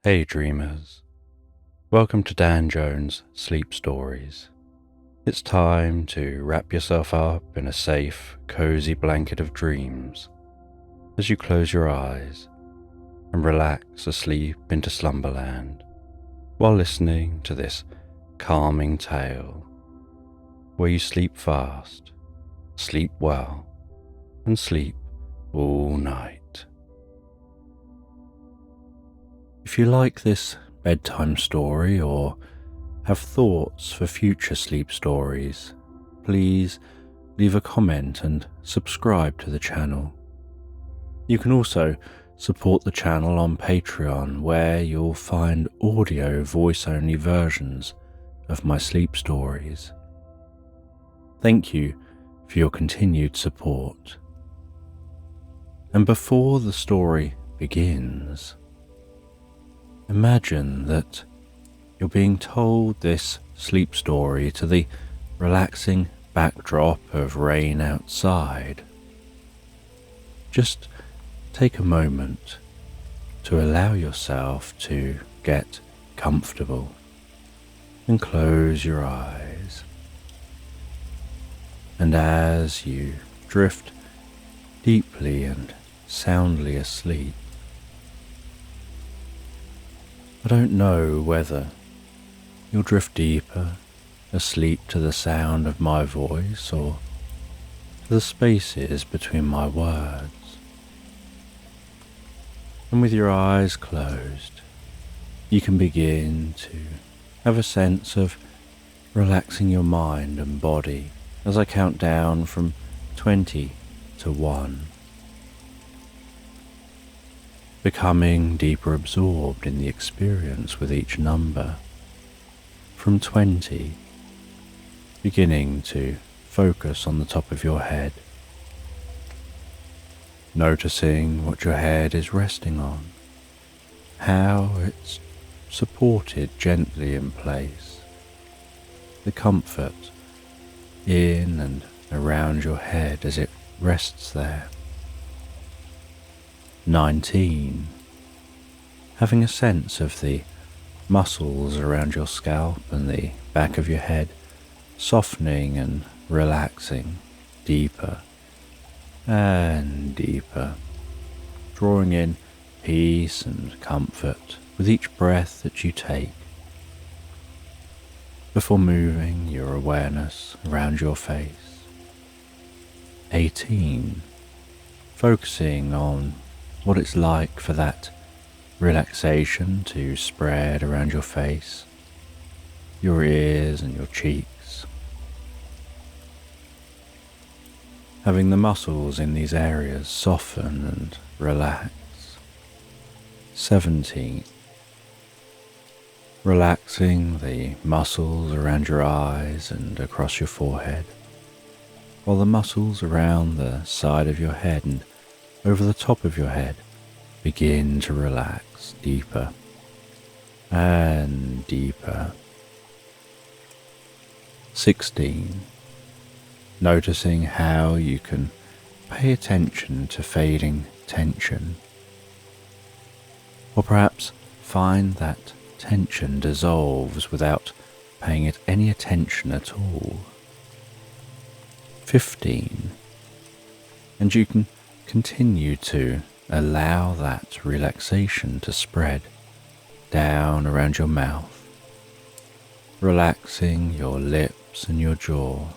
Hey dreamers, welcome to Dan Jones' Sleep Stories. It's time to wrap yourself up in a safe, cozy blanket of dreams as you close your eyes and relax asleep into slumberland while listening to this calming tale where you sleep fast, sleep well, and sleep all night. If you like this bedtime story or have thoughts for future sleep stories, please leave a comment and subscribe to the channel. You can also support the channel on Patreon, where you'll find audio voice-only versions of my sleep stories. Thank you for your continued support. And before the story begins, imagine that you're being told this sleep story to the relaxing backdrop of rain outside. Just take a moment to allow yourself to get comfortable and close your eyes. And as you drift deeply and soundly asleep, I don't know whether you'll drift deeper asleep to the sound of my voice or to the spaces between my words. And with your eyes closed, you can begin to have a sense of relaxing your mind and body as I count down from 20 to 1. Becoming deeper absorbed in the experience with each number. From 20, beginning to focus on the top of your head, noticing what your head is resting on, how it's supported gently in place, the comfort in and around your head as it rests there. 19. Having a sense of the muscles around your scalp and the back of your head softening and relaxing deeper and deeper, drawing in peace and comfort with each breath that you take, before moving your awareness around your face. 18. Focusing on what it's like for that relaxation to spread around your face, your ears and your cheeks. Having the muscles in these areas soften and relax. 17. Relaxing the muscles around your eyes and across your forehead, while the muscles around the side of your head and over the top of your head begin to relax deeper and deeper. 16. Noticing how you can pay attention to fading tension, or perhaps find that tension dissolves without paying it any attention at all. 15. And you can continue to allow that relaxation to spread down around your mouth, relaxing your lips and your jaw,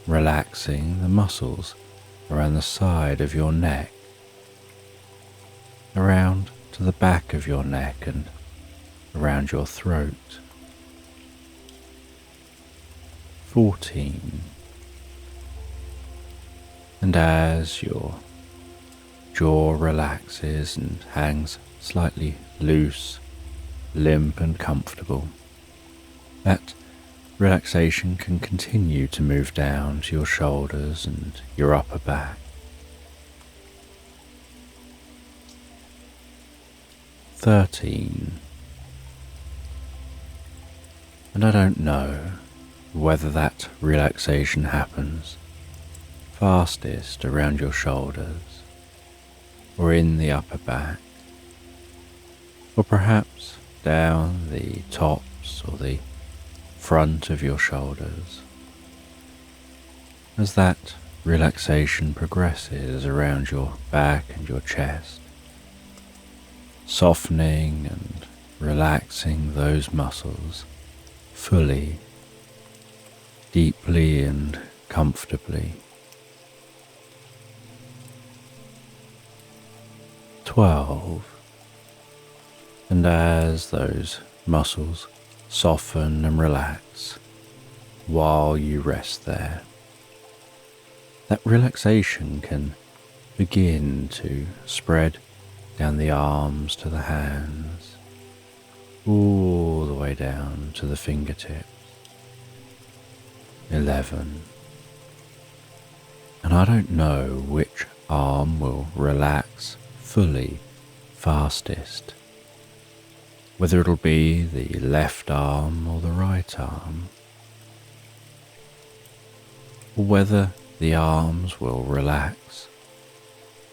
relaxing the muscles around the side of your neck, around to the back of your neck and around your throat. 14. And as your jaw relaxes and hangs slightly loose, limp and comfortable, that relaxation can continue to move down to your shoulders and your upper back. 13. And I don't know whether that relaxation happens fastest around your shoulders, or in the upper back, or perhaps down the tops or the front of your shoulders. As that relaxation progresses around your back and your chest, softening and relaxing those muscles fully, deeply and comfortably. 12. And as those muscles soften and relax while you rest there, that relaxation can begin to spread down the arms to the hands, all the way down to the fingertips. 11. And I don't know which arm will relax fully fastest, whether it'll be the left arm or the right arm, or whether the arms will relax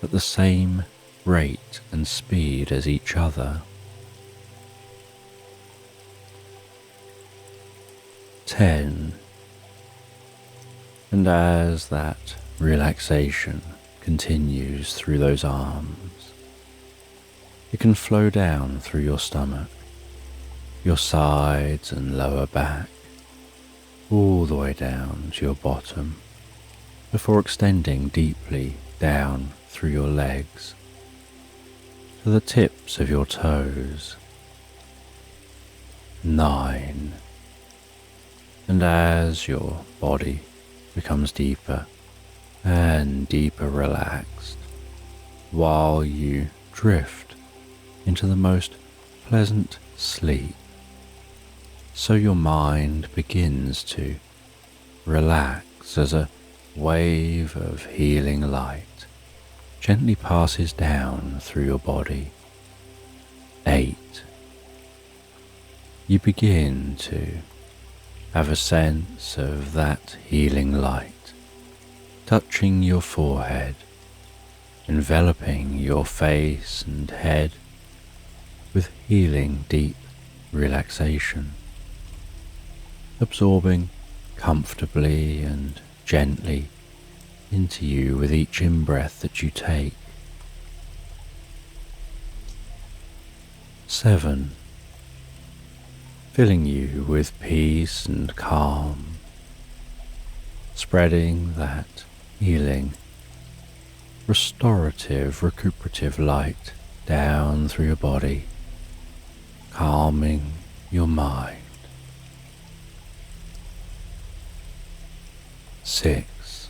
at the same rate and speed as each other. 10. And as that relaxation continues through those arms, it can flow down through your stomach, your sides and lower back, all the way down to your bottom, before extending deeply down through your legs to the tips of your toes. 9. And as your body becomes deeper and deeper relaxed, while you drift into the most pleasant sleep, so your mind begins to relax as a wave of healing light gently passes down through your body. 8. You begin to have a sense of that healing light touching your forehead, enveloping your face and head with healing deep relaxation, absorbing comfortably and gently into you with each in-breath that you take. 7. Filling you with peace and calm, spreading that healing, restorative, recuperative light down through your body, calming your mind. 6.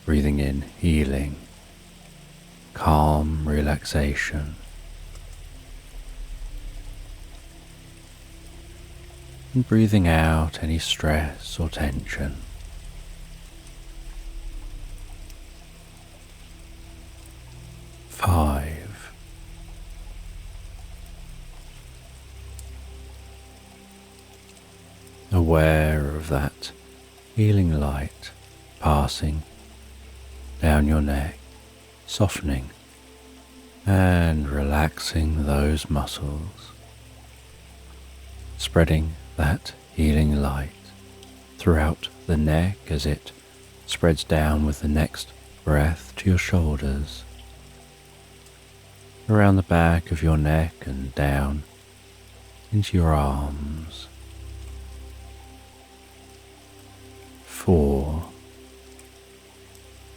Breathing in healing, calm relaxation. And breathing out any stress or tension. 5. Aware of that healing light passing down your neck, softening and relaxing those muscles, spreading that healing light throughout the neck as it spreads down with the next breath to your shoulders, around the back of your neck and down into your arms. 4.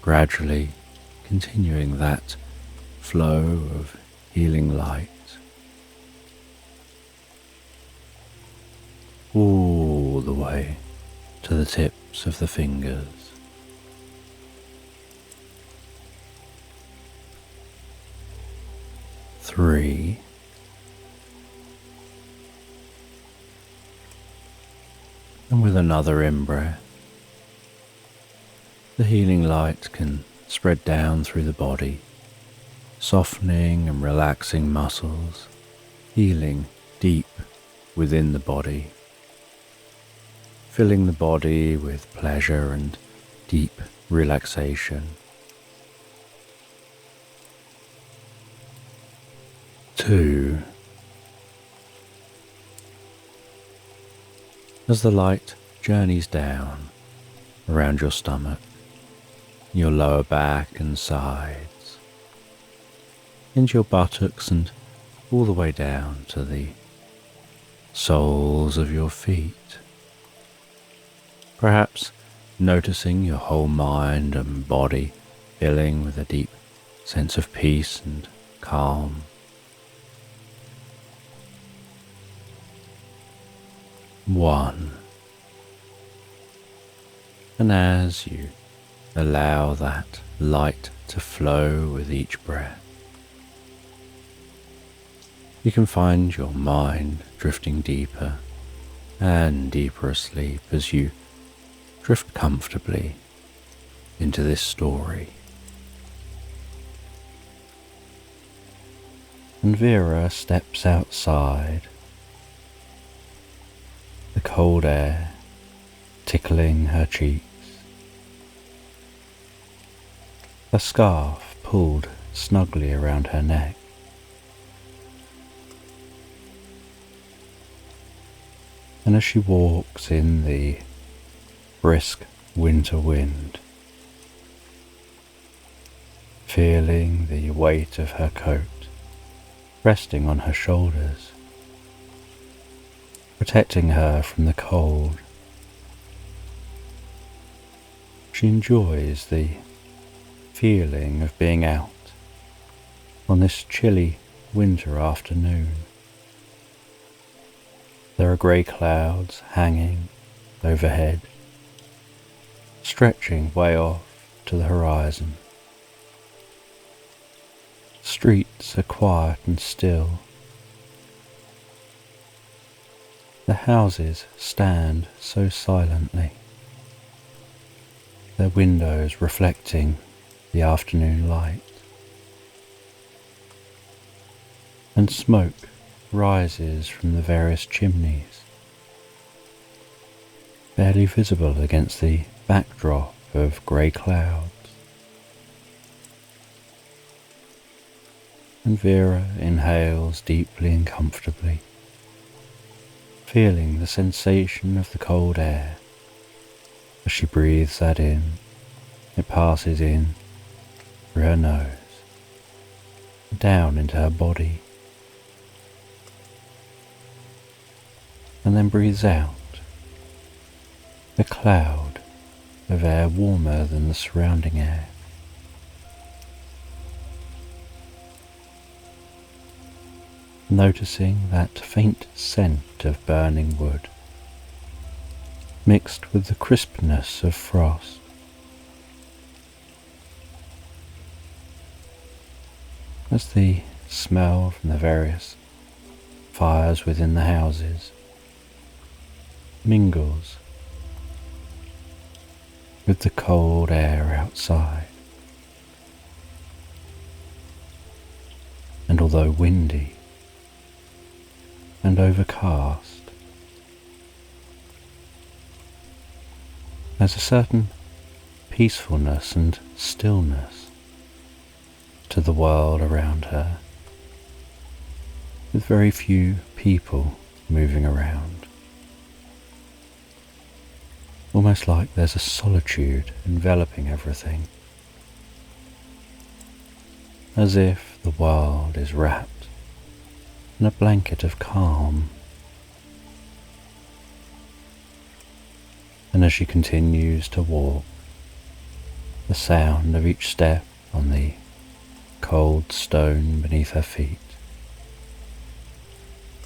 Gradually continuing that flow of healing light all the way to the tips of the fingers. 3. And with another in-breath, the healing light can spread down through the body, softening and relaxing muscles, healing deep within the body, filling the body with pleasure and deep relaxation. 2. As the light journeys down around your stomach, your lower back and sides, into your buttocks and all the way down to the soles of your feet, perhaps noticing your whole mind and body filling with a deep sense of peace and calm. 1. And as you allow that light to flow with each breath, you can find your mind drifting deeper and deeper asleep as you drift comfortably into this story. And Vera steps outside, the cold air tickling her cheeks, a scarf pulled snugly around her neck. And as she walks in the brisk winter wind, feeling the weight of her coat resting on her shoulders, protecting her from the cold, she enjoys the feeling of being out on this chilly winter afternoon. There are grey clouds hanging overhead, stretching way off to the horizon. Streets are quiet and still. The houses stand so silently, their windows reflecting the afternoon light. And smoke rises from the various chimneys, barely visible against the backdrop of grey clouds. And Vera inhales deeply and comfortably, feeling the sensation of the cold air. As she breathes that in, it passes in through her nose, down into her body, and then breathes out, a cloud of air warmer than the surrounding air. Noticing that faint scent of burning wood, mixed with the crispness of frost. As the smell from the various fires within the houses mingles with the cold air outside, and although windy and overcast, there's a certain peacefulness and stillness to the world around her, with very few people moving around. Almost like there's a solitude enveloping everything, as if the world is wrapped in a blanket of calm. And as she continues to walk, the sound of each step on the cold stone beneath her feet,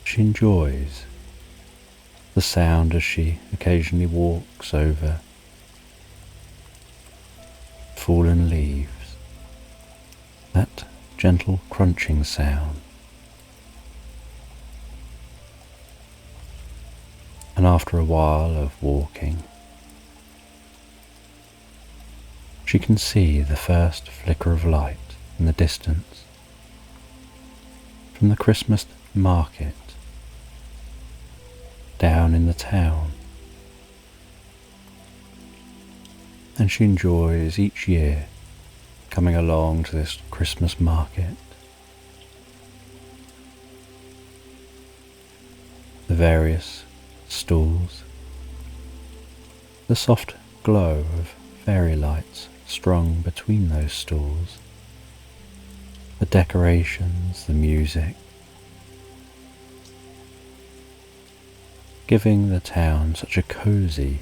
she enjoys the sound as she occasionally walks over fallen leaves, that gentle crunching sound. And after a while of walking, she can see the first flicker of light in the distance from the Christmas market down in the town. And she enjoys each year coming along to this Christmas market, the various stalls, the soft glow of fairy lights strung between those stalls, the decorations, the music, giving the town such a cosy,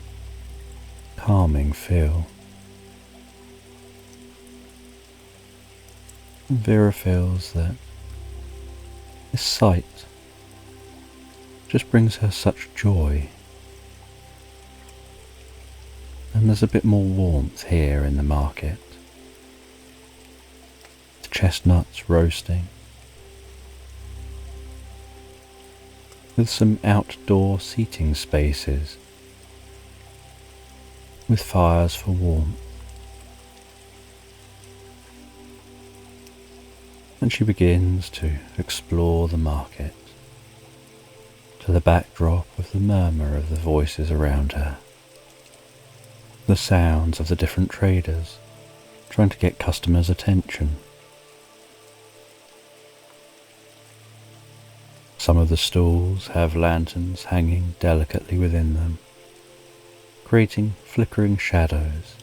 calming feel. And Vera feels that this sight just brings her such joy. And there's a bit more warmth here in the market. The chestnuts roasting, with some outdoor seating spaces, with fires for warmth. And she begins to explore the market, to the backdrop of the murmur of the voices around her, the sounds of the different traders trying to get customers' attention. Some of the stalls have lanterns hanging delicately within them, creating flickering shadows,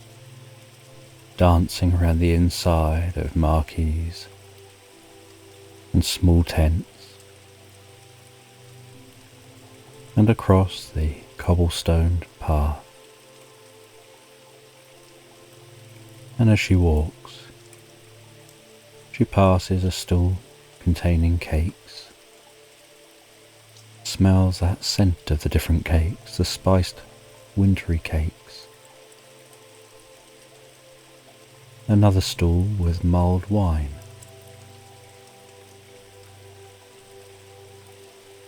dancing around the inside of marquees and small tents, and across the cobblestoned path. And as she walks, she passes a stall containing cakes, smells that scent of the different cakes, the spiced wintry cakes. Another stall with mulled wine.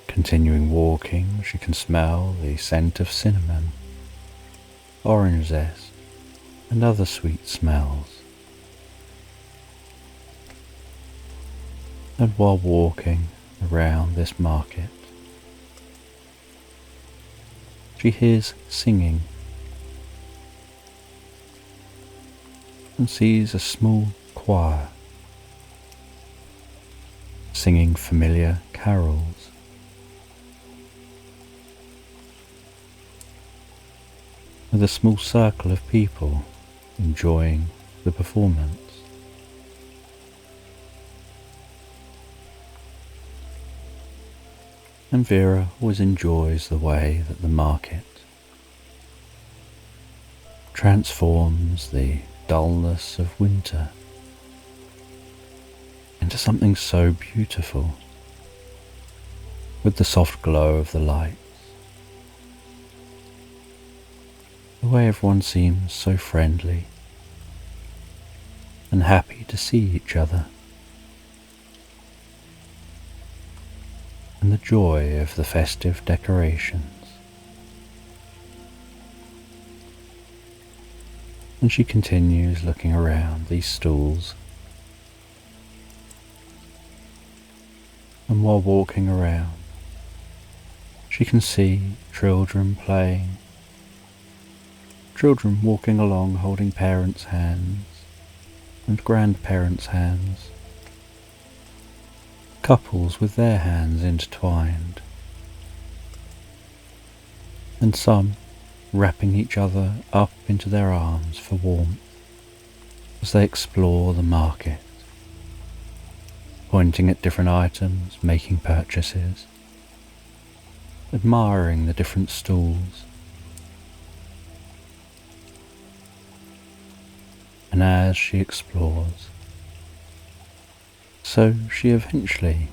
Continuing walking, she can smell the scent of cinnamon, orange zest, and other sweet smells. And while walking around this market, she hears singing and sees a small choir singing familiar carols. With a small circle of people enjoying the performance. And Vera always enjoys the way that the market transforms the dullness of winter into something so beautiful, with the soft glow of the lights. The way everyone seems so friendly and happy to see each other, and the joy of the festive decorations. And she continues looking around these stalls, and while walking around, she can see children playing, children walking along holding parents' hands and grandparents' hands, couples with their hands intertwined, and some wrapping each other up into their arms for warmth as they explore the market, pointing at different items, making purchases, admiring the different stalls. And as she explores, so she eventually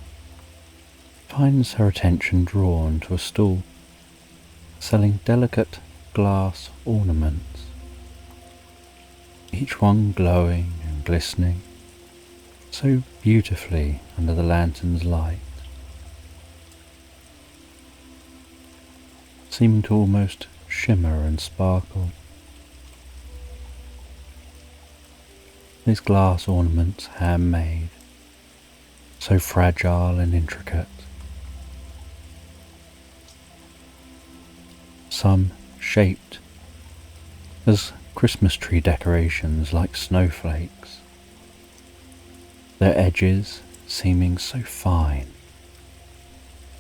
finds her attention drawn to a stall selling delicate glass ornaments, each one glowing and glistening so beautifully under the lantern's light, seeming to almost shimmer and sparkle. These glass ornaments, handmade, so fragile and intricate. Some shaped as Christmas tree decorations like snowflakes, their edges seeming so fine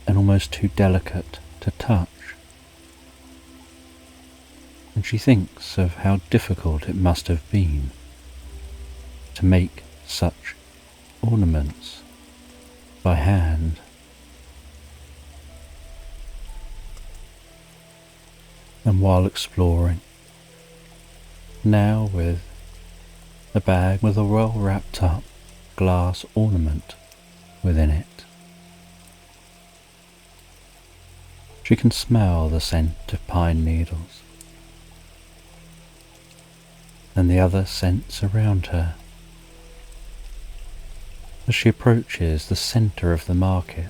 and almost too delicate to touch, and she thinks of how difficult it must have been to make such ornaments by hand. And while exploring, now with a bag with a well wrapped up glass ornament within it, she can smell the scent of pine needles and the other scents around her as she approaches the centre of the market,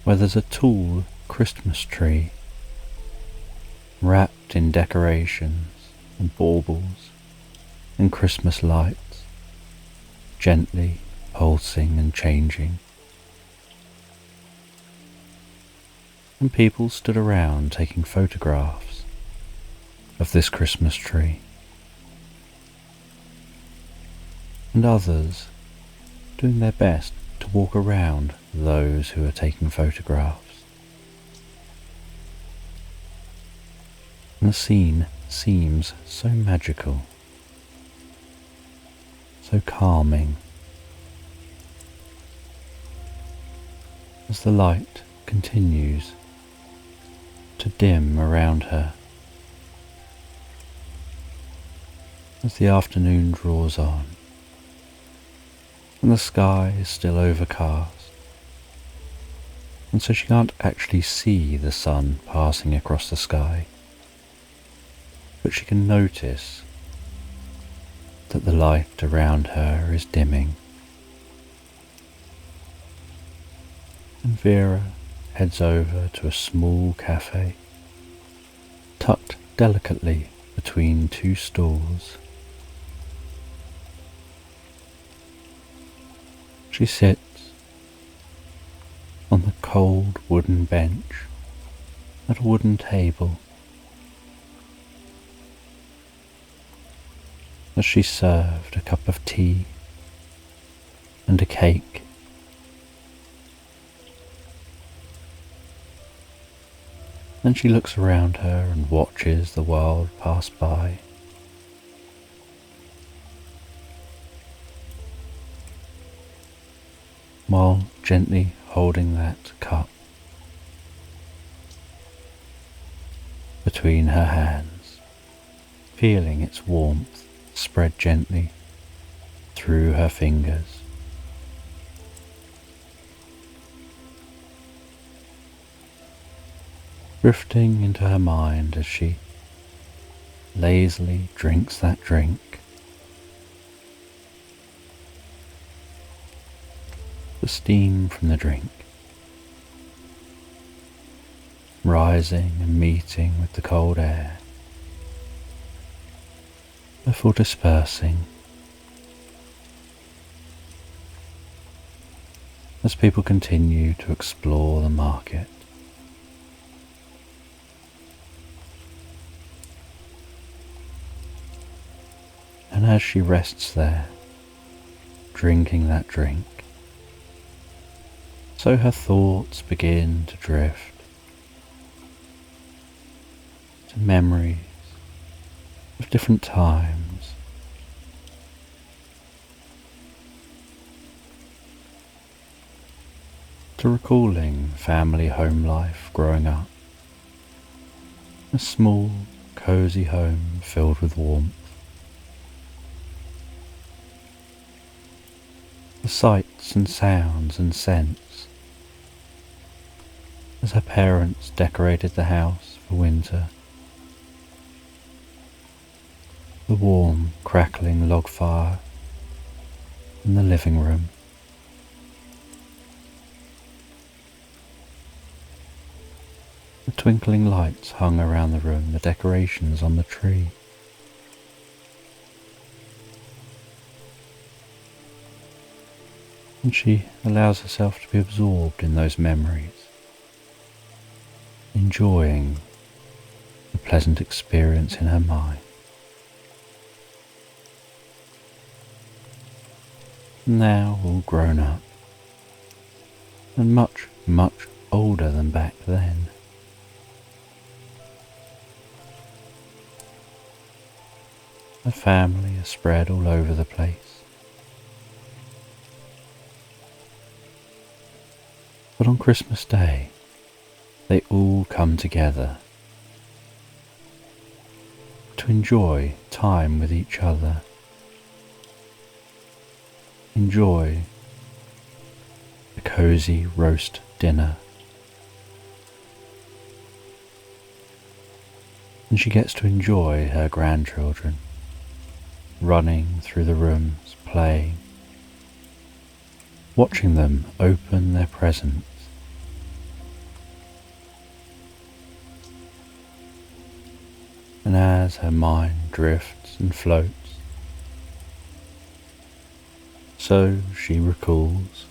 where there's a tall Christmas tree wrapped in decorations and baubles and Christmas lights, gently pulsing and changing. And people stood around taking photographs of this Christmas tree, and others doing their best to walk around those who are taking photographs. And the scene seems so magical, so calming, as the light continues to dim around her, as the afternoon draws on and the sky is still overcast, and so she can't actually see the sun passing across the sky, but she can notice that the light around her is dimming. And Vera heads over to a small cafe tucked delicately between two stools. She sits on the cold wooden bench at a wooden table as she's served a cup of tea and a cake. Then she looks around her and watches the world pass by. While gently holding that cup between her hands, feeling its warmth spread gently through her fingers. Drifting into her mind as she lazily drinks that drink. The steam from the drink rising and meeting with the cold air before dispersing as people continue to explore the market. And as she rests there, drinking that drink, so her thoughts begin to drift to memories of different times, to recalling family home life growing up, a small, cozy home filled with warmth. The sights and sounds and scents as her parents decorated the house for winter. The warm, crackling log fire in the living room. The twinkling lights hung around the room, the decorations on the tree. And she allows herself to be absorbed in those memories, enjoying the pleasant experience in her mind. Now all grown up, and much, much older than back then. Her family are spread all over the place. But on Christmas Day, they all come together to enjoy time with each other, enjoy a cosy roast dinner. And she gets to enjoy her grandchildren running through the rooms, playing, watching them open their presents. And as her mind drifts and floats, so she recalls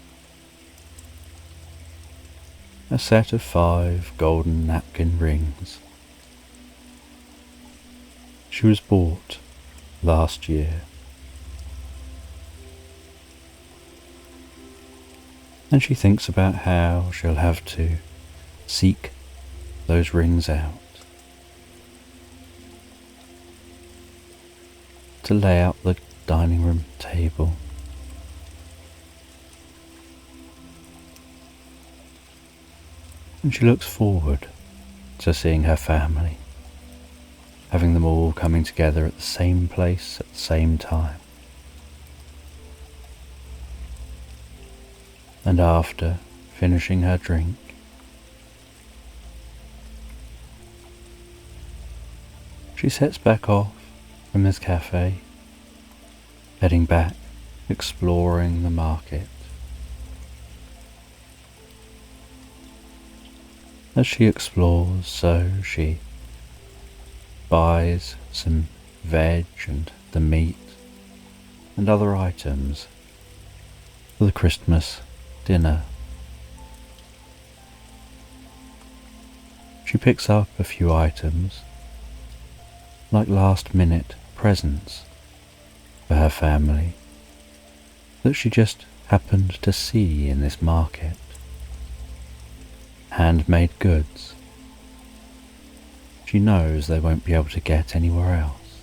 a set of 5 golden napkin rings she was bought last year. And she thinks about how she'll have to seek those rings out, to lay out the dining room table, and she looks forward to seeing her family, having them all coming together at the same place at the same time. And after finishing her drink, she sets back off from this cafe, heading back, exploring the market. As she explores, so she buys some veg and the meat and other items for the Christmas dinner. She picks up a few items like last-minute presents for her family that she just happened to see in this market. Handmade goods she knows they won't be able to get anywhere else.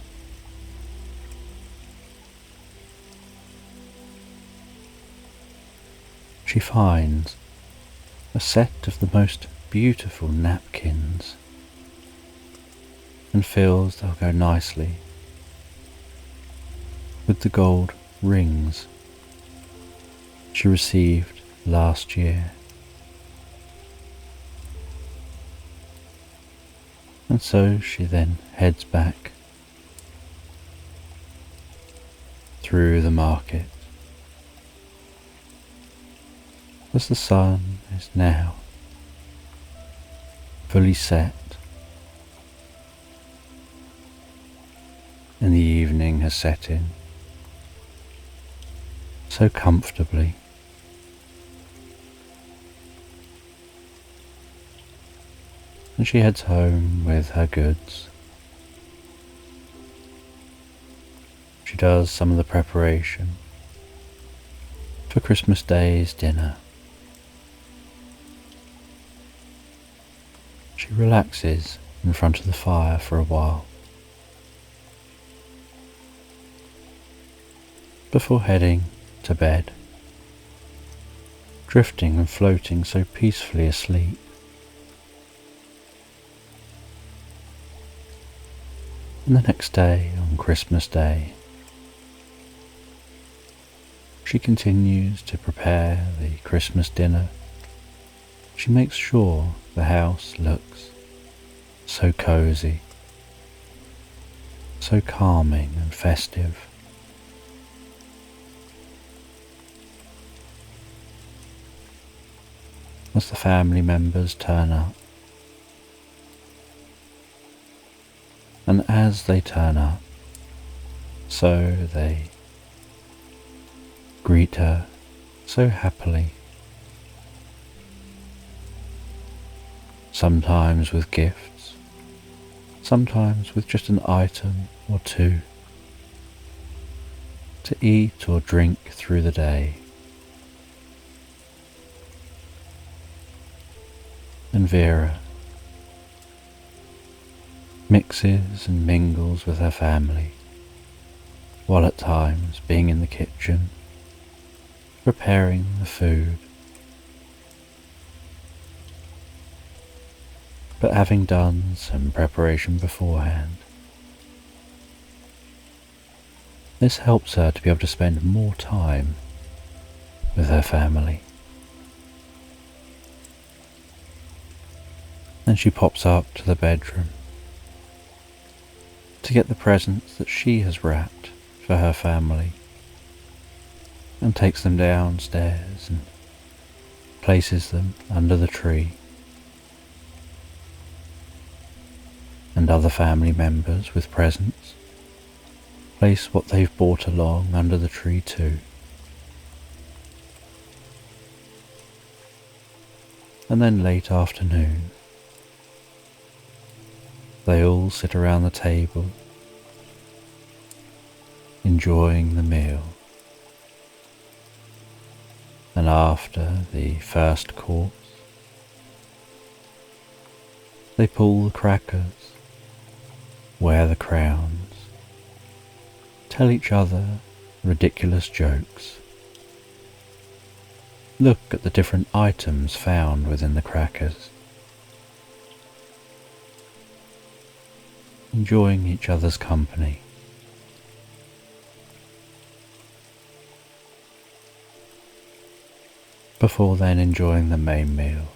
She finds a set of the most beautiful napkins and feels they'll go nicely with the gold rings she received last year. And so she then heads back through the market as the sun is now fully set and the evening has set in so comfortably. And she heads home with her goods. She does some of the preparation for Christmas Day's dinner. She relaxes in front of the fire for a while before heading to bed, drifting and floating so peacefully asleep. And the next day, on Christmas Day, she continues to prepare the Christmas dinner. She makes sure the house looks so cozy, so calming and festive. As the family members turn up, and as they turn up, so they greet her so happily, sometimes with gifts, sometimes with just an item or two to eat or drink through the day. and Vera mixes and mingles with her family, while at times being in the kitchen, preparing the food. But having done some preparation beforehand, this helps her to be able to spend more time with her family. Then she pops up to the bedroom to get the presents that she has wrapped for her family, and takes them downstairs and places them under the tree. And other family members with presents place what they've brought along under the tree too. And then late afternoon, they all sit around the table, enjoying the meal. And after the first course, they pull the crackers, wear the crowns, tell each other ridiculous jokes, look at the different items found within the crackers, enjoying each other's company. Before then enjoying the main meal,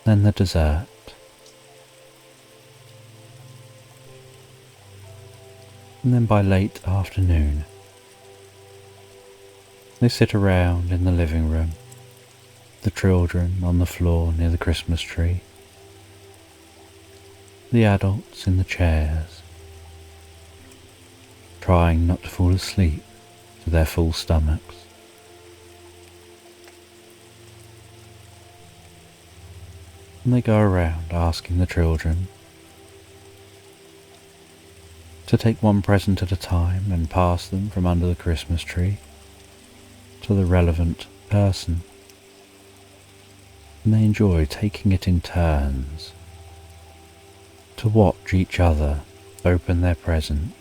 then the dessert, and then by late afternoon they sit around in the living room, the children on the floor near the Christmas tree, the adults in the chairs, trying not to fall asleep to their full stomachs. And they go around asking the children to take one present at a time and pass them from under the Christmas tree to the relevant person. And they enjoy taking it in turns to watch each other open their presents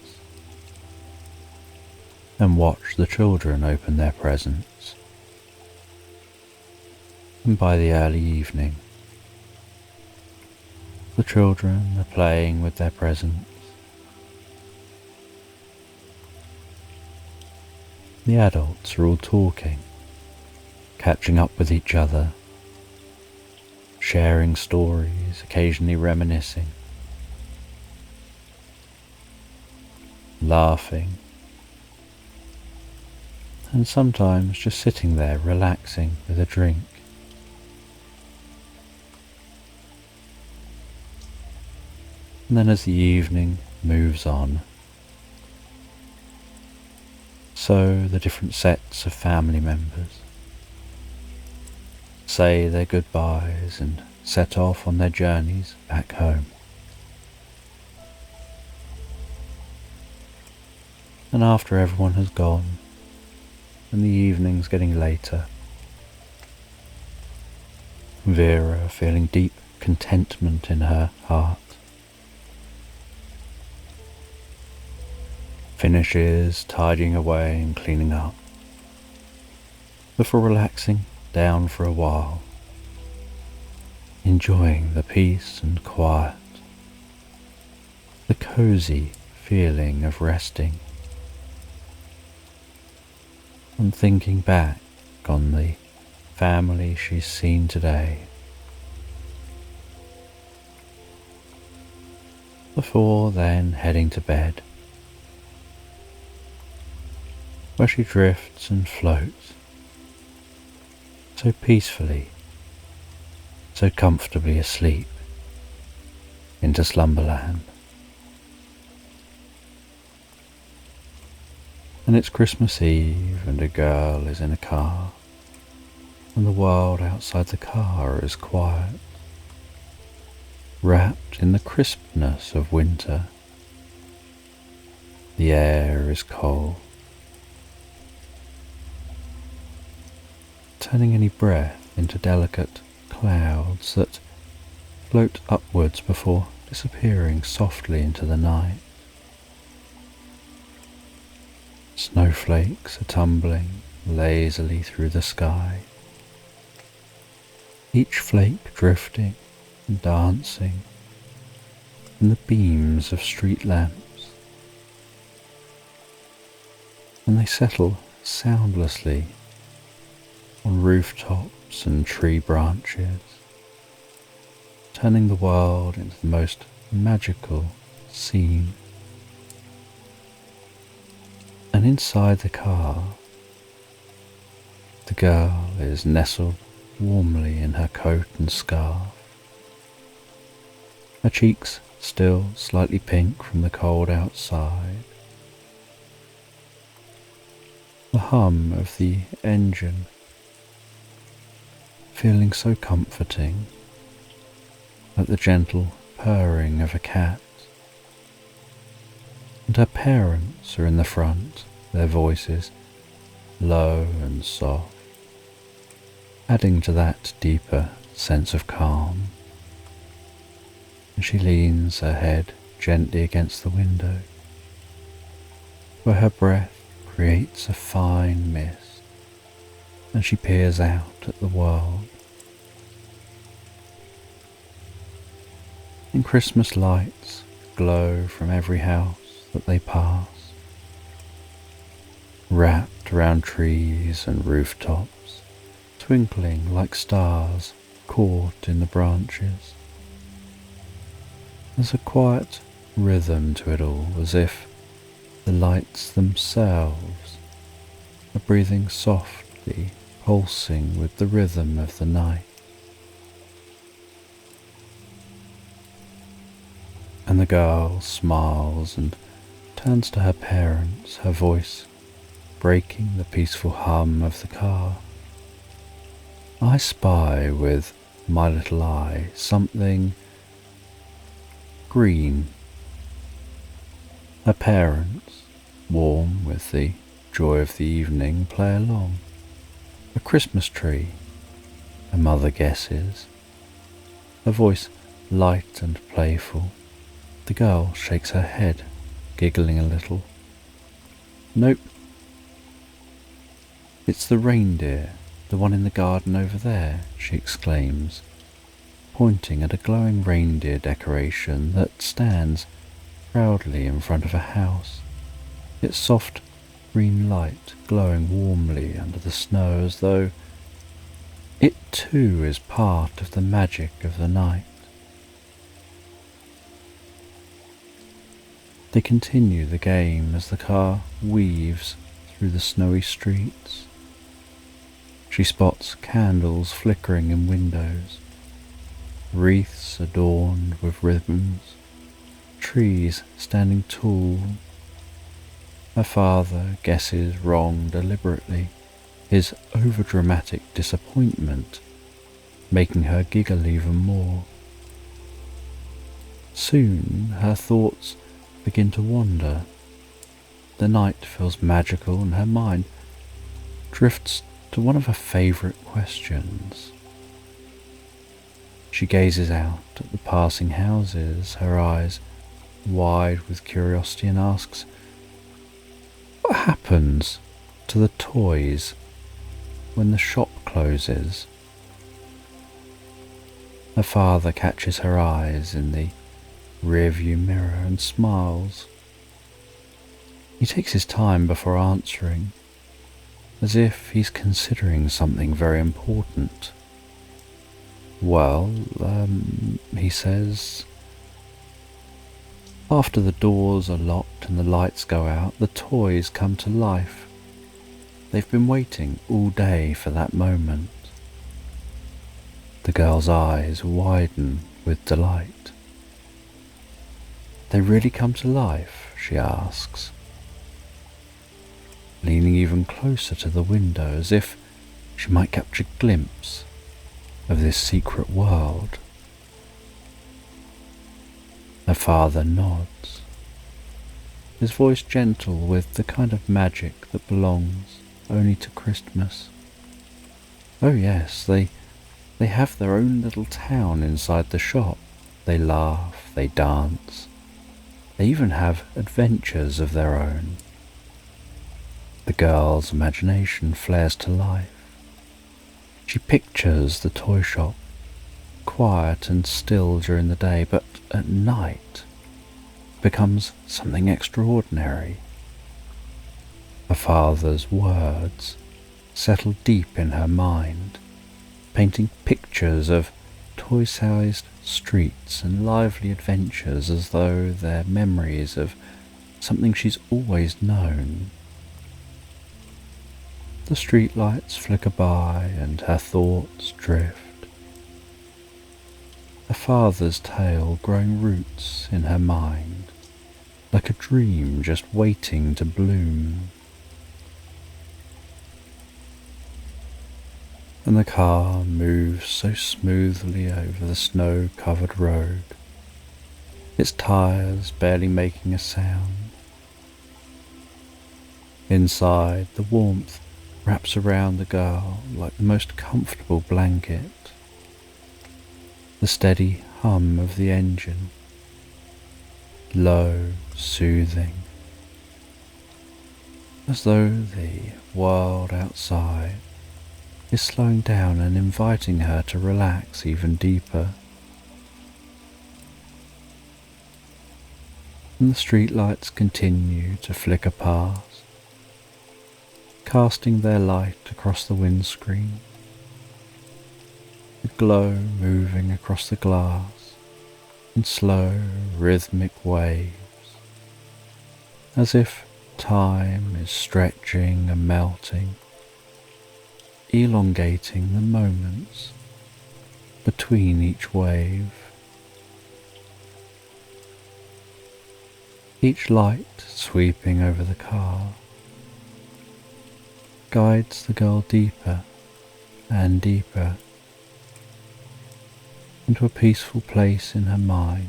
and watch the children open their presents. And by the early evening, the children are playing with their presents. The adults are all talking, catching up with each other, sharing stories, occasionally reminiscing, laughing, and sometimes just sitting there relaxing with a drink. And then as the evening moves on, so the different sets of family members say their goodbyes and set off on their journeys back home. And after everyone has gone and the evening's getting later, Vera, feeling deep contentment in her heart, finishes tidying away and cleaning up before relaxing down for a while, enjoying the peace and quiet, the cozy feeling of resting, and thinking back on the family she's seen today, before then heading to bed, where she drifts and floats so peacefully, so comfortably asleep into slumberland. And it's Christmas Eve and a girl is in a car, and the world outside the car is quiet, wrapped in the crispness of winter. The air is cold, turning any breath into delicate clouds that float upwards before disappearing softly into the night. Snowflakes are tumbling lazily through the sky, each flake drifting and dancing in the beams of street lamps, and they settle soundlessly on rooftops and tree branches, turning the world into the most magical scene. And inside the car, the girl is nestled warmly in her coat and scarf, her cheeks still slightly pink from the cold outside. The hum of the engine feeling so comforting, like the gentle purring of a cat. And her parents are in the front, their voices low and soft, adding to that deeper sense of calm. And she leans her head gently against the window, where her breath creates a fine mist, and she peers out at the world. And Christmas lights glow from every house that they pass, wrapped around trees and rooftops, twinkling like stars caught in the branches. There's a quiet rhythm to it all, as if the lights themselves are breathing softly, pulsing with the rhythm of the night. And the girl smiles and turns to her parents, her voice breaking the peaceful hum of the car. I spy with my little eye something green. Her parents, warm with the joy of the evening, play along. A Christmas tree, her mother guesses, her voice light and playful. The girl shakes her head, giggling a little. Nope. It's the reindeer, the one in the garden over there, she exclaims, pointing at a glowing reindeer decoration that stands proudly in front of a house, its soft green light glowing warmly under the snow, as though it too is part of the magic of the night. They continue the game as the car weaves through the snowy streets. She spots candles flickering in windows, wreaths adorned with ribbons, trees standing tall. Her father guesses wrong deliberately, his overdramatic disappointment making her giggle even more. Soon her thoughts begin to wander. The night feels magical and her mind drifts to one of her favourite questions. She gazes out at the passing houses, her eyes wide with curiosity, and asks, what happens to the toys when the shop closes? Her father catches her eyes in the rearview mirror and smiles. He takes his time before answering, as if he's considering something very important. Well, he says, after the doors are locked and the lights go out, the toys come to life. They've been waiting all day for that moment. The girl's eyes widen with delight. They really come to life, she asks, leaning even closer to the window as if she might capture a glimpse of this secret world. Her father nods, his voice gentle with the kind of magic that belongs only to Christmas. Oh yes, they They have their own little town inside the shop. They laugh, they dance. They even have adventures of their own. The girl's imagination flares to life. She pictures the toy shop, quiet and still during the day, but at night becomes something extraordinary. Her father's words settle deep in her mind, painting pictures of toy-sized streets and lively adventures as though they're memories of something she's always known. The streetlights flicker by and her thoughts drift. Her father's tale growing roots in her mind, like a dream just waiting to bloom. And the car moves so smoothly over the snow-covered road, its tires barely making a sound. Inside, the warmth wraps around the girl like the most comfortable blanket. The steady hum of the engine, low, soothing, as though the world outside is slowing down and inviting her to relax even deeper. And the streetlights continue to flicker past, casting their light across the windscreen, the glow moving across the glass in slow, rhythmic waves, as if time is stretching and melting, elongating the moments between each wave. Each light sweeping over the car guides the girl deeper and deeper into a peaceful place in her mind,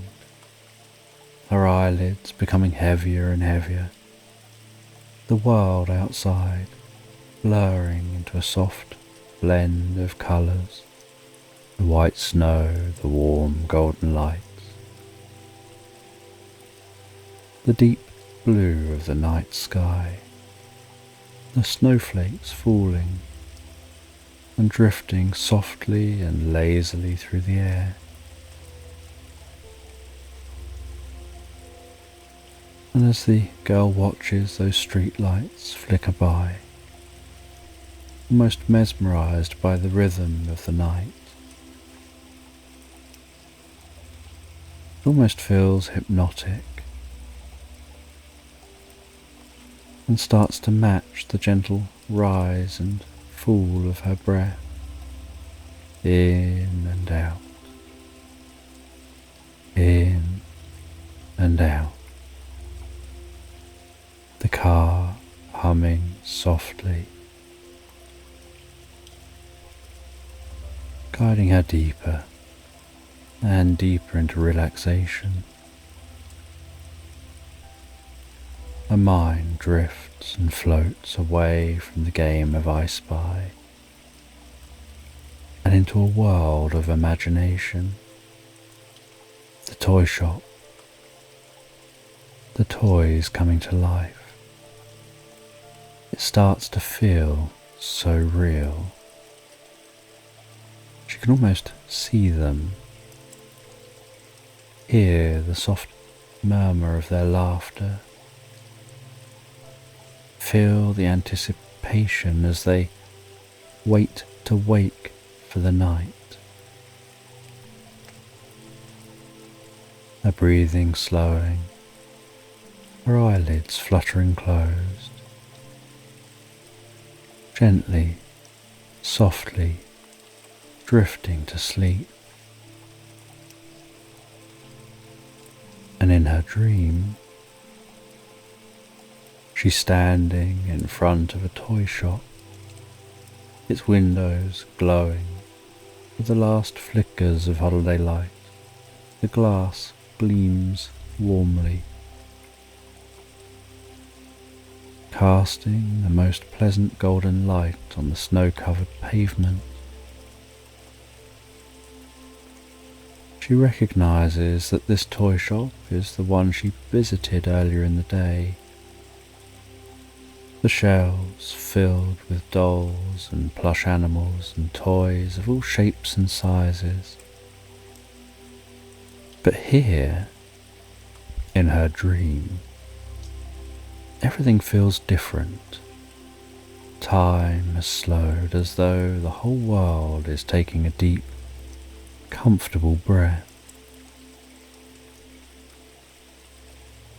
her eyelids becoming heavier and heavier, the world outside blurring into a soft blend of colours, the white snow, the warm golden lights, the deep blue of the night sky, the snowflakes falling and drifting softly and lazily through the air. And as the girl watches those street lights flicker by, almost mesmerised by the rhythm of the night, it almost feels hypnotic and starts to match the gentle rise and fall of her breath, in and out, in and out. The car humming softly, guiding her deeper and deeper into relaxation. Her mind drifts and floats away from the game of I Spy and into a world of imagination. The toy shop, the toys coming to life. It starts to feel so real. She can almost see them, hear the soft murmur of their laughter, feel the anticipation as they wait to wake for the night. Her breathing slowing, her eyelids fluttering closed, gently, softly drifting to sleep. And in her dream, she's standing in front of a toy shop, its windows glowing with the last flickers of holiday light. The glass gleams warmly, casting the most pleasant golden light on the snow-covered pavement. She recognizes that this toy shop is the one she visited earlier in the day. The shelves filled with dolls and plush animals and toys of all shapes and sizes. But here, in her dream, everything feels different. Time has slowed as though the whole world is taking a deep, comfortable breath.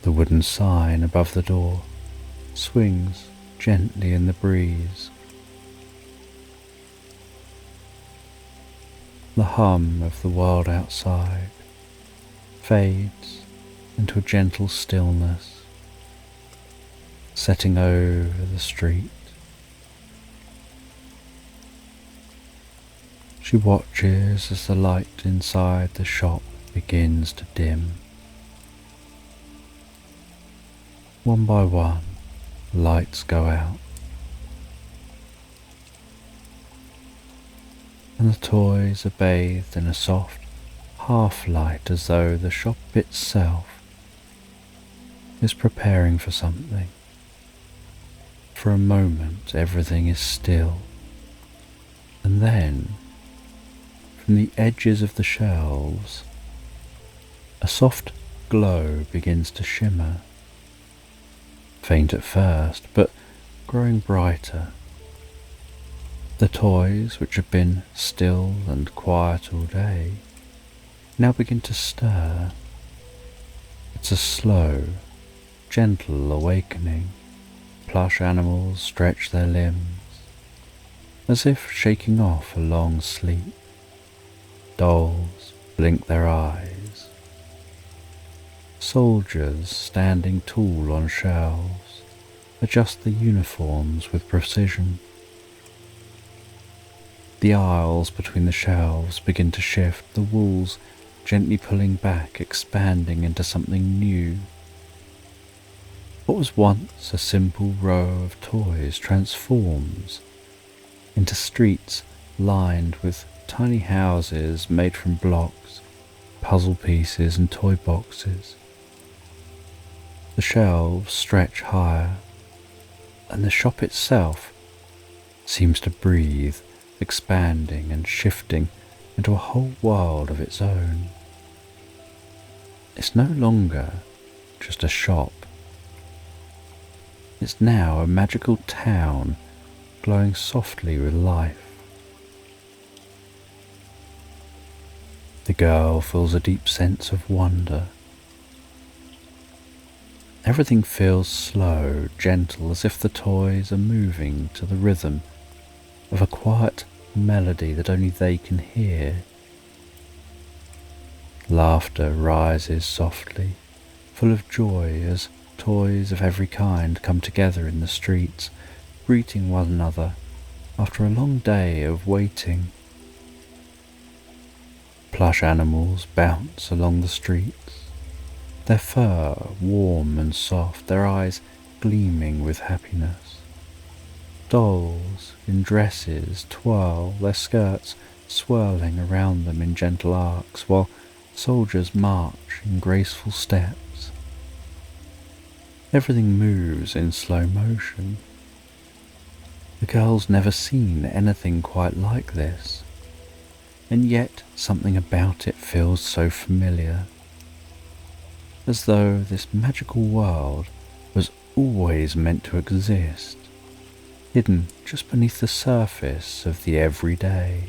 The wooden sign above the door swings gently in the breeze. The hum of the world outside fades into a gentle stillness, setting over the street. She watches as the light inside the shop begins to dim. One by one, lights go out, and the toys are bathed in a soft half-light as though the shop itself is preparing for something. For a moment everything is still, and then from the edges of the shelves a soft glow begins to shimmer, faint at first but growing brighter. The toys, which have been still and quiet all day, now begin to stir. It's a slow, gentle awakening. Plush animals stretch their limbs, as if shaking off a long sleep. Dolls blink their eyes. Soldiers standing tall on shelves adjust the uniforms with precision. The aisles between the shelves begin to shift, the walls gently pulling back, expanding into something new. What was once a simple row of toys transforms into streets lined with tiny houses made from blocks, puzzle pieces and toy boxes. The shelves stretch higher, and the shop itself seems to breathe, expanding and shifting into a whole world of its own. It's no longer just a shop. It's now a magical town glowing softly with life. The girl feels a deep sense of wonder. Everything feels slow, gentle, as if the toys are moving to the rhythm of a quiet melody that only they can hear. Laughter rises softly, full of joy as toys of every kind come together in the streets, greeting one another after a long day of waiting. Plush animals bounce along the streets, their fur warm and soft, their eyes gleaming with happiness. Dolls in dresses twirl, their skirts swirling around them in gentle arcs, while soldiers march in graceful steps. Everything moves in slow motion. The girl's never seen anything quite like this, and yet something about it feels so familiar, as though this magical world was always meant to exist, hidden just beneath the surface of the everyday.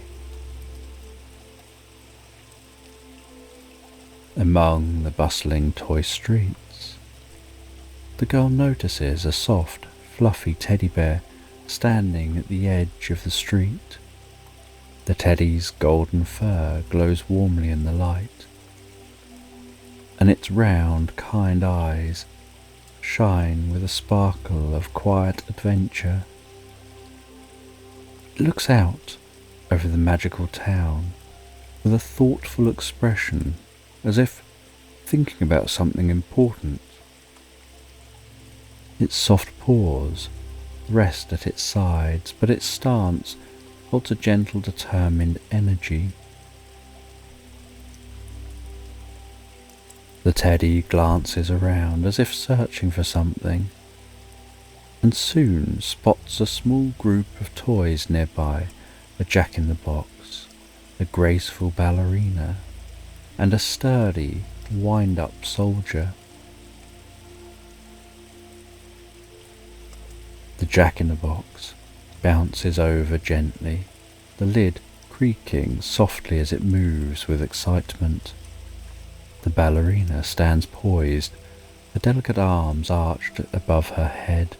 Among the bustling toy streets, the girl notices a soft, fluffy teddy bear standing at the edge of the street. The teddy's golden fur glows warmly in the light, and its round, kind eyes shine with a sparkle of quiet adventure. It looks out over the magical town with a thoughtful expression, as if thinking about something important. Its soft paws rest at its sides, but its stance holds a gentle, determined energy. The teddy glances around as if searching for something, and soon spots a small group of toys nearby, a jack-in-the-box, a graceful ballerina, and a sturdy, wind-up soldier. The jack-in-the-box bounces over gently, the lid creaking softly as it moves with excitement. The ballerina stands poised, her delicate arms arched above her head,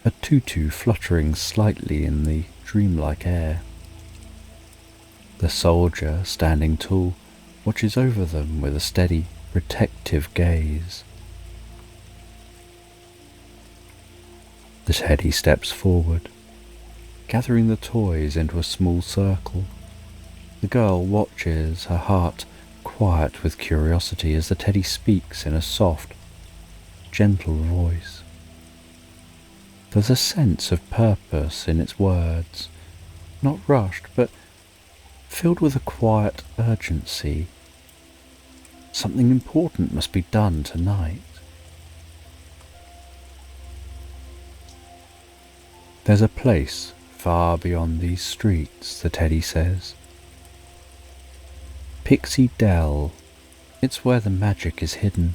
her tutu fluttering slightly in the dreamlike air. The soldier, standing tall, watches over them with a steady, protective gaze. The teddy steps forward, gathering the toys into a small circle. The girl watches, her heart quiet with curiosity, as the teddy speaks in a soft, gentle voice. There's a sense of purpose in its words, not rushed, but filled with a quiet urgency. Something important must be done tonight. There's a place far beyond these streets, the teddy says. Pixie Dell, it's where the magic is hidden.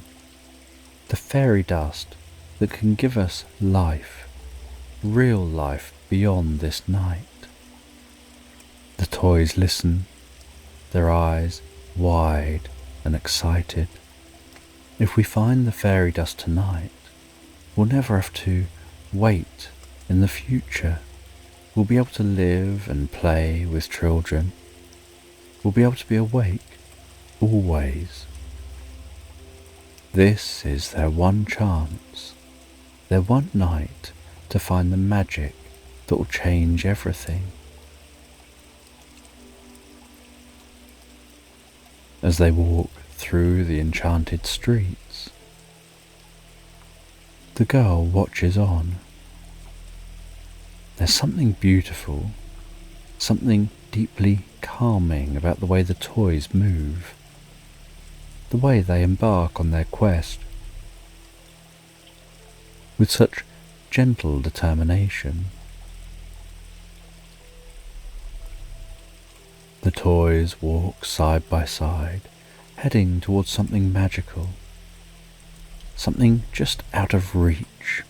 The fairy dust that can give us life, real life beyond this night. The toys listen, their eyes wide and excited. If we find the fairy dust tonight, we'll never have to wait in the future. We'll be able to live and play with children. We'll be able to be awake always. This is their one chance, their one night to find the magic that will change everything. As they walk through the enchanted streets, the girl watches on. There's something beautiful, something deeply calming about the way the toys move, the way they embark on their quest with such gentle determination. The toys walk side by side, heading towards something magical, something just out of reach.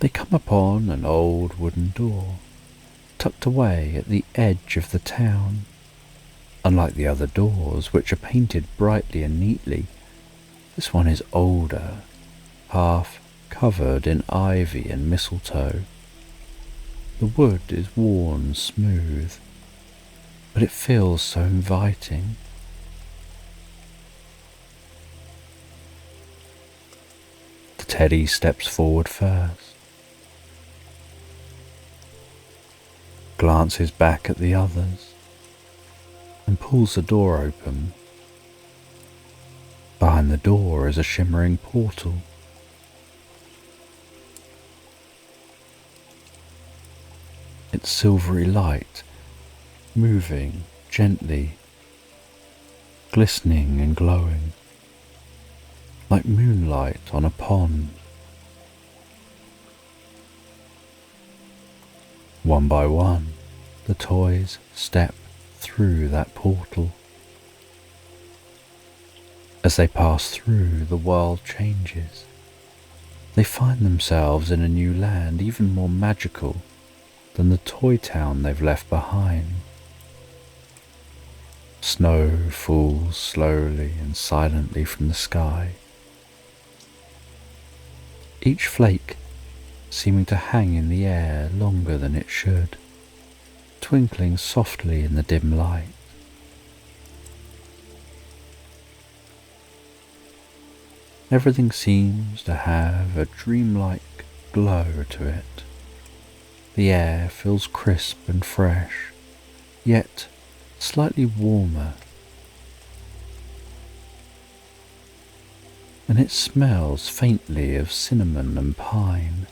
They come upon an old wooden door, tucked away at the edge of the town. Unlike the other doors, which are painted brightly and neatly, this one is older, half covered in ivy and mistletoe. The wood is worn smooth, but it feels so inviting. The teddy steps forward first, glances back at the others, and pulls the door open. Behind the door is a shimmering portal. Its silvery light moving gently, glistening and glowing, like moonlight on a pond. One by one, the toys step through that portal. As they pass through, the world changes. They find themselves in a new land, even more magical than the toy town they've left behind. Snow falls slowly and silently from the sky, each flake seeming to hang in the air longer than it should, twinkling softly in the dim light. Everything seems to have a dreamlike glow to it. The air feels crisp and fresh, yet slightly warmer, and it smells faintly of cinnamon and pine,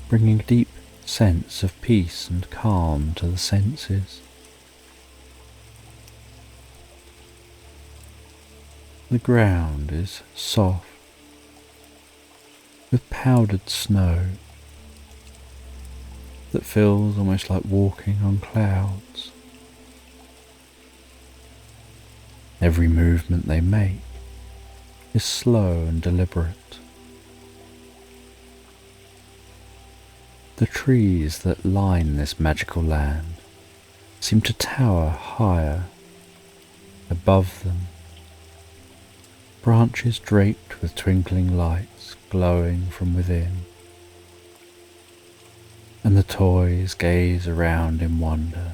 bringing a deep sense of peace and calm to the senses. The ground is soft with powdered snow that feels almost like walking on clouds. Every movement they make is slow and deliberate. The trees that line this magical land seem to tower higher above them, branches draped with twinkling lights glowing from within, and the toys gaze around in wonder,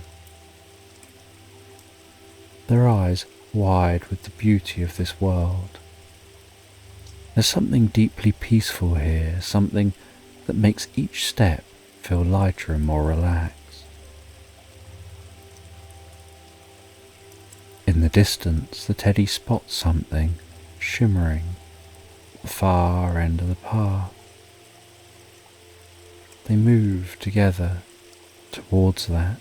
their eyes wide with the beauty of this world. There's something deeply peaceful here, something that makes each step feel lighter and more relaxed. In the distance, the teddy spots something shimmering at the far end of the path. They move together towards that,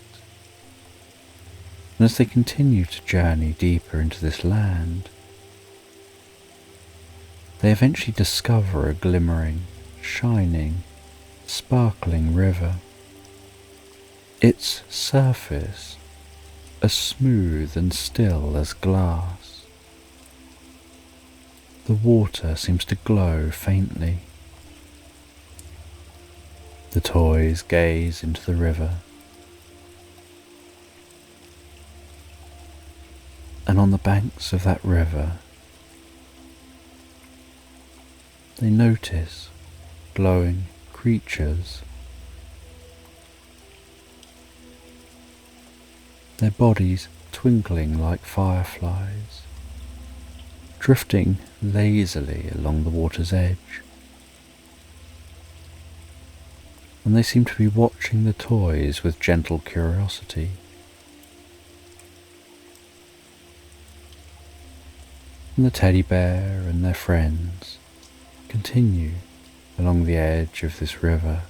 and as they continue to journey deeper into this land, they eventually discover a glimmering, shining, sparkling river. Its surface as smooth and still as glass. The water seems to glow faintly. The toys gaze into the river, and on the banks of that river they notice glowing creatures. Their bodies twinkling like fireflies, drifting lazily along the water's edge. And they seem to be watching the toys with gentle curiosity. And the teddy bear and their friends continue along the edge of this river.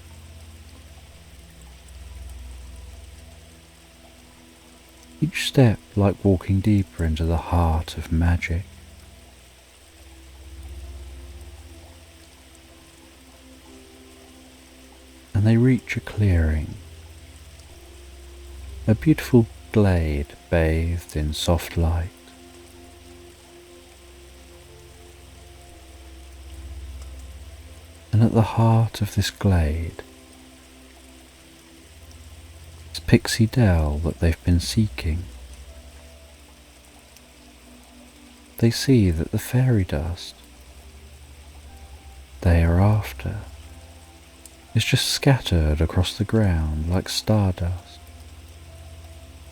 Each step like walking deeper into the heart of magic. And they reach a clearing, a beautiful glade bathed in soft light. And at the heart of this glade is Pixie Dell that they've been seeking. They see that the fairy dust they are after is just scattered across the ground like stardust,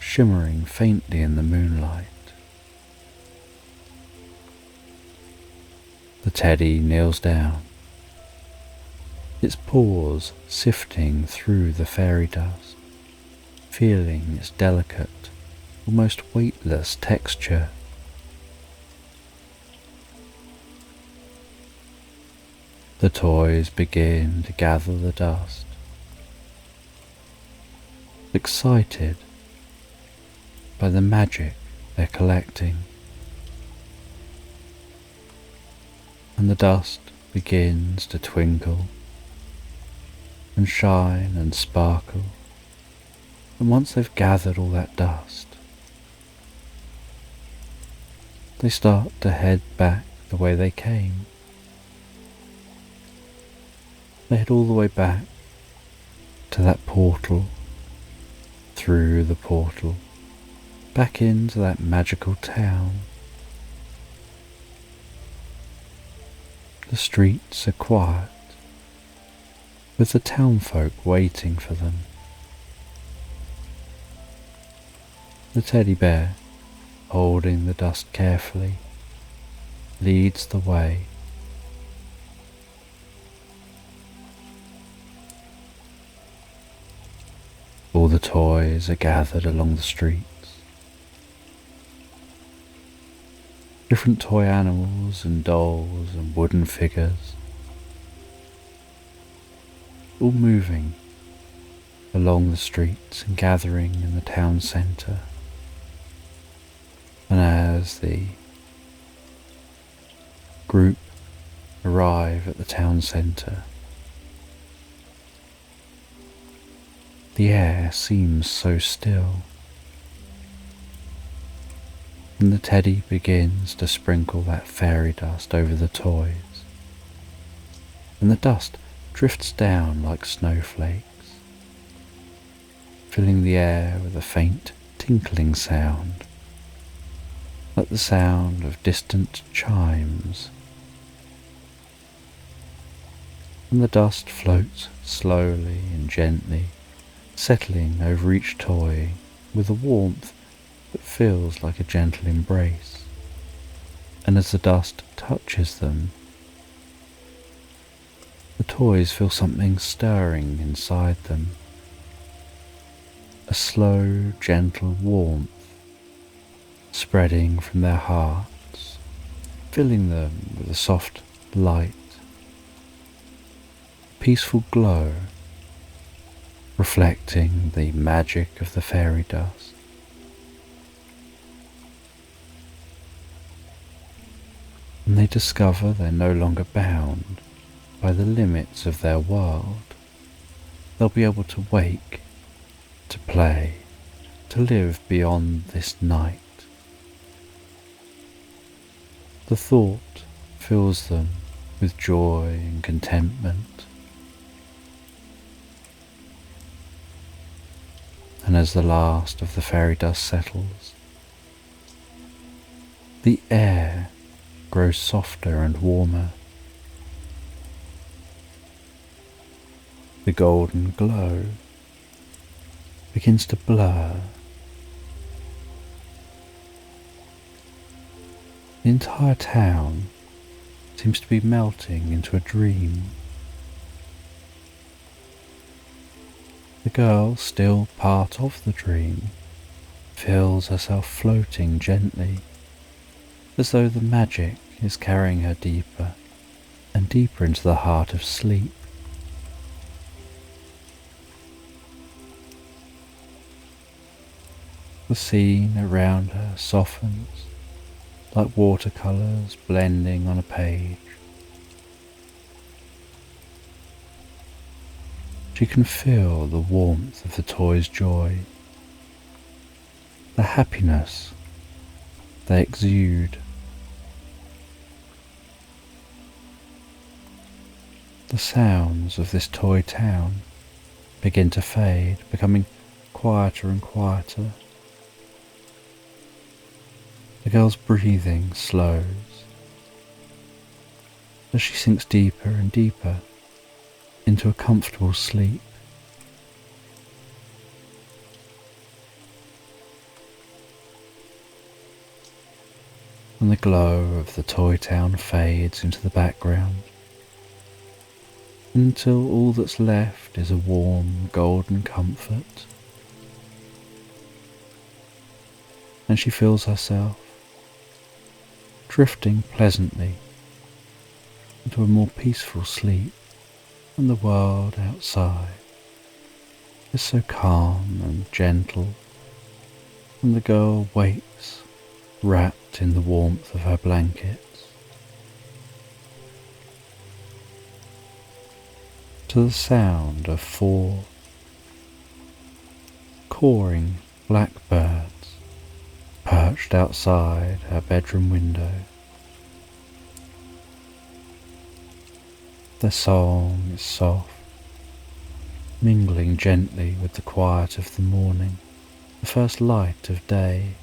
shimmering faintly in the moonlight. The teddy kneels down, its paws sifting through the fairy dust, feeling its delicate, almost weightless texture. The toys begin to gather the dust, excited by the magic they're collecting. And the dust begins to twinkle and shine and sparkle. And once they've gathered all that dust, they start to head back the way they came. They head all the way back to that portal, through the portal, back into that magical town. The streets are quiet, with the townfolk waiting for them. The teddy bear, holding the dust carefully, leads the way. All the toys are gathered along the streets. Different toy animals and dolls and wooden figures, all moving along the streets and gathering in the town centre. And as the group arrive at the town centre. The air seems so still, and the teddy begins to sprinkle that fairy dust over the toys, and the dust drifts down like snowflakes, filling the air with a faint tinkling sound, like the sound of distant chimes. And the dust floats slowly and gently, settling over each toy with a warmth that feels like a gentle embrace. And as the dust touches them, the toys feel something stirring inside them, a slow, gentle warmth spreading from their hearts, filling them with a soft light, peaceful glow, reflecting the magic of the fairy dust. And they discover they're no longer bound by the limits of their world. They'll be able to wake, to play, to live beyond this night. The thought fills them with joy and contentment. And as the last of the fairy dust settles, the air grows softer and warmer. The golden glow begins to blur. The entire town seems to be melting into a dream. The girl, still part of the dream, feels herself floating gently, as though the magic is carrying her deeper and deeper into the heart of sleep. The scene around her softens like watercolours blending on a page. She can feel the warmth of the toy's joy, the happiness they exude. The sounds of this toy town begin to fade, becoming quieter and quieter. The girl's breathing slows as she sinks deeper and deeper into a comfortable sleep. And the glow of the toy town fades into the background until all that's left is a warm golden comfort. And she feels herself drifting pleasantly into a more peaceful sleep, and the world outside is so calm and gentle, and the girl wakes wrapped in the warmth of her blankets to the sound of 4 cawing blackbirds perched outside her bedroom window. Their song is soft, mingling gently with the quiet of the morning, the first light of day.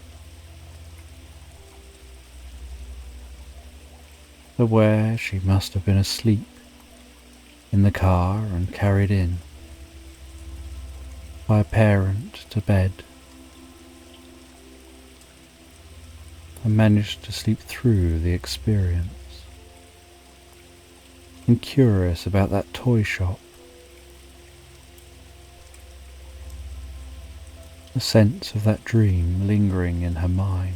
Aware she must have been asleep in the car and carried in by a parent to bed, and managed to sleep through the experience, and curious about that toy shop, the sense of that dream lingering in her mind.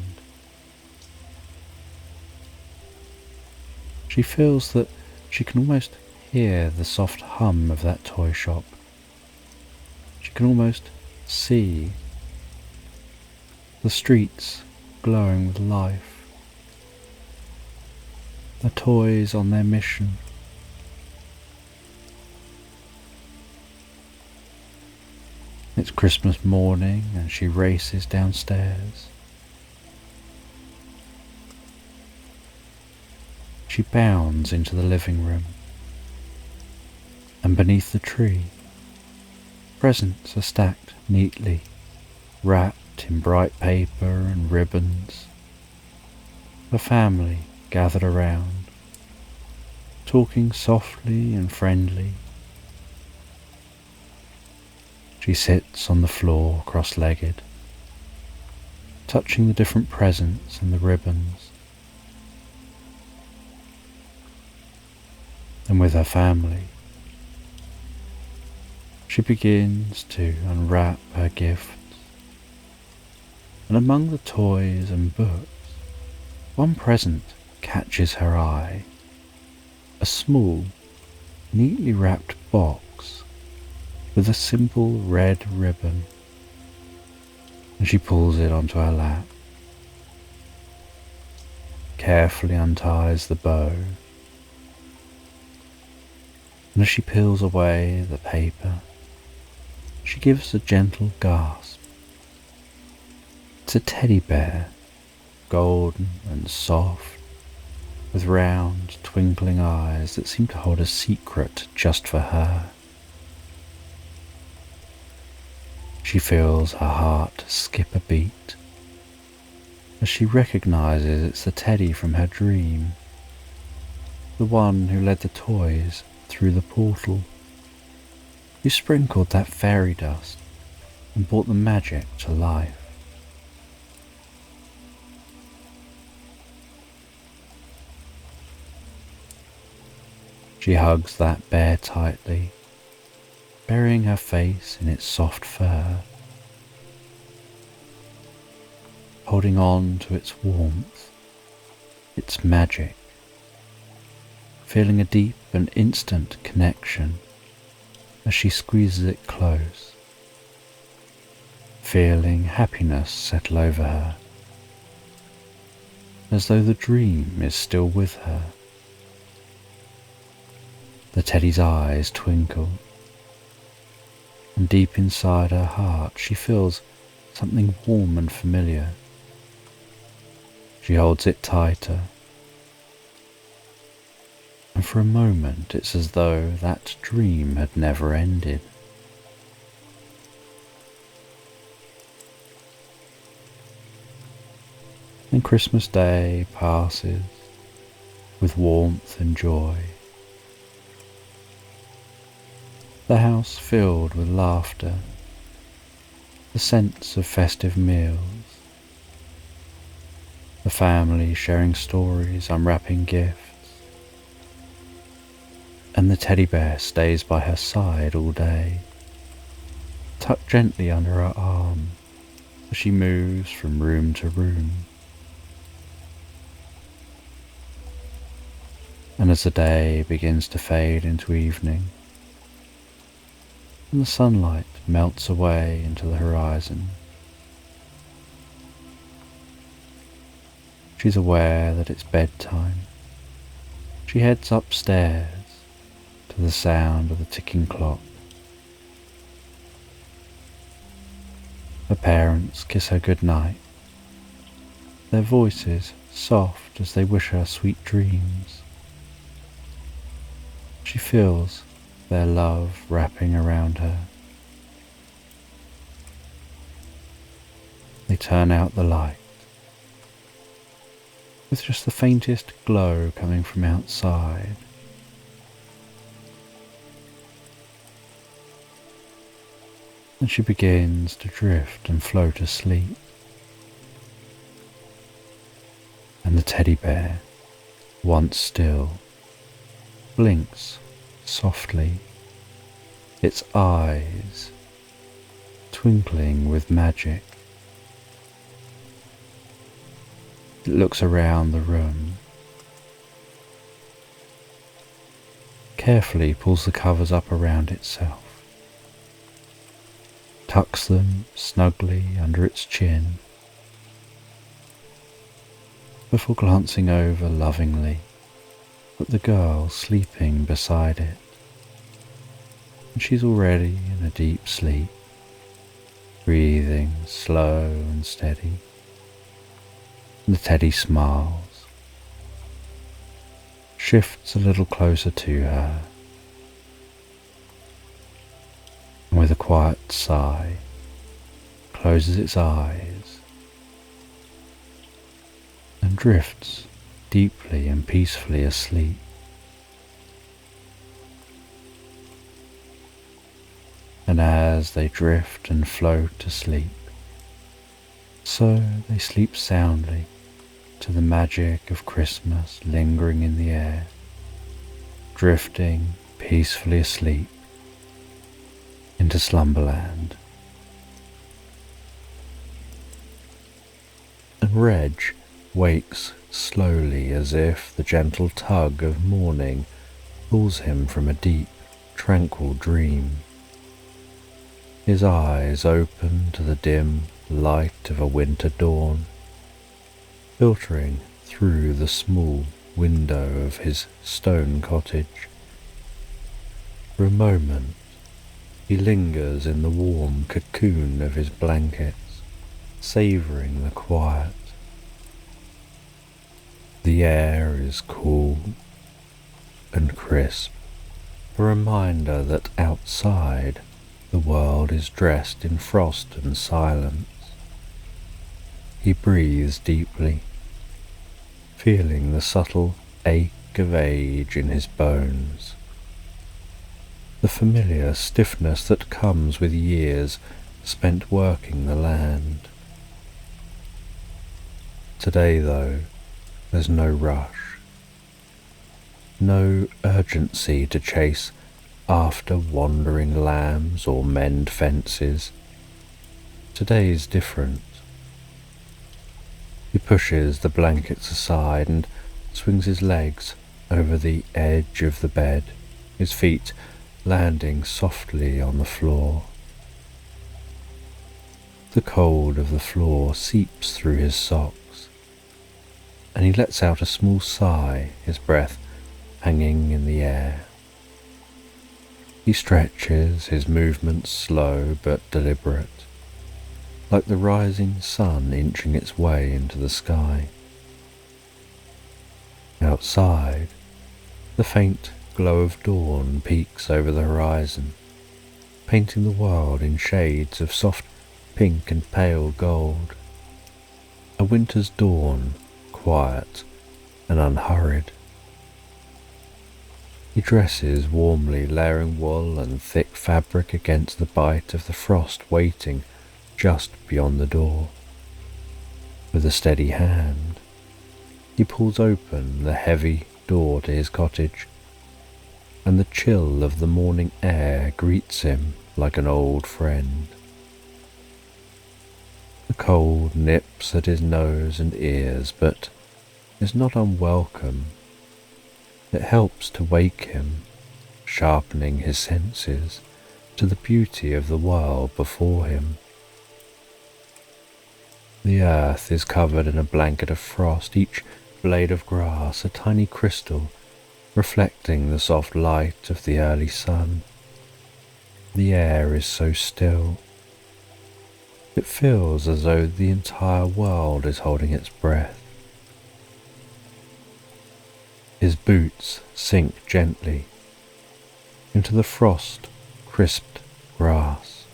She feels that she can almost hear the soft hum of that toy shop. She can almost see the streets glowing with life, the toys on their mission. It's Christmas morning and she races downstairs. She bounds into the living room, and beneath the tree, presents are stacked neatly, wrapped in bright paper and ribbons. The family gathered around, talking softly and friendly. She sits on the floor cross-legged, touching the different presents and the ribbons. And with her family, she begins to unwrap her gifts. And among the toys and books, one present catches her eye. A small, neatly wrapped box with a simple red ribbon. And she pulls it onto her lap, carefully unties the bow, and as she peels away the paper, she gives a gentle gasp. It's a teddy bear, golden and soft, with round, twinkling eyes that seem to hold a secret just for her. She feels her heart skip a beat as she recognizes it's the teddy from her dream, the one who led the toys through the portal, who sprinkled that fairy dust and brought the magic to life. She hugs that bear tightly, burying her face in its soft fur, holding on to its warmth, its magic, feeling a deep and instant connection as she squeezes it close, feeling happiness settle over her, as though the dream is still with her. The teddy's eyes twinkle, and deep inside her heart she feels something warm and familiar. She holds it tighter, and for a moment it's as though that dream had never ended. And Christmas Day passes with warmth and joy. The house filled with laughter, the sense of festive meals, the family sharing stories, unwrapping gifts, and the teddy bear stays by her side all day, tucked gently under her arm as she moves from room to room. And as the day begins to fade into evening, and the sunlight melts away into the horizon, she's aware that it's bedtime. She heads upstairs to the sound of the ticking clock. Her parents kiss her goodnight, their voices soft as they wish her sweet dreams. She feels their love wrapping around her. They turn out the light, with just the faintest glow coming from outside. And she begins to drift and float asleep. And the teddy bear, once still, blinks softly, its eyes twinkling with magic. It looks around the room, carefully pulls the covers up around itself, tucks them snugly under its chin, before glancing over lovingly but the girl sleeping beside it, and she's already in a deep sleep, breathing slow and steady. And the teddy smiles, shifts a little closer to her, and with a quiet sigh, closes its eyes and drifts deeply and peacefully asleep. And as they drift and float asleep, so they sleep soundly to the magic of Christmas lingering in the air, drifting peacefully asleep into slumberland. And Reg wakes slowly as if the gentle tug of morning pulls him from a deep, tranquil dream. His eyes open to the dim light of a winter dawn, filtering through the small window of his stone cottage. For a moment, he lingers in the warm cocoon of his blankets, savouring the quiet. The air is cool and crisp, a reminder that outside the world is dressed in frost and silence. He breathes deeply, feeling the subtle ache of age in his bones, the familiar stiffness that comes with years spent working the land. Today, though, there's no rush, no urgency to chase after wandering lambs or mend fences. Today's different. He pushes the blankets aside and swings his legs over the edge of the bed, his feet landing softly on the floor. The cold of the floor seeps through his socks, and he lets out a small sigh, his breath hanging in the air. He stretches, his movements slow but deliberate, like the rising sun inching its way into the sky. Outside, the faint glow of dawn peeks over the horizon, painting the world in shades of soft pink and pale gold. A winter's dawn, quiet and unhurried. He dresses warmly, layering wool and thick fabric against the bite of the frost waiting just beyond the door. With a steady hand, he pulls open the heavy door to his cottage, and the chill of the morning air greets him like an old friend. The cold nips at his nose and ears, but is not unwelcome. It helps to wake him, sharpening his senses to the beauty of the world before him. The earth is covered in a blanket of frost, each blade of grass a tiny crystal, reflecting the soft light of the early sun. The air is so still. It feels as though the entire world is holding its breath. His boots sink gently into the frost-crisped grass,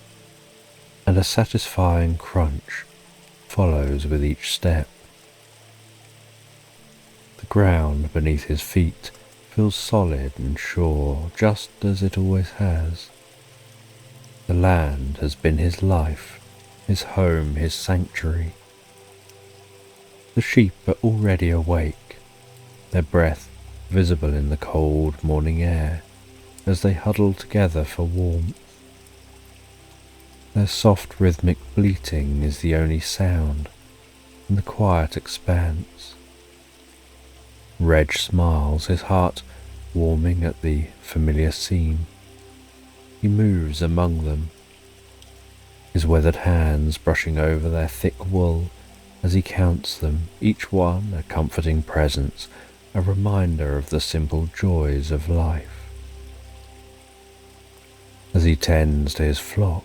and a satisfying crunch follows with each step. The ground beneath his feet feels solid and sure, just as it always has. The land has been his life, his home, his sanctuary. The sheep are already awake, their breath visible in the cold morning air as they huddle together for warmth. Their soft rhythmic bleating is the only sound in the quiet expanse. Reg smiles, his heart warming at the familiar scene. He moves among them, his weathered hands brushing over their thick wool as he counts them, each one a comforting presence a reminder of the simple joys of life. As he tends to his flock,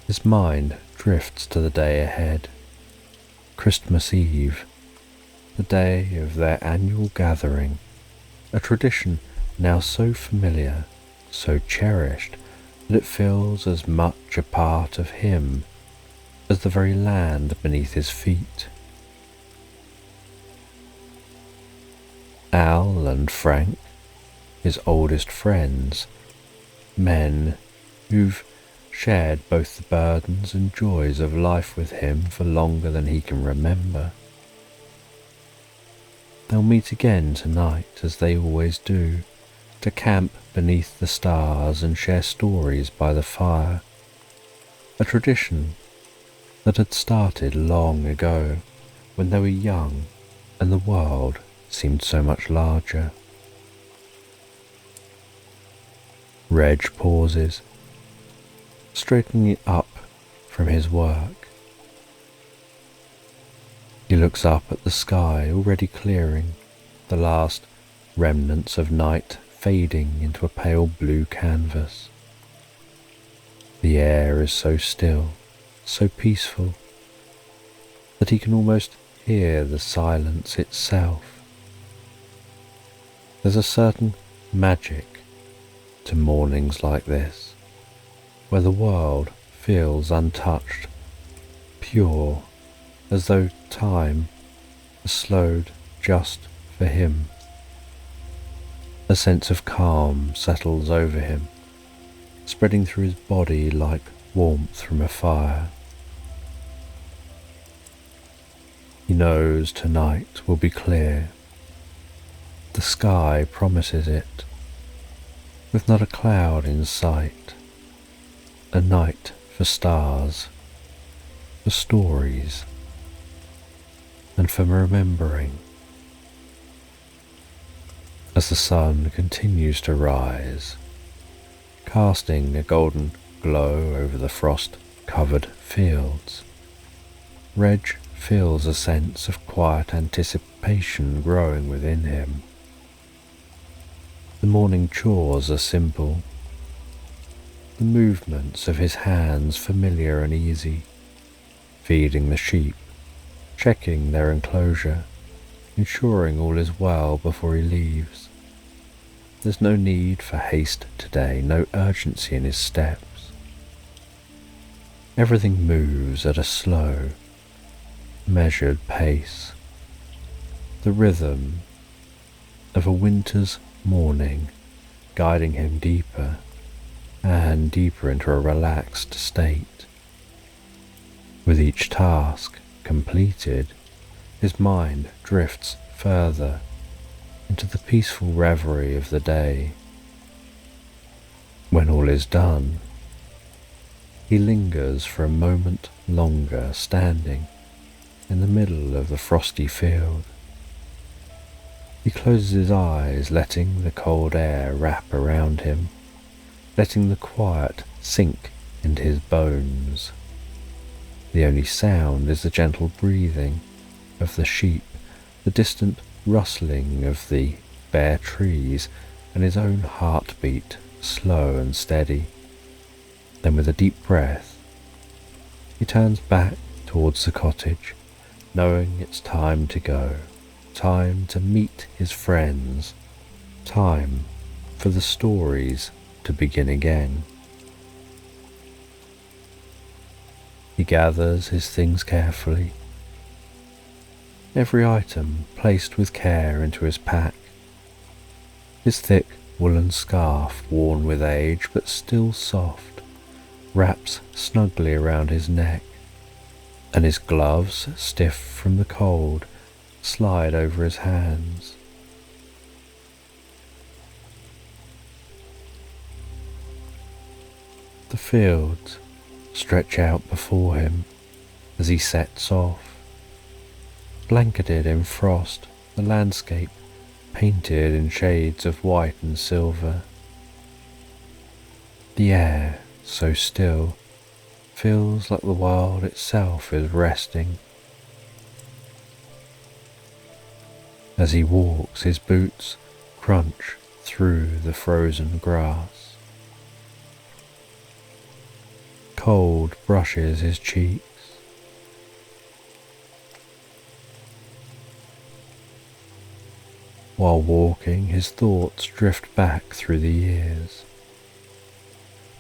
his mind drifts to the day ahead, Christmas Eve, the day of their annual gathering, a tradition now so familiar, so cherished, that it feels as much a part of him as the very land beneath his feet. Al and Frank, his oldest friends, men who've shared both the burdens and joys of life with him for longer than he can remember. They'll meet again tonight, as they always do, to camp beneath the stars and share stories by the fire, a tradition that had started long ago when they were young and the world seemed so much larger. Reg pauses, straightening up from his work. He looks up at the sky already clearing, the last remnants of night fading into a pale blue canvas. The air is so still, so peaceful, that he can almost hear the silence itself. There's a certain magic to mornings like this, where the world feels untouched, pure, as though time has slowed just for him. A sense of calm settles over him, spreading through his body like warmth from a fire. He knows tonight will be clear. The sky promises it, with not a cloud in sight. A night for stars, for stories, and for remembering. As the sun continues to rise, casting a golden glow over the frost-covered fields, Reg feels a sense of quiet anticipation growing within him. The morning chores are simple, the movements of his hands familiar and easy, feeding the sheep, checking their enclosure, ensuring all is well before he leaves. There's no need for haste today, no urgency in his steps. Everything moves at a slow, measured pace, the rhythm of a winter's morning guiding him deeper and deeper into a relaxed state. With each task completed, his mind drifts further into the peaceful reverie of the day. When all is done, he lingers for a moment longer, standing in the middle of the frosty field. He closes his eyes, letting the cold air wrap around him, letting the quiet sink into his bones. The only sound is the gentle breathing of the sheep, the distant rustling of the bare trees, and his own heartbeat, slow and steady. Then with a deep breath, he turns back towards the cottage, knowing it's time to go, time to meet his friends, time for the stories to begin again. He gathers his things carefully, every item placed with care into his pack. His thick woolen scarf, worn with age but still soft, wraps snugly around his neck, and his gloves, stiff from the cold, slide over his hands. The fields stretch out before him as he sets off, blanketed in frost, the landscape painted in shades of white and silver. The air, so still, feels like the world itself is resting. As he walks, his boots crunch through the frozen grass. Cold brushes his cheeks. While walking, his thoughts drift back through the years.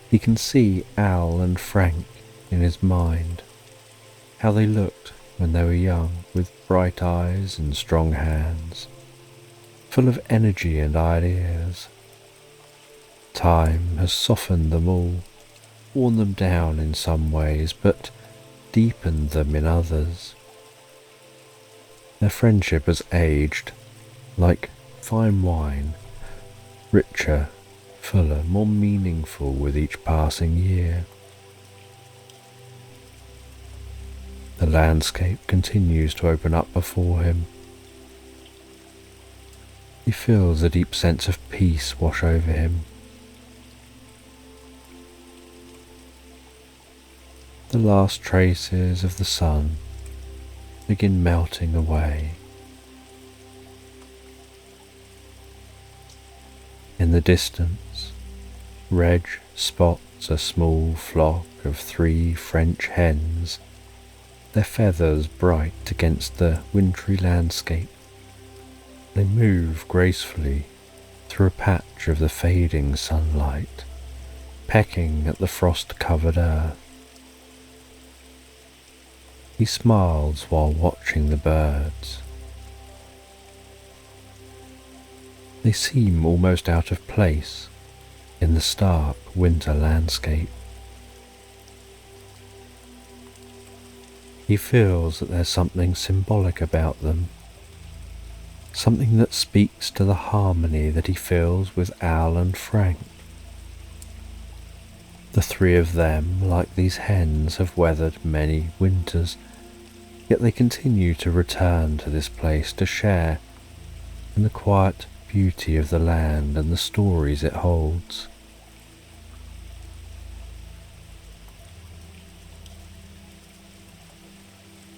He can see Al and Frank in his mind, how they looked when they were young, with bright eyes and strong hands, full of energy and ideas. Time has softened them all, worn them down in some ways, but deepened them in others. Their friendship has aged like fine wine, richer, fuller, more meaningful with each passing year. The landscape continues to open up before him. He feels a deep sense of peace wash over him. The last traces of the sun begin melting away. In the distance, Reg spots a small flock of 3 French hens, their feathers bright against the wintry landscape. They move gracefully through a patch of the fading sunlight, pecking at the frost-covered earth. He smiles while watching the birds. They seem almost out of place in the stark winter landscape. He feels that there's something symbolic about them, something that speaks to the harmony that he feels with Al and Frank. The 3 of them, like these hens, have weathered many winters, yet they continue to return to this place to share in the quiet beauty of the land and the stories it holds.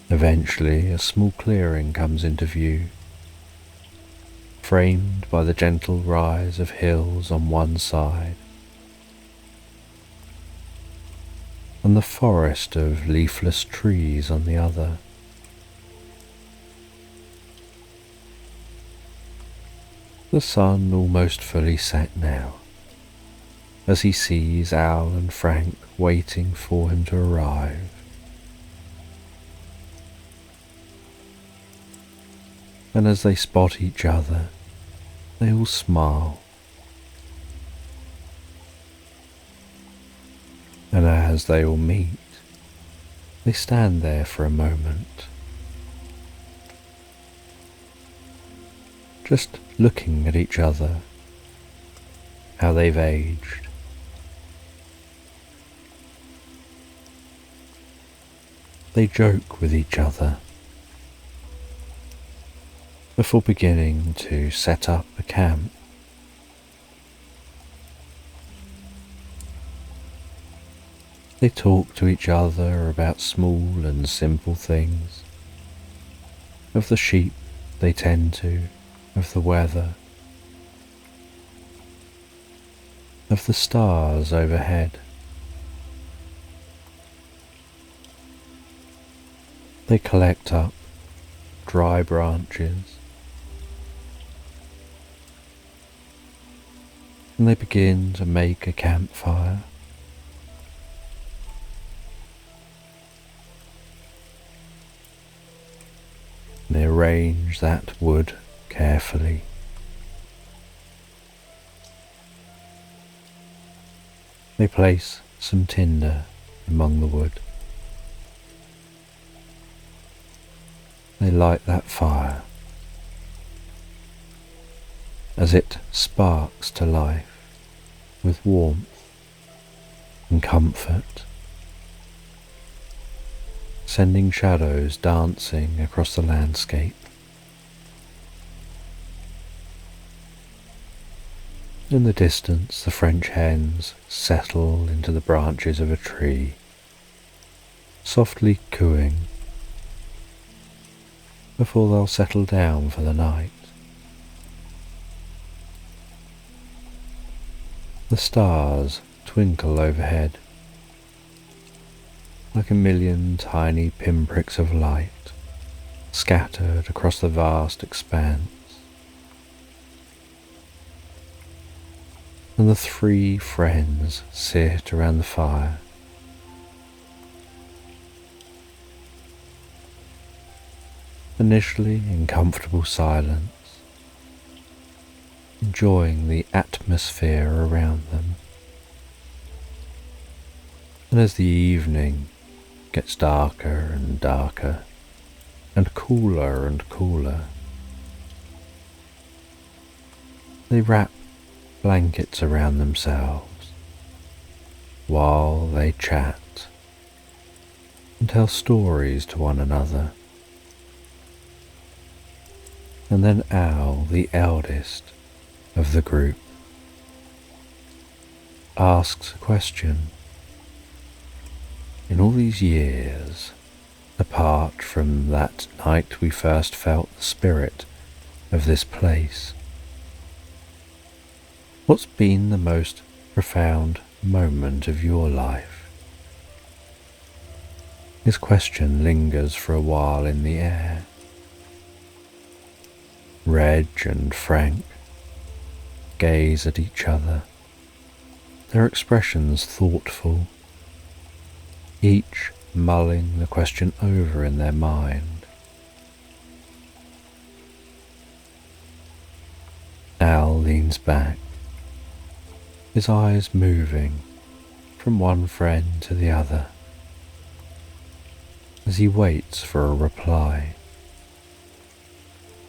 Eventually, a small clearing comes into view, framed by the gentle rise of hills on one side and the forest of leafless trees on the other. The sun almost fully set now, as he sees Al and Frank waiting for him to arrive. And as they spot each other, they all smile. And as they all meet, they stand there for a moment, just looking at each other, how they've aged. They joke with each other before beginning to set up a camp. They talk to each other about small and simple things, of the sheep they tend to, of the weather, of the stars overhead. They collect up dry branches and they begin to make a campfire. They arrange that wood carefully. They place some tinder among the wood. They light that fire as it sparks to life with warmth and comfort, sending shadows dancing across the landscape. In the distance, the French hens settle into the branches of a tree, softly cooing, before they'll settle down for the night. The stars twinkle overhead like a million tiny pinpricks of light scattered across the vast expanse. And the three friends sit around the fire, initially in comfortable silence, enjoying the atmosphere around them. And as the evening gets darker and darker, and cooler, they wrap blankets around themselves while they chat and tell stories to one another. And then Al, the eldest of the group, asks a question. In all these years, apart from that night we first felt the spirit of this place, what's been the most profound moment of your life? His question lingers for a while in the air. Reg and Frank gaze at each other, their expressions thoughtful, each mulling the question over in their mind. Al leans back, his eyes moving from one friend to the other as he waits for a reply.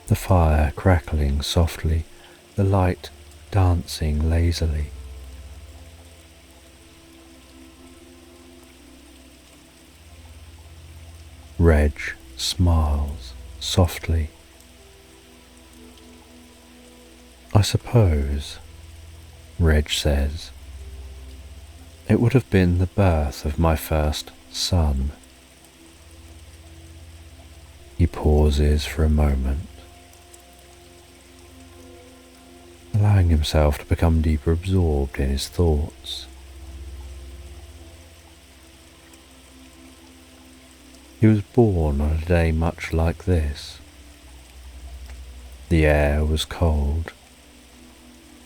The fire crackling softly, the light dancing lazily. Reg smiles softly. I suppose, Reg says, it would have been the birth of my first son. He pauses for a moment, allowing himself to become deeper absorbed in his thoughts. He was born on a day much like this. The air was cold.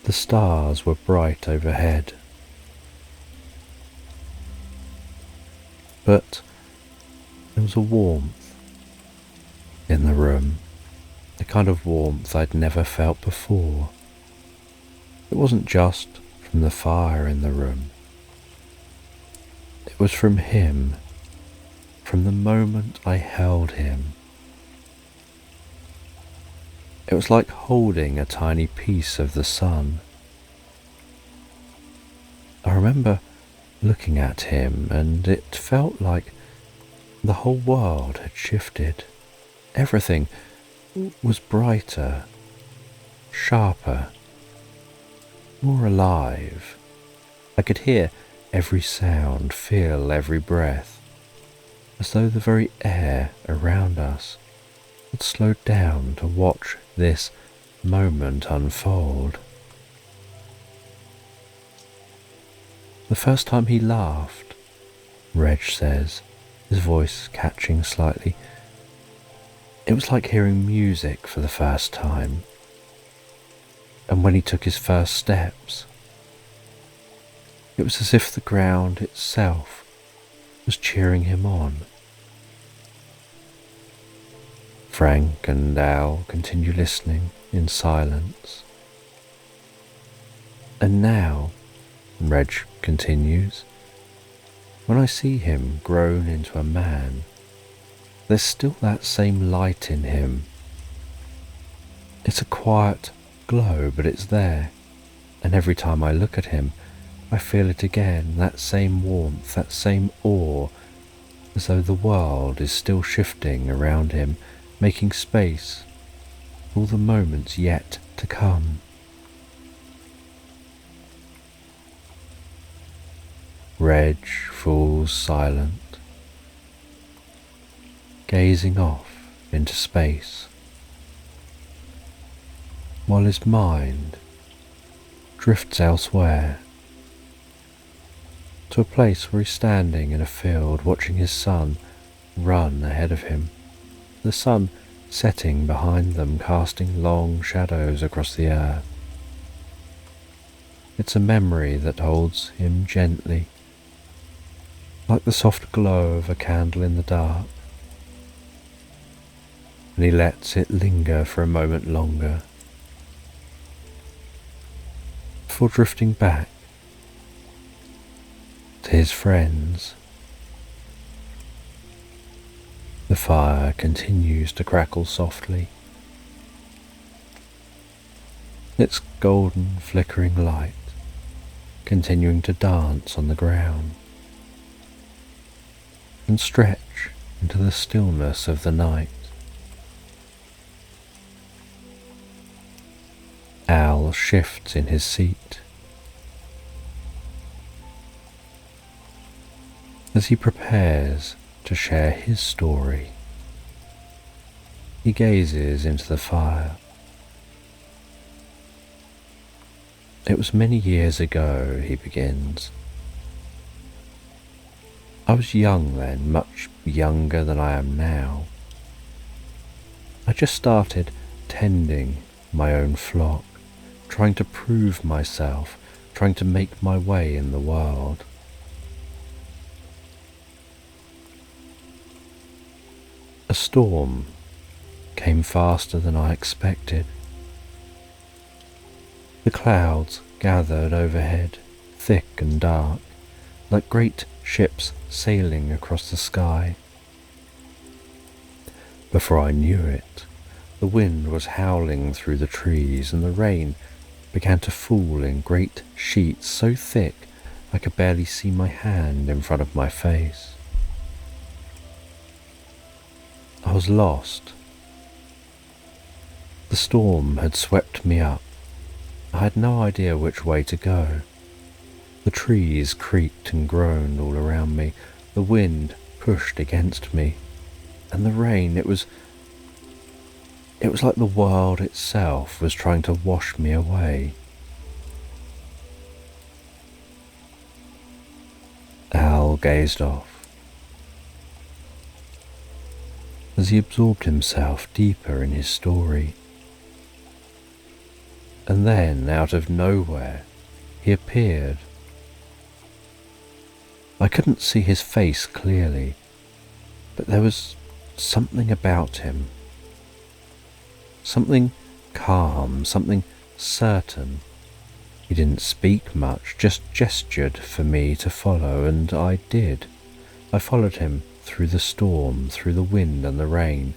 The stars were bright overhead. But there was a warmth in the room, the kind of warmth I'd never felt before. It wasn't just from the fire in the room. It was from him, from the moment I held him. It was like holding a tiny piece of the sun. I remember looking at him, and it felt like the whole world had shifted. Everything was brighter, sharper, more alive. I could hear every sound, feel every breath, as though the very air around us had slowed down to watch this moment unfold. The first time he laughed, Reg says, his voice catching slightly, it was like hearing music for the first time. And when he took his first steps, it was as if the ground itself was cheering him on. Frank and Al continue listening in silence. And now, Reg continues, when I see him grown into a man, there's still that same light in him. It's a quiet glow, but it's there, and every time I look at him, I feel it again, that same warmth, that same awe, as though the world is still shifting around him, making space for all the moments yet to come. Reg falls silent, gazing off into space, while his mind drifts elsewhere to a place where he's standing in a field watching his son run ahead of him, the sun setting behind them, casting long shadows across the earth. It's a memory that holds him gently, like the soft glow of a candle in the dark, and he lets it linger for a moment longer before drifting back to his friends. The fire continues to crackle softly, its golden flickering light continuing to dance on the ground and stretch into the stillness of the night. Al shifts in his seat as he prepares to share his story. He gazes into the fire. It was many years ago, he begins. I was young then, much younger than I am now. I just started tending my own flock, trying to prove myself, trying to make my way in the world. A storm came faster than I expected. The clouds gathered overhead, thick and dark, like great ships sailing across the sky. Before I knew it, the wind was howling through the trees and the rain began to fall in great sheets so thick I could barely see my hand in front of my face. I was lost. The storm had swept me up. I had no idea which way to go. The trees creaked and groaned all around me. The wind pushed against me. And the rain, it was like the world itself was trying to wash me away. Al gazed off as he absorbed himself deeper in his story. And then, out of nowhere, he appeared. I couldn't see his face clearly, but there was something about him. Something calm, something certain. He didn't speak much, just gestured for me to follow, and I did. I followed him through the storm, through the wind and the rain.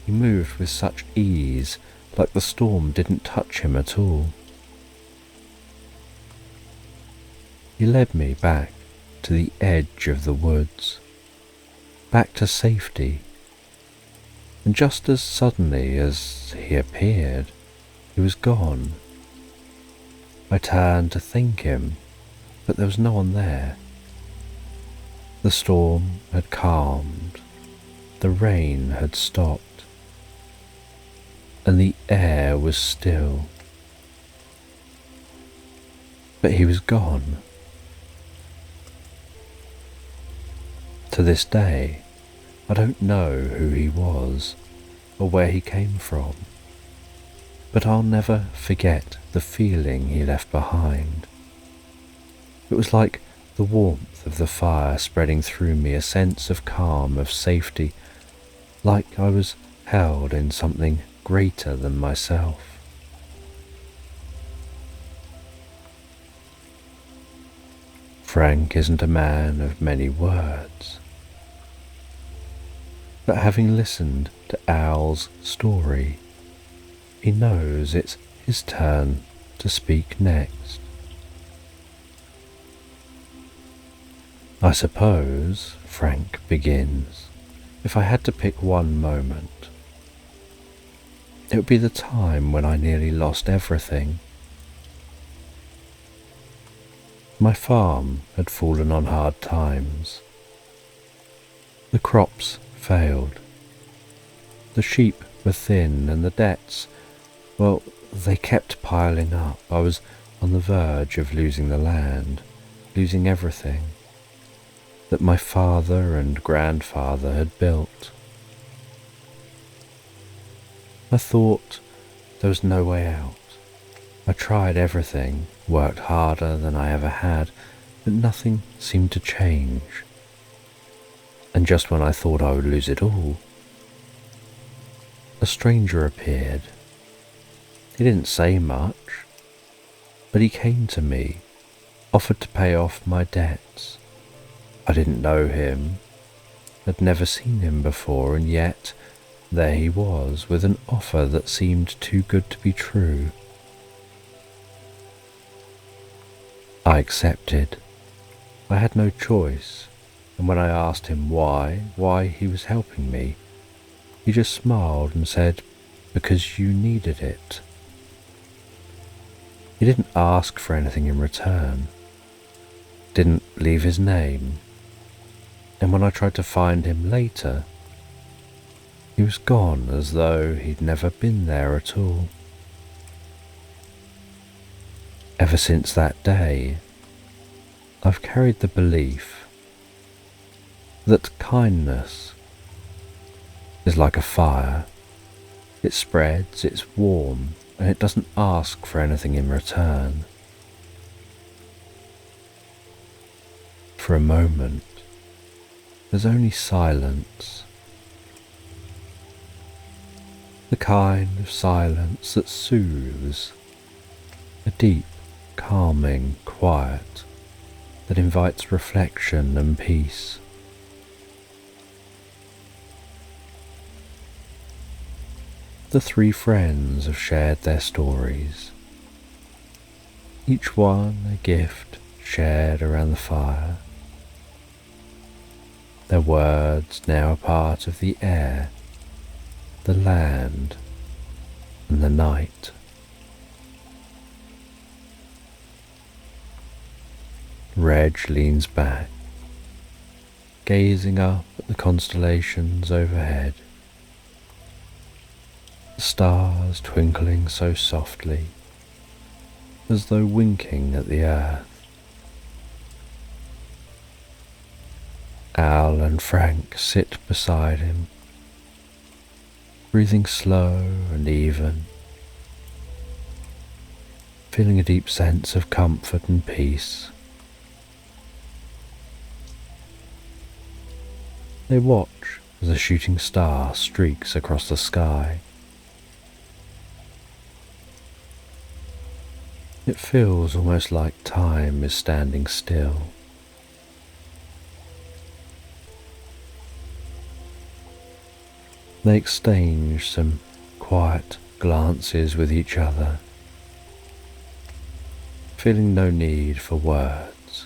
He moved with such ease, like the storm didn't touch him at all. He led me back to the edge of the woods, back to safety, and just as suddenly as he appeared, he was gone. I turned to thank him, but there was no one there. The storm had calmed, the rain had stopped, and the air was still. But he was gone. To this day, I don't know who he was or where he came from, but I'll never forget the feeling he left behind. It was like the warmth of the fire spreading through me, a sense of calm, of safety, like I was held in something greater than myself. Frank isn't a man of many words, but having listened to Al's story, he knows it's his turn to speak next. I suppose, Frank begins, if I had to pick one moment, it would be the time when I nearly lost everything. My farm had fallen on hard times. The crops failed. The sheep were thin and the debts, well, they kept piling up. I was on the verge of losing the land, losing everything. that my father and grandfather had built. I thought there was no way out. I tried everything, worked harder than I ever had, but nothing seemed to change. And just when I thought I would lose it all, a stranger appeared. He didn't say much, but he came to me, offered to pay off my debts. I didn't know him, had never seen him before, and yet there he was with an offer that seemed too good to be true. I accepted. I had no choice, and when I asked him why he was helping me, he just smiled and said, "Because you needed it." He didn't ask for anything in return, didn't leave his name, and when I tried to find him later, he was gone as though he'd never been there at all. Ever since that day, I've carried the belief that kindness is like a fire. It spreads, it's warm, and it doesn't ask for anything in return. For a moment, there's only silence. The kind of silence that soothes, a deep, calming quiet that invites reflection and peace. The three friends have shared their stories, each one a gift shared around the fire. Their words now a part of the air, the land, and the night. Reg leans back, gazing up at the constellations overhead, the stars twinkling so softly, as though winking at the earth. Al and Frank sit beside him, breathing slow and even, feeling a deep sense of comfort and peace. They watch as a shooting star streaks across the sky. It feels almost like time is standing still. They exchange some quiet glances with each other, feeling no need for words,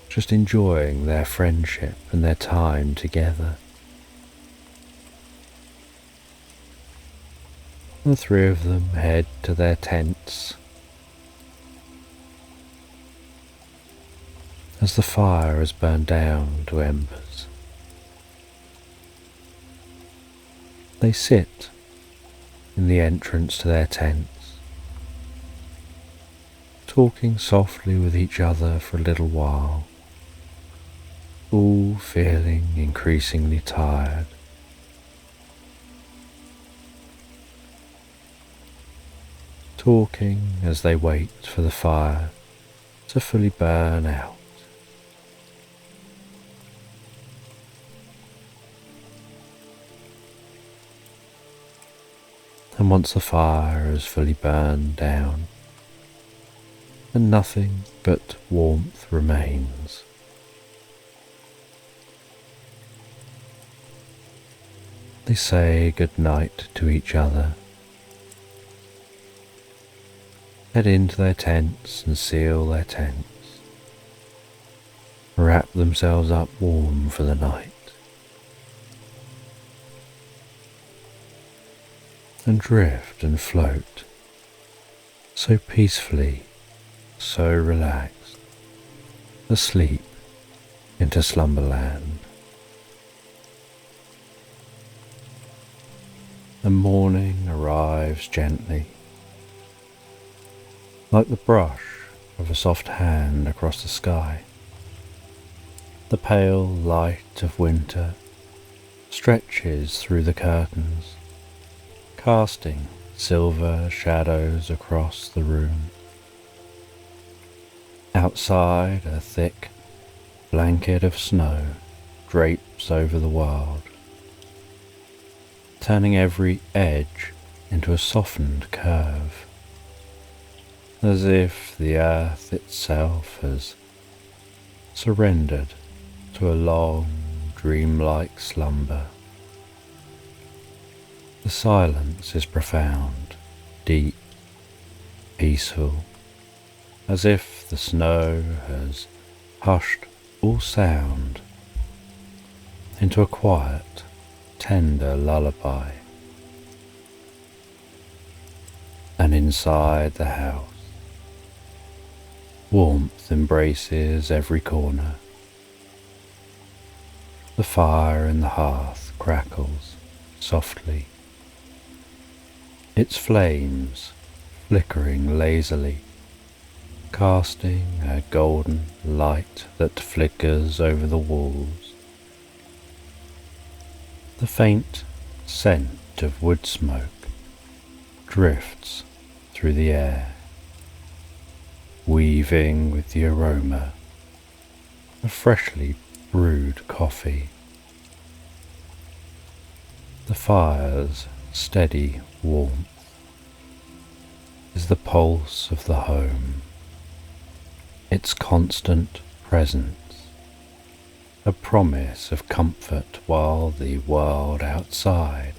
just enjoying their friendship and their time together. The three of them head to their tents as the fire has burned down to embers. They sit in the entrance to their tents, talking softly with each other for a little while, all feeling increasingly tired. Talking as they wait for the fire to fully burn out. And once the fire is fully burned down, and nothing but warmth remains, they say good night to each other, head into their tents and seal their tents, wrap themselves up warm for the night, and drift and float so peacefully, so relaxed, asleep into slumberland. And morning arrives gently, like the brush of a soft hand across the sky. The pale light of winter stretches through the curtains, casting silver shadows across the room. Outside, a thick blanket of snow drapes over the world, turning every edge into a softened curve, as if the earth itself has surrendered to a long, dreamlike slumber. The silence is profound, deep, peaceful, as if the snow has hushed all sound into a quiet, tender lullaby. And inside the house, warmth embraces every corner. The fire in the hearth crackles softly, its flames flickering lazily, casting a golden light that flickers over the walls. The faint scent of wood smoke drifts through the air, weaving with the aroma of freshly brewed coffee. The fire's steady warmth is the pulse of the home, its constant presence, a promise of comfort while the world outside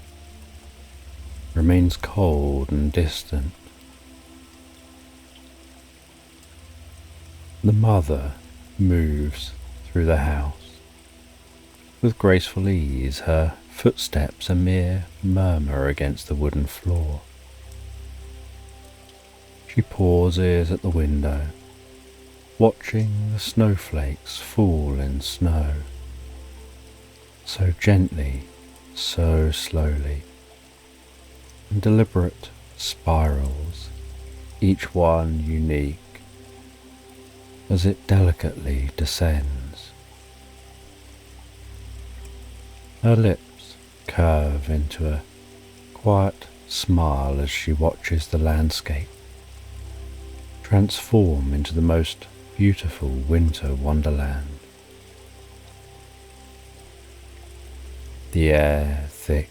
remains cold and distant. The mother moves through the house with graceful ease, her footsteps a mere murmur against the wooden floor. She pauses at the window, watching the snowflakes fall in snow, so gently, so slowly, in deliberate spirals, each one unique as it delicately descends. Her lips curve into a quiet smile as she watches the landscape transform into the most beautiful winter wonderland. The air thick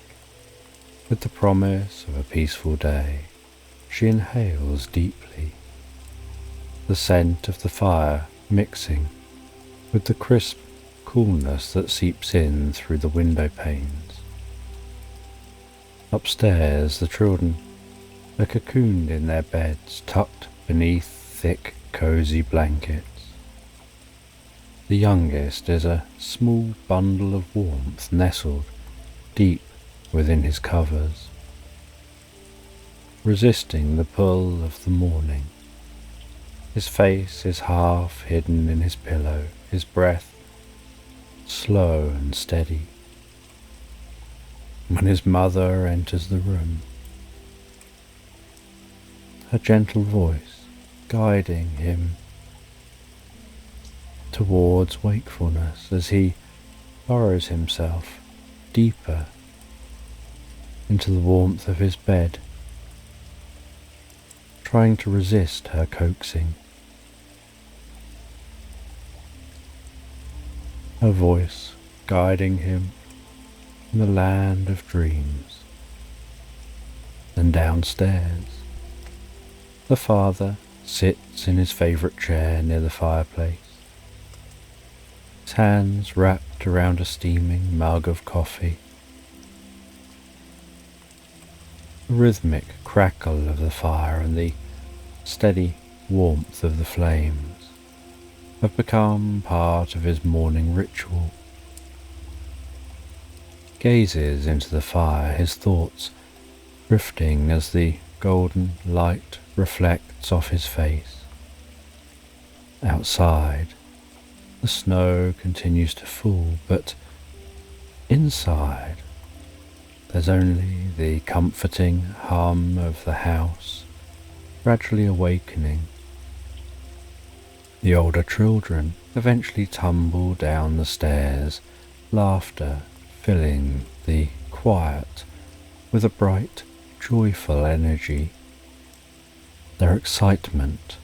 with the promise of a peaceful day, she inhales deeply, the scent of the fire mixing with the crisp coolness that seeps in through the window panes. Upstairs, the children are cocooned in their beds, tucked beneath thick, cozy blankets. The youngest is a small bundle of warmth nestled deep within his covers, resisting the pull of the morning. His face is half hidden in his pillow, his breath slow and steady. When his mother enters the room, her gentle voice guiding him towards wakefulness as he burrows himself deeper into the warmth of his bed, trying to resist her coaxing. Her voice guiding him in the land of dreams. And downstairs, the father sits in his favourite chair near the fireplace, his hands wrapped around a steaming mug of coffee. The rhythmic crackle of the fire and the steady warmth of the flames have become part of his morning ritual. Gazes into the fire, his thoughts drifting as the golden light reflects off his face. Outside, the snow continues to fall, but inside, there's only the comforting hum of the house gradually awakening, The older children eventually tumble down the stairs, laughter filling the quiet with a bright, joyful energy. Their excitement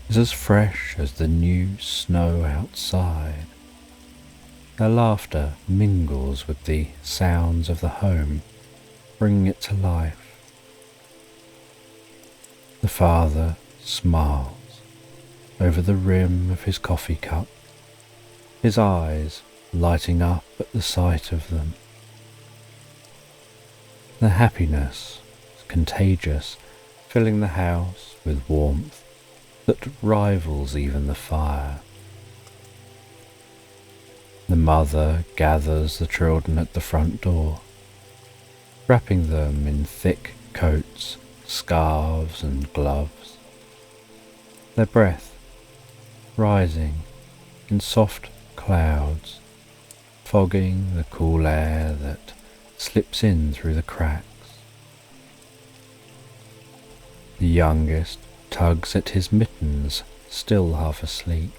is as fresh as the new snow outside. Their laughter mingles with the sounds of the home, bringing it to life. The father smiles over the rim of his coffee cup, his eyes lighting up at the sight of them. The happiness is contagious, filling the house with warmth that rivals even the fire. The mother gathers the children at the front door, wrapping them in thick coats, scarves and gloves. Their breath rising in soft clouds, fogging the cool air that slips in through the cracks. The youngest tugs at his mittens, still half asleep,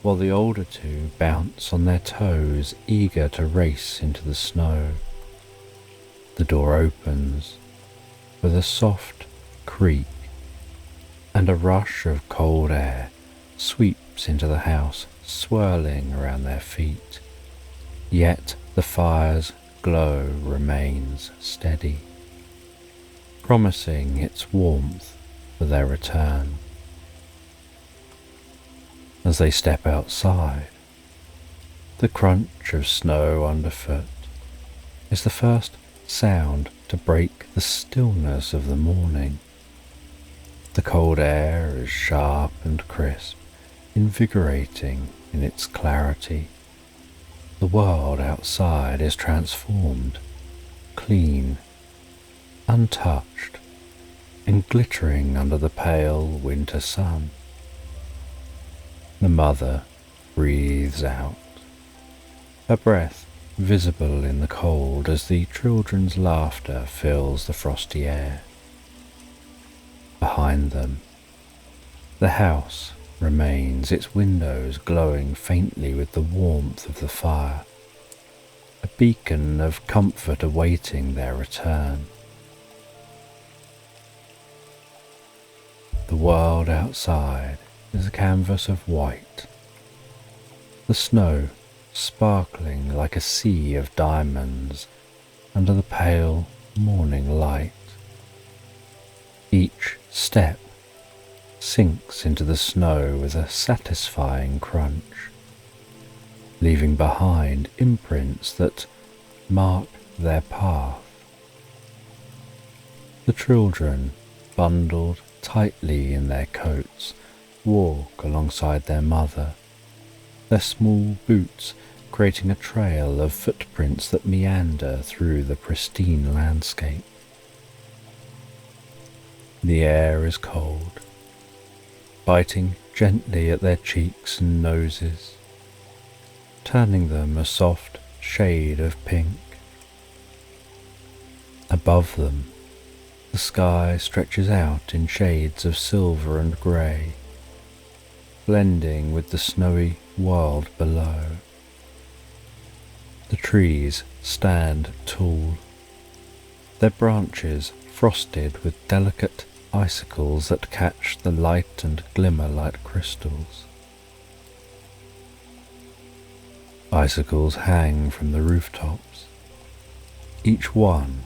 while the older two bounce on their toes, eager to race into the snow. The door opens with a soft creak, and a rush of cold air sweeps into the house, swirling around their feet. Yet the fire's glow remains steady, promising its warmth for their return. As they step outside, the crunch of snow underfoot is the first sound to break the stillness of the morning. The cold air is sharp and crisp, invigorating in its clarity. The world outside is transformed, clean, untouched, and glittering under the pale winter sun. The mother breathes out, her breath visible in the cold as the children's laughter fills the frosty air. Behind them, the house remains, its windows glowing faintly with the warmth of the fire, a beacon of comfort awaiting their return. The world outside is a canvas of white, the snow sparkling like a sea of diamonds under the pale morning light. Each step sinks into the snow with a satisfying crunch, leaving behind imprints that mark their path. The children, bundled tightly in their coats, walk alongside their mother, their small boots creating a trail of footprints that meander through the pristine landscape. The air is cold, biting gently at their cheeks and noses, turning them a soft shade of pink. Above them, the sky stretches out in shades of silver and grey, blending with the snowy world below. The trees stand tall, their branches frosted with delicate icicles that catch the light and glimmer like crystals. Icicles hang from the rooftops, each one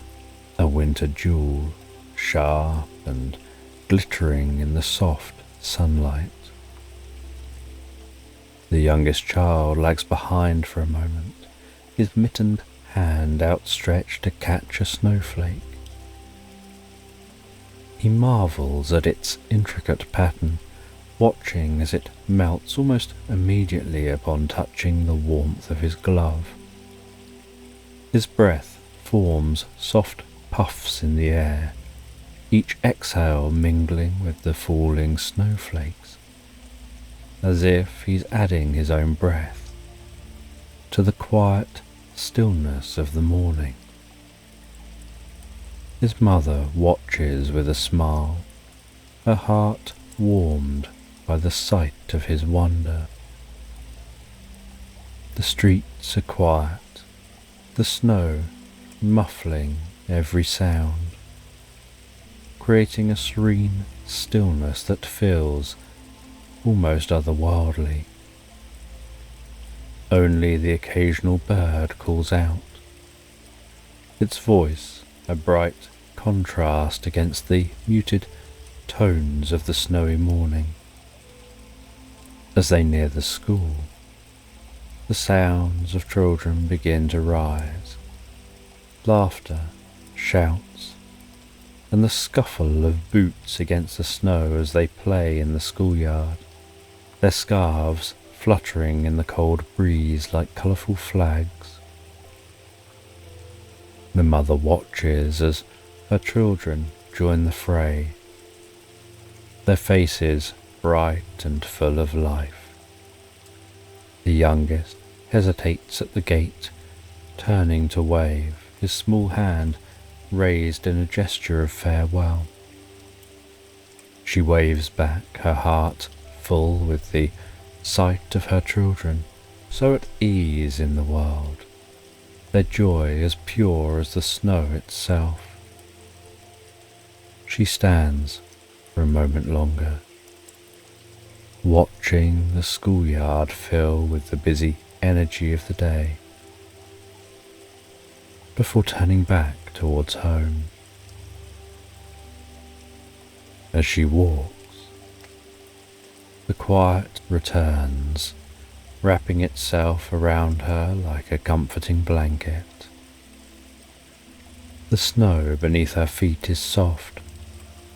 a winter jewel, sharp and glittering in the soft sunlight. The youngest child lags behind for a moment, his mittened hand outstretched to catch a snowflake. He marvels at its intricate pattern, watching as it melts almost immediately upon touching the warmth of his glove. His breath forms soft puffs in the air, each exhale mingling with the falling snowflakes, as if he's adding his own breath to the quiet stillness of the morning. His mother watches with a smile, her heart warmed by the sight of his wonder. The streets are quiet, the snow muffling every sound, creating a serene stillness that feels almost otherworldly. Only the occasional bird calls out, its voice a bright contrast against the muted tones of the snowy morning. As they near the school, the sounds of children begin to rise, laughter, shouts, and the scuffle of boots against the snow as they play in the schoolyard, their scarves fluttering in the cold breeze like colourful flags. The mother watches as her children join the fray, their faces bright and full of life. The youngest hesitates at the gate, turning to wave, his small hand raised in a gesture of farewell. She waves back, her heart full with the sight of her children, so at ease in the world, their joy as pure as the snow itself. She stands for a moment longer, watching the schoolyard fill with the busy energy of the day, before turning back towards home. As she walks, the quiet returns, wrapping itself around her like a comforting blanket. The snow beneath her feet is soft,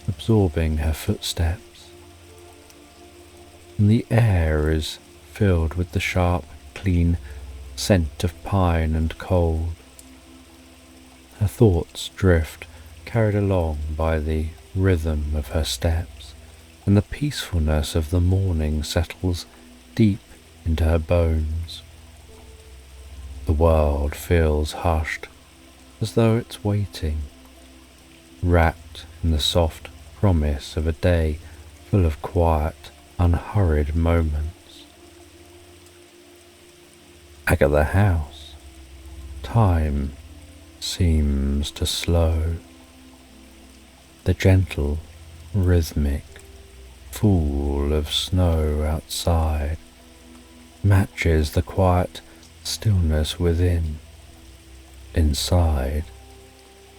absorbing her footsteps, and the air is filled with the sharp, clean scent of pine and cold. Her thoughts drift, carried along by the rhythm of her steps, and the peacefulness of the morning settles deep into her bones. The world feels hushed, as though it's waiting, wrapped in the soft promise of a day full of quiet, unhurried moments. Back at the house, time seems to slow. The gentle, rhythmic fall of snow outside matches the quiet stillness within. Inside,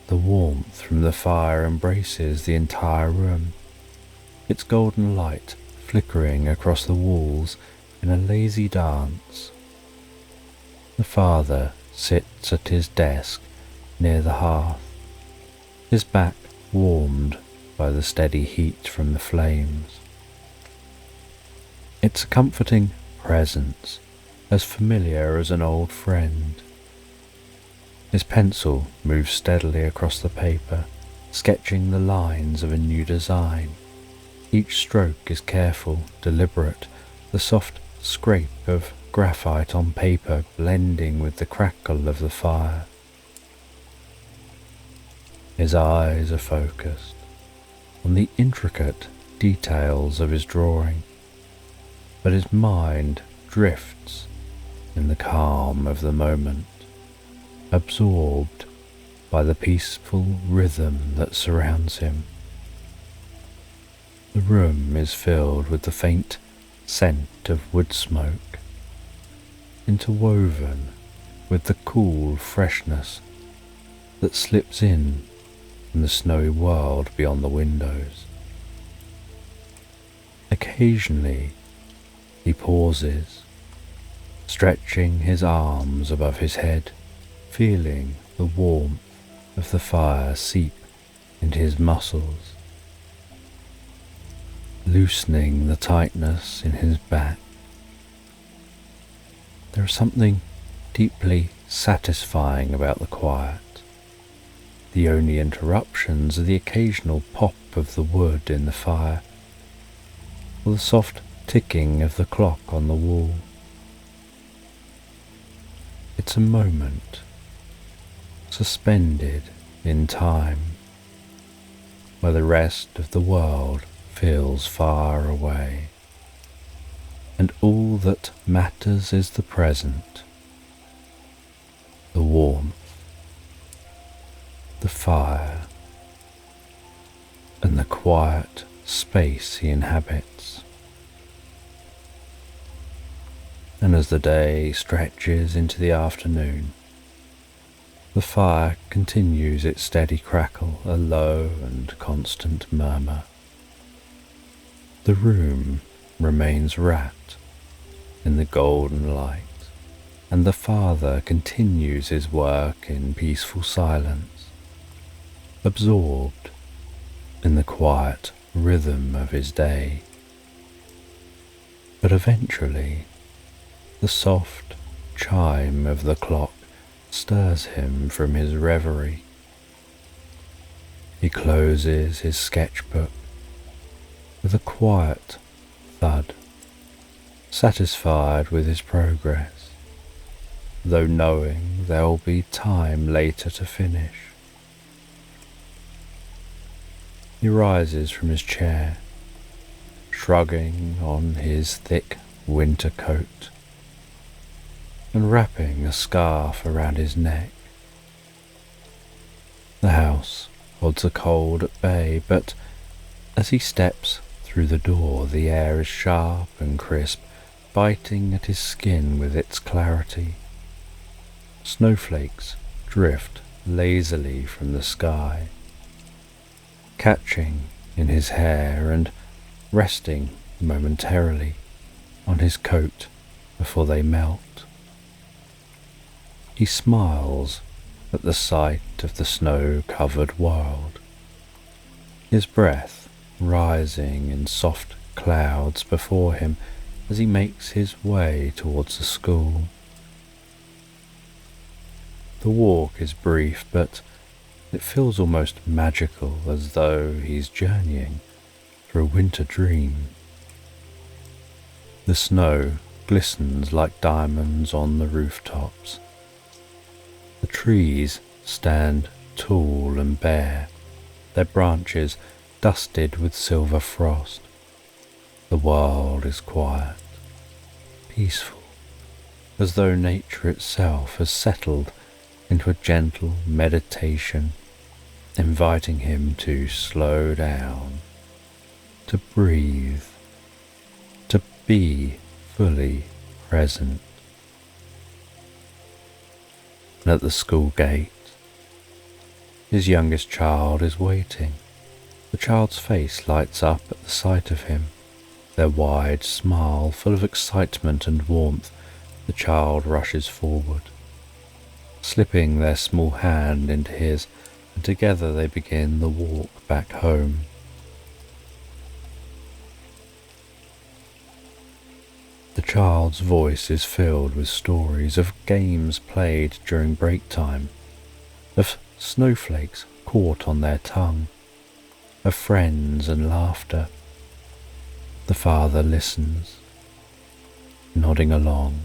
the warmth from the fire embraces the entire room, its golden light flickering across the walls in a lazy dance. The father sits at his desk near the hearth, his back warmed by the steady heat from the flames. It's a comforting presence, as familiar as an old friend. His pencil moves steadily across the paper, sketching the lines of a new design. Each stroke is careful, deliberate, the soft scrape of graphite on paper blending with the crackle of the fire. His eyes are focused on the intricate details of his drawing, but his mind drifts in the calm of the moment, absorbed by the peaceful rhythm that surrounds him. The room is filled with the faint scent of wood smoke, interwoven with the cool freshness that slips in from the snowy world beyond the windows. Occasionally, he pauses, stretching his arms above his head, feeling the warmth of the fire seep into his muscles, loosening the tightness in his back. There is something deeply satisfying about the quiet. The only interruptions are the occasional pop of the wood in the fire, or the soft ticking of the clock on the wall. It's a moment suspended in time, where the rest of the world feels far away. and all that matters is the present, the warmth, the fire, and the quiet space he inhabits. And as the day stretches into the afternoon, the fire continues its steady crackle, a low and constant murmur. The room remains wrapped in the golden light, and the father continues his work in peaceful silence, absorbed in the quiet rhythm of his day. But eventually, the soft chime of the clock stirs him from his reverie. He closes his sketchbook with a quiet thud, satisfied with his progress, though knowing there'll be time later to finish. He rises from his chair, shrugging on his thick winter coat and wrapping a scarf around his neck. The house holds the cold at bay, but as he steps through the door, the air is sharp and crisp, biting at his skin with its clarity. Snowflakes drift lazily from the sky, catching in his hair and resting momentarily on his coat before they melt. He smiles at the sight of the snow-covered world, his breath rising in soft clouds before him as he makes his way towards the school. The walk is brief, but it feels almost magical, as though he's journeying through a winter dream. The snow glistens like diamonds on the rooftops. The trees stand tall and bare, their branches dusted with silver frost. The world is quiet, peaceful, as though nature itself has settled into a gentle meditation, inviting him to slow down, to breathe, to be fully present. And at the school gate, his youngest child is waiting. The child's face lights up at the sight of him, their wide smile full of excitement and warmth. The child rushes forward, slipping their small hand into his, and together they begin the walk back home. The child's voice is filled with stories of games played during break time, of snowflakes caught on their tongue, of friends and laughter. The father listens, nodding along,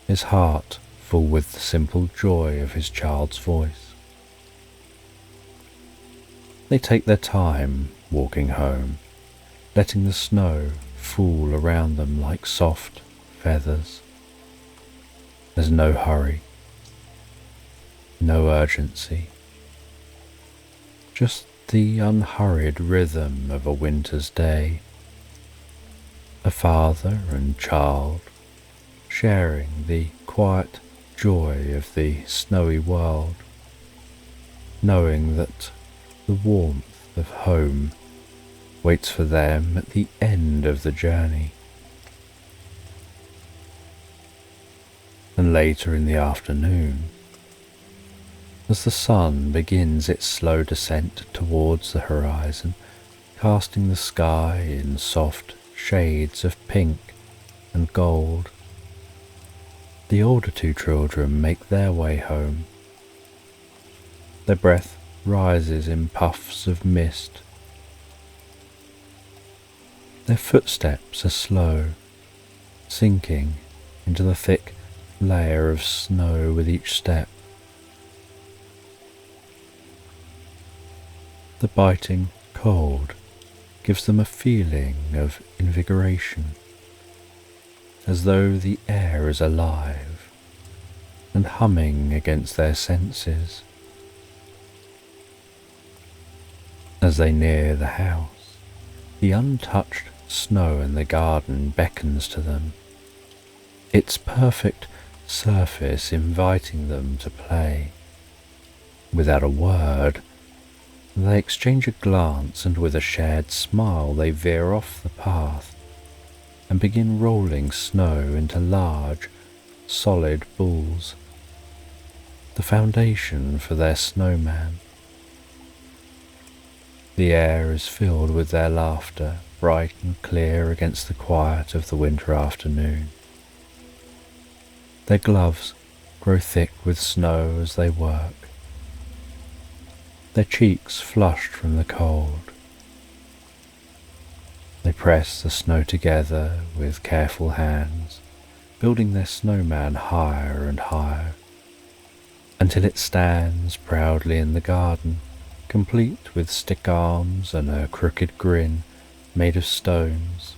his heart full with the simple joy of his child's voice. They take their time walking home, letting the snow fall around them like soft feathers. There's no hurry, no urgency, just the unhurried rhythm of a winter's day. A father and child sharing the quiet joy of the snowy world, knowing that the warmth of home waits for them at the end of the journey. And later in the afternoon, as the sun begins its slow descent towards the horizon, casting the sky in soft shades of pink and gold, the older two children make their way home. Their breath rises in puffs of mist. Their footsteps are slow, sinking into the thick layer of snow with each step. The biting cold gives them a feeling of invigoration, as though the air is alive and humming against their senses. As they near the house, the untouched snow in the garden beckons to them, its perfect surface inviting them to play. Without a word, they exchange a glance, and with a shared smile they veer off the path and begin rolling snow into large, solid balls, the foundation for their snowman. The air is filled with their laughter, bright and clear against the quiet of the winter afternoon. Their gloves grow thick with snow as they work, their cheeks flushed from the cold. They press the snow together with careful hands, building their snowman higher and higher, until it stands proudly in the garden, complete with stick arms and a crooked grin made of stones.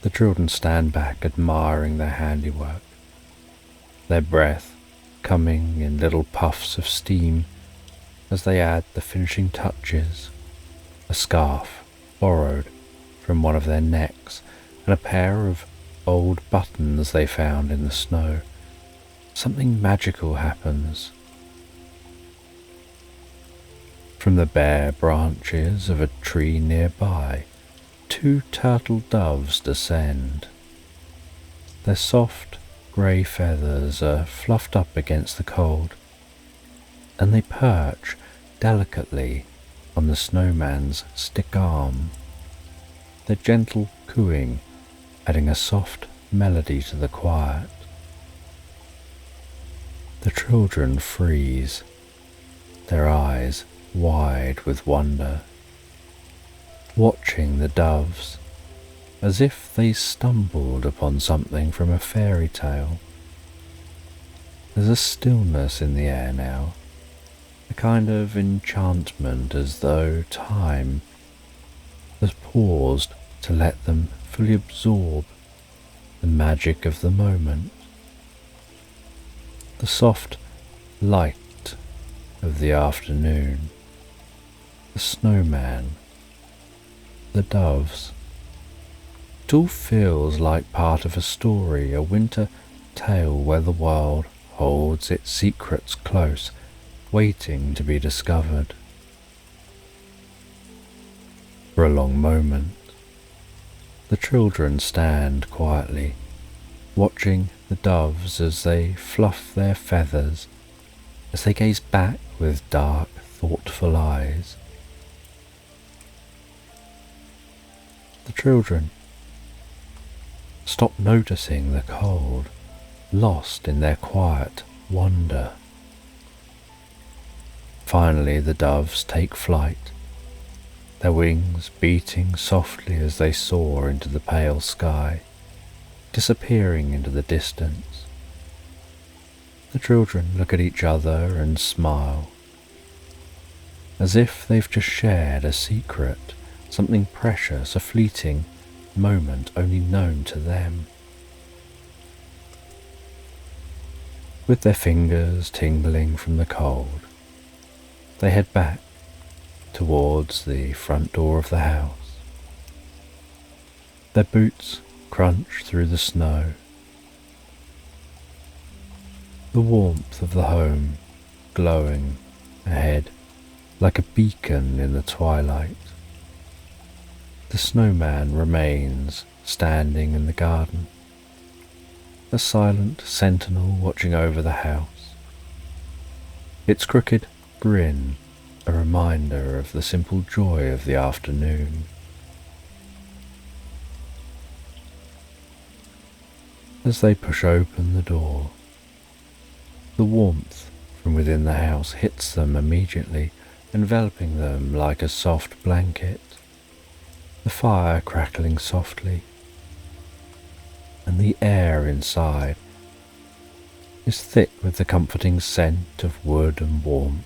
The children stand back admiring their handiwork, their breath coming in little puffs of steam as they add the finishing touches, a scarf borrowed from one of their necks and a pair of old buttons they found in the snow. Something magical happens. From the bare branches of a tree nearby, 2 turtle doves descend. Their soft grey feathers are fluffed up against the cold, and they perch delicately on the snowman's stick arm, their gentle cooing adding a soft melody to the quiet. The children freeze, their eyes wide with wonder, watching the doves as if they stumbled upon something from a fairy tale. There's a stillness in the air now, a kind of enchantment, as though time has paused to let them fully absorb the magic of the moment. The soft light of the afternoon, the snowman, the doves. It all feels like part of a story, a winter tale where the world holds its secrets close, waiting to be discovered. For a long moment, the children stand quietly, watching the doves as they fluff their feathers, as they gaze back with dark, thoughtful eyes. The children stop noticing the cold, lost in their quiet wonder. Finally the doves take flight, their wings beating softly as they soar into the pale sky, disappearing into the distance. The children look at each other and smile, as if they've just shared a secret, something precious, a fleeting moment only known to them. With their fingers tingling from the cold, they head back towards the front door of the house. Their boots crunch through the snow. The warmth of the home glowing ahead like a beacon in the twilight. The snowman remains standing in the garden, a silent sentinel watching over the house, its crooked grin a reminder of the simple joy of the afternoon. As they push open the door, the warmth from within the house hits them immediately, enveloping them like a soft blanket, the fire crackling softly, and the air inside is thick with the comforting scent of wood and warmth.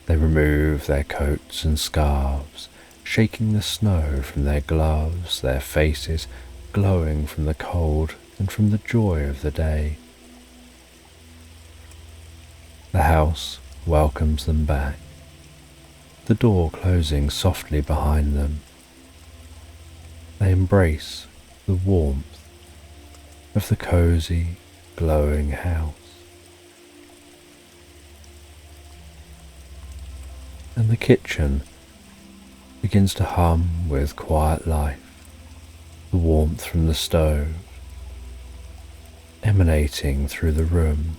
They remove their coats and scarves, shaking the snow from their gloves, their faces glowing from the cold and from the joy of the day. The house welcomes them back, the door closing softly behind them. They embrace the warmth of the cozy, glowing house. And the kitchen begins to hum with quiet life, the warmth from the stove emanating through the room.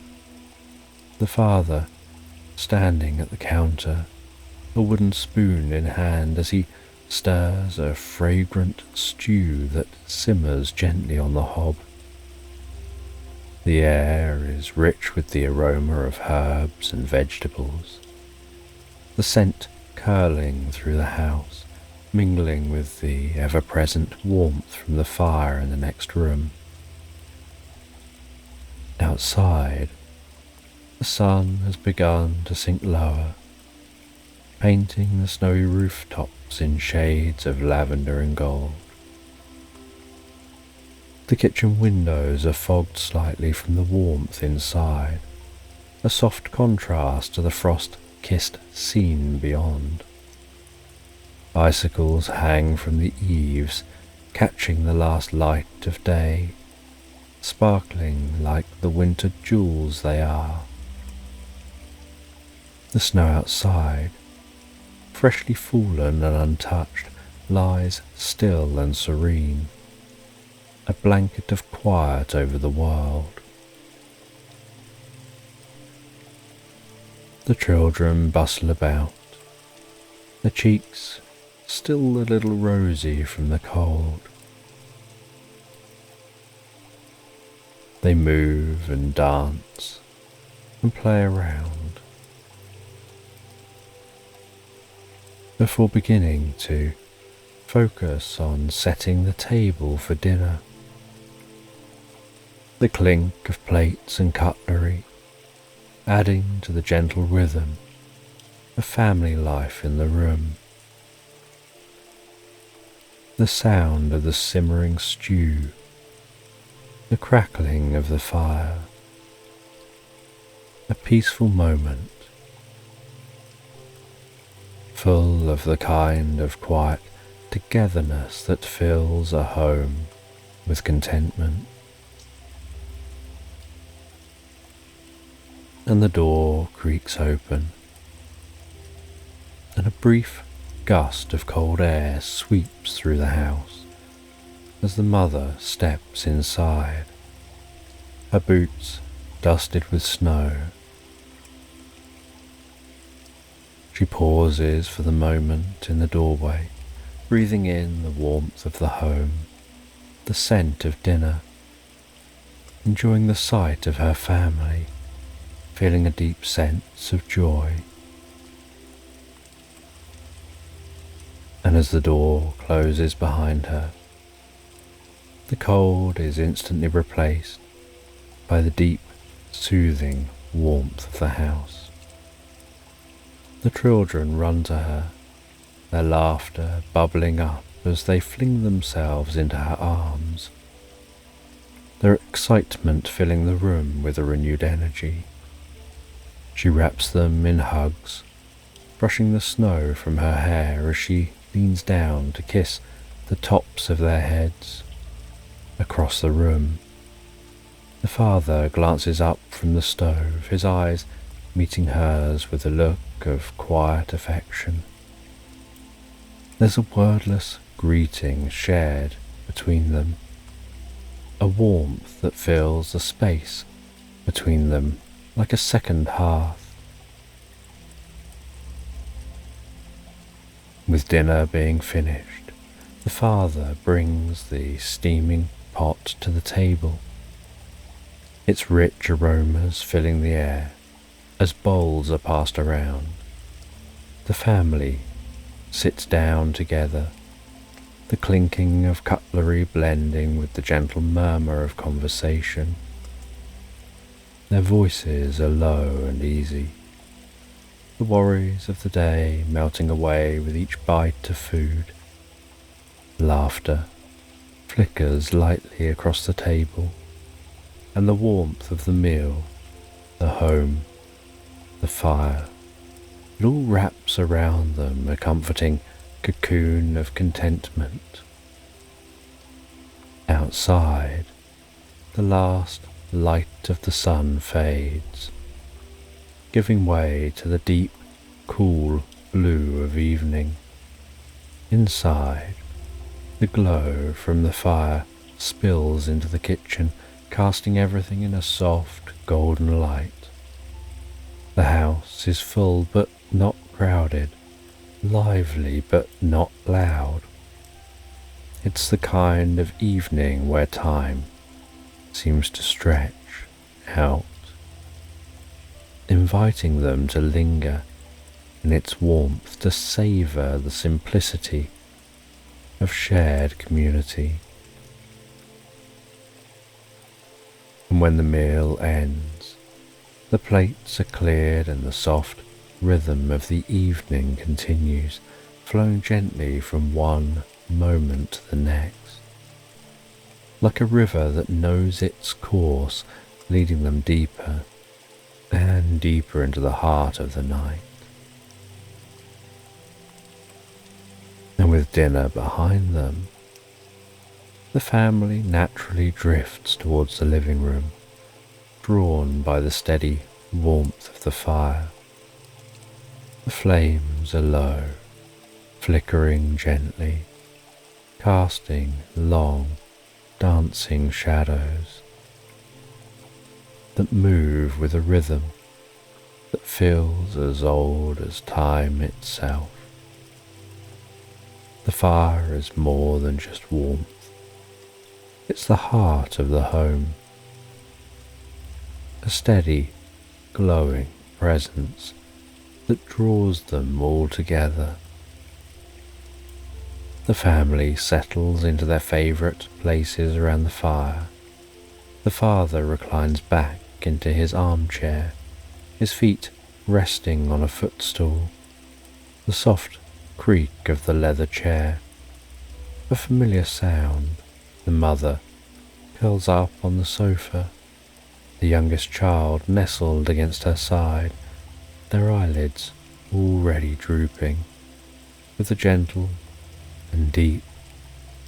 The father standing at the counter, a wooden spoon in hand as he stirs a fragrant stew that simmers gently on the hob. The air is rich with the aroma of herbs and vegetables, the scent curling through the house, mingling with the ever-present warmth from the fire in the next room. Outside, the sun has begun to sink lower, painting the snowy rooftops in shades of lavender and gold. The kitchen windows are fogged slightly from the warmth inside, a soft contrast to the frost-kissed scene beyond. Icicles hang from the eaves, catching the last light of day, sparkling like the winter jewels they are. The snow outside, freshly fallen and untouched, lies still and serene, a blanket of quiet over the world. The children bustle about, their cheeks still a little rosy from the cold. They move and dance and play around before beginning to focus on setting the table for dinner. The clink of plates and cutlery adding to the gentle rhythm of family life in the room. The sound of the simmering stew, the crackling of the fire, a peaceful moment, full of the kind of quiet togetherness that fills a home with contentment. And the door creaks open, and a brief gust of cold air sweeps through the house as the mother steps inside, her boots dusted with snow. She pauses for the moment in the doorway, breathing in the warmth of the home, the scent of dinner, enjoying the sight of her family, feeling a deep sense of joy. And as the door closes behind her, the cold is instantly replaced by the deep, soothing warmth of the house. The children run to her, their laughter bubbling up as they fling themselves into her arms, their excitement filling the room with a renewed energy. She wraps them in hugs, brushing the snow from her hair as she leans down to kiss the tops of their heads. Across the room, the father glances up from the stove, his eyes meeting hers with a look of quiet affection. There's a wordless greeting shared between them, a warmth that fills the space between them like a second hearth. With dinner being finished, the father brings the steaming pot to the table, its rich aromas filling the air as bowls are passed around. The family sits down together, the clinking of cutlery blending with the gentle murmur of conversation. Their voices are low and easy, the worries of the day melting away with each bite of food. Laughter flickers lightly across the table, and the warmth of the meal, the home, the fire, it all wraps around them a comforting cocoon of contentment. Outside, the last light of the sun fades, giving way to the deep, cool blue of evening. Inside, the glow from the fire spills into the kitchen, casting everything in a soft, golden light. The house is full but not crowded, lively but not loud. It's the kind of evening where time seems to stretch out, inviting them to linger in its warmth, to savour the simplicity of shared community. And when the meal ends, the plates are cleared and the soft rhythm of the evening continues, flowing gently from one moment to the next, like a river that knows its course, leading them deeper and deeper into the heart of the night. And with dinner behind them, the family naturally drifts towards the living room, drawn by the steady warmth of the fire. The flames are low, flickering gently, casting long, dancing shadows that move with a rhythm that feels as old as time itself. The fire is more than just warmth. It's the heart of the home, a steady, glowing presence that draws them all together. The family settles into their favourite places around the fire. The father reclines back into his armchair, his feet resting on a footstool, the soft creak of the leather chair, a familiar sound. The mother curls up on the sofa, the youngest child nestled against her side, their eyelids already drooping, with a gentle and deep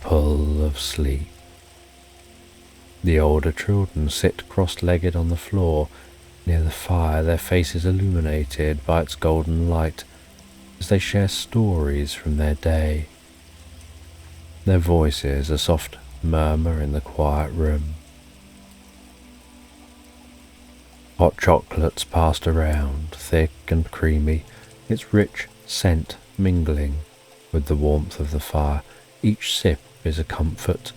pull of sleep. The older children sit cross-legged on the floor near the fire, their faces illuminated by its golden light as they share stories from their day. Their voices a soft murmur in the quiet room. Hot chocolates passed around, thick and creamy, its rich scent mingling with the warmth of the fire. Each sip is a comfort,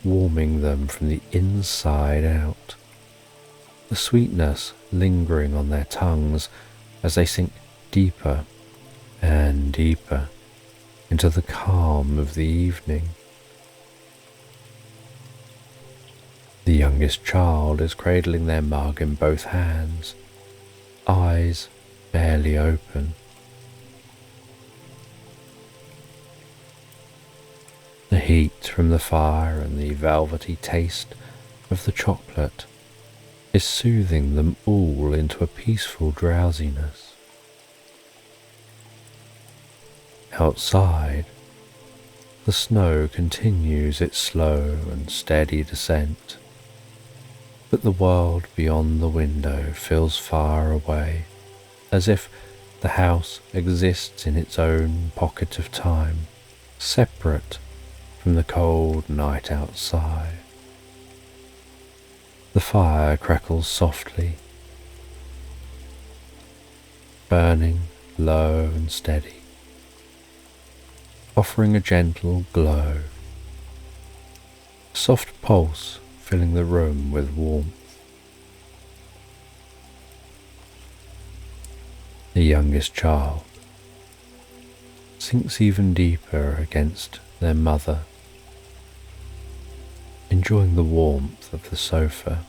warming them from the inside out, the sweetness lingering on their tongues as they sink deeper and deeper into the calm of the evening. The youngest child is cradling their mug in both hands, eyes barely open. The heat from the fire and the velvety taste of the chocolate is soothing them all into a peaceful drowsiness. Outside, the snow continues its slow and steady descent, but the world beyond the window feels far away, as if the house exists in its own pocket of time, separate from the cold night outside. The fire crackles softly, burning low and steady, offering a gentle glow, a soft pulse filling the room with warmth. The youngest child sinks even deeper against their mother, enjoying the warmth of the sofa.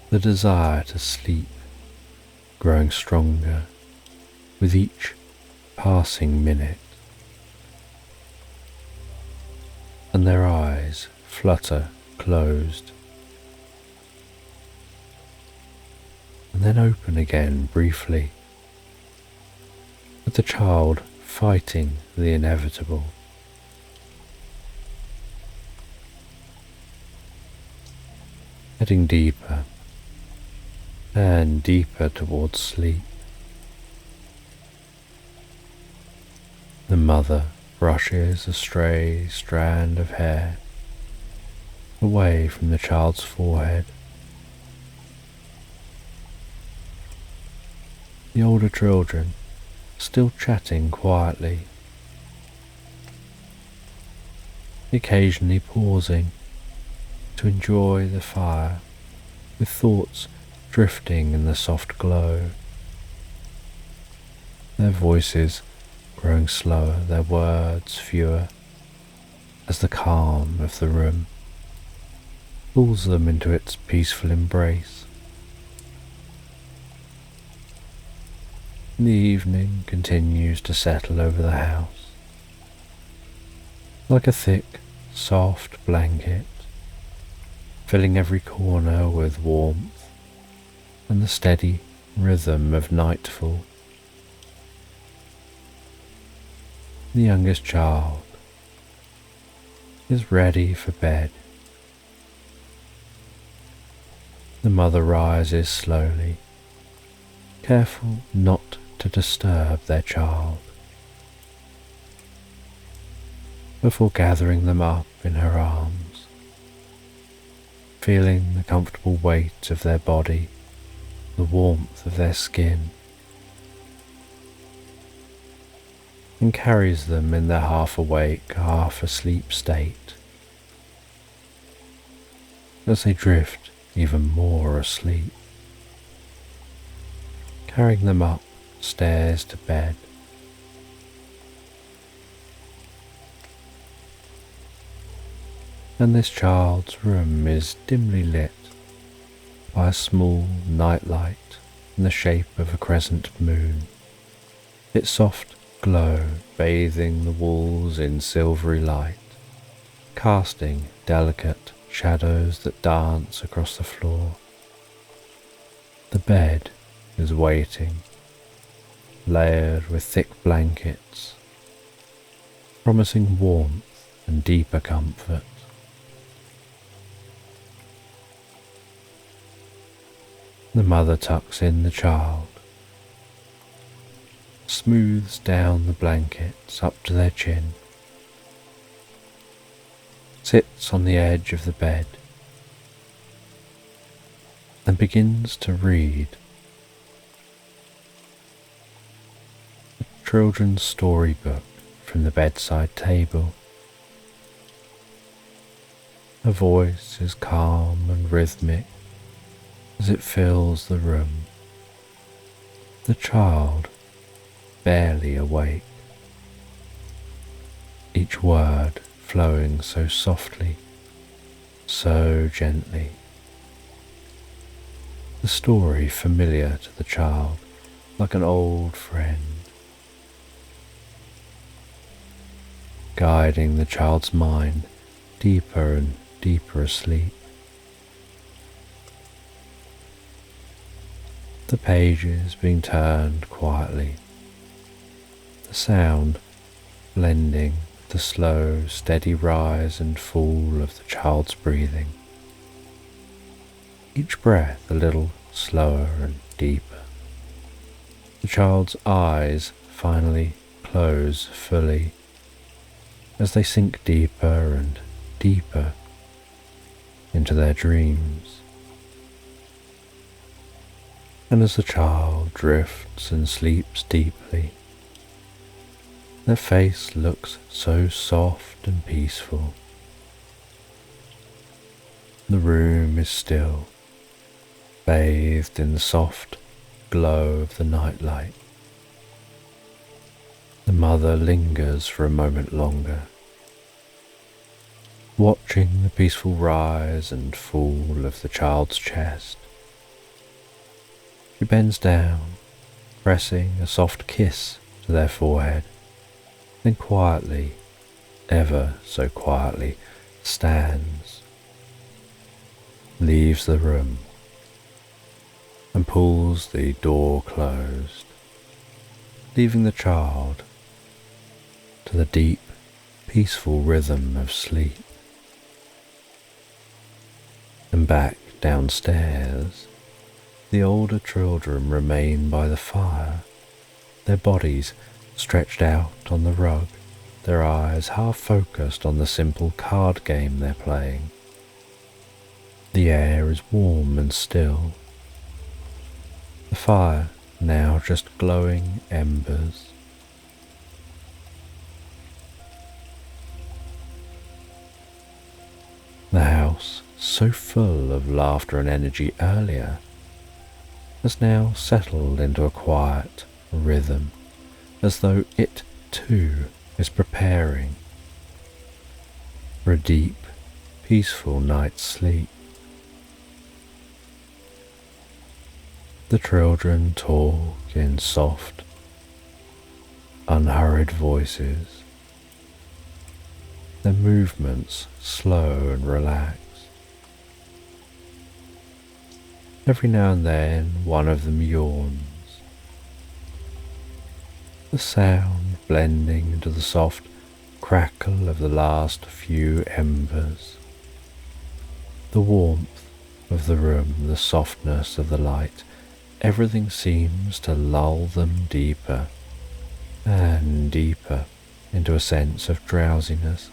The desire to sleep growing stronger with each passing minute. and their eyes flutter closed, and then open again briefly, with the child fighting the inevitable. Heading deeper and deeper towards sleep. The mother brushes a stray strand of hair away from the child's forehead. The older children still chatting quietly, occasionally pausing to enjoy the fire, with thoughts drifting in the soft glow. Their voices growing slower, their words fewer, as the calm of the room pulls them into its peaceful embrace. The evening continues to settle over the house, like a thick, soft blanket, filling every corner with warmth and the steady rhythm of nightfall. The youngest child is ready for bed. The mother rises slowly, careful not to disturb their child, before gathering them up in her arms, feeling the comfortable weight of their body, the warmth of their skin, and carries them in their half-awake, half-asleep state, as they drift even more asleep, carrying them up stairs to bed. And this child's room is dimly lit by a small night light in the shape of a crescent moon, its soft glow bathing the walls in silvery light, casting delicate shadows that dance across the floor. The bed is waiting, layered with thick blankets, promising warmth and deeper comfort. The mother tucks in the child, smooths down the blankets up to their chin, sits on the edge of the bed, and begins to read. A children's storybook from the bedside table. Her voice is calm and rhythmic as it fills the room. The child barely awake, each word flowing so softly, so gently. The story familiar to the child, like an old friend, guiding the child's mind deeper and deeper asleep. The pages being turned quietly, the sound blending with the slow, steady rise and fall of the child's breathing, each breath a little slower and deeper. The child's eyes finally close fully as they sink deeper and deeper into their dreams. And as the child drifts and sleeps deeply, their face looks so soft and peaceful. The room is still, bathed in the soft glow of the nightlight. The mother lingers for a moment longer, watching the peaceful rise and fall of the child's chest. She bends down, pressing a soft kiss to their forehead, then quietly ever so quietly stands, leaves the room, and pulls the door closed, leaving the child to the deep, peaceful rhythm of sleep. And back downstairs, the older children remain by the fire, their bodies stretched out on the rug, their eyes half focused on the simple card game they're playing. The air is warm and still, the fire now just glowing embers. The house, so full of laughter and energy earlier, has now settled into a quiet rhythm, as though it too is preparing for a deep, peaceful night's sleep. The children talk in soft, unhurried voices, their movements slow and relaxed. Every now and then one of them yawns, the sound blending into the soft crackle of the last few embers. The warmth of the room, the softness of the light, everything seems to lull them deeper and deeper into a sense of drowsiness,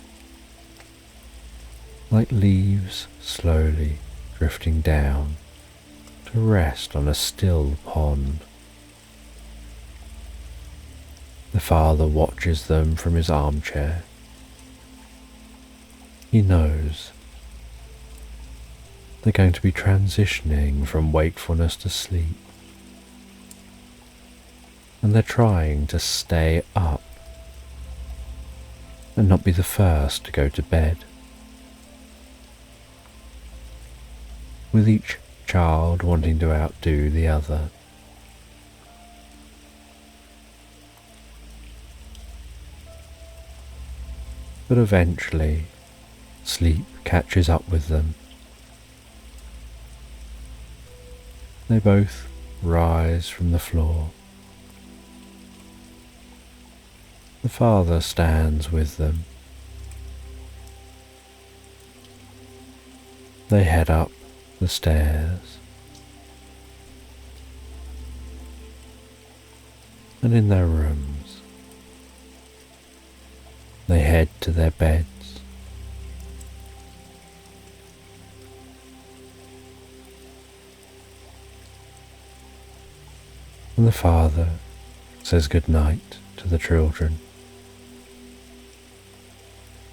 like leaves slowly drifting down to rest on a still pond. The father watches them from his armchair. He knows they're going to be transitioning from wakefulness to sleep, and they're trying to stay up and not be the first to go to bed. With each child wanting to outdo the other. But eventually, sleep catches up with them. They both rise from the floor. The father stands with them. They head up the stairs, and in their rooms, they head to their beds. And the father says good night to the children,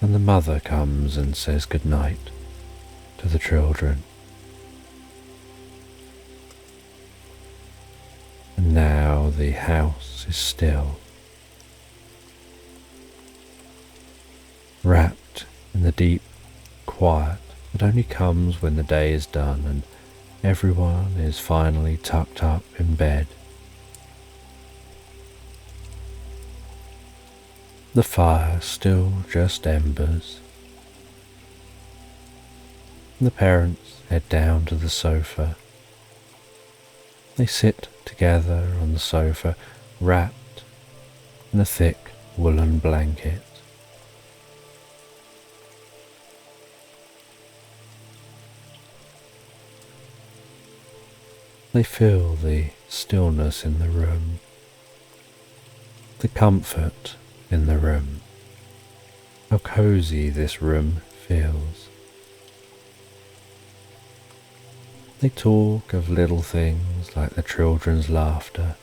and the mother comes and says good night to the children. And now the house is still, wrapped in the deep quiet that only comes when the day is done and everyone is finally tucked up in bed. The fire still just embers. The parents head down to the sofa. They sit together on the sofa, wrapped in a thick woolen blanket. They feel the stillness in the room, the comfort in the room, how cozy this room feels. They talk of little things like the children's laughter,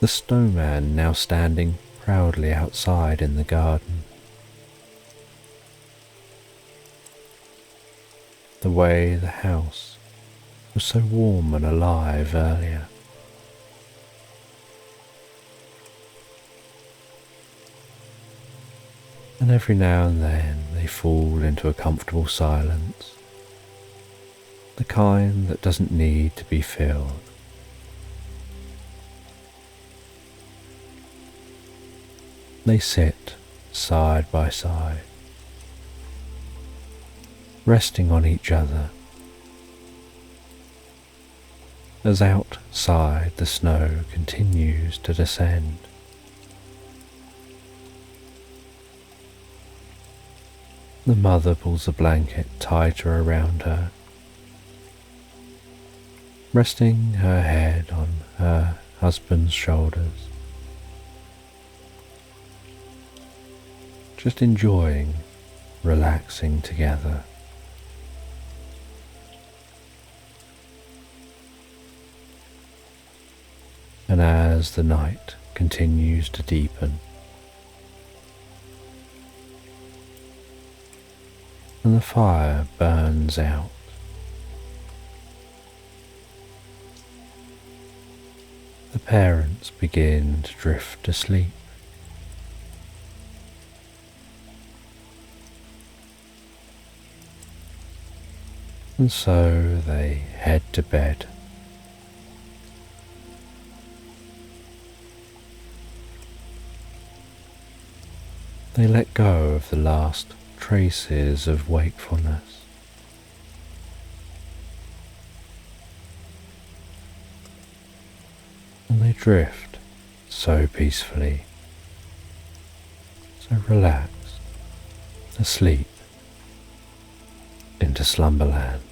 the snowman now standing proudly outside in the garden, the way the house was so warm and alive earlier. And every now and then they fall into a comfortable silence, the kind that doesn't need to be filled. They sit side by side, resting on each other as outside the snow continues to descend. The mother pulls a blanket tighter around her, resting her head on her husband's shoulders, just enjoying relaxing together. And as the night continues to deepen, and the fire burns out, the parents begin to drift asleep. And so they head to bed. They let go of the last traces of wakefulness. And they drift so peacefully, so relaxed, asleep into slumberland.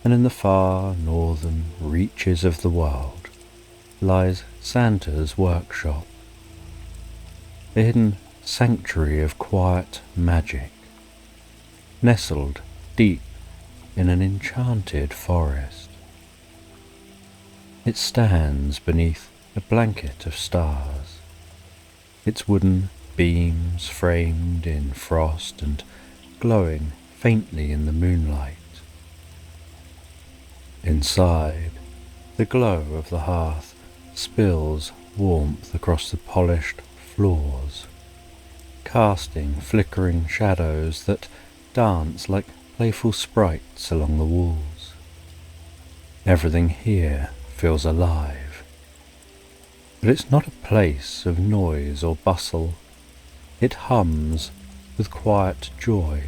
And in the far northern reaches of the world lies Santa's workshop, a hidden sanctuary of quiet magic, nestled deep in an enchanted forest. It stands beneath a blanket of stars, its wooden beams framed in frost and glowing faintly in the moonlight. Inside, the glow of the hearth spills warmth across the polished floors, casting flickering shadows that dance like playful sprites along the walls. Everything here feels alive, but it's not a place of noise or bustle. It hums with quiet joy,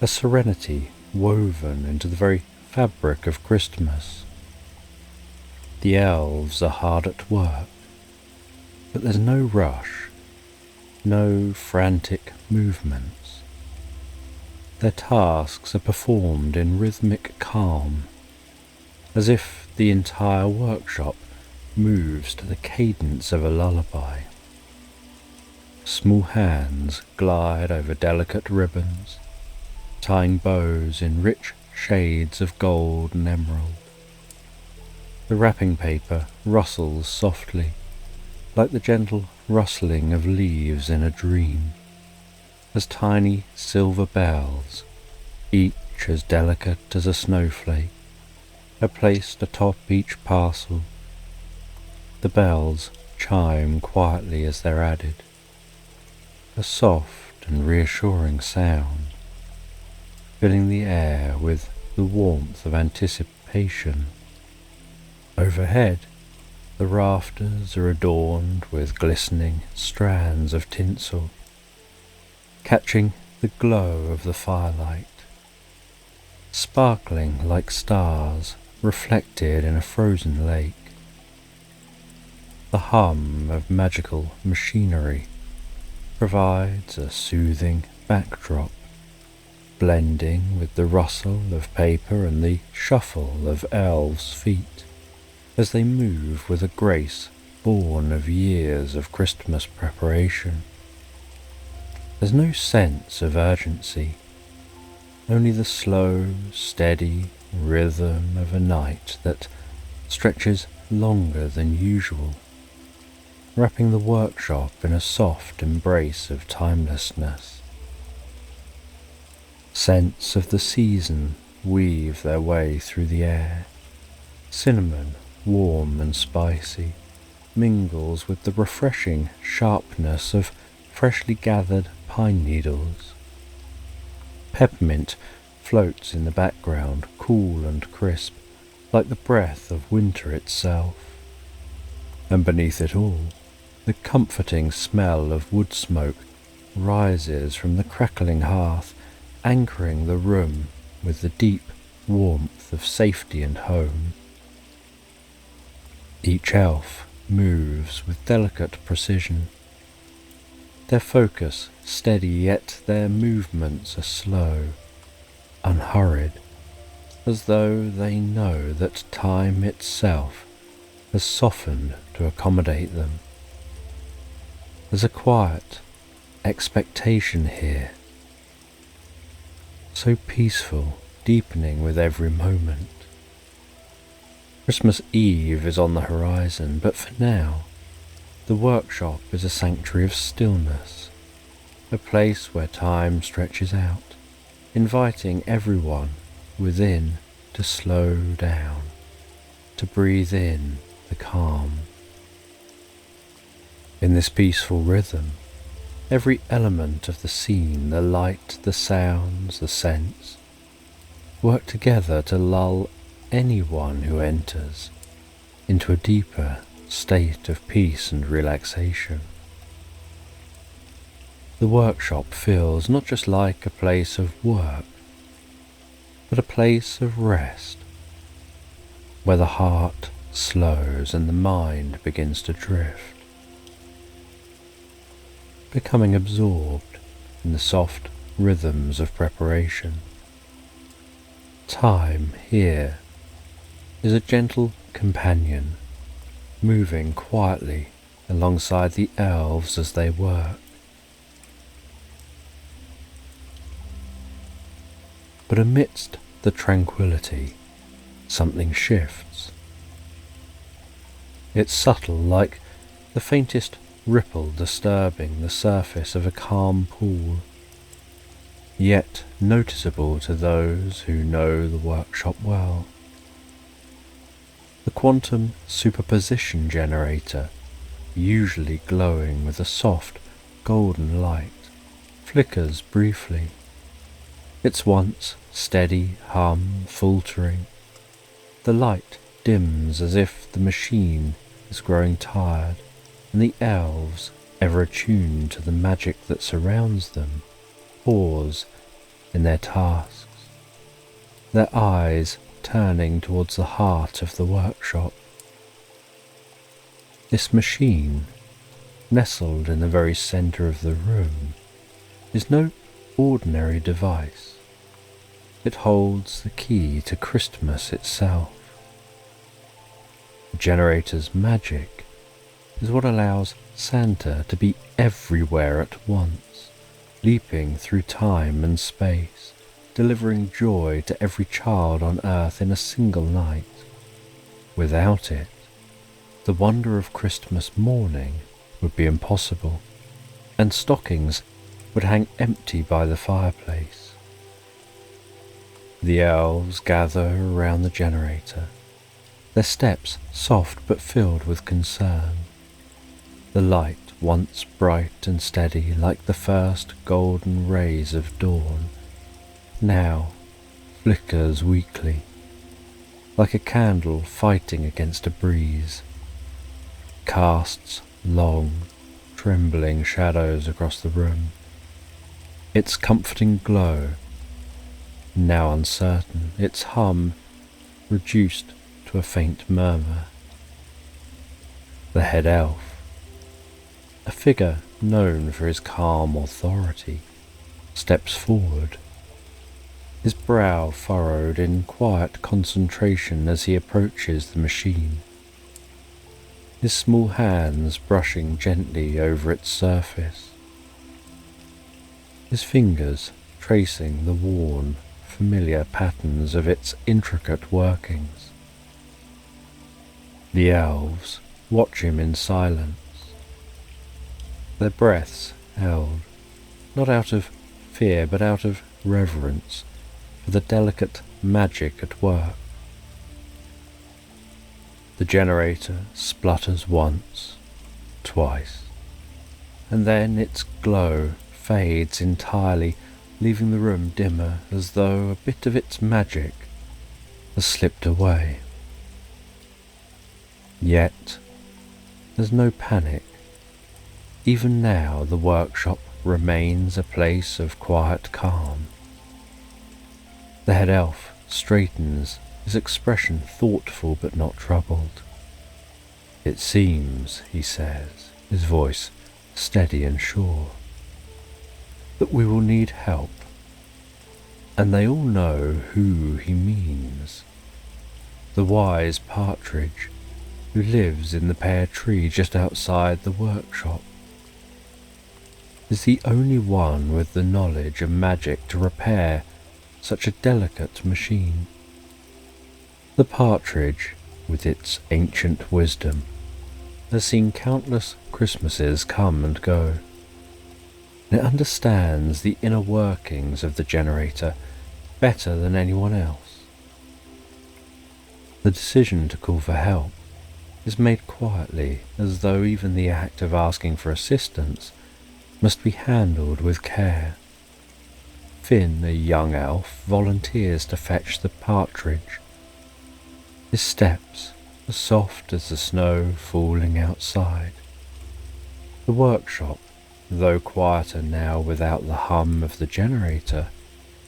a serenity woven into the very fabric of Christmas. The elves are hard at work, but there's no rush, no frantic movements. Their tasks are performed in rhythmic calm, as if the entire workshop moves to the cadence of a lullaby. Small hands glide over delicate ribbons, tying bows in rich shades of gold and emerald. The wrapping paper rustles softly, like the gentle rustling of leaves in a dream, as tiny silver bells, each as delicate as a snowflake, are placed atop each parcel. The bells chime quietly as they're added, a soft and reassuring sound, filling the air with the warmth of anticipation. Overhead, the rafters are adorned with glistening strands of tinsel, catching the glow of the firelight, sparkling like stars reflected in a frozen lake. The hum of magical machinery provides a soothing backdrop, blending with the rustle of paper and the shuffle of elves' feet as they move with a grace born of years of Christmas preparation. There's no sense of urgency, only the slow, steady rhythm of a night that stretches longer than usual, wrapping the workshop in a soft embrace of timelessness. Scents of the season weave their way through the air. Cinnamon, warm and spicy, mingles with the refreshing sharpness of freshly gathered pine needles. Peppermint floats in the background, cool and crisp, like the breath of winter itself. And beneath it all, the comforting smell of wood smoke rises from the crackling hearth, anchoring the room with the deep warmth of safety and home. Each elf moves with delicate precision, their focus steady, yet their movements are slow, unhurried, as though they know that time itself has softened to accommodate them. There's a quiet expectation here, so peaceful, deepening with every moment. Christmas Eve is on the horizon, but for now, the workshop is a sanctuary of stillness, a place where time stretches out, inviting everyone within to slow down, to breathe in the calm. In this peaceful rhythm, every element of the scene, the light, the sounds, the scents, work together to lull anyone who enters into a deeper state of peace and relaxation. The workshop feels not just like a place of work, but a place of rest, where the heart slows and the mind begins to drift, becoming absorbed in the soft rhythms of preparation. Time here is a gentle companion, moving quietly alongside the elves as they work. But amidst the tranquility, something shifts. It's subtle, like the faintest ripple disturbing the surface of a calm pool, yet noticeable to those who know the workshop well. The quantum superposition generator, usually glowing with a soft golden light, flickers briefly, its once steady hum faltering. The light dims as if the machine is growing tired, and the elves, ever attuned to the magic that surrounds them, pause in their tasks, their eyes turning towards the heart of the workshop. This machine, nestled in the very centre of the room, is no ordinary device. It holds the key to Christmas itself. The generator's magic is what allows Santa to be everywhere at once, leaping through time and space, delivering joy to every child on earth in a single night. Without it, the wonder of Christmas morning would be impossible, and stockings would hang empty by the fireplace. The elves gather around the generator, their steps soft but filled with concern. The light, once bright and steady like the first golden rays of dawn, now flickers weakly, like a candle fighting against a breeze, casts long, trembling shadows across the room. Its comforting glow, now uncertain, its hum reduced to a faint murmur. The head elf, a figure known for his calm authority, steps forward, his brow furrowed in quiet concentration as he approaches the machine, his small hands brushing gently over its surface, his fingers tracing the worn, familiar patterns of its intricate workings. The elves watch him in silence, their breaths held, not out of fear but out of reverence for the delicate magic at work. The generator splutters once, twice, and then its glow fades entirely, leaving the room dimmer as though a bit of its magic has slipped away. Yet There's no panic. Even now the workshop remains a place of quiet calm. The head elf straightens, his expression thoughtful but not troubled. "It seems," he says, his voice steady and sure, "that we will need help." And they all know who he means. The wise partridge who lives in the pear tree just outside the workshop is the only one with the knowledge and magic to repair such a delicate machine. The partridge, with its ancient wisdom, has seen countless Christmases come and go. It understands the inner workings of the generator better than anyone else. The decision to call for help is made quietly, as though even the act of asking for assistance must be handled with care. Finn, a young elf, volunteers to fetch the partridge. His steps are soft as the snow falling outside. The workshop, though quieter now without the hum of the generator,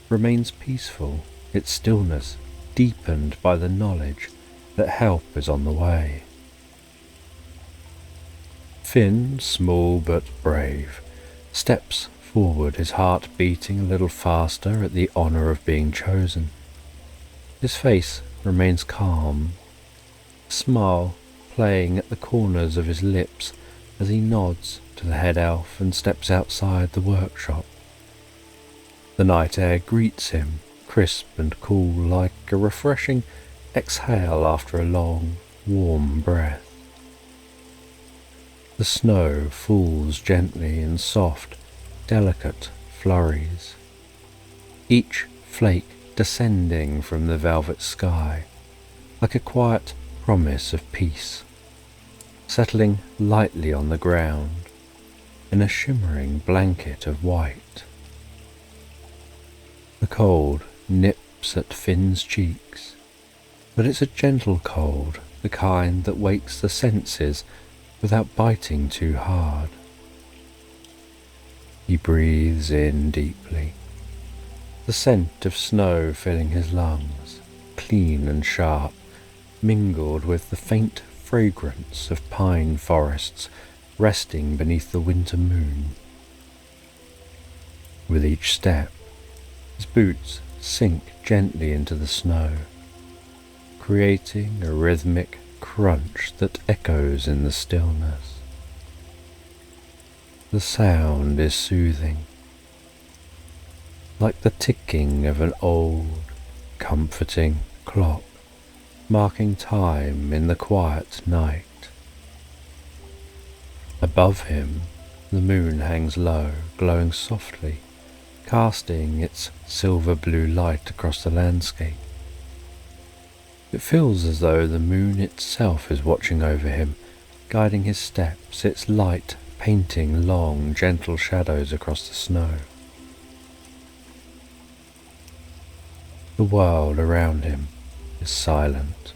remains peaceful, its stillness deepened by the knowledge that help is on the way. Finn, small but brave, steps forward, his heart beating a little faster at the honour of being chosen. His face remains calm, a smile playing at the corners of his lips as he nods to the head elf and steps outside the workshop. The night air greets him, crisp and cool, like a refreshing exhale after a long, warm breath. The snow falls gently in soft, delicate flurries, each flake descending from the velvet sky like a quiet promise of peace, settling lightly on the ground in a shimmering blanket of white. The cold nips at Finn's cheeks, but it's a gentle cold, the kind that wakes the senses without biting too hard. He breathes in deeply, the scent of snow filling his lungs, clean and sharp, mingled with the faint fragrance of pine forests resting beneath the winter moon. With each step, his boots sink gently into the snow, creating a rhythmic crunch that echoes in the stillness. The sound is soothing, like the ticking of an old, comforting clock, marking time in the quiet night. Above him, the moon hangs low, glowing softly, casting its silver-blue light across the landscape. It feels as though the moon itself is watching over him, guiding his steps, its light painting long, gentle shadows across the snow. The world around him is silent,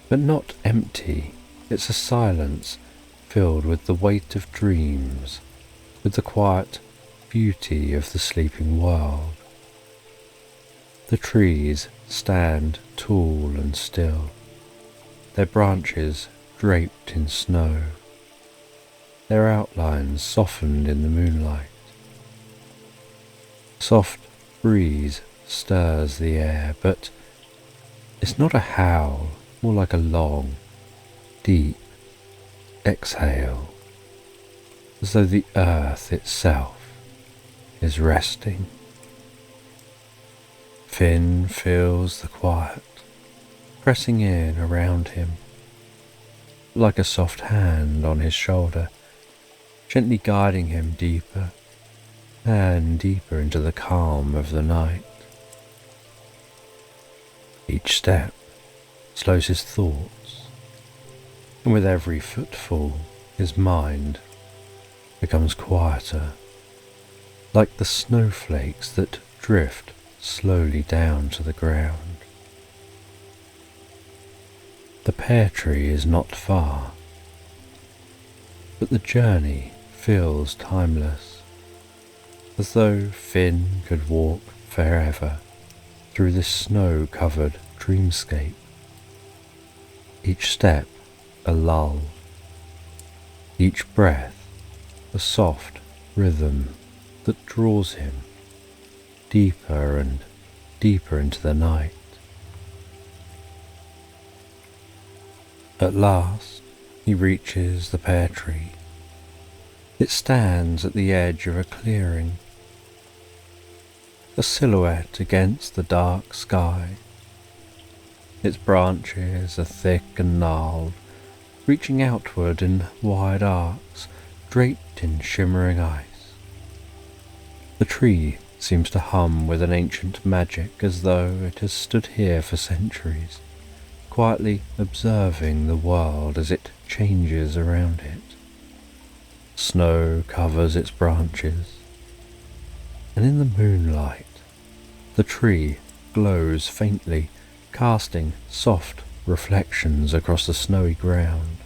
but not empty. It's a silence filled with the weight of dreams, with the quiet beauty of the sleeping world. The trees stand tall and still, their branches draped in snow, their outlines softened in the moonlight. Soft breeze stirs the air, but it's not a howl, more like a long, deep exhale, as though the earth itself is resting. Finn feels the quiet pressing in around him, like a soft hand on his shoulder, gently guiding him deeper and deeper into the calm of the night. Each step slows his thoughts, and with every footfall his mind becomes quieter, like the snowflakes that drift slowly down to the ground. The pear tree is not far. but the journey feels timeless, as though Finn could walk forever through this snow-covered dreamscape. Each step a lull, each breath a soft rhythm that draws him deeper and deeper into the night. At last he reaches the pear tree. It stands at the edge of a clearing, a silhouette against the dark sky. Its branches are thick and gnarled, reaching outward in wide arcs, draped in shimmering ice. The tree seems to hum with an ancient magic, as though it has stood here for centuries, quietly observing the world as it changes around it. Snow covers its branches, and in the moonlight, the tree glows faintly, casting soft reflections across the snowy ground.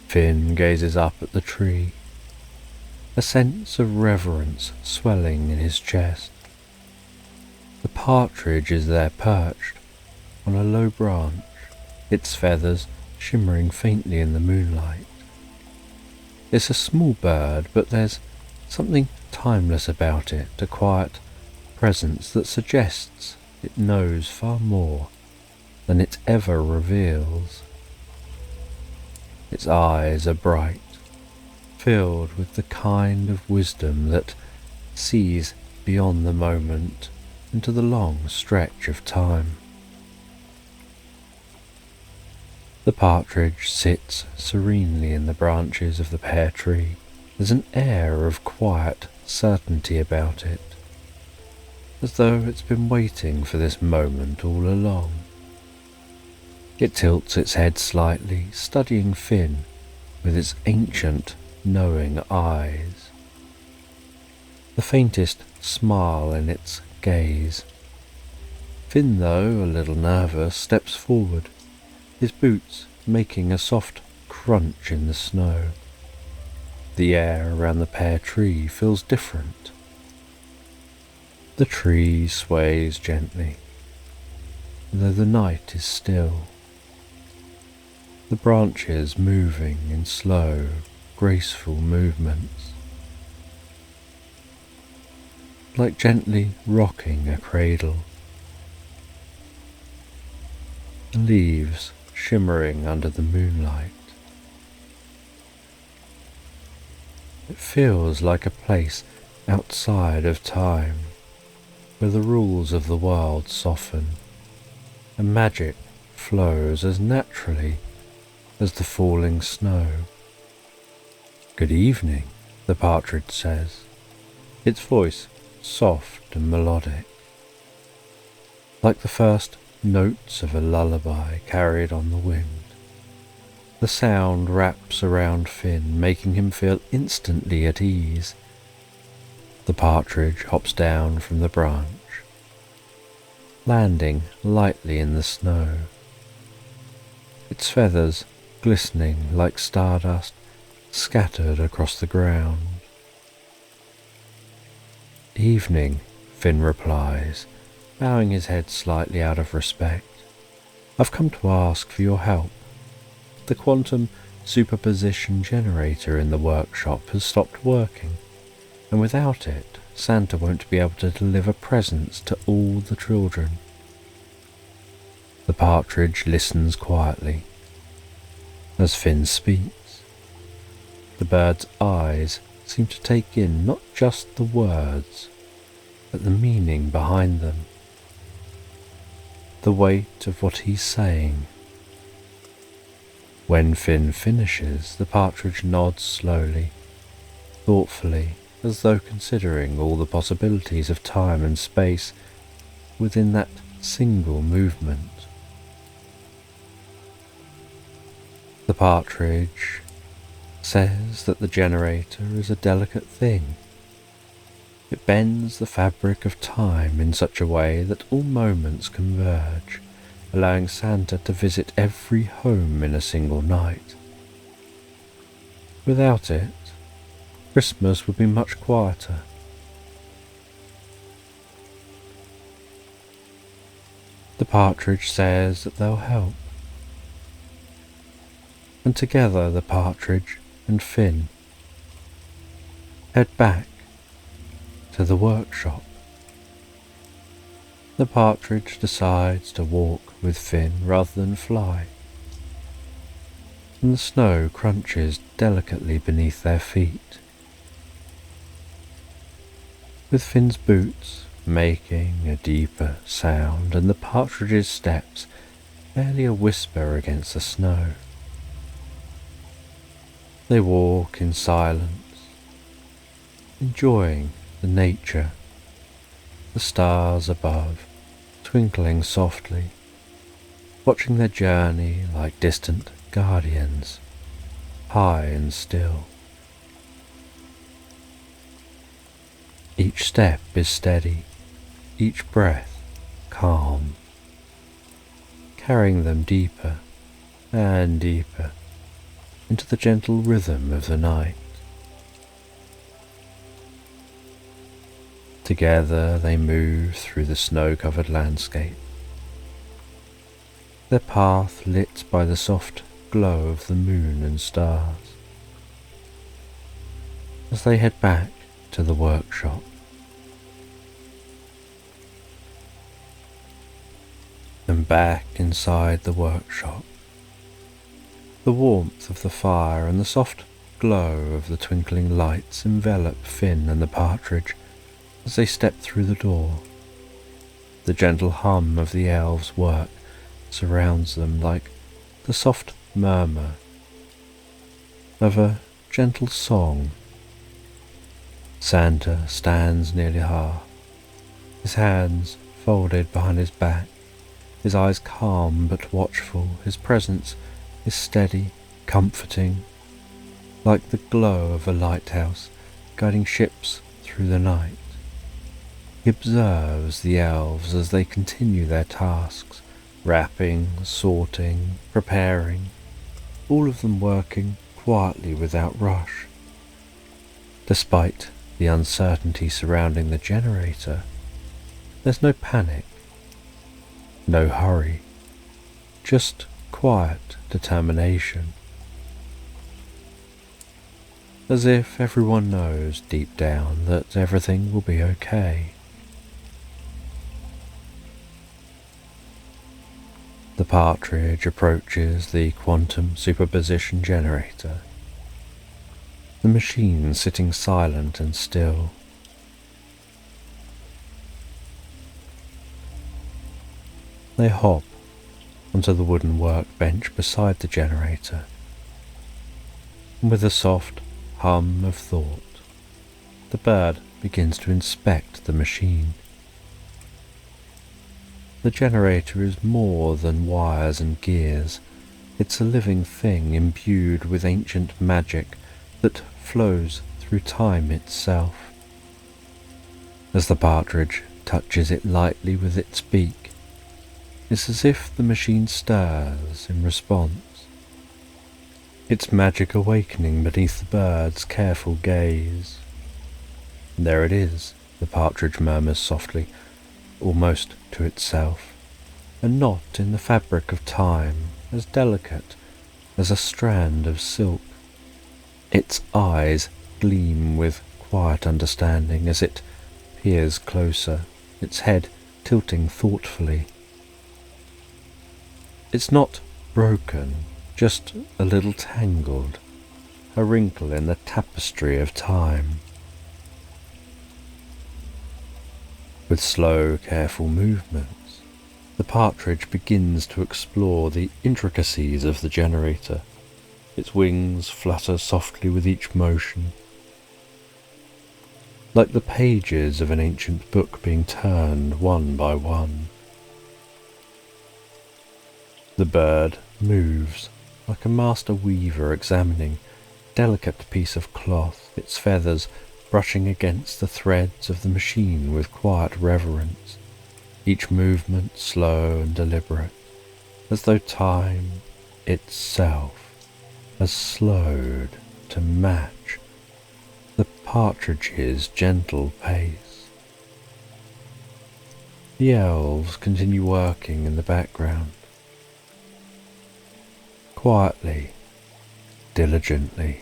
Finn gazes up at the tree, a sense of reverence swelling in his chest. The partridge is there perched on a low branch, its feathers shimmering faintly in the moonlight. It's a small bird, but there's something timeless about it, a quiet presence that suggests it knows far more than it ever reveals. Its eyes are bright, filled with the kind of wisdom that sees beyond the moment into the long stretch of time. The partridge sits serenely in the branches of the pear tree. There's an air of quiet certainty about it, as though it's been waiting for this moment all along. It tilts its head slightly, studying Finn with its ancient, knowing eyes. The faintest smile in its gaze. Finn, though a little nervous, steps forward, his boots making a soft crunch in the snow. The air around the pear tree feels different. The tree sways gently, though the night is still, the branches moving in slow, graceful movements, like gently rocking a cradle. The leaves shimmering under the moonlight. It feels like a place outside of time, where the rules of the world soften, and magic flows as naturally as the falling snow. "Good evening," the partridge says, its voice soft and melodic, like the first notes of a lullaby carried on the wind. The sound wraps around Finn, making him feel instantly at ease. The partridge hops down from the branch, landing lightly in the snow, its feathers glistening like stardust scattered across the ground. "Evening," Finn replies, bowing his head slightly out of respect. "I've come to ask for your help. The quantum superposition generator in the workshop has stopped working, and without it, Santa won't be able to deliver presents to all the children." The partridge listens quietly as Finn speaks. The bird's eyes seem to take in not just the words, but the meaning behind them, the weight of what he's saying. When Finn finishes, the partridge nods slowly, thoughtfully, as though considering all the possibilities of time and space within that single movement. The partridge says that the generator is a delicate thing. It bends the fabric of time in such a way that all moments converge, allowing Santa to visit every home in a single night. Without it, Christmas would be much quieter. The partridge says that they'll help, and together the partridge and Finn head back to the workshop. The partridge decides to walk with Finn rather than fly, and the snow crunches delicately beneath their feet, with Finn's boots making a deeper sound and the partridge's steps barely a whisper against the snow. They walk in silence, enjoying the nature, the stars above twinkling softly, watching their journey like distant guardians, high and still. Each step is steady, each breath calm, carrying them deeper and deeper into the gentle rhythm of the night. Together they move through the snow-covered landscape, their path lit by the soft glow of the moon and stars. As they head back to the workshop, and back inside the workshop, the warmth of the fire and the soft glow of the twinkling lights envelop Finn and the partridge as they step through the door. The gentle hum of the elves' work surrounds them like the soft murmur of a gentle song. Santa stands nearly half, his hands folded behind his back, his eyes calm but watchful. His presence is steady, comforting, like the glow of a lighthouse guiding ships through the night. He observes the elves as they continue their tasks, wrapping, sorting, preparing, all of them working quietly without rush. Despite the uncertainty surrounding the generator, there's no panic, no hurry, just quiet determination. As if everyone knows deep down that everything will be okay. The partridge approaches the quantum superposition generator, the machine sitting silent and still. They hop onto the wooden workbench beside the generator, and with a soft hum of thought, the bird begins to inspect the machine. The generator is more than wires and gears. It's a living thing imbued with ancient magic that flows through time itself. As the partridge touches it lightly with its beak, it's as if the machine stirs in response, its magic awakening beneath the bird's careful gaze. There it is, the partridge murmurs softly, almost to itself, a knot in the fabric of time, as delicate as a strand of silk. Its eyes gleam with quiet understanding as it peers closer, its head tilting thoughtfully. It's not broken, just a little tangled, a wrinkle in the tapestry of time. With slow, careful movements, the partridge begins to explore the intricacies of the generator. Its wings flutter softly with each motion, like the pages of an ancient book being turned one by one. The bird moves like a master weaver examining a delicate piece of cloth, its feathers brushing against the threads of the machine with quiet reverence, each movement slow and deliberate, as though time itself has slowed to match the partridge's gentle pace. The elves continue working in the background, quietly, diligently,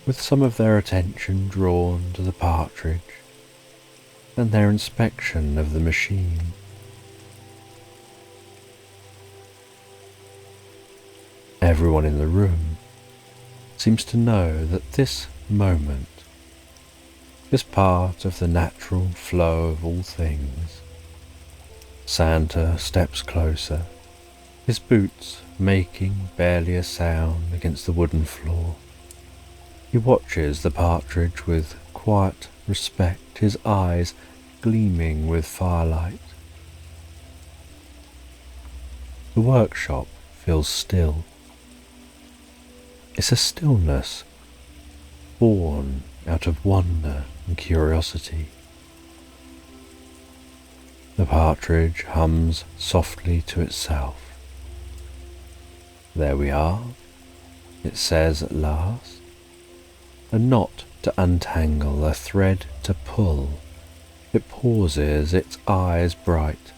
with some of their attention drawn to the partridge and their inspection of the machine. Everyone in the room seems to know that this moment is part of the natural flow of all things. Santa steps closer, his boots making barely a sound against the wooden floor. He watches the partridge with quiet respect, his eyes gleaming with firelight. The workshop feels still. It's a stillness born out of wonder and curiosity. The partridge hums softly to itself. "There we are," it says at last. A knot to untangle, a thread to pull. It pauses, its eyes bright.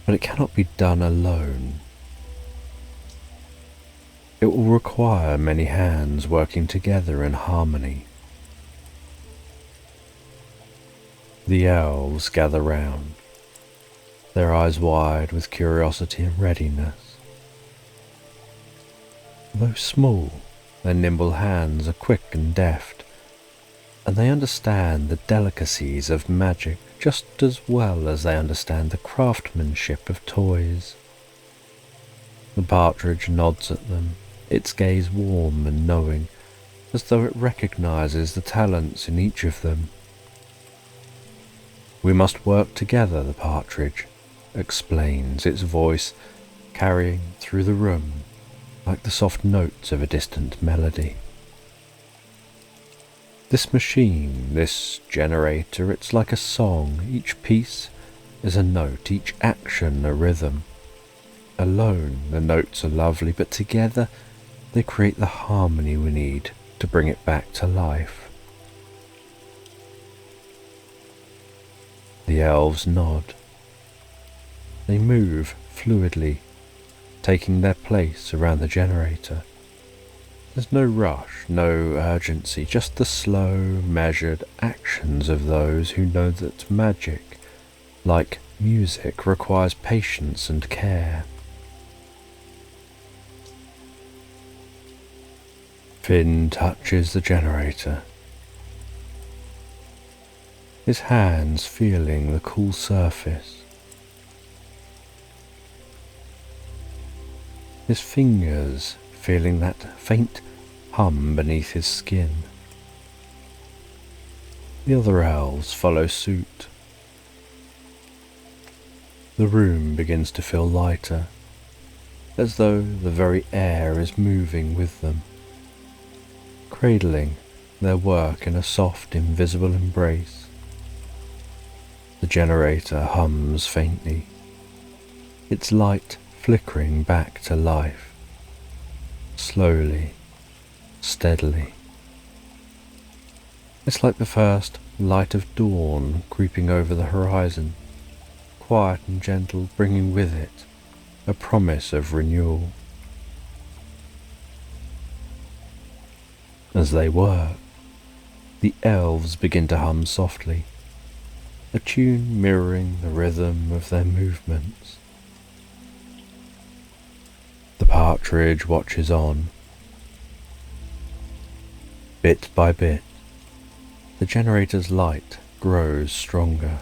But it cannot be done alone. It will require many hands working together in harmony. The elves gather round, their eyes wide with curiosity and readiness. Though small, their nimble hands are quick and deft, and they understand the delicacies of magic just as well as they understand the craftsmanship of toys. The partridge nods at them, its gaze warm and knowing, as though it recognizes the talents in each of them. "We must work together," the partridge explains, its voice carrying through the room like the soft notes of a distant melody. This machine, this generator, it's like a song. Each piece is a note, each action a rhythm. Alone, the notes are lovely, but together they create the harmony we need to bring it back to life. The elves nod. They move fluidly, taking their place around the generator. There's no rush, no urgency, just the slow, measured actions of those who know that magic, like music, requires patience and care. Finn touches the generator, his hands feeling the cool surface. His fingers feeling that faint hum beneath his skin. The other elves follow suit. The room begins to feel lighter, as though the very air is moving with them, cradling their work in a soft, invisible embrace. The generator hums faintly, its light flickering back to life, slowly, steadily. It's like the first light of dawn creeping over the horizon, quiet and gentle, bringing with it a promise of renewal. As they work, the elves begin to hum softly, a tune mirroring the rhythm of their movements. The partridge watches on. Bit by bit, the generator's light grows stronger.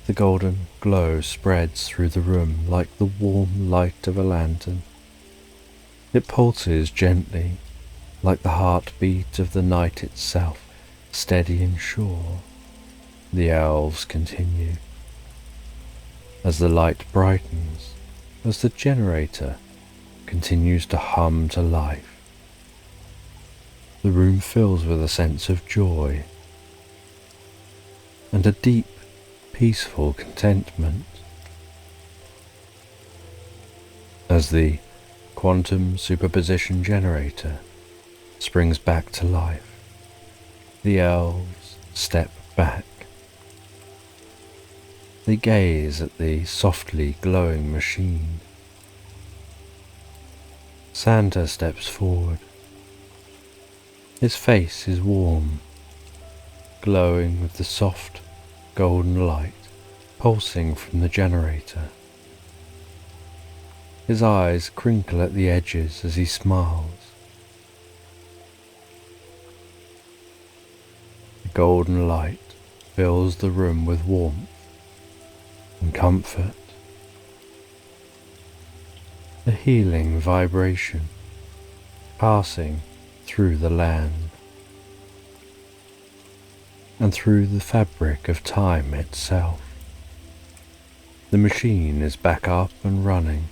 The golden glow spreads through the room like the warm light of a lantern. It pulses gently, like the heartbeat of the night itself, steady and sure. The elves continue. As the light brightens, as the generator continues to hum to life, the room fills with a sense of joy and a deep, peaceful contentment. As the quantum superposition generator springs back to life. The elves step back. They gaze at the softly glowing machine. Santa steps forward. His face is warm, glowing with the soft golden light pulsing from the generator. His eyes crinkle at the edges as he smiles. The golden light fills the room with warmth and comfort. A healing vibration passing through the land and through the fabric of time itself. The machine is back up and running.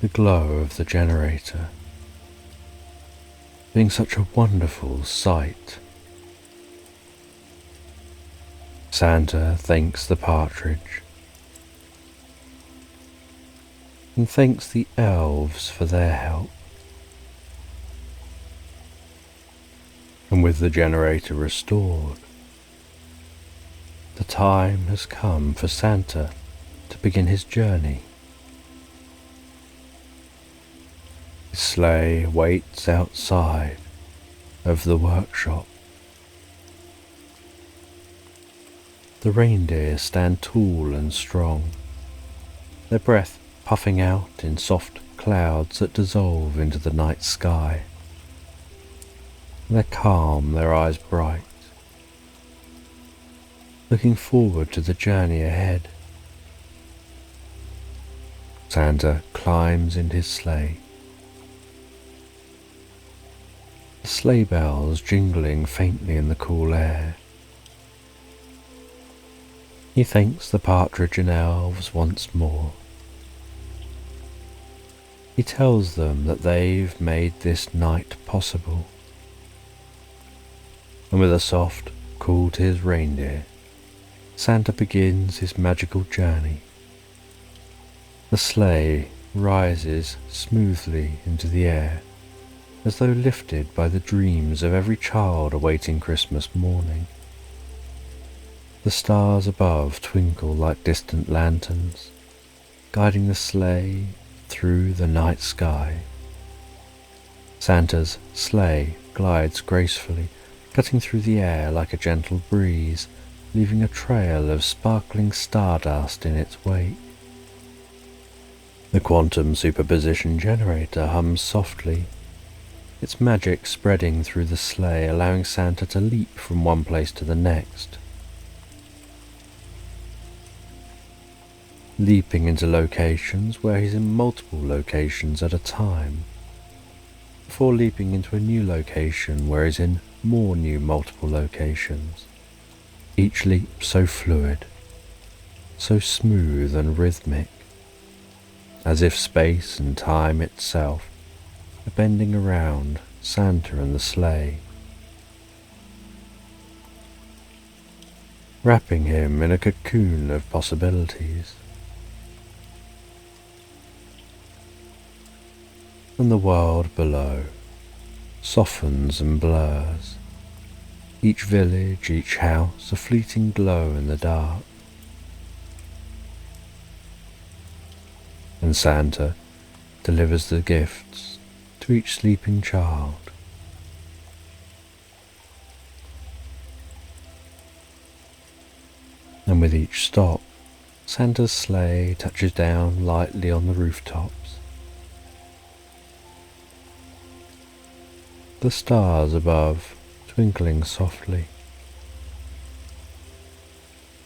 The glow of the generator being such a wonderful sight. Santa thanks the partridge and thanks the elves for their help. And with the generator restored, the time has come for Santa to begin his journey. His sleigh waits outside of the workshop. The reindeer stand tall and strong, their breath puffing out in soft clouds that dissolve into the night sky. They're calm, their eyes bright, looking forward to the journey ahead. Santa climbs in his sleigh, the sleigh bells jingling faintly in the cool air. He thanks the partridge and elves once more. He tells them that they've made this night possible. And with a soft call to his reindeer, Santa begins his magical journey. The sleigh rises smoothly into the air, as though lifted by the dreams of every child awaiting Christmas morning. The stars above twinkle like distant lanterns, guiding the sleigh through the night sky. Santa's sleigh glides gracefully, cutting through the air like a gentle breeze, leaving a trail of sparkling stardust in its wake. The quantum superposition generator hums softly, its magic spreading through the sleigh, allowing Santa to leap from one place to the next. Leaping into locations where he's in multiple locations at a time, before leaping into a new location where he's in more new multiple locations. Each leap so fluid, so smooth and rhythmic, as if space and time itself are bending around Santa and the sleigh, wrapping him in a cocoon of possibilities. And the world below softens and blurs, each village, each house a fleeting glow in the dark. And Santa delivers the gifts to each sleeping child. And with each stop, Santa's sleigh touches down lightly on the rooftops. The stars above twinkling softly,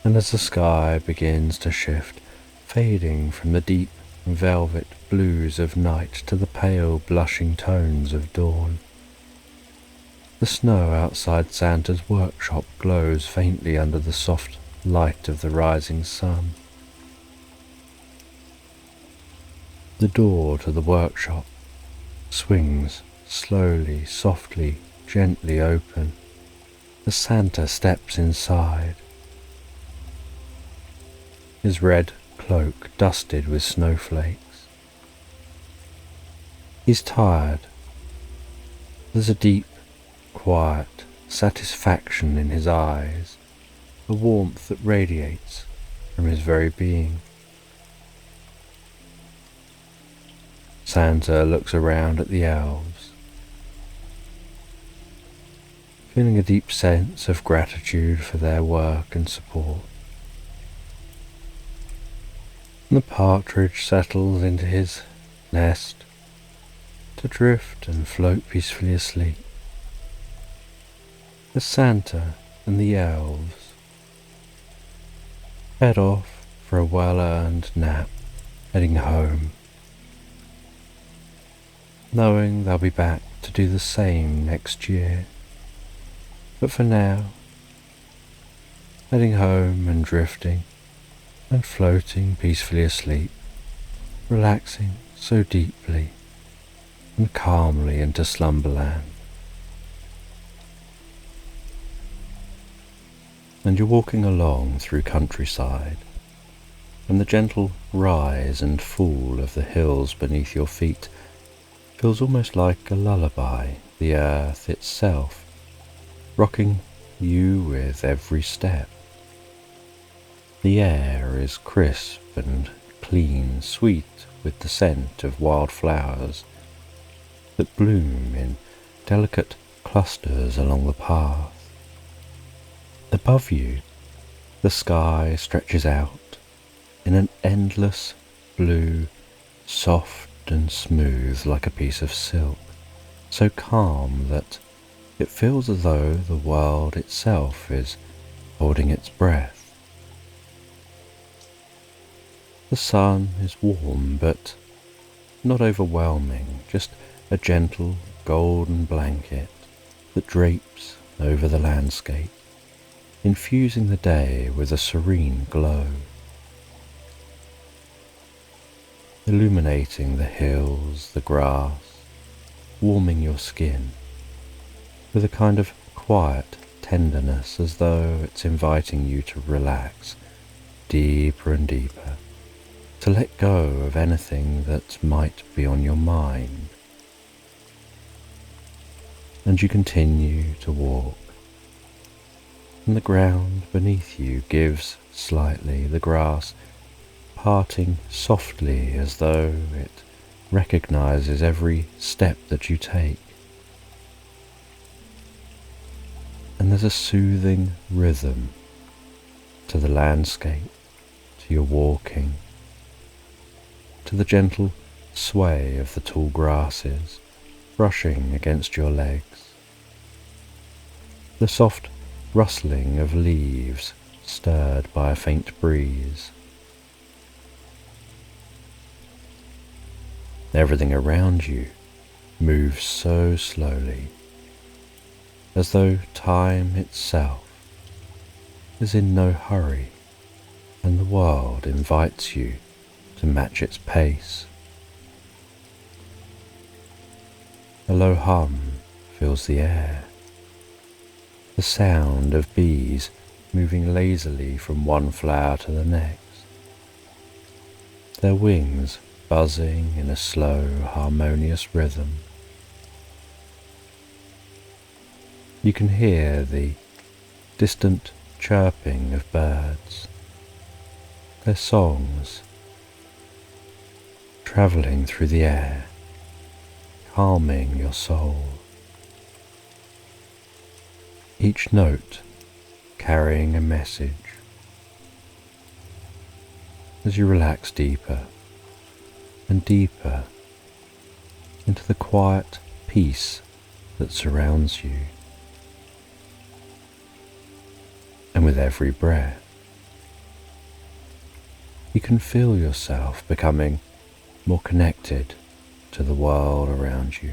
and as the sky begins to shift, fading from the deep velvet blues of night to the pale blushing tones of dawn, the snow outside Santa's workshop glows faintly under the soft light of the rising sun. The door to the workshop swings slowly, softly, gently open as Santa steps inside, his red cloak dusted with snowflakes, He's tired. There's a deep, quiet satisfaction in his eyes, a warmth that radiates from his very being. Santa looks around at the elves, feeling a deep sense of gratitude for their work and support. And the partridge settles into his nest to drift and float peacefully asleep, as Santa and the elves head off for a well-earned nap, heading home, knowing they'll be back to do the same next year. But for now, heading home and drifting and floating peacefully asleep, relaxing so deeply and calmly into slumberland. And you're walking along through countryside, and the gentle rise and fall of the hills beneath your feet feels almost like a lullaby, the earth itself rocking you with every step. The air is crisp and clean, sweet with the scent of wild flowers that bloom in delicate clusters along the path. Above you, the sky stretches out in an endless blue, soft and smooth like a piece of silk, so calm that it feels as though the world itself is holding its breath. The sun is warm but not overwhelming, just a gentle golden blanket that drapes over the landscape, infusing the day with a serene glow, illuminating the hills, the grass, warming your skin with a kind of quiet tenderness, as though it's inviting you to relax deeper and deeper, to let go of anything that might be on your mind. And you continue to walk, and the ground beneath you gives slightly, the grass parting softly as though it recognizes every step that you take. And there's a soothing rhythm to the landscape, to your walking, to the gentle sway of the tall grasses brushing against your legs, the soft rustling of leaves stirred by a faint breeze. Everything around you moves so slowly, as though time itself is in no hurry, and the world invites you to match its pace. A low hum fills the air, the sound of bees moving lazily from one flower to the next, their wings buzzing in a slow, harmonious rhythm. You can hear the distant chirping of birds, their songs travelling through the air, calming your soul, each note carrying a message. As you relax deeper and deeper into the quiet peace that surrounds you, and with every breath, you can feel yourself becoming more connected to the world around you,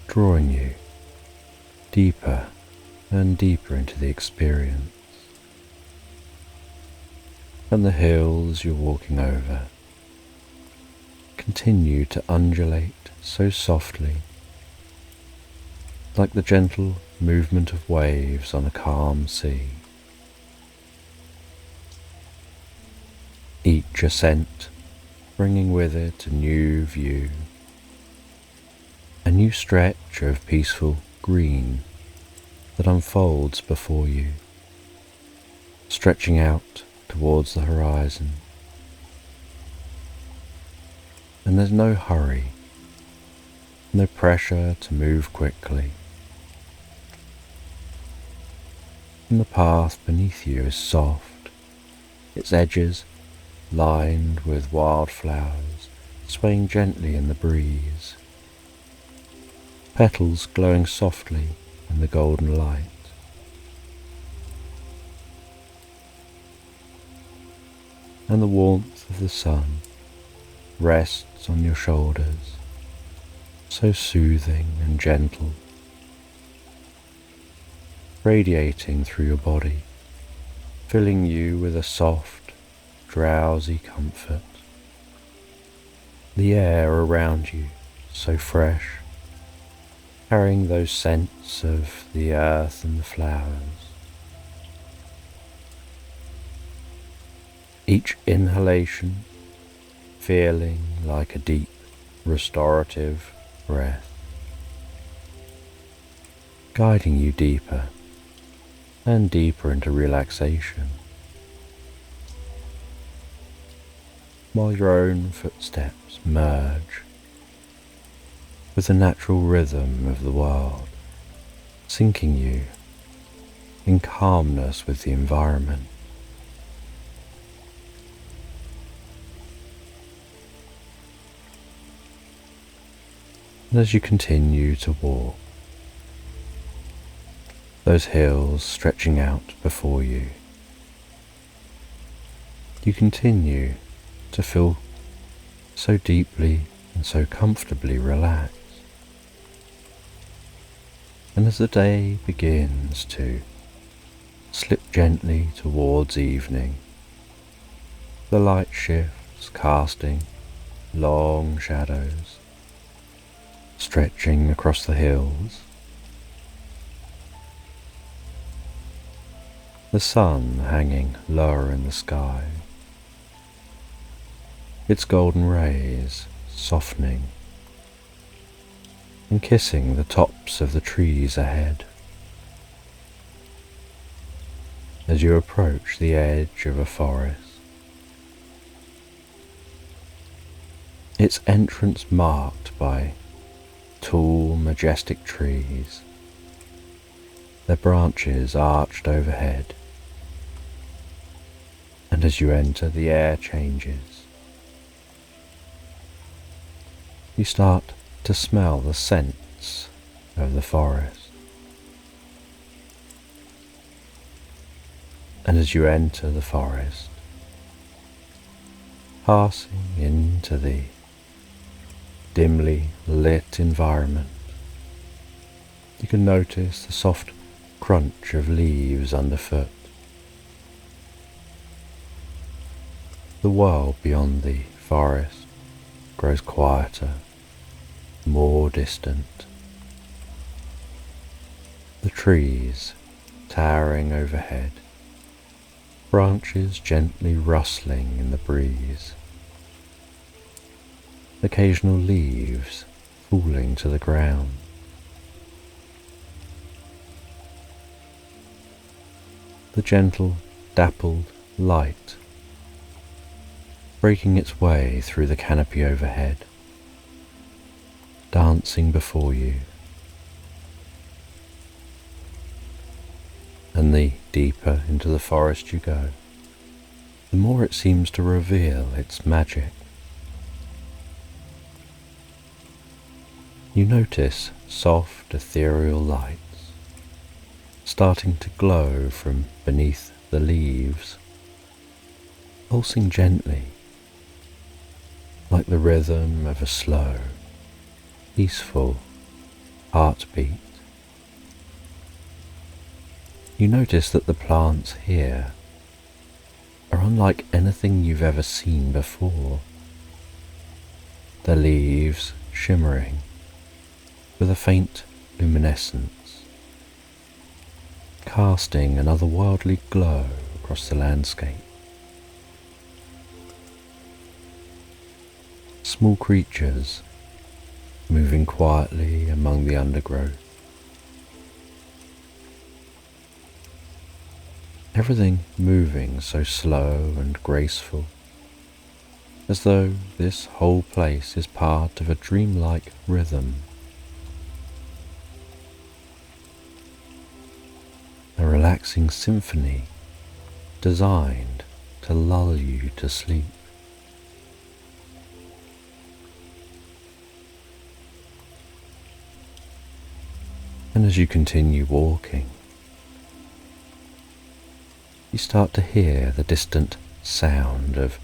drawing you deeper and deeper into the experience. And the hills you're walking over continue to undulate so softly, like the gentle movement of waves on a calm sea. Each ascent bringing with it a new view, a new stretch of peaceful green that unfolds before you, stretching out towards the horizon. And there's no hurry, no pressure to move quickly. And the path beneath you is soft, its edges lined with wildflowers swaying gently in the breeze, petals glowing softly in the golden light. And the warmth of the sun rests on your shoulders, so soothing and gentle, radiating through your body, filling you with a soft, drowsy comfort. The air around you so fresh, carrying those scents of the earth and the flowers. Each inhalation feeling like a deep, restorative breath, guiding you deeper and deeper into relaxation, while your own footsteps merge with the natural rhythm of the world, sinking you in calmness with the environment. And as you continue to walk, those hills stretching out before you, you continue to feel so deeply and so comfortably relaxed. And as the day begins to slip gently towards evening, the light shifts, casting long shadows, stretching across the hills. The sun hanging lower in the sky, its golden rays softening and kissing the tops of the trees ahead. As you approach the edge of a forest, its entrance marked by tall, majestic trees, their branches arched overhead, and as you enter, the air changes. You start to smell the scents of the forest, and as you enter the forest, passing into the dimly lit environment, you can notice the soft crunch of leaves underfoot. The world beyond the forest grows quieter, more distant. The trees towering overhead, branches gently rustling in the breeze, occasional leaves falling to the ground. The gentle, dappled light breaking its way through the canopy overhead, dancing before you. And the deeper into the forest you go, the more it seems to reveal its magic. You notice soft, ethereal lights starting to glow from beneath the leaves, pulsing gently like the rhythm of a slow, peaceful heartbeat. You notice that the plants here are unlike anything you've ever seen before, their leaves shimmering with a faint luminescence, casting an otherworldly glow across the landscape. Small creatures moving quietly among the undergrowth. Everything moving so slow and graceful, as though this whole place is part of a dreamlike rhythm. A relaxing symphony designed to lull you to sleep. And as you continue walking, you start to hear the distant sound of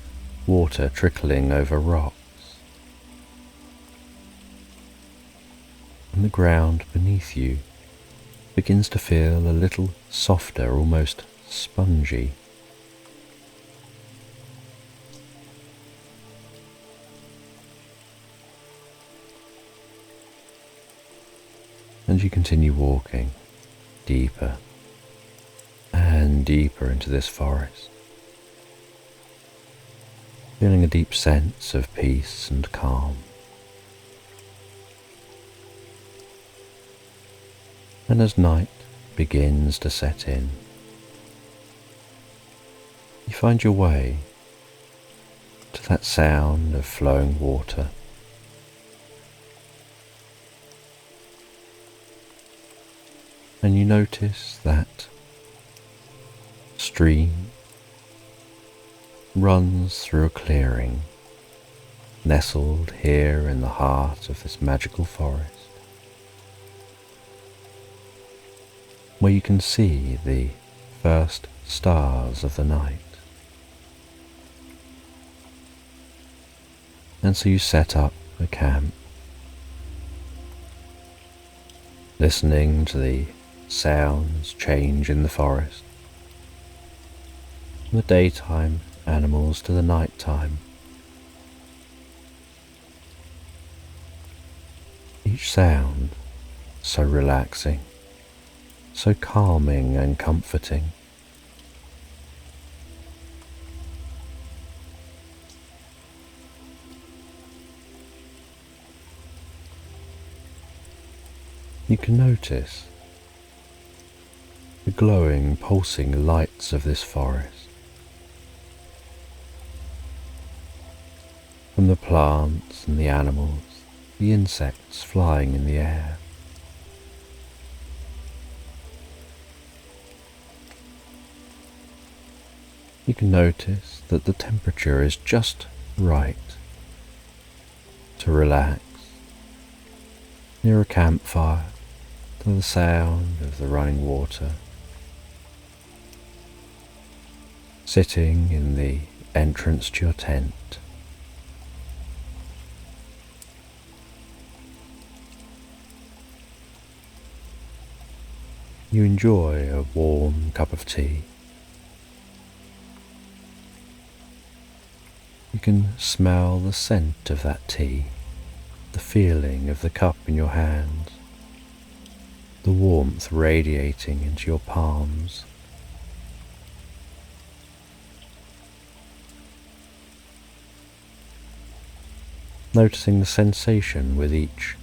water trickling over rocks, and the ground beneath you begins to feel a little softer, almost spongy. And you continue walking deeper and deeper into this forest, feeling a deep sense of peace and calm. And as night begins to set in, you find your way to that sound of flowing water. And you notice that stream runs through a clearing nestled here in the heart of this magical forest, where you can see the first stars of the night. And so you set up a camp, listening to the sounds change in the forest, from the daytime animals to the nighttime. Each sound so relaxing, so calming and comforting. You can notice the glowing, pulsing lights of this forest, from the plants and the animals, the insects flying in the air. You can notice that the temperature is just right to relax near a campfire to the sound of the running water, sitting in the entrance to your tent. You enjoy a warm cup of tea. You can smell the scent of that tea, the feeling of the cup in your hands, the warmth radiating into your palms. Noticing the sensation with each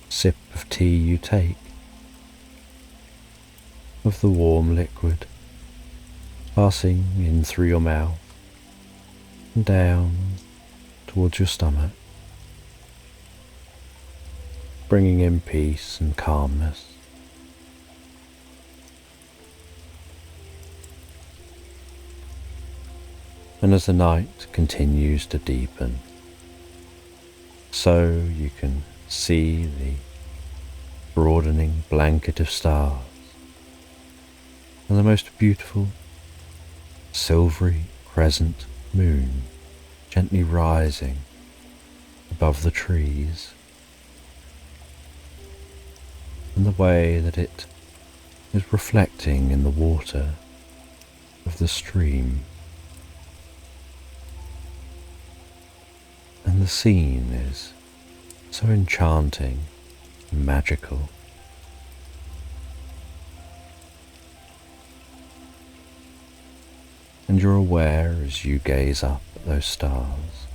sip of tea you take, of the warm liquid passing in through your mouth and down towards your stomach, bringing in peace and calmness. And as the night continues to deepen, so you can see the broadening blanket of stars and the most beautiful silvery crescent moon gently rising above the trees, and the way that it is reflecting in the water of the stream. And the scene is so enchanting and magical. And you're aware as you gaze up at those stars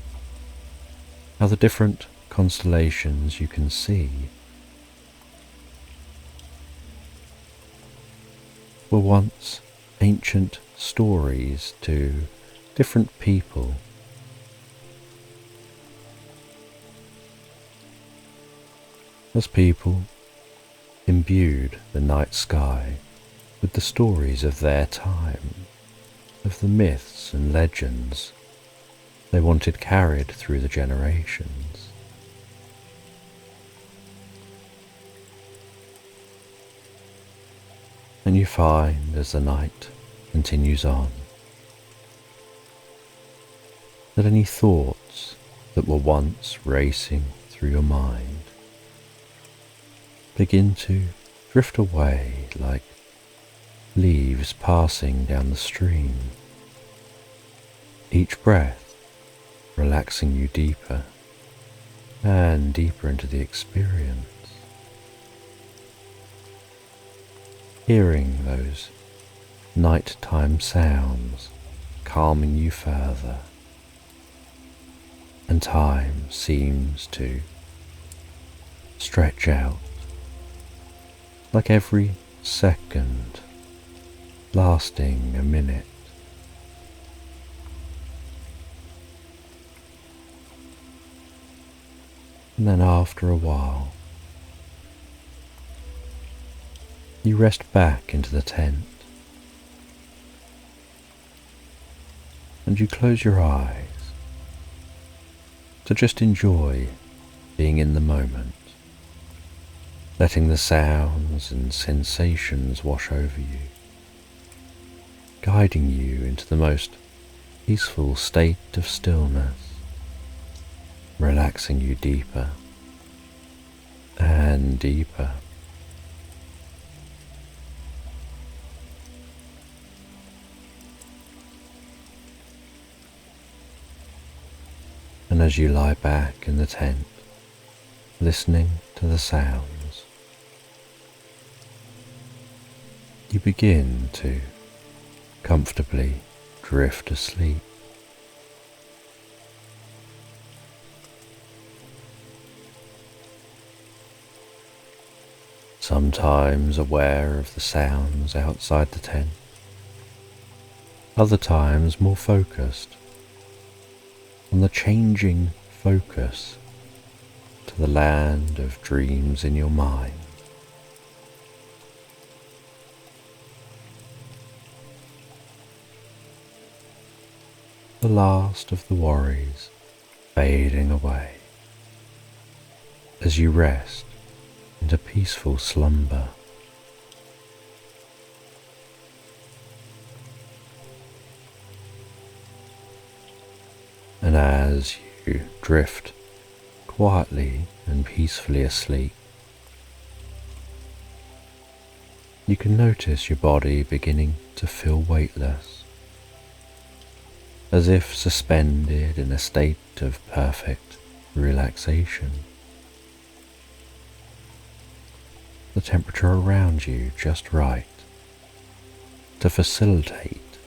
how the different constellations you can see were once ancient stories to different people, as people imbued the night sky with the stories of their time, of the myths and legends they wanted carried through the generations. And you find, as the night continues on, that any thoughts that were once racing through your mind begin to drift away like leaves passing down the stream, each breath relaxing you deeper and deeper into the experience, hearing those nighttime sounds calming you further, and time seems to stretch out, like every second lasting a minute. And then after a while, you rest back into the tent and you close your eyes to just enjoy being in the moment, letting the sounds and sensations wash over you, guiding you into the most peaceful state of stillness, relaxing you deeper and deeper. And as you lie back in the tent, listening to the sounds, you begin to comfortably drift asleep. Sometimes aware of the sounds outside the tent, other times more focused on the changing focus to the land of dreams in your mind. The last of the worries fading away as you rest into peaceful slumber. And as you drift quietly and peacefully asleep, you can notice your body beginning to feel weightless, as if suspended in a state of perfect relaxation. The temperature around you just right to facilitate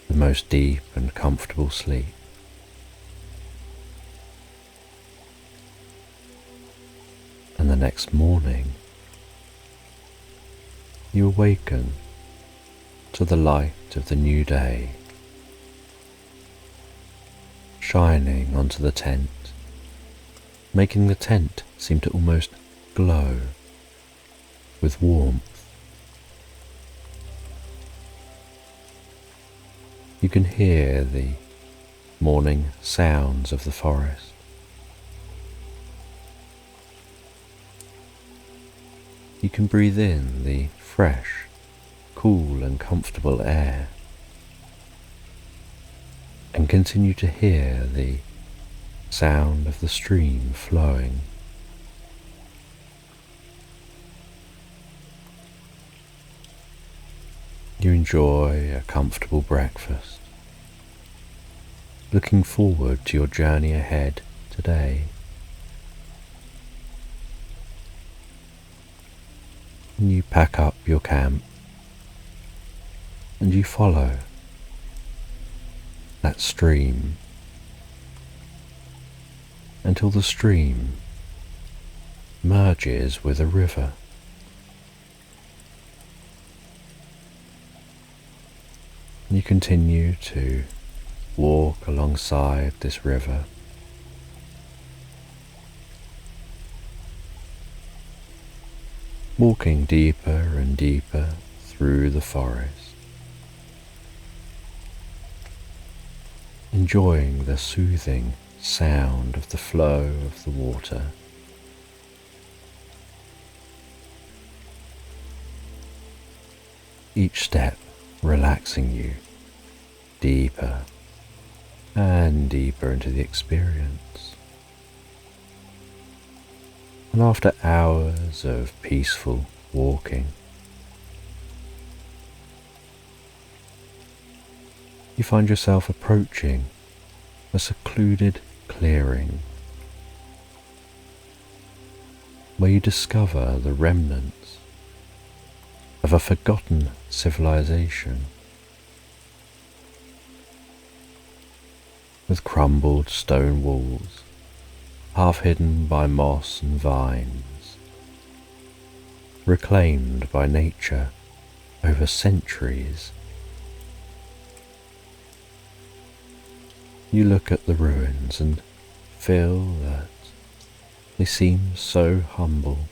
the most deep and comfortable sleep. And the next morning, you awaken to the light of the new day shining onto the tent, making the tent seem to almost glow with warmth. You can hear the morning sounds of the forest. You can breathe in the fresh, cool and comfortable air, and continue to hear the sound of the stream flowing. You enjoy a comfortable breakfast, looking forward to your journey ahead today. And you pack up your camp and you follow that stream until the stream merges with a river. You continue to walk alongside this river, walking deeper and deeper through the forest, enjoying the soothing sound of the flow of the water. Each step relaxing you deeper and deeper into the experience. And after hours of peaceful walking, you find yourself approaching a secluded clearing where you discover the remnants of a forgotten civilization, with crumbled stone walls, half hidden by moss and vines, reclaimed by nature over centuries. You look at the ruins and feel that they seem so humble,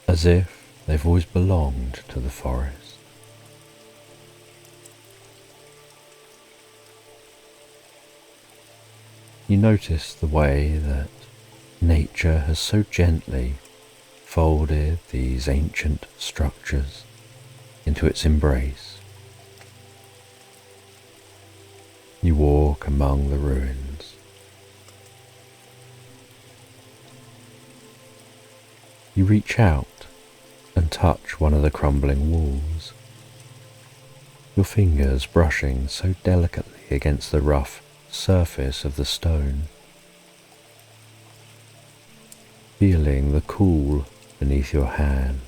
as if they've always belonged to the forest. You notice the way that nature has so gently folded these ancient structures into its embrace. You walk among the ruins. You reach out and touch one of the crumbling walls, your fingers brushing so delicately against the rough surface of the stone, feeling the cool beneath your hand,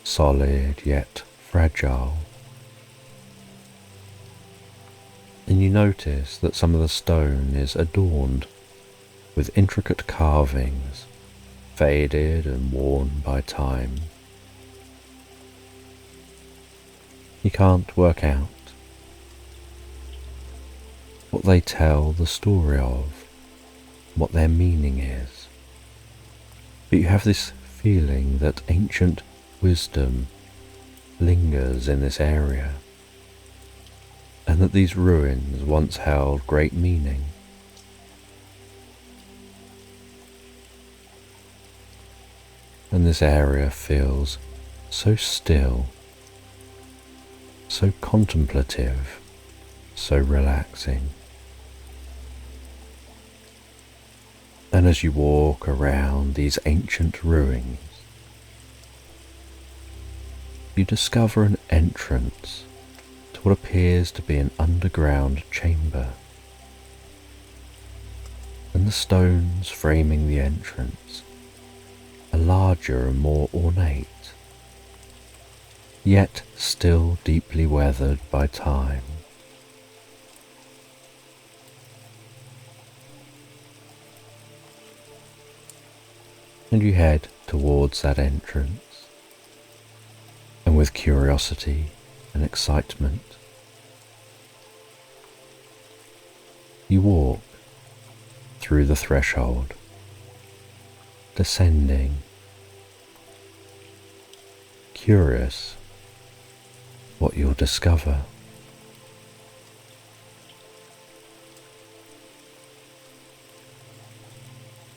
solid yet fragile. And you notice that some of the stone is adorned with intricate carvings, faded and worn by time. You can't work out what they tell the story of, what their meaning is, but you have this feeling that ancient wisdom lingers in this area, and that these ruins once held great meaning. And this area feels so still, so contemplative, so relaxing. And as you walk around these ancient ruins, you discover an entrance to what appears to be an underground chamber. And the stones framing the entrance are larger and more ornate, yet still deeply weathered by time. And you head towards that entrance, and with curiosity and excitement, you walk through the threshold, descending, curious what you'll discover.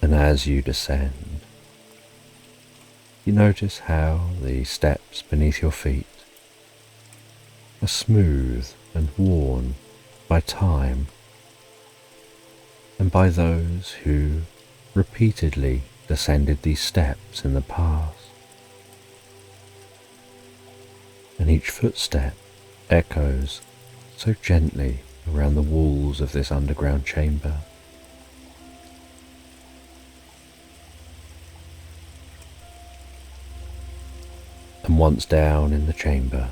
And as you descend, you notice how the steps beneath your feet are smooth and worn by time and by those who repeatedly descended these steps in the past. And each footstep echoes so gently around the walls of this underground chamber. And once down in the chamber,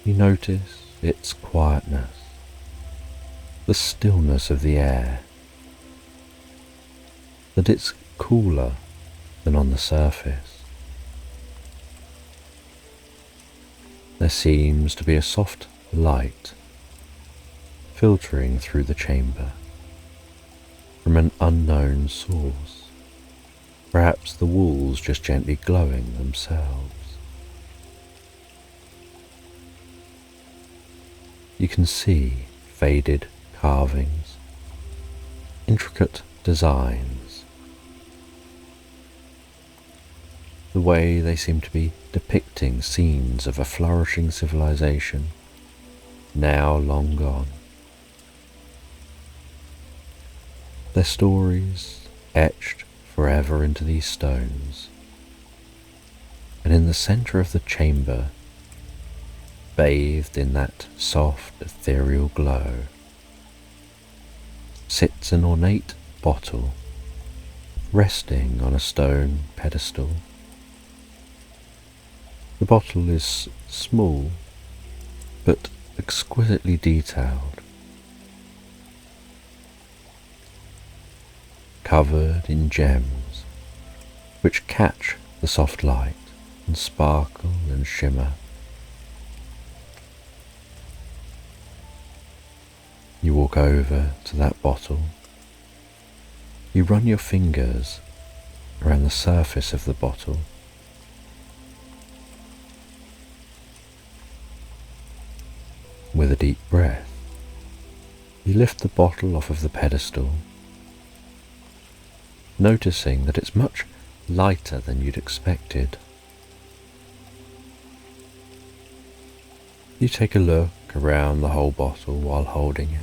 you notice its quietness the stillness of the air, that it's cooler than on the surface. There seems to be a soft light filtering through the chamber from an unknown source, perhaps the walls just gently glowing themselves. You can see faded carvings, intricate designs, the way they seem to be depicting scenes of a flourishing civilization now long gone. Their stories etched forever into these stones, and in the centre of the chamber, bathed in that soft ethereal glow, sits an ornate bottle resting on a stone pedestal. The bottle is small but exquisitely detailed, covered in gems which catch the soft light and sparkle and shimmer. You walk over to that bottle. You run your fingers around the surface of the bottle. With a deep breath, you lift the bottle off of the pedestal, noticing that it's much lighter than you'd expected. You take a look around the whole bottle while holding it.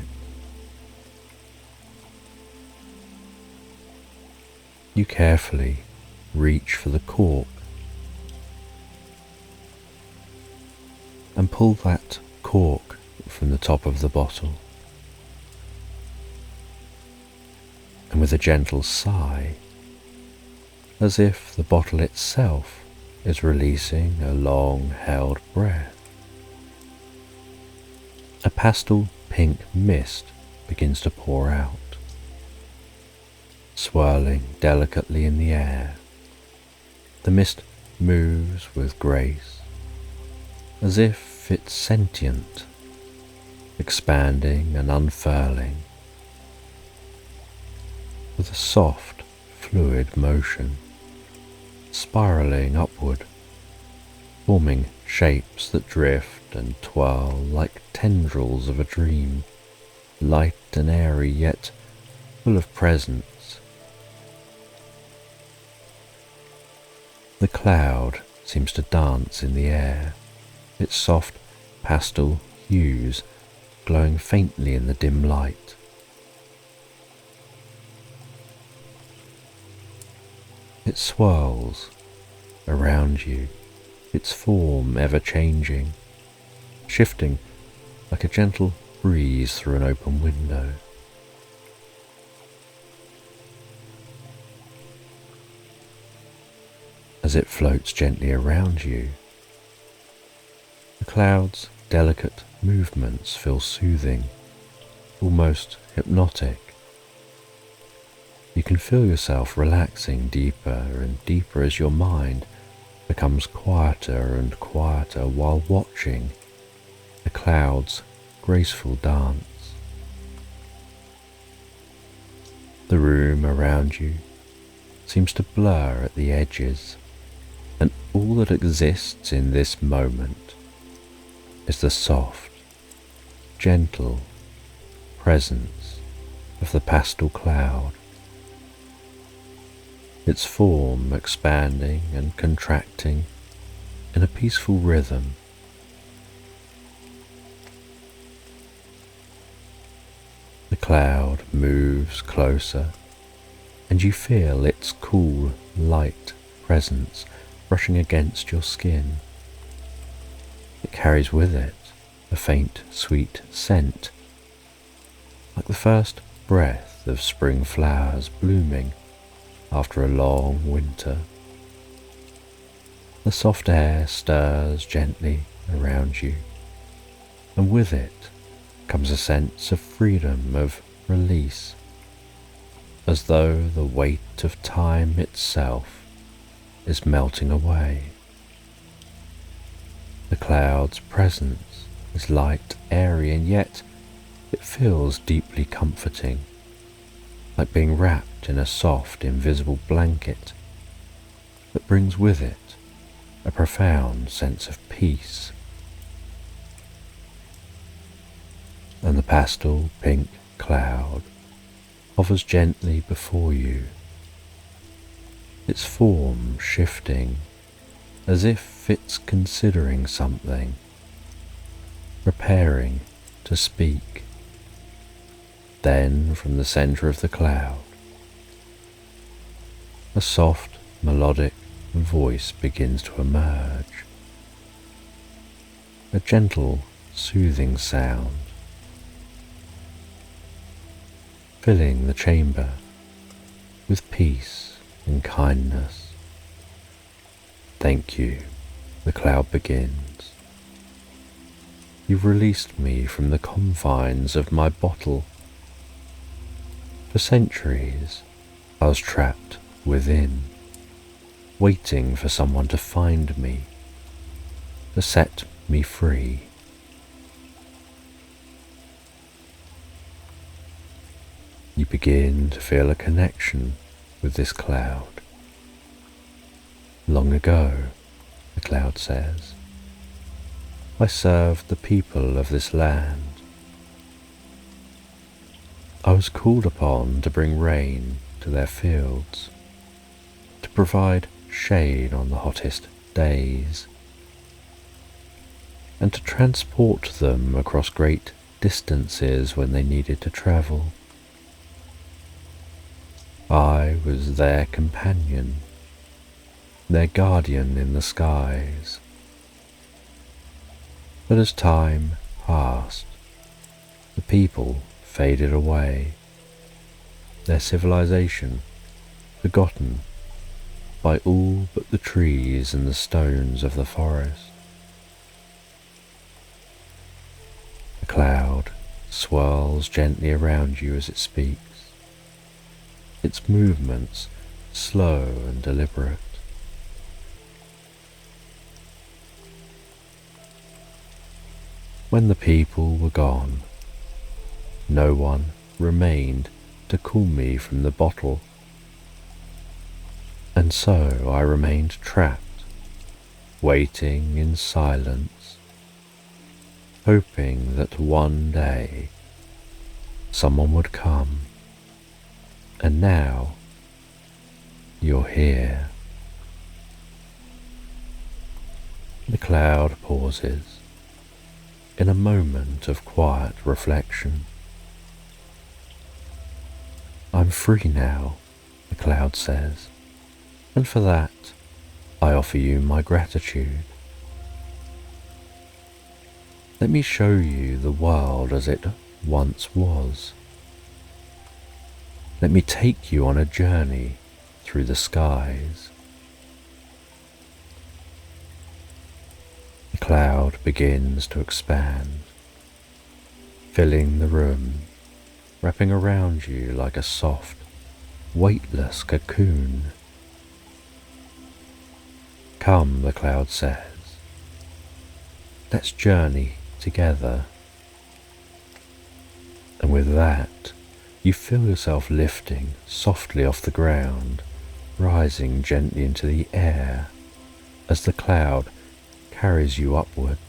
You carefully reach for the cork and pull that cork from the top of the bottle. And with a gentle sigh, as if the bottle itself is releasing a long-held breath, a pastel pink mist begins to pour out, swirling delicately in the air. The mist moves with grace, as if it's sentient, expanding and unfurling with a soft, fluid motion, spiraling upward, forming shapes that drift and twirl like tendrils of a dream, light and airy yet full of presence. The cloud seems to dance in the air, its soft pastel hues glowing faintly in the dim light. It swirls around you, its form ever changing, shifting like a gentle breeze through an open window. As it floats gently around you, the cloud's delicate movements feel soothing, almost hypnotic. You can feel yourself relaxing deeper and deeper as your mind becomes quieter and quieter while watching the cloud's graceful dance. The room around you seems to blur at the edges, and all that exists in this moment is the soft, gentle presence of the pastel cloud, its form expanding and contracting in a peaceful rhythm. The cloud moves closer, and you feel its cool, light presence brushing against your skin. It carries with it a faint, sweet scent, like the first breath of spring flowers blooming after a long winter. The soft air stirs gently around you, and with it comes a sense of freedom, of release, as though the weight of time itself is melting away. The cloud's presence is light, airy, and yet it feels deeply comforting, like being wrapped in a soft, invisible blanket that brings with it a profound sense of peace. And the pastel pink cloud hovers gently before you, its form shifting as if it's considering something, preparing to speak. Then from the center of the cloud, a soft, melodic voice begins to emerge, a gentle, soothing sound, filling the chamber with peace and kindness. "Thank you," the cloud begins. "You've released me from the confines of my bottle. For centuries, I was trapped within, waiting for someone to find me, to set me free. You begin to feel a connection with this cloud. Long ago, the cloud says, I served the people of this land. I was called upon to bring rain to their fields, to provide shade on the hottest days, and to transport them across great distances when they needed to travel. I was their companion, their guardian in the skies. But as time passed, the people faded away, their civilization forgotten by all but the trees and the stones of the forest. The cloud swirls gently around you as it speaks, its movements slow and deliberate. When the people were gone, no one remained to call me from the bottle, and so I remained trapped, waiting in silence, hoping that one day someone would come. And now you're here. The cloud pauses in a moment of quiet reflection. I'm free now, the cloud says, and for that I offer you my gratitude. Let me show you the world as it once was. Let me take you on a journey through the skies. The cloud begins to expand, filling the room, wrapping around you like a soft, weightless cocoon. Come, the cloud says, let's journey together. And with that, you feel yourself lifting softly off the ground, rising gently into the air as the cloud carries you upwards.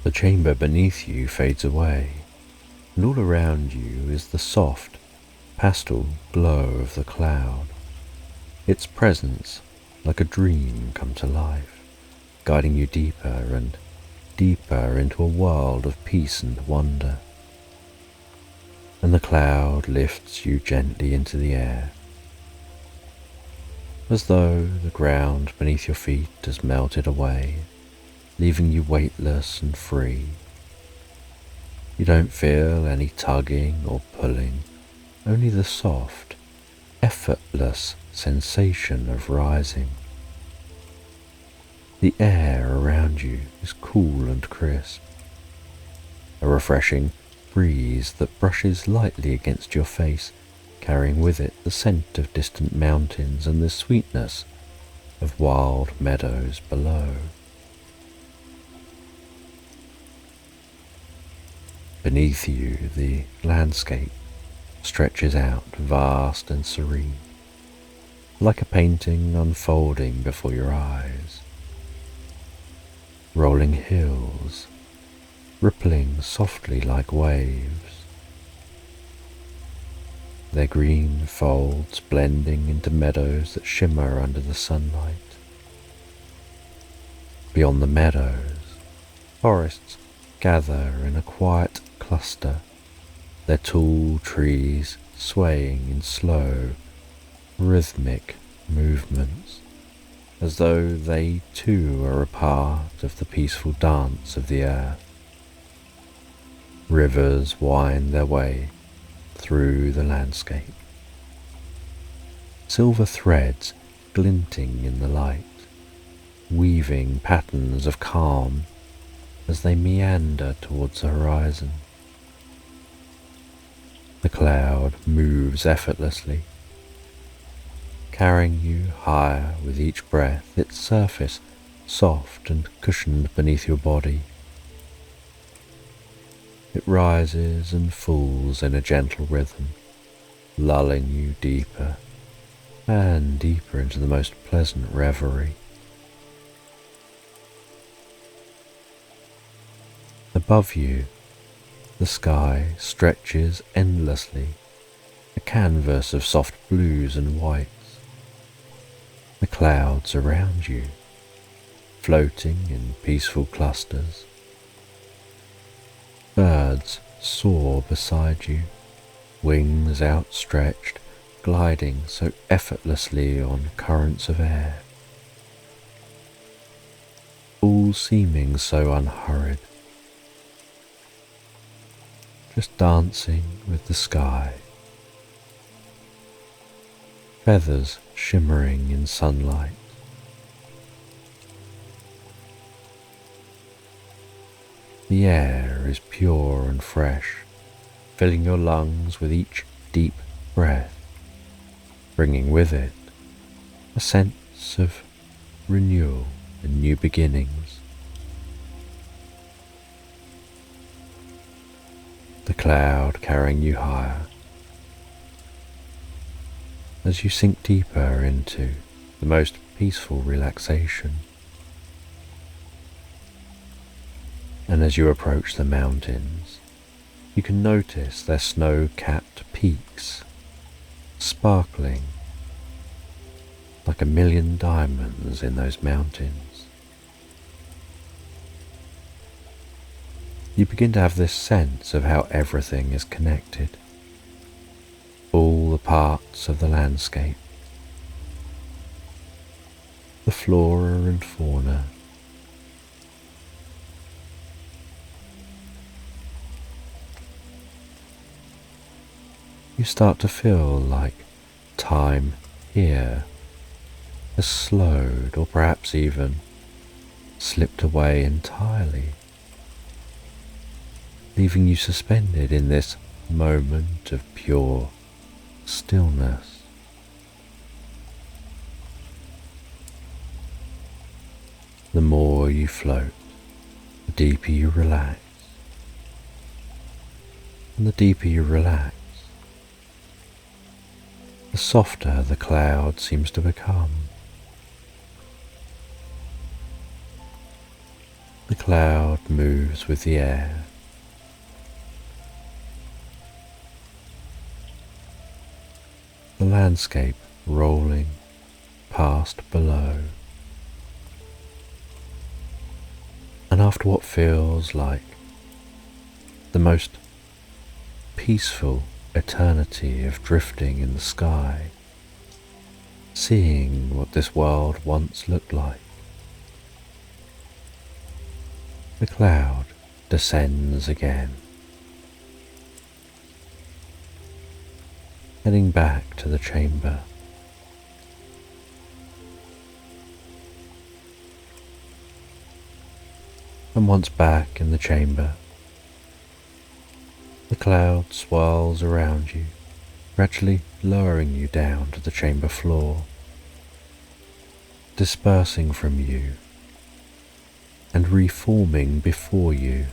The chamber beneath you fades away, and all around you is the soft, pastel glow of the cloud, its presence like a dream come to life, guiding you deeper and deeper into a world of peace and wonder. And the cloud lifts you gently into the air, as though the ground beneath your feet has melted away, leaving you weightless and free. You don't feel any tugging or pulling, only the soft, effortless sensation of rising. The air around you is cool and crisp, a refreshing breeze that brushes lightly against your face, carrying with it the scent of distant mountains and the sweetness of wild meadows below. Beneath you, the landscape stretches out vast and serene, like a painting unfolding before your eyes. Rolling hills, rippling softly like waves, their green folds blending into meadows that shimmer under the sunlight. Beyond the meadows, forests gather in a quiet cluster, their tall trees swaying in slow, rhythmic movements, as though they too are a part of the peaceful dance of the earth. Rivers wind their way through the landscape, silver threads glinting in the light, weaving patterns of calm as they meander towards the horizon. The cloud moves effortlessly, carrying you higher with each breath, its surface soft and cushioned beneath your body. It rises and falls in a gentle rhythm, lulling you deeper and deeper into the most pleasant reverie. Above you, the sky stretches endlessly, a canvas of soft blues and whites. The clouds around you, floating in peaceful clusters. Birds soar beside you, wings outstretched, gliding so effortlessly on currents of air. All seeming so unhurried, just dancing with the sky. Feathers shimmering in sunlight. The air is pure and fresh, filling your lungs with each deep breath, bringing with it a sense of renewal and new beginnings. The cloud carrying you higher as you sink deeper into the most peaceful relaxation. And as you approach the mountains, you can notice their snow-capped peaks sparkling like a million diamonds in those mountains. You begin to have this sense of how everything is connected, all the parts of the landscape, the flora and fauna, you start to feel like time here has slowed or perhaps even slipped away entirely, leaving you suspended in this moment of pure stillness. The more you float, the deeper you relax, and the deeper you relax, the softer the cloud seems to become. The cloud moves with the air, the landscape rolling past below, and after what feels like the most peaceful eternity of drifting in the sky, seeing what this world once looked like, the cloud descends again, heading back to the chamber. And once back in the chamber, The cloud swirls around you, gradually lowering you down to the chamber floor, dispersing from you and reforming before you,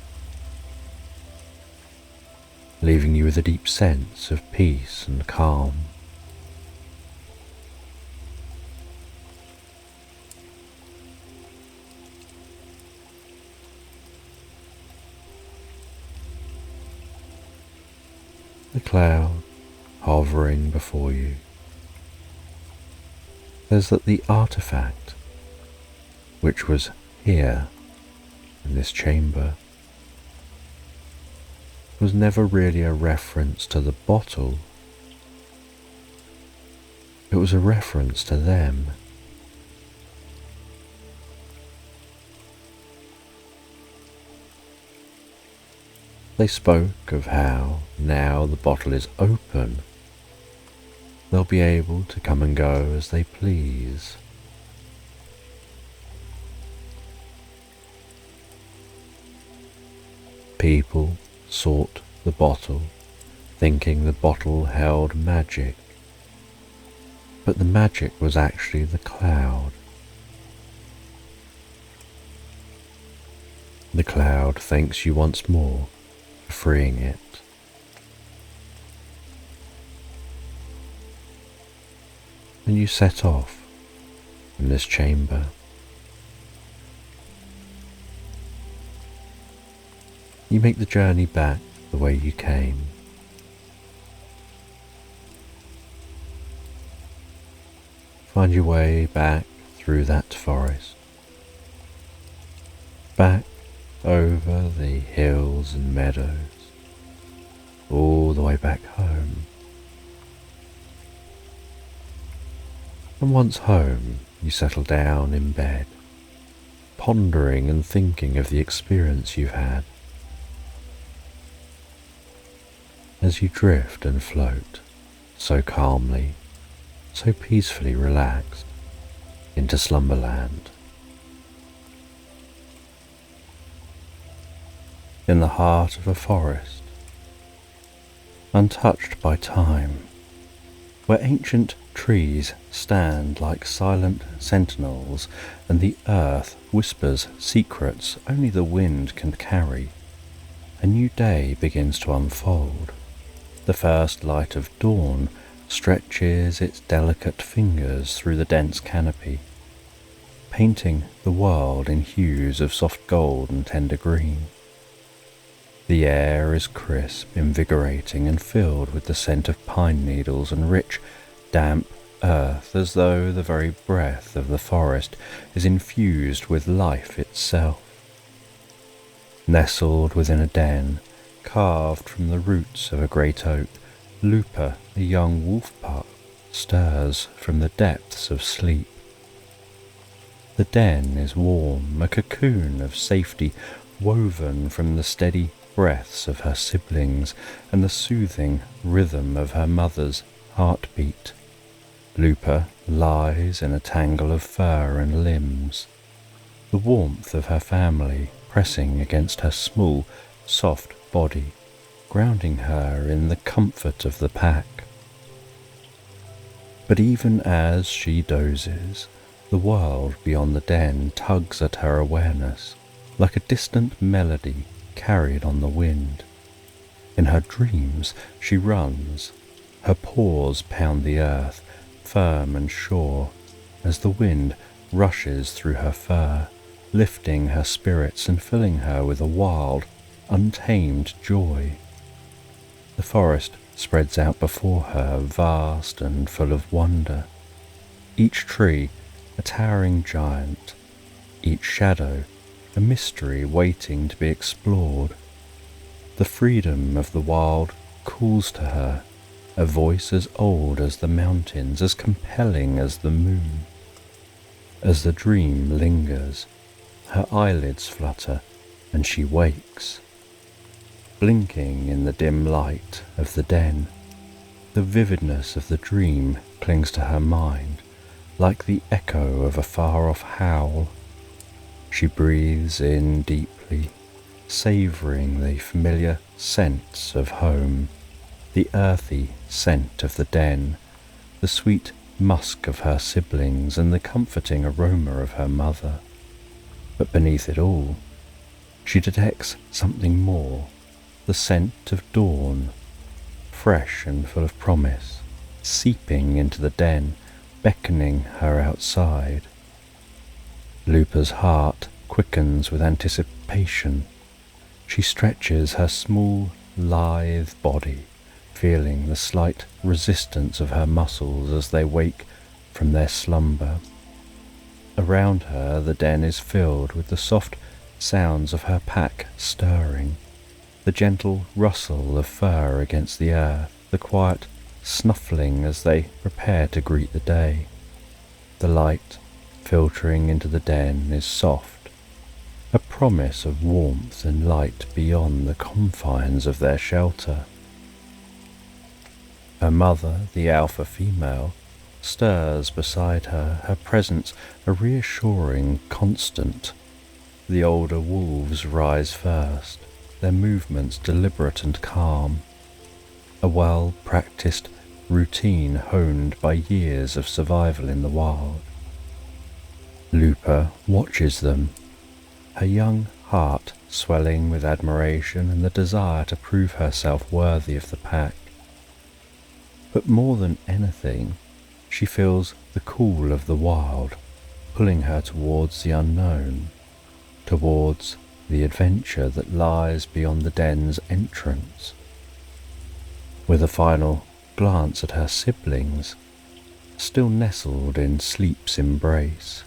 leaving you with a deep sense of peace and calm. The cloud hovering before you says that the artifact, which was here in this chamber, was never really a reference to the bottle. It was a reference to them. They spoke of how, now the bottle is open, they'll be able to come and go as they please. People sought the bottle, thinking the bottle held magic, but the magic was actually the cloud. The cloud thanks you once more for freeing it. And you set off from this chamber. You make the journey back the way you came. Find your way back through that forest, back over the hills and meadows, all the way back home. And once home, you settle down in bed, pondering and thinking of the experience you've had. As you drift and float, so calmly, so peacefully relaxed, into slumberland. In the heart of a forest, untouched by time, where ancient trees stand like silent sentinels and the earth whispers secrets only the wind can carry, a new day begins to unfold. The first light of dawn stretches its delicate fingers through the dense canopy, painting the world in hues of soft gold and tender green. The air is crisp, invigorating, and filled with the scent of pine needles and rich, damp earth, as though the very breath of the forest is infused with life itself. Nestled within a den, carved from the roots of a great oak, Lupa, a young wolf pup, stirs from the depths of sleep. The den is warm, a cocoon of safety woven from the steady breaths of her siblings and the soothing rhythm of her mother's heartbeat. Lupa lies in a tangle of fur and limbs, the warmth of her family pressing against her small, soft body, grounding her in the comfort of the pack. But even as she dozes, the world beyond the den tugs at her awareness, like a distant melody carried on the wind. In her dreams she runs, her paws pound the earth, firm and sure, as the wind rushes through her fur, lifting her spirits and filling her with a wild, untamed joy. The forest spreads out before her, vast and full of wonder, each tree a towering giant, each shadow a mystery waiting to be explored. The freedom of the wild calls to her, a voice as old as the mountains, as compelling as the moon. As the dream lingers, her eyelids flutter and she wakes, blinking in the dim light of the den. The vividness of the dream clings to her mind, like the echo of a far-off howl. She breathes in deeply, savouring the familiar scents of home, the earthy scent of the den, the sweet musk of her siblings, and the comforting aroma of her mother. But beneath it all, she detects something more, the scent of dawn, fresh and full of promise, seeping into the den, beckoning her outside. Lupa's heart quickens with anticipation. She stretches her small, lithe body, feeling the slight resistance of her muscles as they wake from their slumber. Around her, the den is filled with the soft sounds of her pack stirring, the gentle rustle of fur against the earth, the quiet snuffling as they prepare to greet the day. The light filtering into the den is soft, a promise of warmth and light beyond the confines of their shelter. Her mother, the alpha female, stirs beside her, her presence a reassuring constant. The older wolves rise first, their movements deliberate and calm, a well-practiced routine honed by years of survival in the wild. Lupa watches them, her young heart swelling with admiration and the desire to prove herself worthy of the pack. But more than anything, she feels the call of the wild, pulling her towards the unknown, towards the adventure that lies beyond the den's entrance. With a final glance at her siblings, still nestled in sleep's embrace,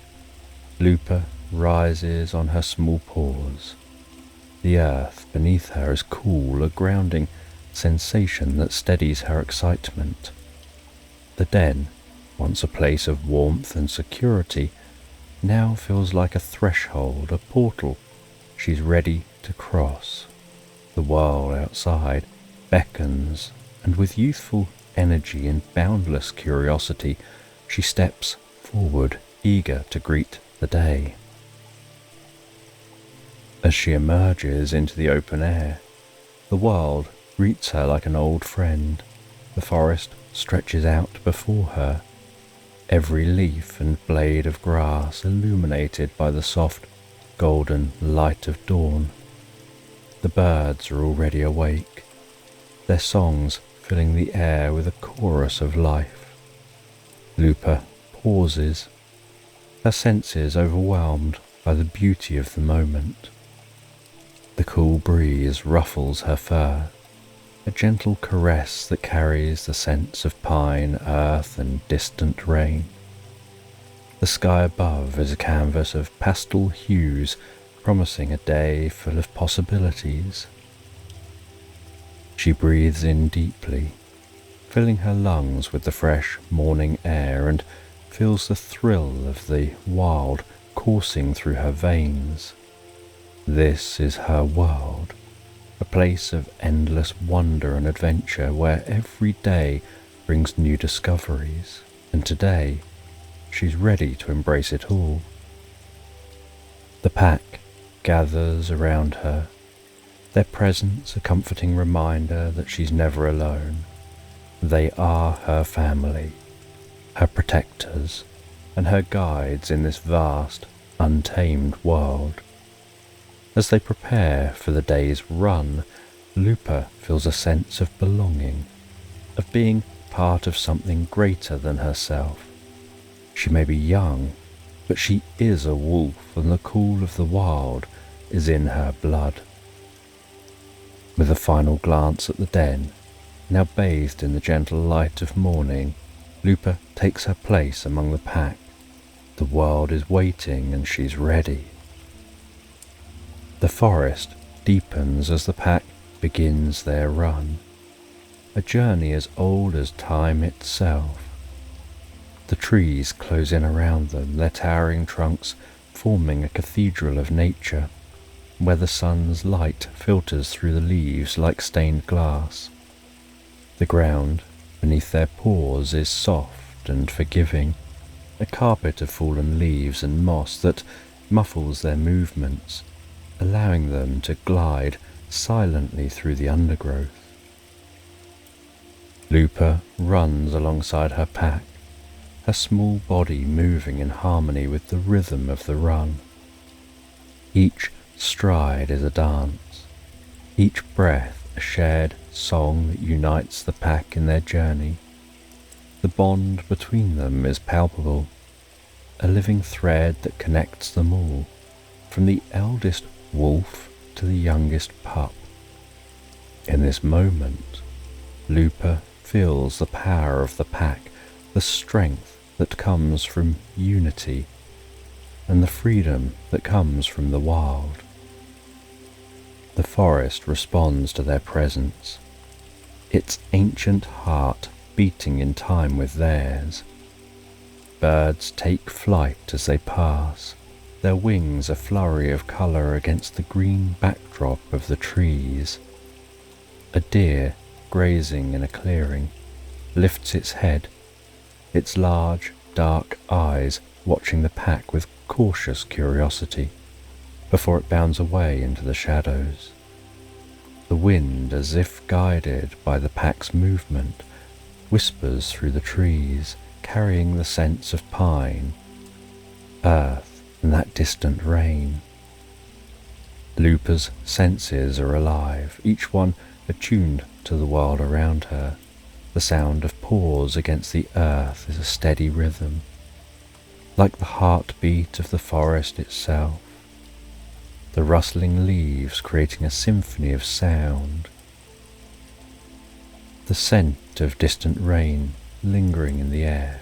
Lupa rises on her small paws. The earth beneath her is cool, a grounding sensation that steadies her excitement. The den, once a place of warmth and security, now feels like a threshold, a portal she's ready to cross. The world outside beckons, and with youthful energy and boundless curiosity, she steps forward, eager to greet the day. As she emerges into the open air, the world greets her like an old friend. The forest stretches out before her, every leaf and blade of grass illuminated by the soft, golden light of dawn. The birds are already awake, their songs filling the air with a chorus of life. Lupa pauses, her senses overwhelmed by the beauty of the moment. The cool breeze ruffles her fur, a gentle caress that carries the scents of pine, earth, and distant rain. The sky above is a canvas of pastel hues, promising a day full of possibilities. She breathes in deeply, filling her lungs with the fresh morning air, and feels the thrill of the wild coursing through her veins. This is her world, a place of endless wonder and adventure where every day brings new discoveries, and today she's ready to embrace it all. The pack gathers around her, their presence a comforting reminder that she's never alone. They are her family, her protectors, and her guides in this vast, untamed world. As they prepare for the day's run, Lupa feels a sense of belonging, of being part of something greater than herself. She may be young, but she is a wolf, and the call of the wild is in her blood. With a final glance at the den, now bathed in the gentle light of morning, Lupa takes her place among the pack. The world is waiting and she's ready. The forest deepens as the pack begins their run, a journey as old as time itself. The trees close in around them, their towering trunks forming a cathedral of nature, where the sun's light filters through the leaves like stained glass. The ground beneath their paws is soft and forgiving, a carpet of fallen leaves and moss that muffles their movements, allowing them to glide silently through the undergrowth. Lupa runs alongside her pack, her small body moving in harmony with the rhythm of the run. Each stride is a dance, each breath a shared song that unites the pack in their journey. The bond between them is palpable, a living thread that connects them all, from the eldest wolf to the youngest pup. In this moment, Lupa feels the power of the pack, the strength that comes from unity, and the freedom that comes from the wild. The forest responds to their presence, its ancient heart beating in time with theirs. Birds take flight as they pass, their wings a flurry of colour against the green backdrop of the trees. A deer, grazing in a clearing, lifts its head, its large, dark eyes watching the pack with cautious curiosity, before it bounds away into the shadows. The wind, as if guided by the pack's movement, whispers through the trees, carrying the scents of pine, earth, and that distant rain. Lupa's senses are alive, each one attuned to the world around her. The sound of paws against the earth is a steady rhythm, like the heartbeat of the forest itself. The rustling leaves creating a symphony of sound. The scent of distant rain lingering in the air,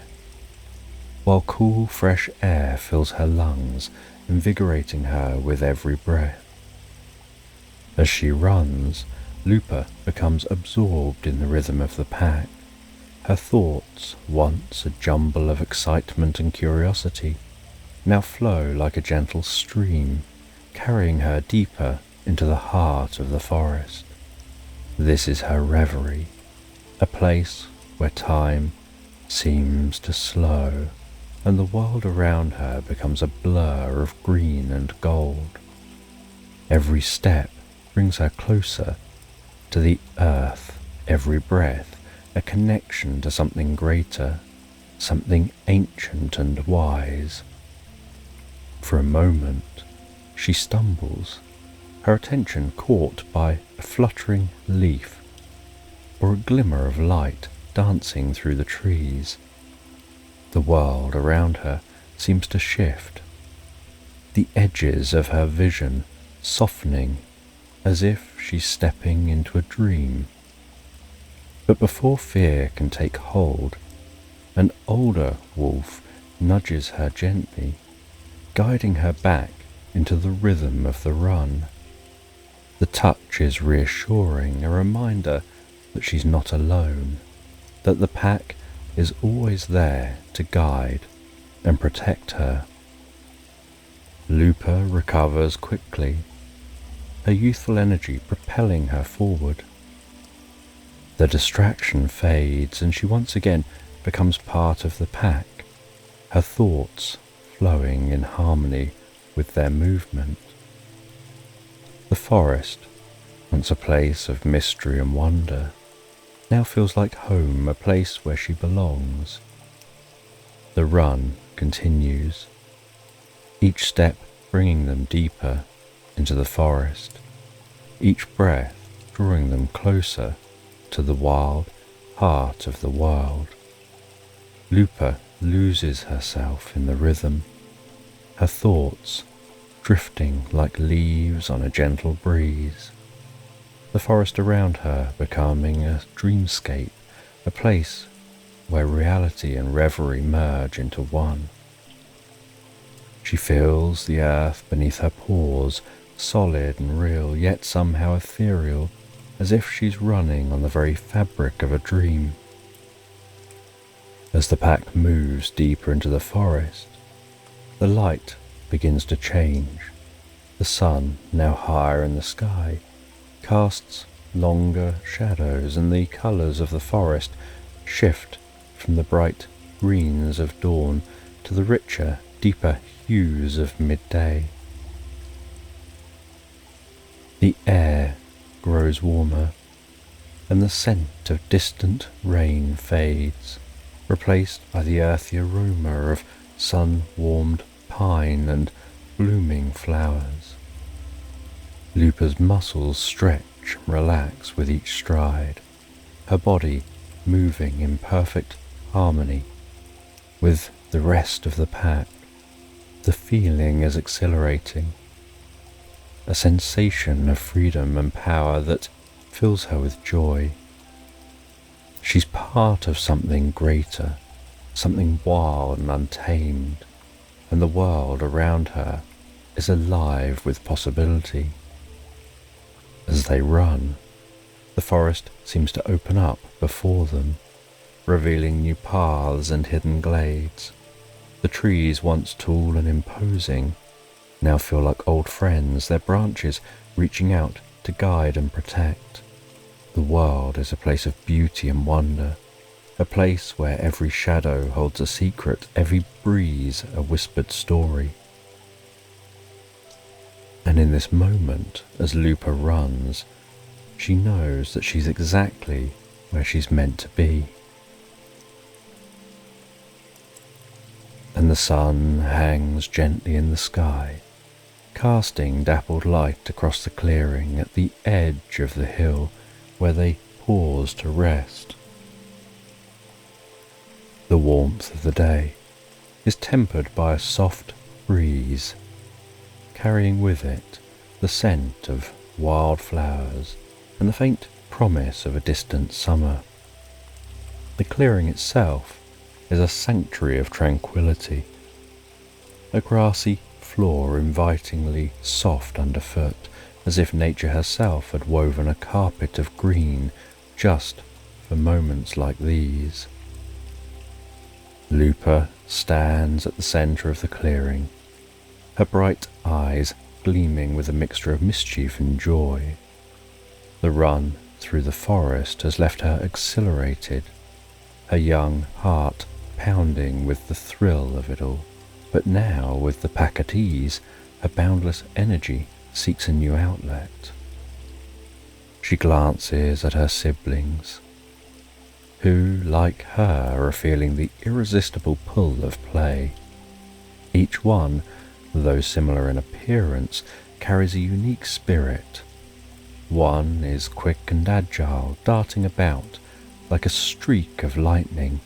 while cool, fresh air fills her lungs, invigorating her with every breath. As she runs, Lupa becomes absorbed in the rhythm of the pack. Her thoughts, once a jumble of excitement and curiosity, now flow like a gentle stream, carrying her deeper into the heart of the forest. This is her reverie, a place where time seems to slow, and the world around her becomes a blur of green and gold. Every step brings her closer to the earth, every breath a connection to something greater, something ancient and wise. For a moment, she stumbles, her attention caught by a fluttering leaf or a glimmer of light dancing through the trees. The world around her seems to shift, the edges of her vision softening as if she's stepping into a dream. But before fear can take hold, an older wolf nudges her gently, guiding her back into the rhythm of the run. The touch is reassuring, a reminder that she's not alone, that the pack is always there to guide and protect her. Lupa recovers quickly, her youthful energy propelling her forward. The distraction fades and she once again becomes part of the pack, her thoughts flowing in harmony with their movement. The forest, once a place of mystery and wonder, now feels like home, a place where she belongs. The run continues, each step bringing them deeper into the forest, each breath drawing them closer to the wild heart of the world. Lupa loses herself in the rhythm, her thoughts drifting like leaves on a gentle breeze. The forest around her becoming a dreamscape, a place where reality and reverie merge into one. She feels the earth beneath her paws, solid and real, yet somehow ethereal, as if she's running on the very fabric of a dream. As the pack moves deeper into the forest, the light begins to change. The sun, now higher in the sky, casts longer shadows, and the colours of the forest shift from the bright greens of dawn to the richer, deeper hues of midday. The air grows warmer, and the scent of distant rain fades, replaced by the earthy aroma of sun-warmed pine and blooming flowers. Lupa's muscles stretch and relax with each stride, her body moving in perfect harmony with the rest of the pack. The feeling is exhilarating, a sensation of freedom and power that fills her with joy. She's part of something greater, something wild and untamed, and the world around her is alive with possibility. As they run, the forest seems to open up before them, revealing new paths and hidden glades. The trees, once tall and imposing, now feel like old friends, their branches reaching out to guide and protect. The world is a place of beauty and wonder, a place where every shadow holds a secret, every breeze a whispered story. And in this moment, as Lupa runs, she knows that she's exactly where she's meant to be. And the sun hangs gently in the sky, casting dappled light across the clearing at the edge of the hill where they pause to rest. The warmth of the day is tempered by a soft breeze, carrying with it the scent of wild flowers and the faint promise of a distant summer. The clearing itself is a sanctuary of tranquility, a grassy floor invitingly soft underfoot, as if nature herself had woven a carpet of green just for moments like these. Lupa stands at the centre of the clearing, her bright eyes gleaming with a mixture of mischief and joy. The run through the forest has left her exhilarated, her young heart pounding with the thrill of it all. But now, with the pack at ease, her boundless energy seeks a new outlet. She glances at her siblings, who, like her, are feeling the irresistible pull of play. Each one, though similar in appearance, carries a unique spirit. One is quick and agile, darting about like a streak of lightning.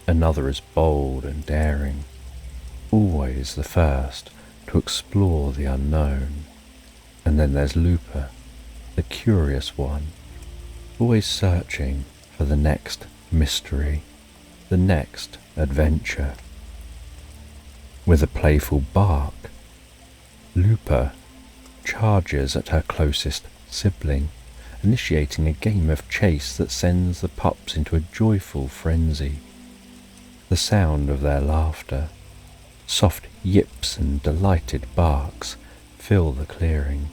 Another is bold and daring, always the first to explore the unknown. And then there's Lupa, the curious one, always searching for the next mystery, the next adventure. With a playful bark, Lupa charges at her closest sibling, initiating a game of chase that sends the pups into a joyful frenzy. The sound of their laughter, soft yips and delighted barks fill the clearing,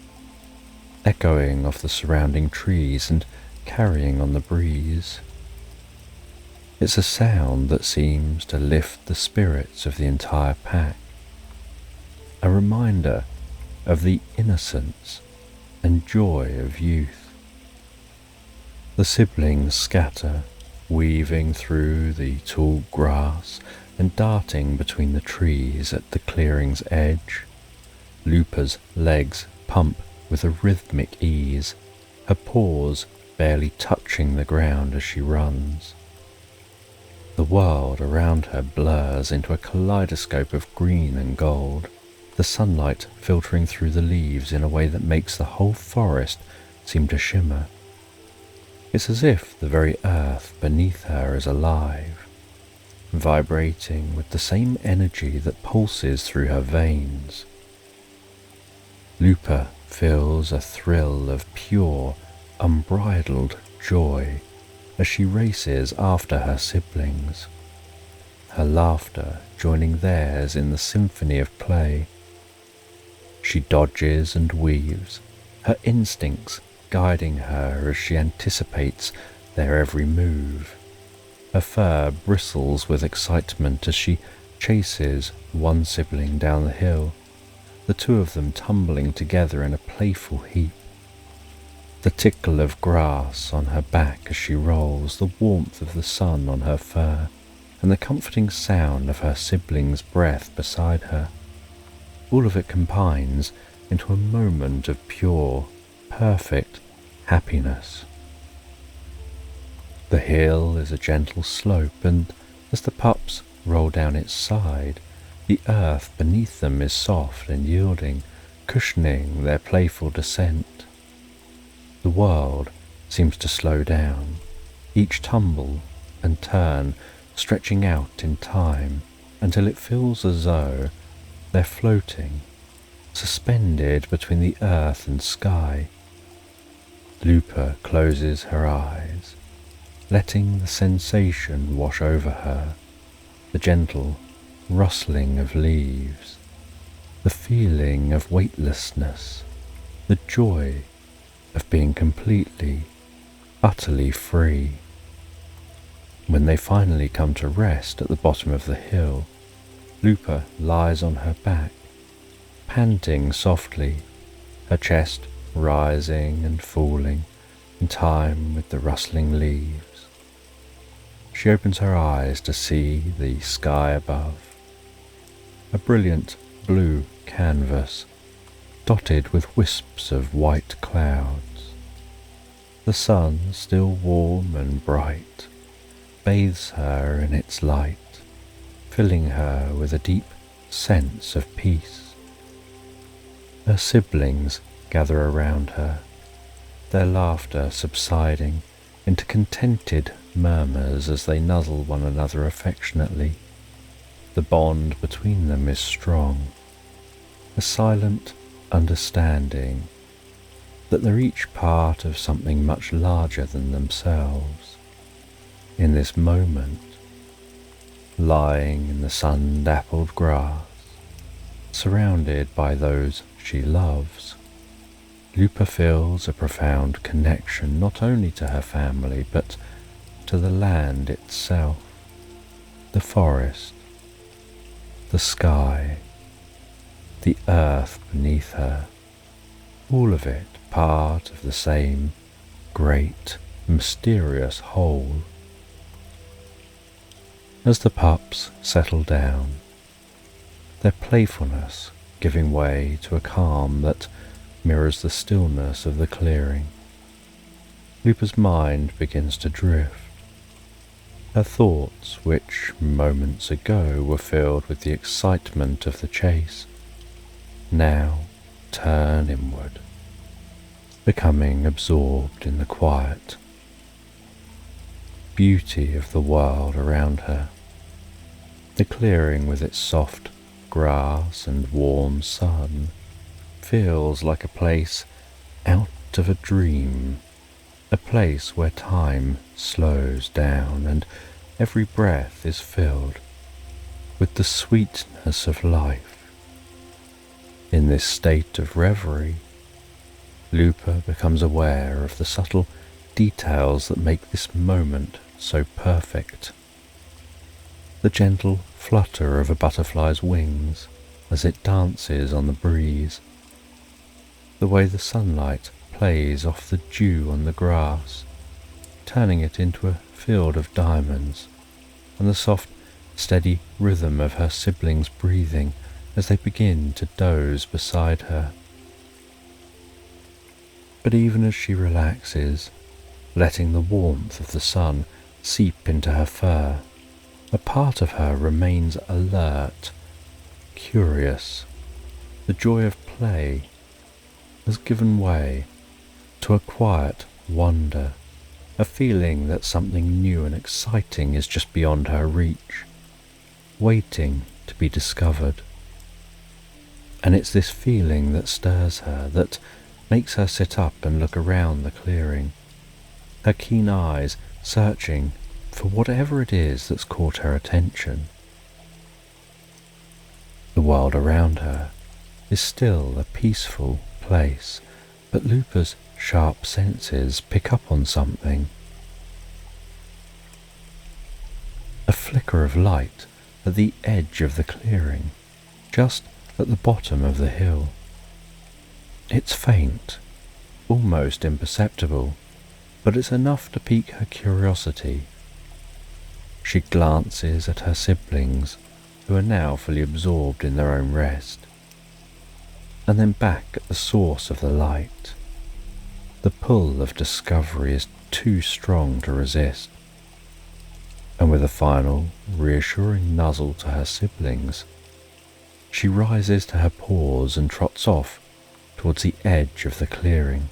echoing off the surrounding trees and carrying on the breeze. It's a sound that seems to lift the spirits of the entire pack, a reminder of the innocence and joy of youth. The siblings scatter, weaving through the tall grass and darting between the trees at the clearing's edge. Lupa's legs pump with a rhythmic ease, her paws barely touching the ground as she runs. The world around her blurs into a kaleidoscope of green and gold, the sunlight filtering through the leaves in a way that makes the whole forest seem to shimmer. It's as if the very earth beneath her is alive, vibrating with the same energy that pulses through her veins. Lupa feels a thrill of pure, unbridled joy as she races after her siblings, her laughter joining theirs in the symphony of play. She dodges and weaves, her instincts guiding her as she anticipates their every move. Her fur bristles with excitement as she chases one sibling down the hill, the two of them tumbling together in a playful heap. The tickle of grass on her back as she rolls, the warmth of the sun on her fur, and the comforting sound of her sibling's breath beside her. All of it combines into a moment of pure, perfect happiness. The hill is a gentle slope, and as the pups roll down its side, the earth beneath them is soft and yielding, cushioning their playful descent. The world seems to slow down, each tumble and turn stretching out in time until it feels as though they're floating, suspended between the earth and sky. Lupa closes her eyes, letting the sensation wash over her, the gentle rustling of leaves, the feeling of weightlessness, the joy of being completely, utterly free. When they finally come to rest at the bottom of the hill, Lupa lies on her back, panting softly, her chest rising and falling in time with the rustling leaves. She opens her eyes to see the sky above, a brilliant blue canvas dotted with wisps of white clouds. The sun, still warm and bright, bathes her in its light, filling her with a deep sense of peace. Her siblings gather around her, their laughter subsiding into contented murmurs as they nuzzle one another affectionately. The bond between them is strong, a silent understanding that they're each part of something much larger than themselves. In this moment, lying in the sun-dappled grass, surrounded by those she loves, Lupa feels a profound connection not only to her family but to the land itself, the forest, the sky, the earth beneath her, all of it part of the same great, mysterious whole. As the pups settle down, their playfulness giving way to a calm that mirrors the stillness of the clearing, Lupa's mind begins to drift. Her thoughts, which moments ago were filled with the excitement of the chase, now turn inward, becoming absorbed in the quiet beauty of the world around her. The clearing with its soft grass and warm sun feels like a place out of a dream, a place where time slows down and every breath is filled with the sweetness of life. In this state of reverie, Lupa becomes aware of the subtle details that make this moment so perfect. The gentle flutter of a butterfly's wings as it dances on the breeze, the way the sunlight plays off the dew on the grass, turning it into a field of diamonds, and the soft, steady rhythm of her siblings' breathing as they begin to doze beside her. But even as she relaxes, letting the warmth of the sun seep into her fur, a part of her remains alert, curious. The joy of play has given way to a quiet wonder, a feeling that something new and exciting is just beyond her reach, waiting to be discovered. And it's this feeling that stirs her, that makes her sit up and look around the clearing, her keen eyes searching for whatever it is that's caught her attention. The world around her is still a peaceful place, but Lupa's sharp senses pick up on something. A flicker of light at the edge of the clearing, just at the bottom of the hill. It's faint, almost imperceptible, but it's enough to pique her curiosity. She glances at her siblings, who are now fully absorbed in their own rest, and then back at the source of the light. The pull of discovery is too strong to resist, and with a final, reassuring nuzzle to her siblings, she rises to her paws and trots off towards the edge of the clearing.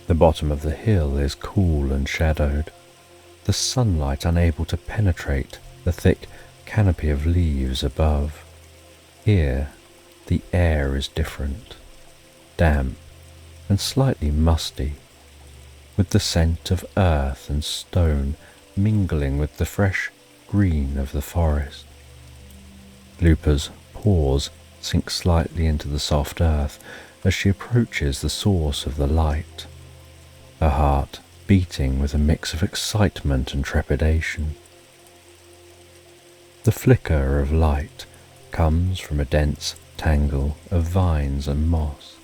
The bottom of the hill is cool and shadowed, the sunlight unable to penetrate the thick canopy of leaves above. Here, the air is different, damp and slightly musty, with the scent of earth and stone mingling with the fresh green of the forest. Lupa's paws sink slightly into the soft earth as she approaches the source of the light, her heart beating with a mix of excitement and trepidation. The flicker of light comes from a dense tangle of vines and moss,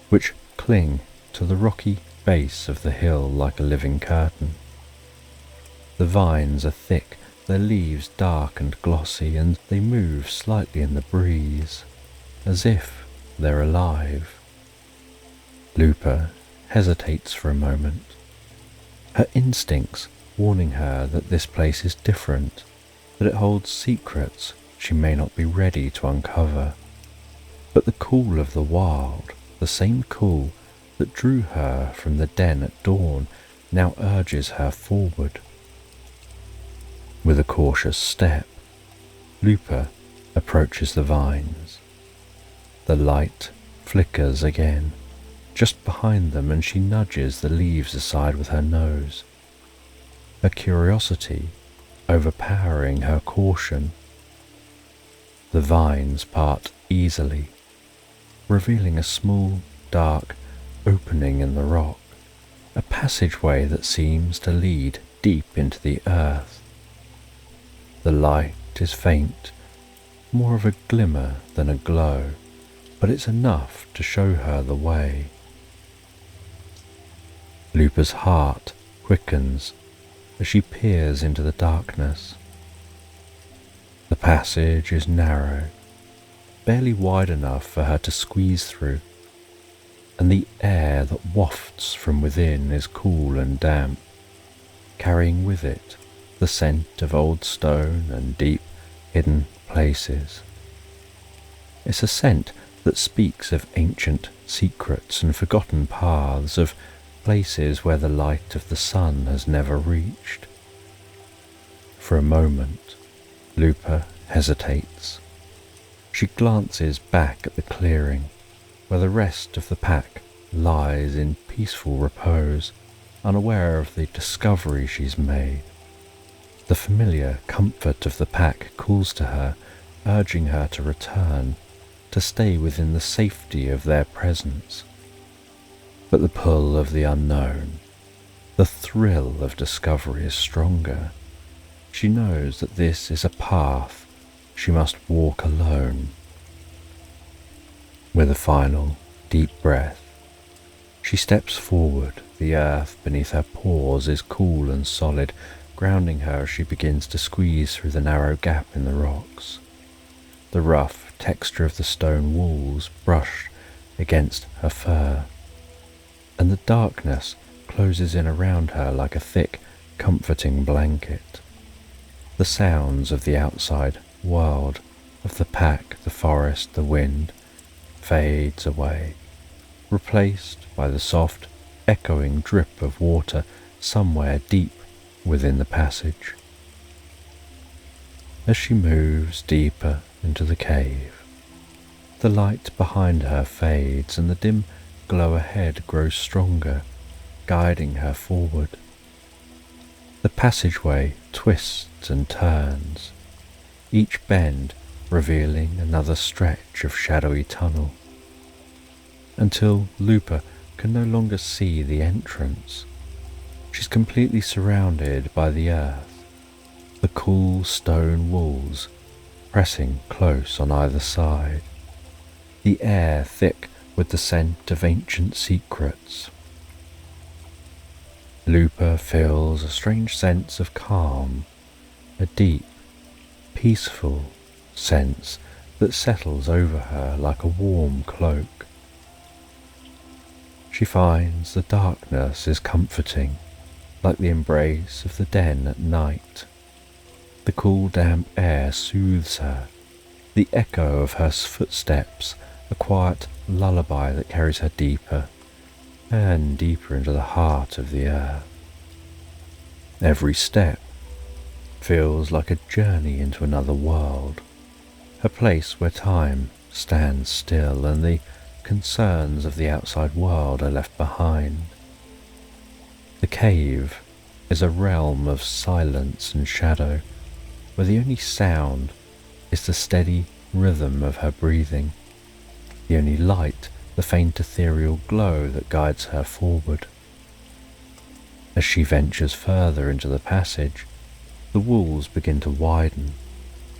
which cling to the rocky base of the hill like a living curtain. The vines are thick, their leaves dark and glossy, and they move slightly in the breeze, as if they're alive. Lupa hesitates for a moment, her instincts warning her that this place is different, that it holds secrets she may not be ready to uncover. But the call of the wild, the same call that drew her from the den at dawn, now urges her forward. With a cautious step, Lupa approaches the vines. The light flickers again, just behind them, and she nudges the leaves aside with her nose, her curiosity overpowering her caution. The vines part easily, revealing a small, dark opening in the rock, a passageway that seems to lead deep into the earth. The light is faint, more of a glimmer than a glow, but it's enough to show her the way. Lupa's heart quickens as she peers into the darkness. The passage is narrow, barely wide enough for her to squeeze through, and the air that wafts from within is cool and damp, carrying with it the scent of old stone and deep hidden places. It's a scent that speaks of ancient secrets and forgotten paths, of places where the light of the sun has never reached. For a moment, Lupa hesitates. She glances back at the clearing, where the rest of the pack lies in peaceful repose, unaware of the discovery she's made. The familiar comfort of the pack calls to her, urging her to return, to stay within the safety of their presence. But the pull of the unknown, the thrill of discovery is stronger. She knows that this is a path she must walk alone. With a final, deep breath, she steps forward. The earth beneath her paws is cool and solid, grounding her as she begins to squeeze through the narrow gap in the rocks. The rough texture of the stone walls brush against her fur, and the darkness closes in around her like a thick, comforting blanket. The sounds of the outside world, of the pack, the forest, the wind, fades away, replaced by the soft, echoing drip of water somewhere deep within the passage. As she moves deeper into the cave, the light behind her fades and the dim glow ahead grows stronger, guiding her forward. The passageway twists and turns, each bend revealing another stretch of shadowy tunnel, until Lupa can no longer see the entrance. She's completely surrounded by the earth, the cool stone walls pressing close on either side, the air thick with the scent of ancient secrets. Lupa feels a strange sense of calm, a deep, peaceful sense that settles over her like a warm cloak. She finds the darkness is comforting, like the embrace of the den at night. The cool, damp air soothes her, the echo of her footsteps a quiet lullaby that carries her deeper and deeper into the heart of the earth. Every step feels like a journey into another world, a place where time stands still and the concerns of the outside world are left behind. The cave is a realm of silence and shadow, where the only sound is the steady rhythm of her breathing, the only light the faint ethereal glow that guides her forward. As she ventures further into the passage, the walls begin to widen,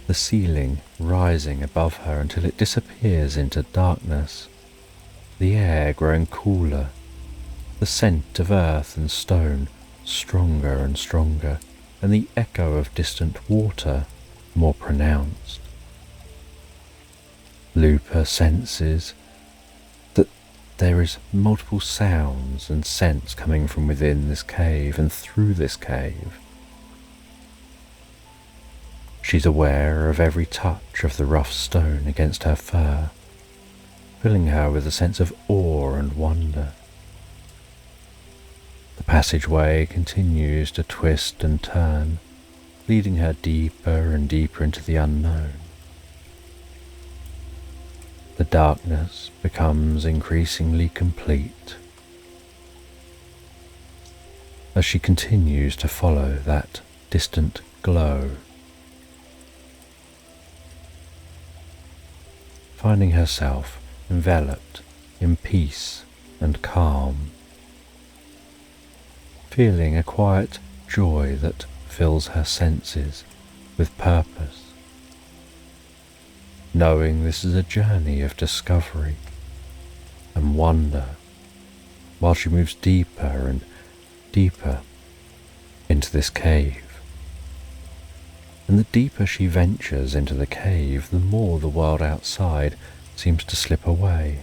the ceiling rising above her until it disappears into darkness, the air growing cooler, the scent of earth and stone stronger and stronger, and the echo of distant water more pronounced. Lupa senses that there is multiple sounds and scents coming from within this cave and through this cave. She's aware of every touch of the rough stone against her fur, filling her with a sense of awe and wonder. The passageway continues to twist and turn, leading her deeper and deeper into the unknown. The darkness becomes increasingly complete as she continues to follow that distant glow, finding herself enveloped in peace and calm, feeling a quiet joy that fills her senses with purpose, knowing this is a journey of discovery and wonder while she moves deeper and deeper into this cave. And the deeper she ventures into the cave, the more the world outside seems to slip away.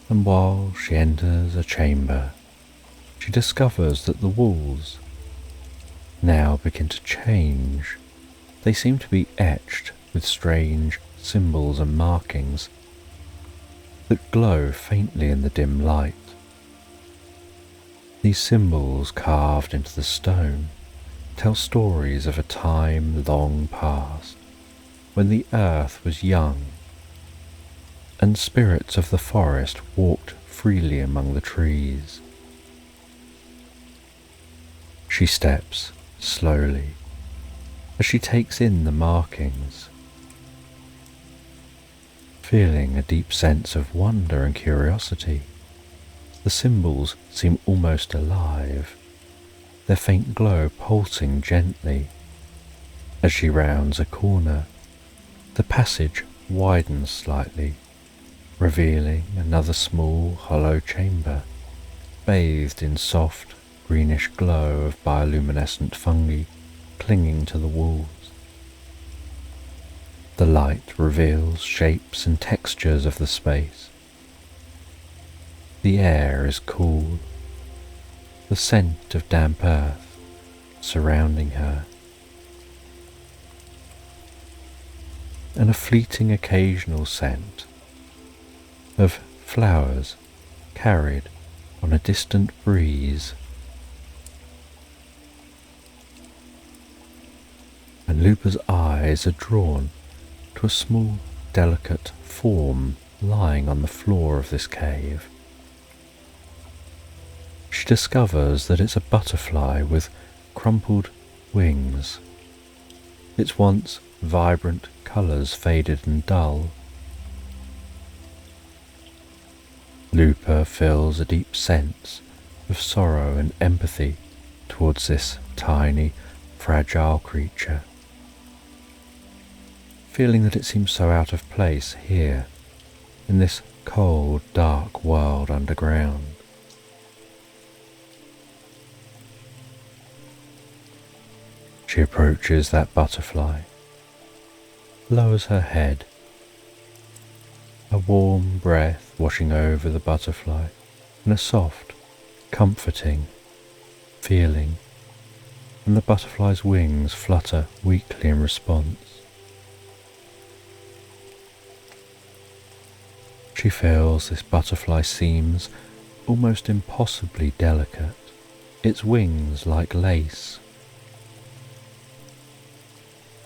And while she enters a chamber, she discovers that the walls now begin to change. They seem to be etched with strange symbols and markings that glow faintly in the dim light. These symbols, carved into the stone, tell stories of a time long past, when the earth was young and spirits of the forest walked freely among the trees. She steps slowly as she takes in the markings, feeling a deep sense of wonder and curiosity. The symbols seem almost alive, their faint glow pulsing gently. As she rounds a corner, the passage widens slightly, revealing another small hollow chamber, bathed in soft greenish glow of bioluminescent fungi clinging to the walls. The light reveals shapes and textures of the space. The air is cool, the scent of damp earth surrounding her, and a fleeting occasional scent of flowers carried on a distant breeze. And Lupa's eyes are drawn to a small, delicate form lying on the floor of this cave. She discovers that it's a butterfly with crumpled wings, its once vibrant colours faded and dull. Lupa feels a deep sense of sorrow and empathy towards this tiny, fragile creature. feeling that it seems so out of place here, in this cold, dark world underground. She approaches that butterfly, lowers her head, a warm breath washing over the butterfly, and a soft, comforting feeling, and the butterfly's wings flutter weakly in response. She feels this butterfly seems almost impossibly delicate, its wings like lace.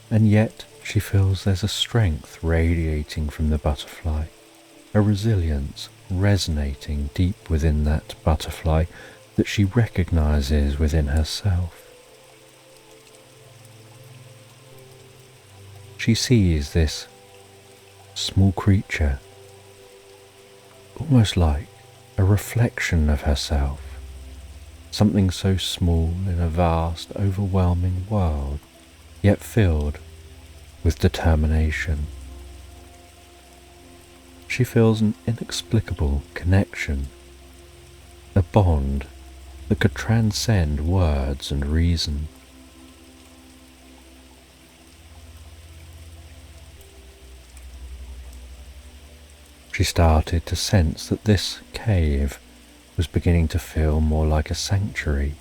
And yet she feels there's a strength radiating from the butterfly, a resilience resonating deep within that butterfly that she recognizes within herself. She sees this small creature almost like a reflection of herself, something so small in a vast, overwhelming world, yet filled with determination. She feels an inexplicable connection, a bond that could transcend words and reason. She started to sense that this cave was beginning to feel more like a sanctuary,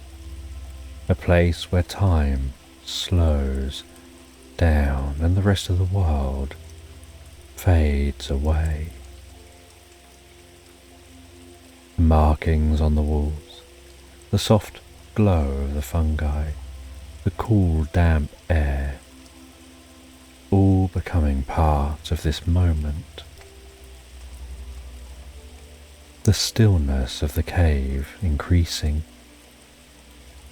a place where time slows down and the rest of the world fades away. The markings on the walls, the soft glow of the fungi, the cool damp air, all becoming part of this moment. The stillness of the cave increasing,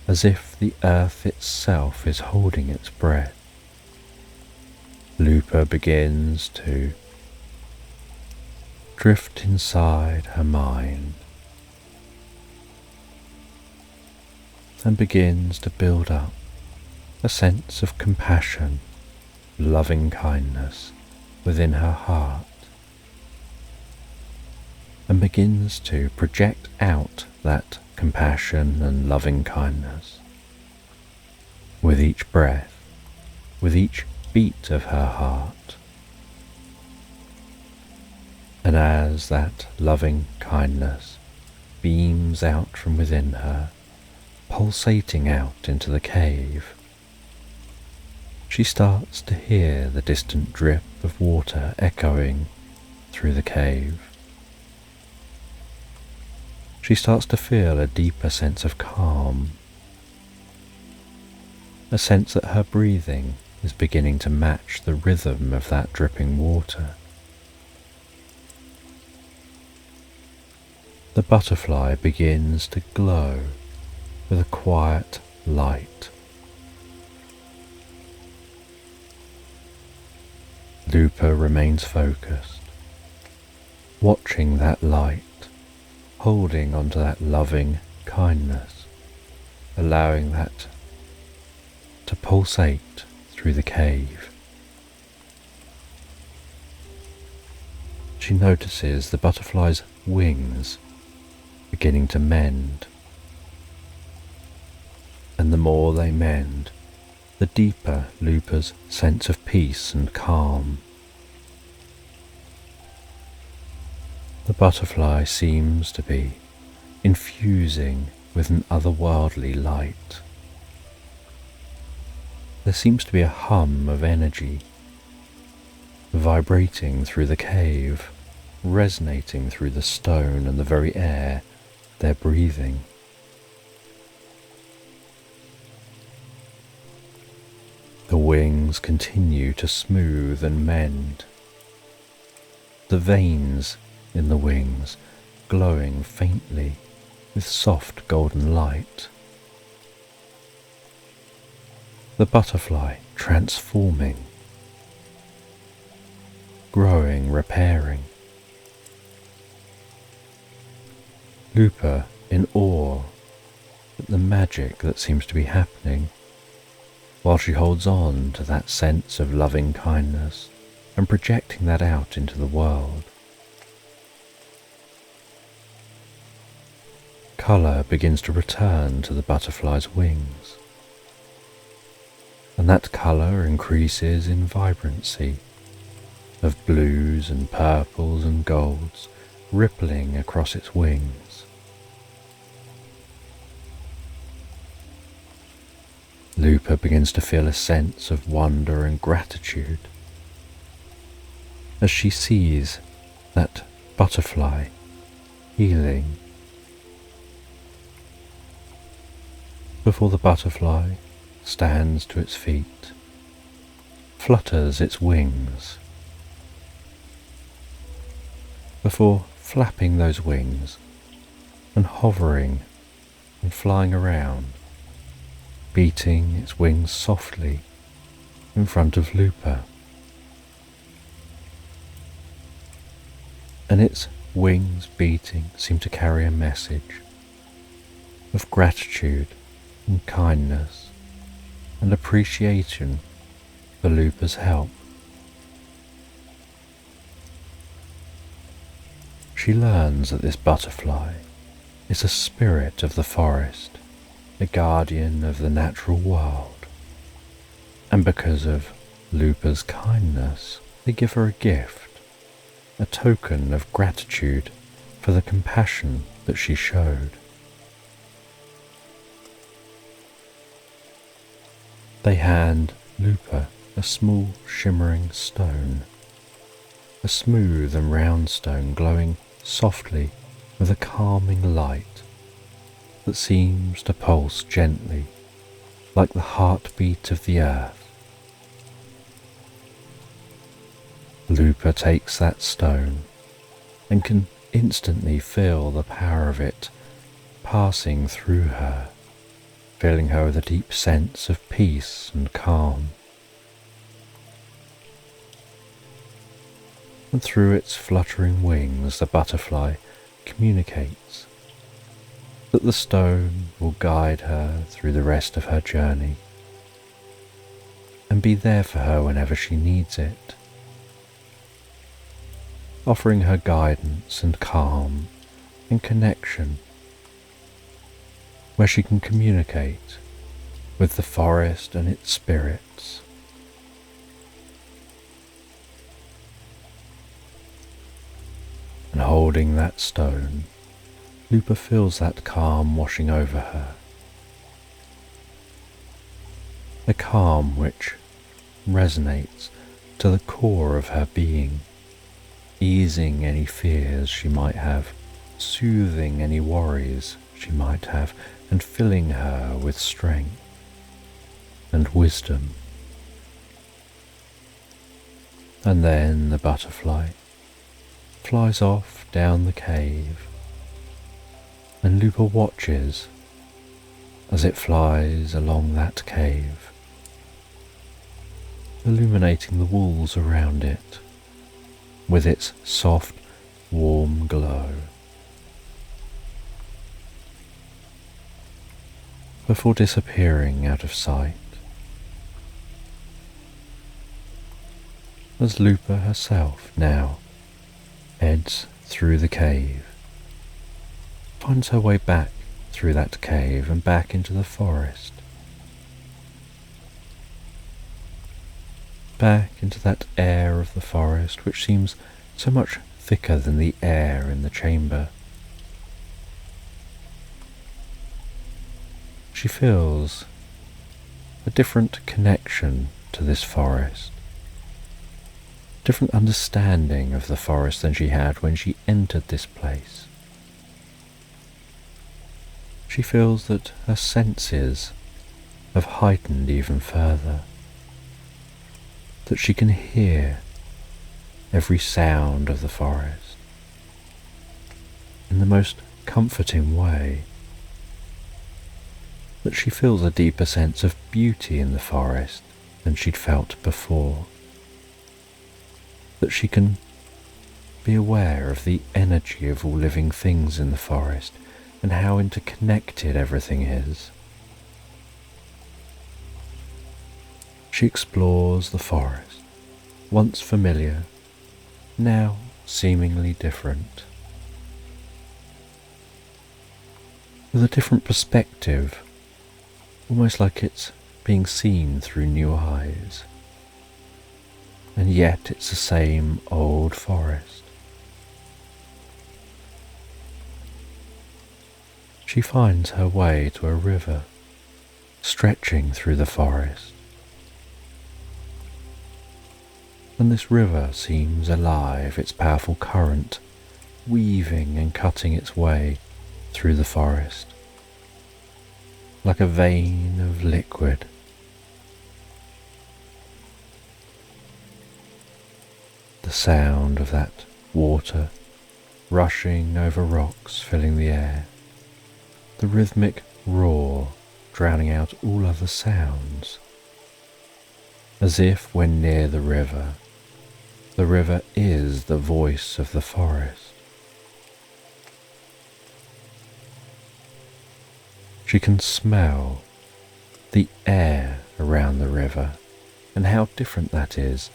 as if the earth itself is holding its breath. Lupa begins to drift inside her mind and begins to build up a sense of compassion, loving kindness within her heart, and begins to project out that compassion and loving kindness with each breath, with each beat of her heart. And as that loving kindness beams out from within her, pulsating out into the cave, she starts to hear the distant drip of water echoing through the cave. She starts to feel a deeper sense of calm, a sense that her breathing is beginning to match the rhythm of that dripping water. The butterfly begins to glow with a quiet light. Lupa remains focused, watching that light, holding onto that loving kindness, allowing that to pulsate through the cave. She notices the butterfly's wings beginning to mend, and the more they mend, the deeper Lupa's sense of peace and calm. The butterfly seems to be infusing with an otherworldly light. There seems to be a hum of energy vibrating through the cave, resonating through the stone and the very air they're breathing. The wings continue to smooth and mend, the veins in the wings glowing faintly with soft golden light. The butterfly transforming, growing, repairing. Lupa in awe at the magic that seems to be happening, while she holds on to that sense of loving kindness and projecting that out into the world. Colour begins to return to the butterfly's wings, and that colour increases in vibrancy, of blues and purples and golds rippling across its wings. Lupa begins to feel a sense of wonder and gratitude as she sees that butterfly healing. Before the butterfly stands to its feet, flutters its wings. Before flapping those wings and hovering and flying around, beating its wings softly in front of Lupa. And its wings beating seem to carry a message of gratitude and kindness and appreciation for Lupa's help. She learns that this butterfly is a spirit of the forest, a guardian of the natural world, and because of Lupa's kindness, they give her a gift, a token of gratitude for the compassion that she showed. They hand Lupa a small shimmering stone, a smooth and round stone glowing softly with a calming light that seems to pulse gently like the heartbeat of the earth. Lupa takes that stone and can instantly feel the power of it passing through her, filling her with a deep sense of peace and calm. And through its fluttering wings, the butterfly communicates that the stone will guide her through the rest of her journey and be there for her whenever she needs it, offering her guidance and calm and connection where she can communicate with the forest and its spirits. And holding that stone, Lupa feels that calm washing over her. A calm which resonates to the core of her being, easing any fears she might have, soothing any worries she might have, and filling her with strength and wisdom. And then the butterfly flies off down the cave, and Lupa watches as it flies along that cave, illuminating the walls around it with its soft, warm glow, before disappearing out of sight. As Lupa herself now heads through the cave, finds her way back through that cave and back into the forest, back into that air of the forest which seems so much thicker than the air in the chamber. She feels a different connection to this forest, different understanding of the forest than she had when she entered this place. She feels that her senses have heightened even further, that she can hear every sound of the forest in the most comforting way, that she feels a deeper sense of beauty in the forest than she'd felt before, that she can be aware of the energy of all living things in the forest and how interconnected everything is. She explores the forest, once familiar, now seemingly different. With a different perspective, almost like it's being seen through new eyes. And yet it's the same old forest. She finds her way to a river stretching through the forest. And this river seems alive, its powerful current weaving and cutting its way through the forest, like a vein of liquid. The sound of that water rushing over rocks filling the air, the rhythmic roar drowning out all other sounds, as if when near the river is the voice of the forest. She can smell the air around the river, and how different that is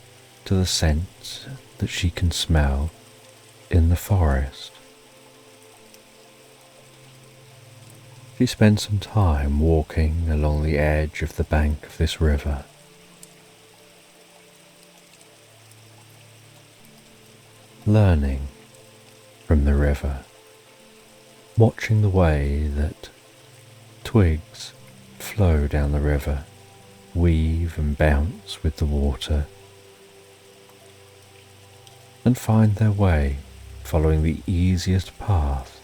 to the scent that she can smell in the forest. She spends some time walking along the edge of the bank of this river. Learning from the river, watching the way that twigs flow down the river, weave and bounce with the water, and find their way following the easiest path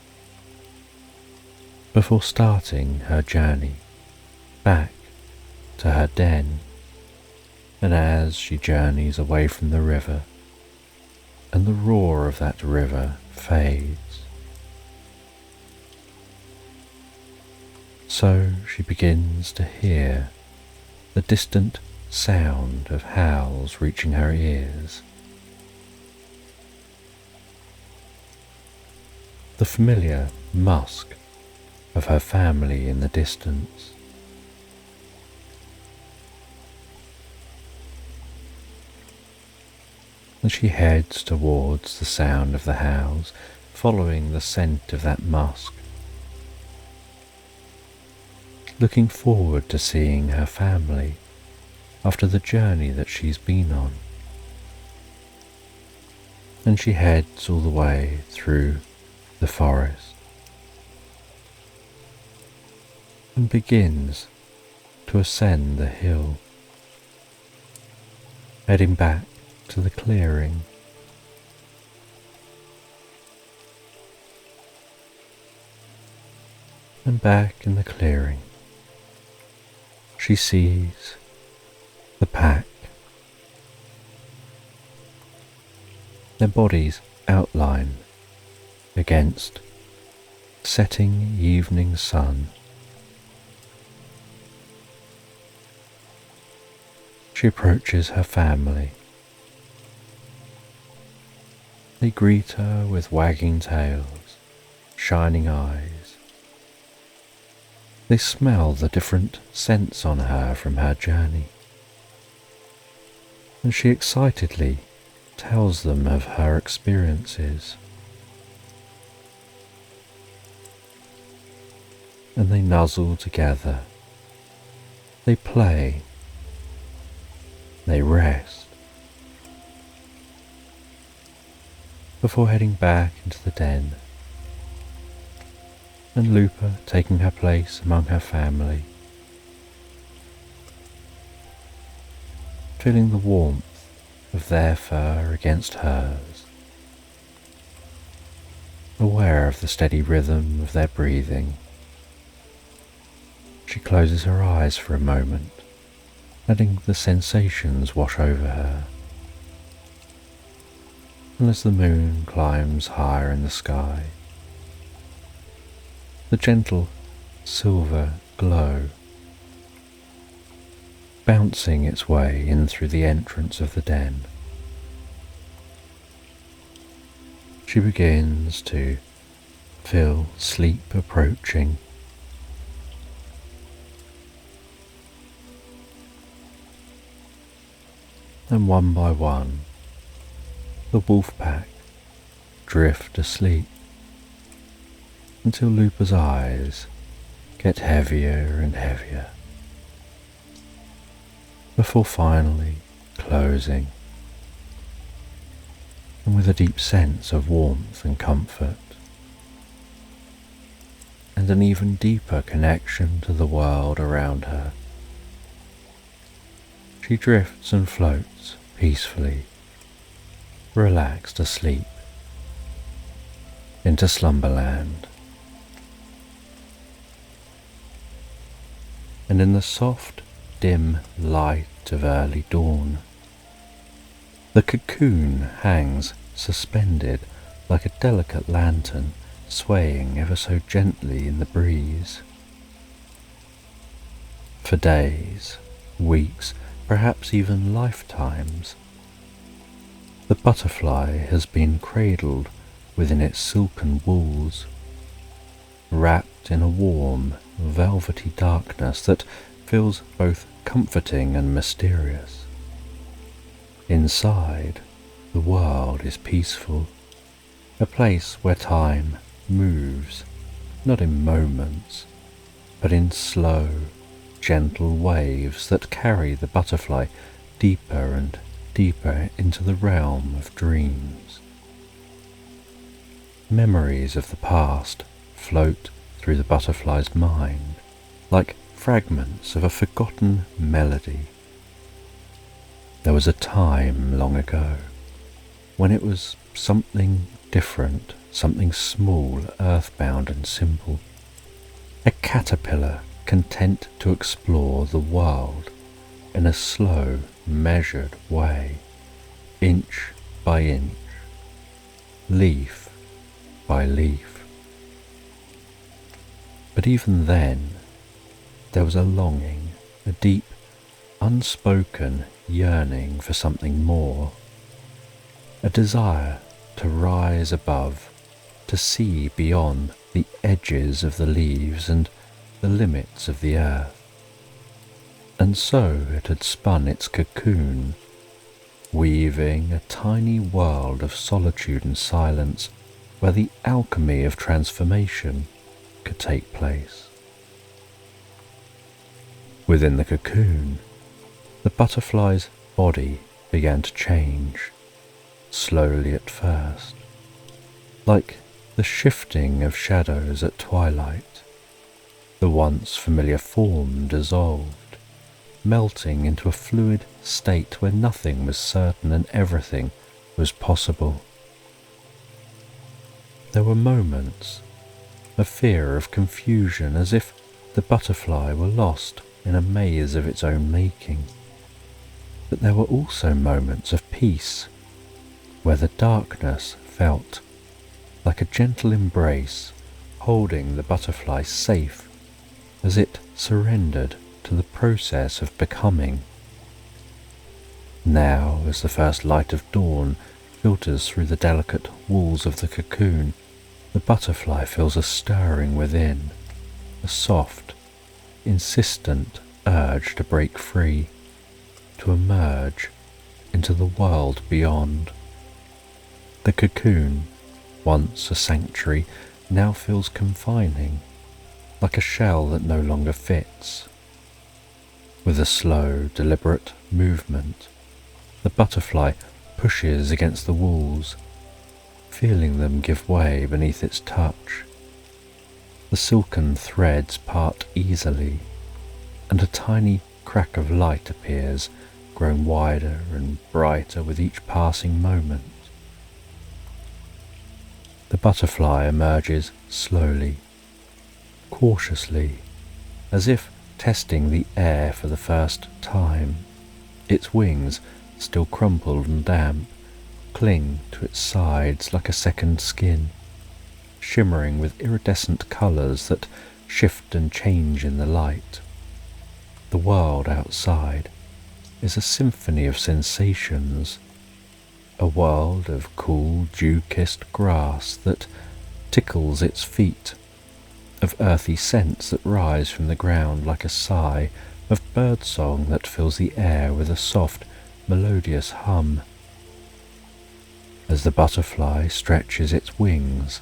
before starting her journey back to her den. And as she journeys away from the river, and the roar of that river fades, so she begins to hear the distant sound of howls reaching her ears. The familiar musk of her family in the distance. And she heads towards the sound of the howls, following the scent of that musk, looking forward to seeing her family after the journey that she's been on. And she heads all the way through the forest and begins to ascend the hill, heading back to the clearing. And back in the clearing, she sees the pack, their bodies outlined against the setting evening sun. She approaches her family. They greet her with wagging tails, shining eyes. They smell the different scents on her from her journey, and she excitedly tells them of her experiences. And they nuzzle together, they play, they rest, before heading back into the den, and Lupa taking her place among her family, feeling the warmth of their fur against hers, aware of the steady rhythm of their breathing. She closes her eyes for a moment, letting the sensations wash over her. And as the moon climbs higher in the sky, the gentle silver glow bouncing its way in through the entrance of the den, she begins to feel sleep approaching. and one by one, the wolf pack drift asleep until Lupa's eyes get heavier and heavier, before finally closing, and with a deep sense of warmth and comfort, and an even deeper connection to the world around her, she drifts and floats peacefully, relaxed asleep, into slumberland. And in the soft, dim light of early dawn, the cocoon hangs suspended like a delicate lantern, swaying ever so gently in the breeze. For days, weeks, perhaps even lifetimes, the butterfly has been cradled within its silken walls, wrapped in a warm, velvety darkness that feels both comforting and mysterious. Inside, the world is peaceful, a place where time moves, not in moments, but in slow, gentle waves that carry the butterfly deeper and deeper into the realm of dreams. Memories of the past float through the butterfly's mind like fragments of a forgotten melody. There was a time long ago when it was something different, something small, earthbound and simple, a caterpillar content to explore the world in a slow, measured way, inch by inch, leaf by leaf. But even then, there was a longing, a deep, unspoken yearning for something more, a desire to rise above, to see beyond the edges of the leaves and the limits of the earth. And so it had spun its cocoon, weaving a tiny world of solitude and silence where the alchemy of transformation could take place. Within the cocoon, the butterfly's body began to change, slowly at first, like the shifting of shadows at twilight. The once familiar form dissolved, melting into a fluid state where nothing was certain and everything was possible. There were moments of fear, of confusion, as if the butterfly were lost in a maze of its own making. But there were also moments of peace, where the darkness felt like a gentle embrace, holding the butterfly safe as it surrendered to the process of becoming. Now, as the first light of dawn filters through the delicate walls of the cocoon, the butterfly feels a stirring within, a soft, insistent urge to break free, to emerge into the world beyond. The cocoon, once a sanctuary, now feels confining, like a shell that no longer fits. With a slow, deliberate movement, the butterfly pushes against the walls, feeling them give way beneath its touch. The silken threads part easily, and a tiny crack of light appears, growing wider and brighter with each passing moment. The butterfly emerges slowly, cautiously, as if testing the air for the first time. Its wings, still crumpled and damp, cling to its sides like a second skin, shimmering with iridescent colours that shift and change in the light. The world outside is a symphony of sensations, a world of cool, dew-kissed grass that tickles its feet, of earthy scents that rise from the ground like a sigh, of birdsong that fills the air with a soft, melodious hum. As the butterfly stretches its wings,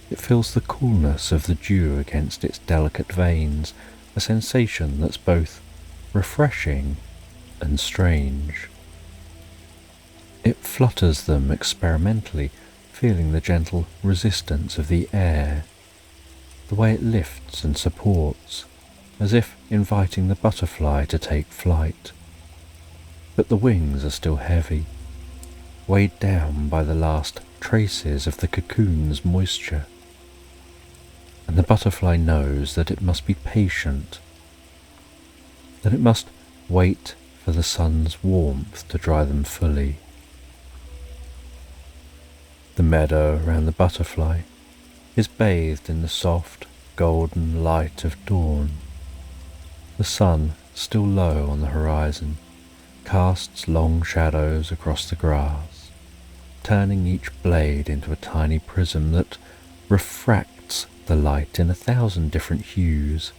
it feels the coolness of the dew against its delicate veins, a sensation that's both refreshing and strange. It flutters them experimentally, feeling the gentle resistance of the air, the way it lifts and supports, as if inviting the butterfly to take flight. But the wings are still heavy, weighed down by the last traces of the cocoon's moisture, and the butterfly knows that it must be patient, that it must wait for the sun's warmth to dry them fully. The meadow around the butterfly is bathed in the soft, golden light of dawn. The sun, still low on the horizon, casts long shadows across the grass, turning each blade into a tiny prism that refracts the light in 1,000 different hues.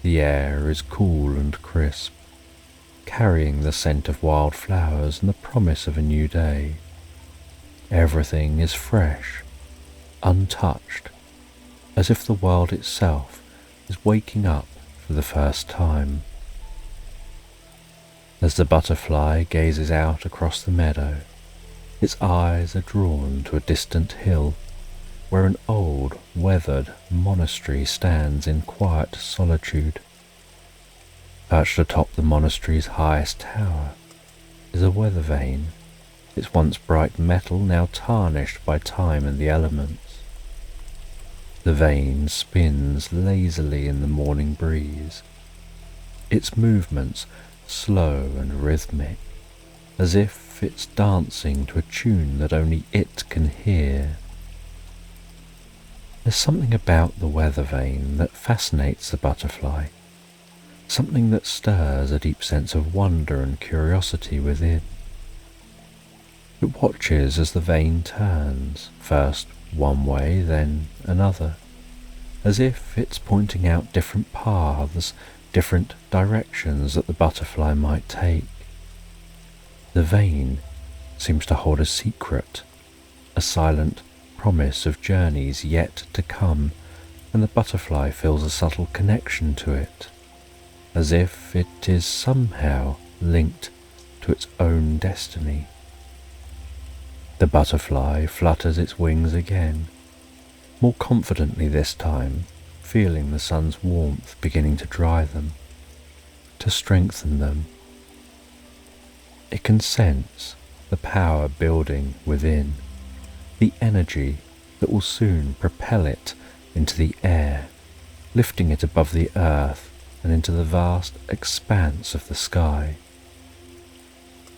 The air is cool and crisp, carrying the scent of wild flowers and the promise of a new day. Everything is fresh, untouched, as if the world itself is waking up for the first time. As the butterfly gazes out across the meadow, its eyes are drawn to a distant hill where an old, weathered monastery stands in quiet solitude. Perched atop the monastery's highest tower is a weather vane, its once bright metal now tarnished by time and the elements. The vane spins lazily in the morning breeze, its movements slow and rhythmic, as if it's dancing to a tune that only it can hear. There's something about the weather vane that fascinates the butterfly, something that stirs a deep sense of wonder and curiosity within. It watches as the vane turns, first one way, then another, as if it's pointing out different paths, different directions that the butterfly might take. The vane seems to hold a secret, a silent promise of journeys yet to come, and the butterfly feels a subtle connection to it, as if it is somehow linked to its own destiny. The butterfly flutters its wings again, more confidently this time, feeling the sun's warmth beginning to dry them, to strengthen them. It can sense the power building within, the energy that will soon propel it into the air, lifting it above the earth and into the vast expanse of the sky.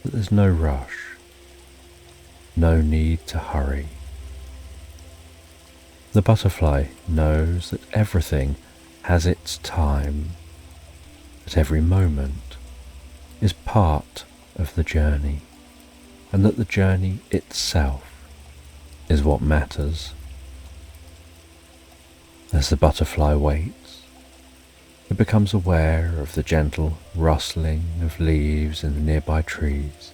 But there's no rush. No need to hurry. The butterfly knows that everything has its time, that every moment is part of the journey, and that the journey itself is what matters. As the butterfly waits, it becomes aware of the gentle rustling of leaves in the nearby trees,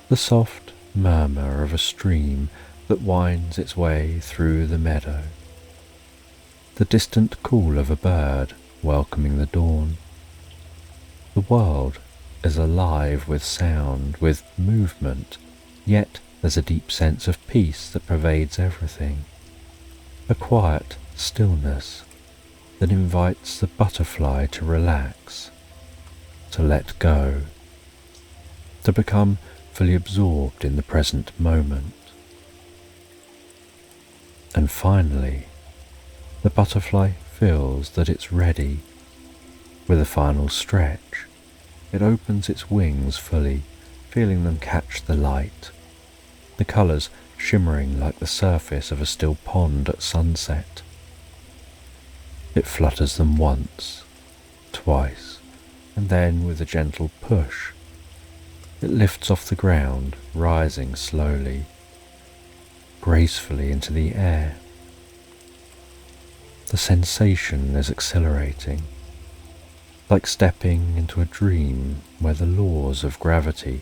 the soft murmur of a stream that winds its way through the meadow, the distant call of a bird welcoming the dawn. The world is alive with sound, with movement, yet there's a deep sense of peace that pervades everything, a quiet stillness that invites the butterfly to relax, to let go, to become fully absorbed in the present moment. And finally, the butterfly feels that it's ready. With a final stretch, it opens its wings fully, feeling them catch the light, the colours shimmering like the surface of a still pond at sunset. It flutters them once, twice, and then with a gentle push, it lifts off the ground, rising slowly, gracefully into the air. The sensation is exhilarating. like stepping into a dream where the laws of gravity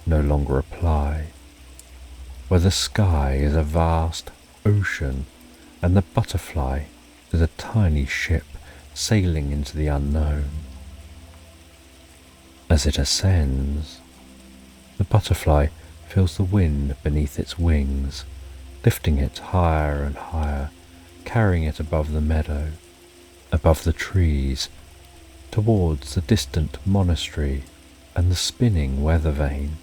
no longer apply, where the sky is a vast ocean and the butterfly is a tiny ship sailing into the unknown. As it ascends, the butterfly feels the wind beneath its wings, lifting it higher and higher, carrying it above the meadow, above the trees, towards the distant monastery and the spinning weather vane.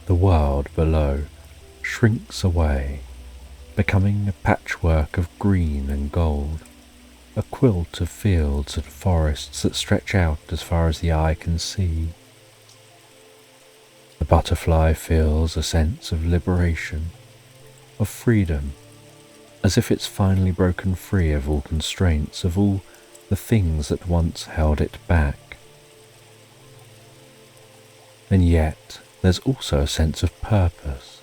The world below shrinks away, becoming a patchwork of green and gold, a quilt of fields and forests that stretch out as far as the eye can see. The butterfly feels a sense of liberation, of freedom, as if it's finally broken free of all constraints, of all the things that once held it back. And yet there's also a sense of purpose,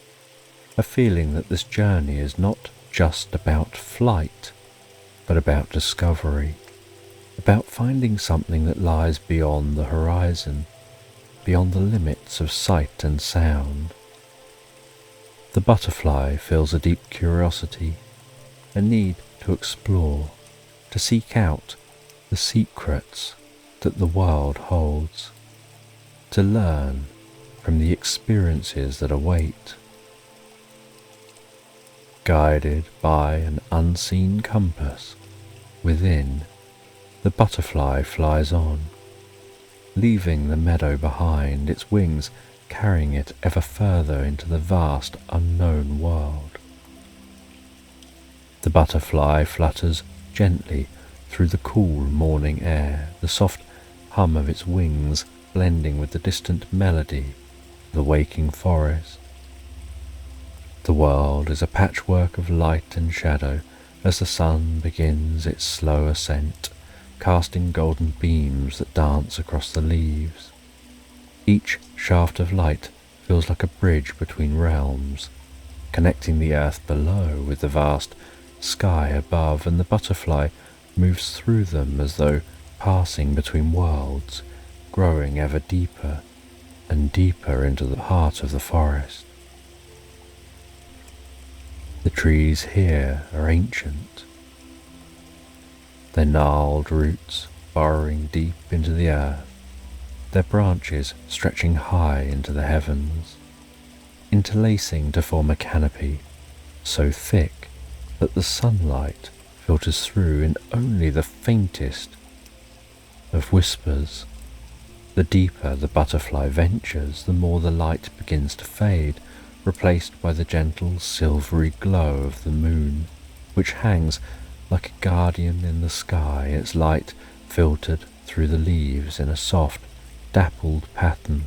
a feeling that this journey is not just about flight, but about discovery, about finding something that lies beyond the horizon, beyond the limits of sight and sound. The butterfly feels a deep curiosity, a need to explore, to seek out the secrets that the world holds, to learn from the experiences that await. Guided by an unseen compass within, the butterfly flies on, leaving the meadow behind, its wings carrying it ever further into the vast unknown world. The butterfly flutters gently through the cool morning air, the soft hum of its wings blending with the distant melody of the waking forest. The world is a patchwork of light and shadow as the sun begins its slow ascent, casting golden beams that dance across the leaves. Each shaft of light feels like a bridge between realms, connecting the earth below with the vast sky above, and the butterfly moves through them as though passing between worlds, growing ever deeper and deeper into the heart of the forest. The trees here are ancient, their gnarled roots burrowing deep into the earth, their branches stretching high into the heavens, interlacing to form a canopy so thick that the sunlight filters through in only the faintest of whispers. The deeper the butterfly ventures, the more the light begins to fade, replaced by the gentle silvery glow of the moon, which hangs like a guardian in the sky, its light filtered through the leaves in a soft, dappled pattern.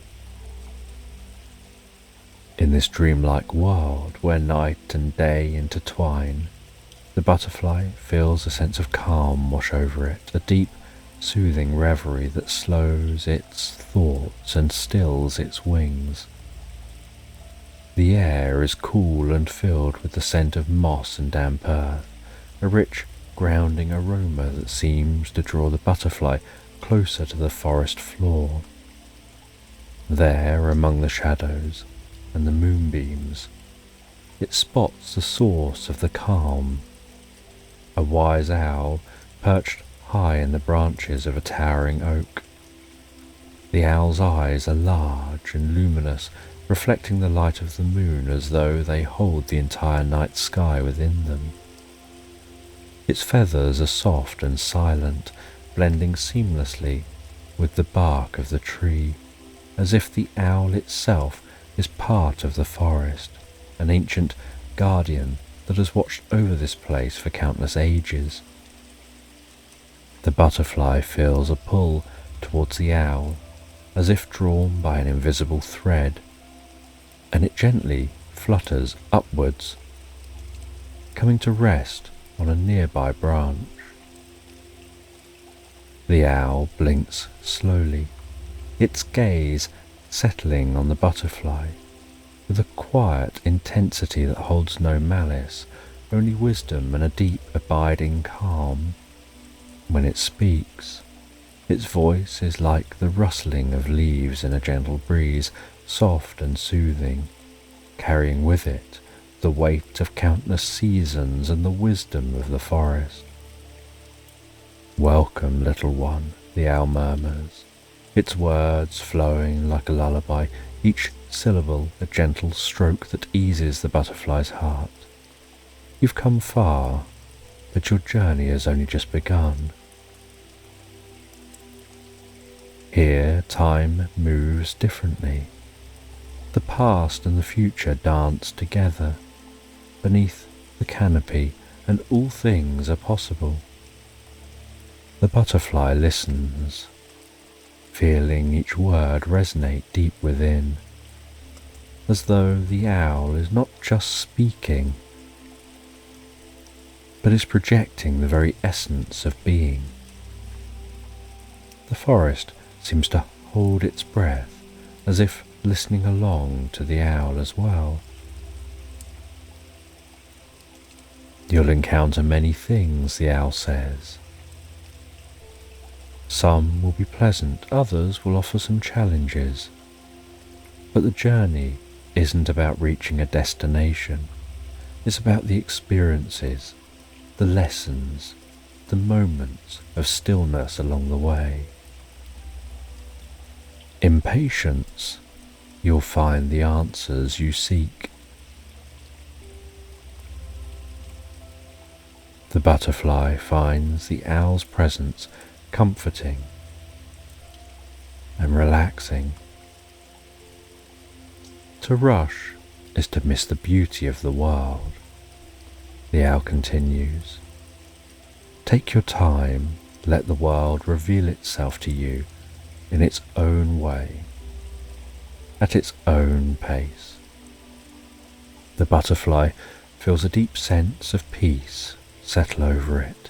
In this dreamlike world where night and day intertwine, the butterfly feels a sense of calm wash over it, a deep, soothing reverie that slows its thoughts and stills its wings. The air is cool and filled with the scent of moss and damp earth, a rich, grounding aroma that seems to draw the butterfly closer to the forest floor. There, among the shadows and the moonbeams, it spots the source of the calm, a wise owl perched high in the branches of a towering oak. The owl's eyes are large and luminous, reflecting the light of the moon as though they hold the entire night sky within them. Its feathers are soft and silent, blending seamlessly with the bark of the tree, as if the owl itself is part of the forest, an ancient guardian that has watched over this place for countless ages. The butterfly feels a pull towards the owl, as if drawn by an invisible thread, and it gently flutters upwards, coming to rest on a nearby branch. The owl blinks slowly, its gaze settling on the butterfly with a quiet intensity that holds no malice, only wisdom and a deep abiding calm. When it speaks, Its voice is like the rustling of leaves in a gentle breeze, soft and soothing, carrying with it the weight of countless seasons and the wisdom of the forest. "Welcome, little one," the owl murmurs, its words flowing like a lullaby, each syllable a gentle stroke that eases the butterfly's heart. "You've come far, but your journey has only just begun." Here time moves differently. The past and the future dance together beneath the canopy, and all things are possible. The butterfly listens, feeling each word resonate deep within, as though the owl is not just speaking, but is projecting the very essence of being. The forest seems to hold its breath, as if listening along to the owl as well. "You'll encounter many things," the owl says. "Some will be pleasant, others will offer some challenges. But the journey isn't about reaching a destination. It's about the experiences, the lessons, the moments of stillness along the way. In patience, you'll find the answers you seek." The butterfly finds the owl's presence comforting and relaxing. To rush is to miss the beauty of the world. The owl continues, "Take your time, let the world reveal itself to you in its own way, at its own pace." The butterfly feels a deep sense of peace settle over it.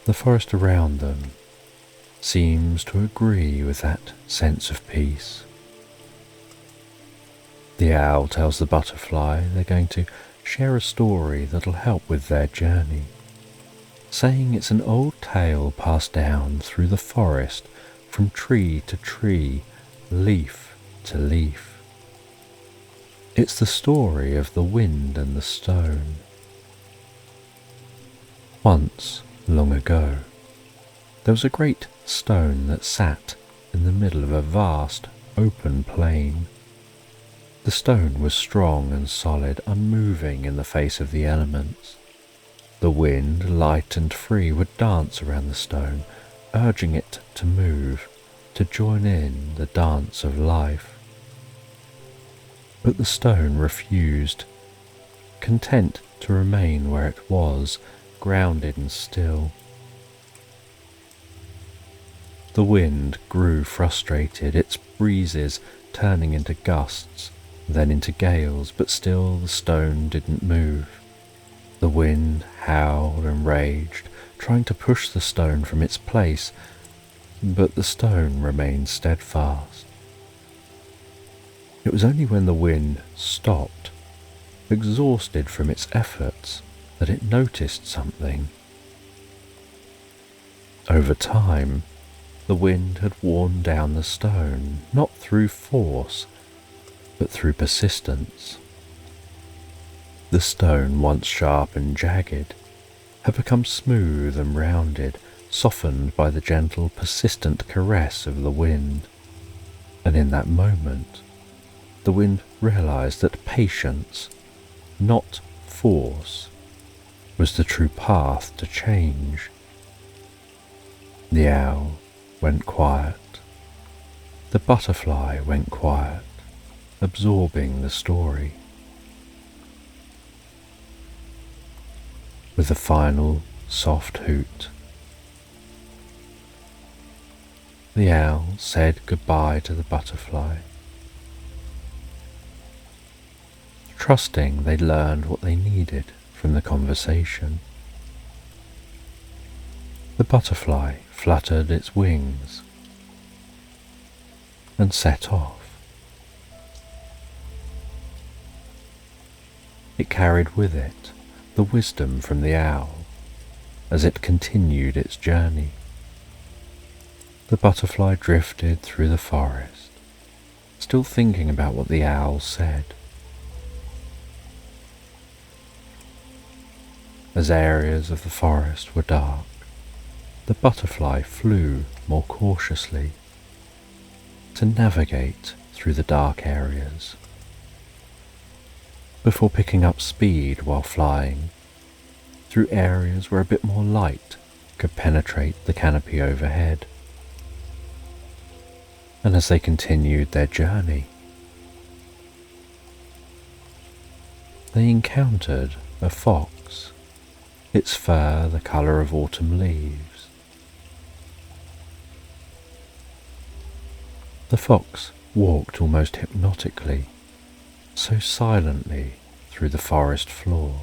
The forest around them seems to agree with that sense of peace. The owl tells the butterfly they're going to share a story that'll help with their journey, saying it's an old tale passed down through the forest from tree to tree, leaf to leaf. It's the story of the wind and the stone. Once, long ago, there was a great stone that sat in the middle of a vast open plain. The stone was strong and solid, unmoving in the face of the elements. The wind, light and free, would dance around the stone, urging it to move, to join in the dance of life. But the stone refused, content to remain where it was, grounded and still. The wind grew frustrated, its breezes turning into gusts, then into gales, but still the stone didn't move. The wind howled and raged, trying to push the stone from its place, but the stone remained steadfast. It was only when the wind stopped, exhausted from its efforts, that it noticed something. Over time, the wind had worn down the stone, not through force, but through persistence. The stone, once sharp and jagged, had become smooth and rounded, softened by the gentle, persistent caress of the wind. And in that moment, the wind realized that patience, not force, was the true path to change. The owl went quiet. The butterfly went quiet, absorbing the story. With a final soft hoot, the owl said goodbye to the butterfly, trusting they'd learned what they needed from the conversation. The butterfly fluttered its wings and set off. It carried with it the wisdom from the owl as it continued its journey. The butterfly drifted through the forest, still thinking about what the owl said. As areas of the forest were dark, the butterfly flew more cautiously to navigate through the dark areas, before picking up speed while flying through areas where a bit more light could penetrate the canopy overhead. And as they continued their journey, they encountered a fox, its fur the colour of autumn leaves. The fox walked almost hypnotically, so silently through the forest floor,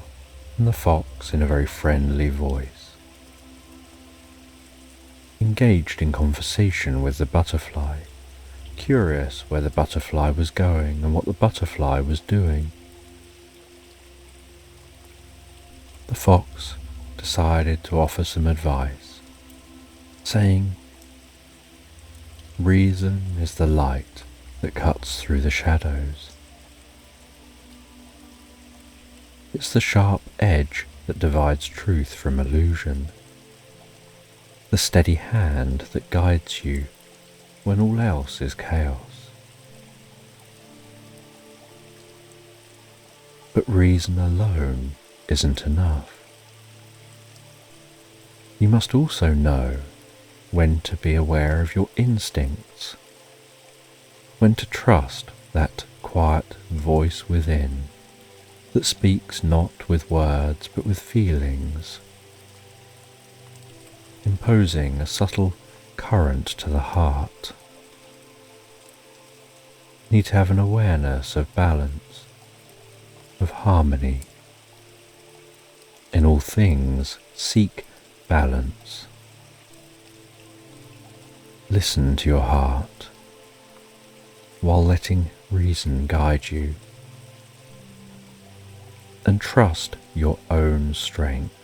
and the fox, in a very friendly voice, engaged in conversation with the butterfly, curious where the butterfly was going and what the butterfly was doing. The fox decided to offer some advice, saying, "Reason is the light that cuts through the shadows. It's the sharp edge that divides truth from illusion, the steady hand that guides you when all else is chaos. But reason alone isn't enough. You must also know when to be aware of your instincts, when to trust that quiet voice within that speaks not with words but with feelings, imposing a subtle current to the heart. Need to have an awareness of balance, of harmony. In all things, seek balance. Listen to your heart while letting reason guide you, and trust your own strength."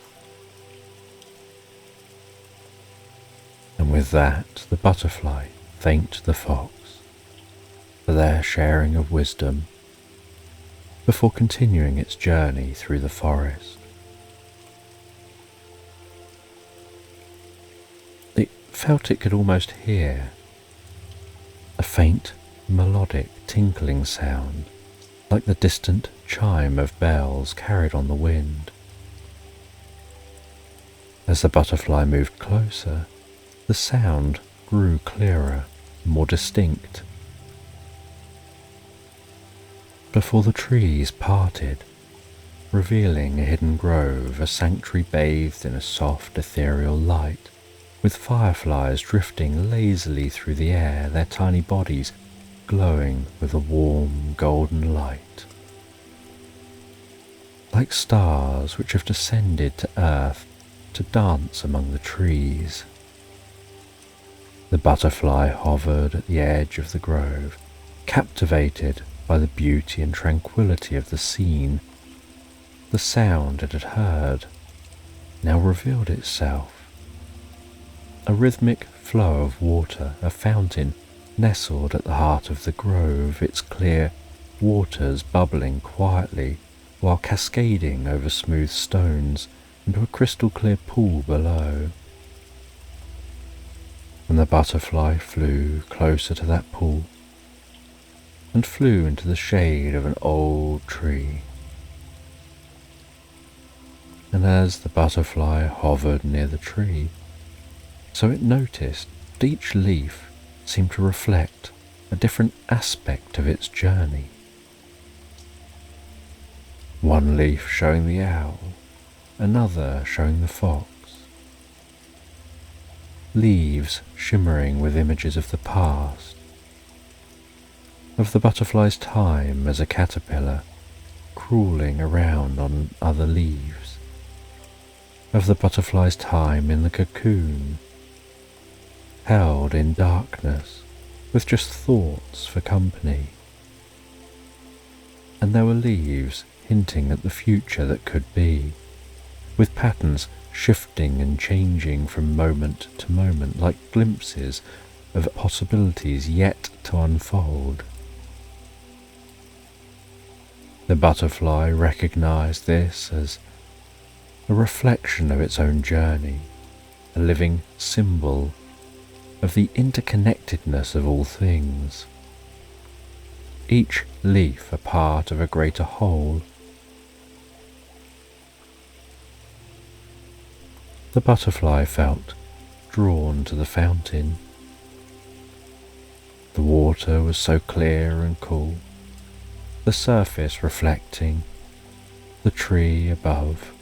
And with that, the butterfly thanked the fox for their sharing of wisdom before continuing its journey through the forest. It felt it could almost hear a faint melodic tinkling sound, like the distant chime of bells carried on the wind. As the butterfly moved closer, the sound grew clearer, more distinct. Before the trees parted, revealing a hidden grove, a sanctuary bathed in a soft ethereal light, with fireflies drifting lazily through the air, their tiny bodies glowing with a warm golden light, like stars which have descended to earth to dance among the trees. The butterfly hovered at the edge of the grove, captivated by the beauty and tranquility of the scene. The sound it had heard now revealed itself. A rhythmic flow of water, a fountain nestled at the heart of the grove, its clear waters bubbling quietly while cascading over smooth stones into a crystal clear pool below. And the butterfly flew closer to that pool and flew into the shade of an old tree. And as the butterfly hovered near the tree, so it noticed that each leaf seemed to reflect a different aspect of its journey. One leaf showing the owl, another showing the fox. Leaves shimmering with images of the past, of the butterfly's time as a caterpillar crawling around on other leaves, of the butterfly's time in the cocoon, held in darkness with just thoughts for company. And there were leaves hinting at the future that could be, with patterns shifting and changing from moment to moment like glimpses of possibilities yet to unfold. The butterfly recognized this as a reflection of its own journey, a living symbol of the interconnectedness of all things, each leaf a part of a greater whole. The butterfly felt drawn to the fountain. The water was so clear and cool, the surface reflecting the tree above.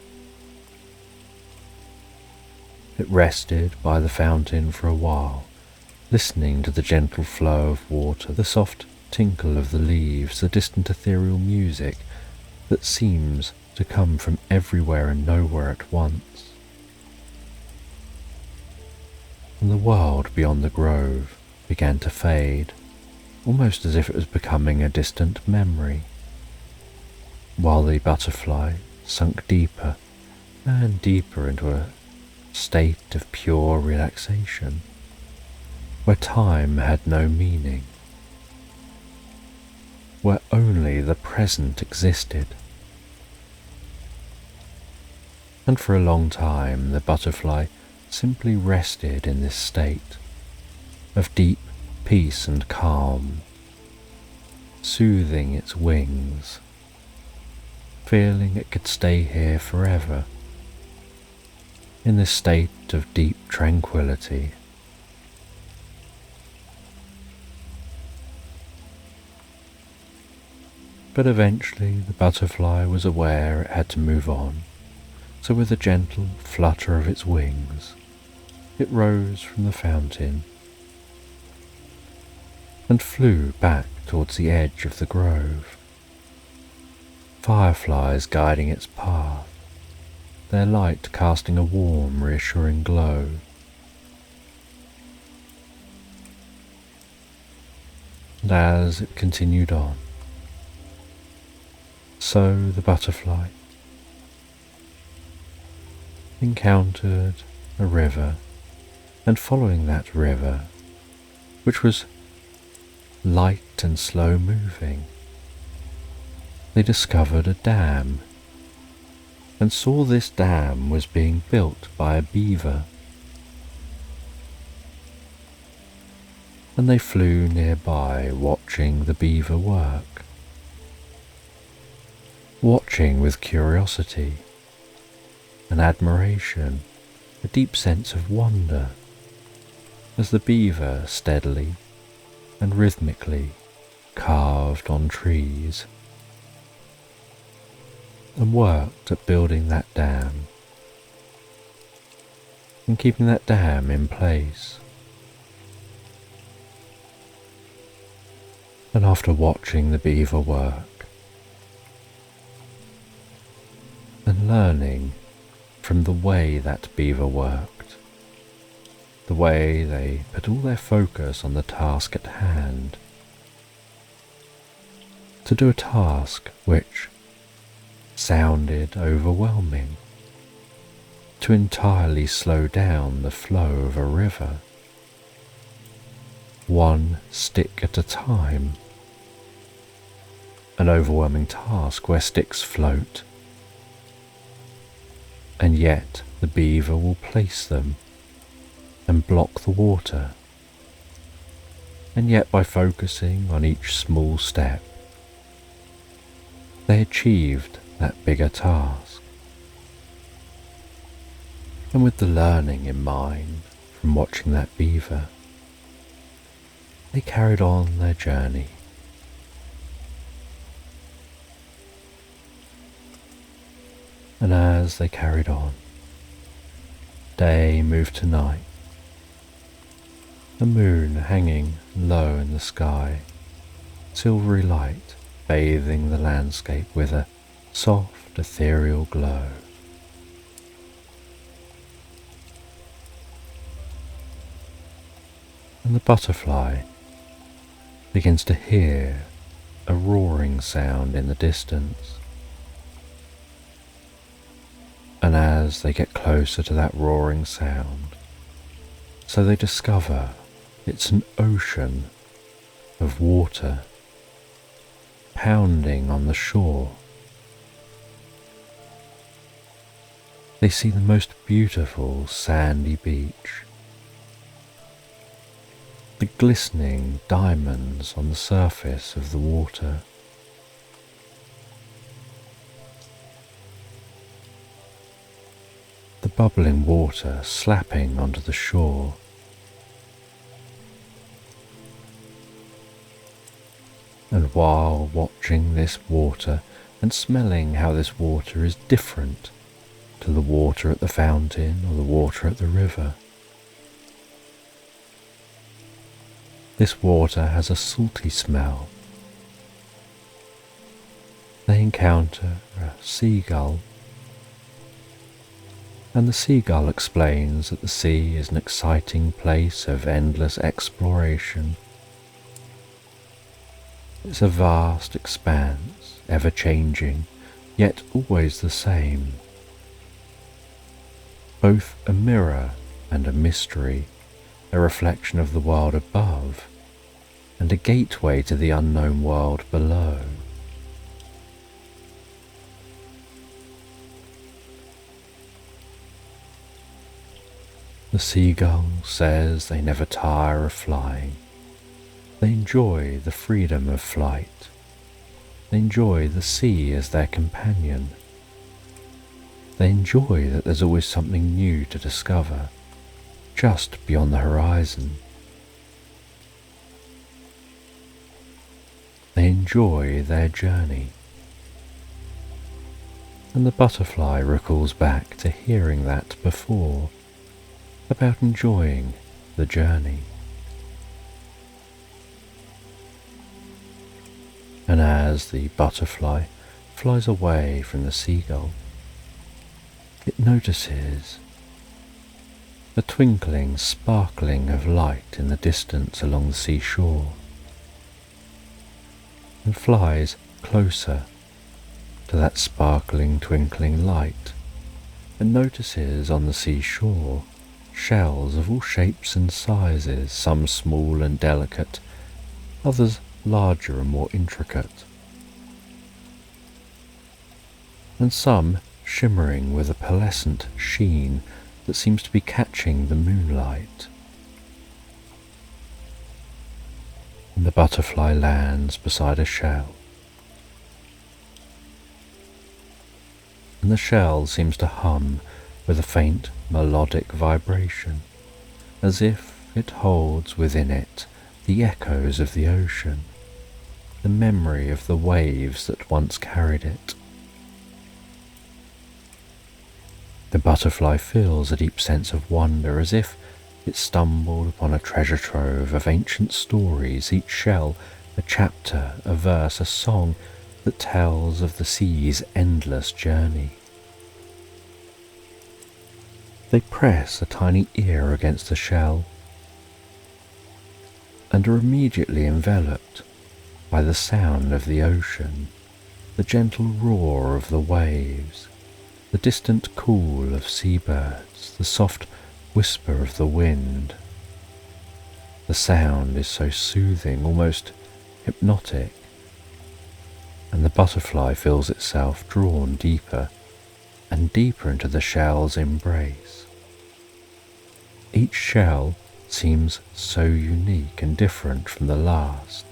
It rested by the fountain for a while, listening to the gentle flow of water, the soft tinkle of the leaves, the distant ethereal music that seems to come from everywhere and nowhere at once. And the world beyond the grove began to fade, almost as if it was becoming a distant memory, while the butterfly sunk deeper and deeper into a state of pure relaxation, where time had no meaning, where only the present existed. And for a long time the butterfly simply rested in this state of deep peace and calm, soothing its wings, feeling it could stay here forever, in this state of deep tranquility. But eventually the butterfly was aware it had to move on, so with a gentle flutter of its wings, it rose from the fountain and flew back towards the edge of the grove, fireflies guiding its path, their light casting a warm, reassuring glow. And as it continued on, so the butterfly encountered a river, and following that river, which was light and slow moving, they discovered a dam, and saw this dam was being built by a beaver. And they flew nearby, watching the beaver work, watching with curiosity and admiration, a deep sense of wonder, as the beaver steadily and rhythmically carved on trees and worked at building that dam and keeping that dam in place. And after watching the beaver work and learning from the way that beaver worked, the way they put all their focus on the task at hand, to do a task which sounded overwhelming, to entirely slow down the flow of a river, one stick at a time, an overwhelming task where sticks float, and yet the beaver will place them and block the water, and yet by focusing on each small step, they achieved that bigger task. And with the learning in mind from watching that beaver, they carried on their journey. And as they carried on, day moved to night, the moon hanging low in the sky, silvery light bathing the landscape with a soft ethereal glow. And the butterfly begins to hear a roaring sound in the distance, And as they get closer to that roaring sound, so they discover it's an ocean of water pounding on the shore. They see the most beautiful sandy beach, the glistening diamonds on the surface of the water. The bubbling water slapping onto the shore. And while watching this water and smelling how this water is different to the water at the fountain or the water at the river, this water has a salty smell. They encounter a seagull, and the seagull explains that the sea is an exciting place of endless exploration. It's a vast expanse, ever changing, yet always the same. Both a mirror and a mystery, a reflection of the world above, and a gateway to the unknown world below. The seagull says they never tire of flying. They enjoy the freedom of flight. They enjoy the sea as their companion. They enjoy that there's always something new to discover, just beyond the horizon. They enjoy their journey. And the butterfly recalls back to hearing that before, about enjoying the journey. And as the butterfly flies away from the seagull, it notices the twinkling, sparkling of light in the distance along the seashore, and flies closer to that sparkling, twinkling light, and notices on the seashore shells of all shapes and sizes, some small and delicate, others larger and more intricate, and some shimmering with a pearlescent sheen that seems to be catching the moonlight. And the butterfly lands beside a shell, and the shell seems to hum with a faint melodic vibration, as if it holds within it the echoes of the ocean, the memory of the waves that once carried it. The butterfly feels a deep sense of wonder, as if it stumbled upon a treasure trove of ancient stories, each shell a chapter, a verse, a song that tells of the sea's endless journey. They press a tiny ear against the shell and are immediately enveloped by the sound of the ocean, the gentle roar of the waves, the distant call of seabirds, the soft whisper of the wind. The sound is so soothing, almost hypnotic, and the butterfly feels itself drawn deeper and deeper into the shell's embrace. Each shell seems so unique and different from the last.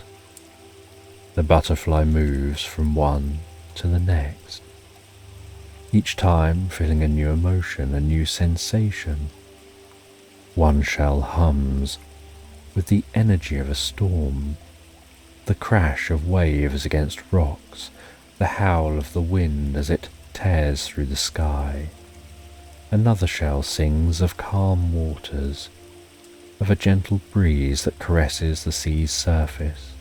The butterfly moves from one to the next, each time feeling a new emotion, a new sensation. One shell hums with the energy of a storm, the crash of waves against rocks, the howl of the wind as it tears through the sky. Another shell sings of calm waters, of a gentle breeze that caresses the sea's surface,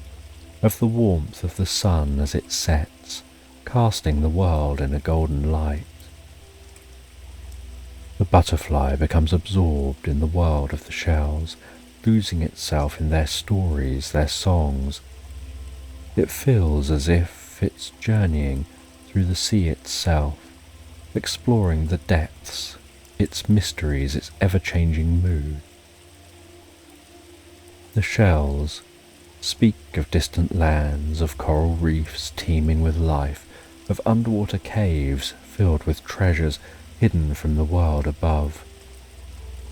of the warmth of the sun as it sets, casting the world in a golden light. The butterfly becomes absorbed in the world of the shells, losing itself in their stories, their songs. It feels as if it's journeying through the sea itself, exploring the depths, its mysteries, its ever-changing mood. The shells speak of distant lands, of coral reefs teeming with life, of underwater caves filled with treasures hidden from the world above.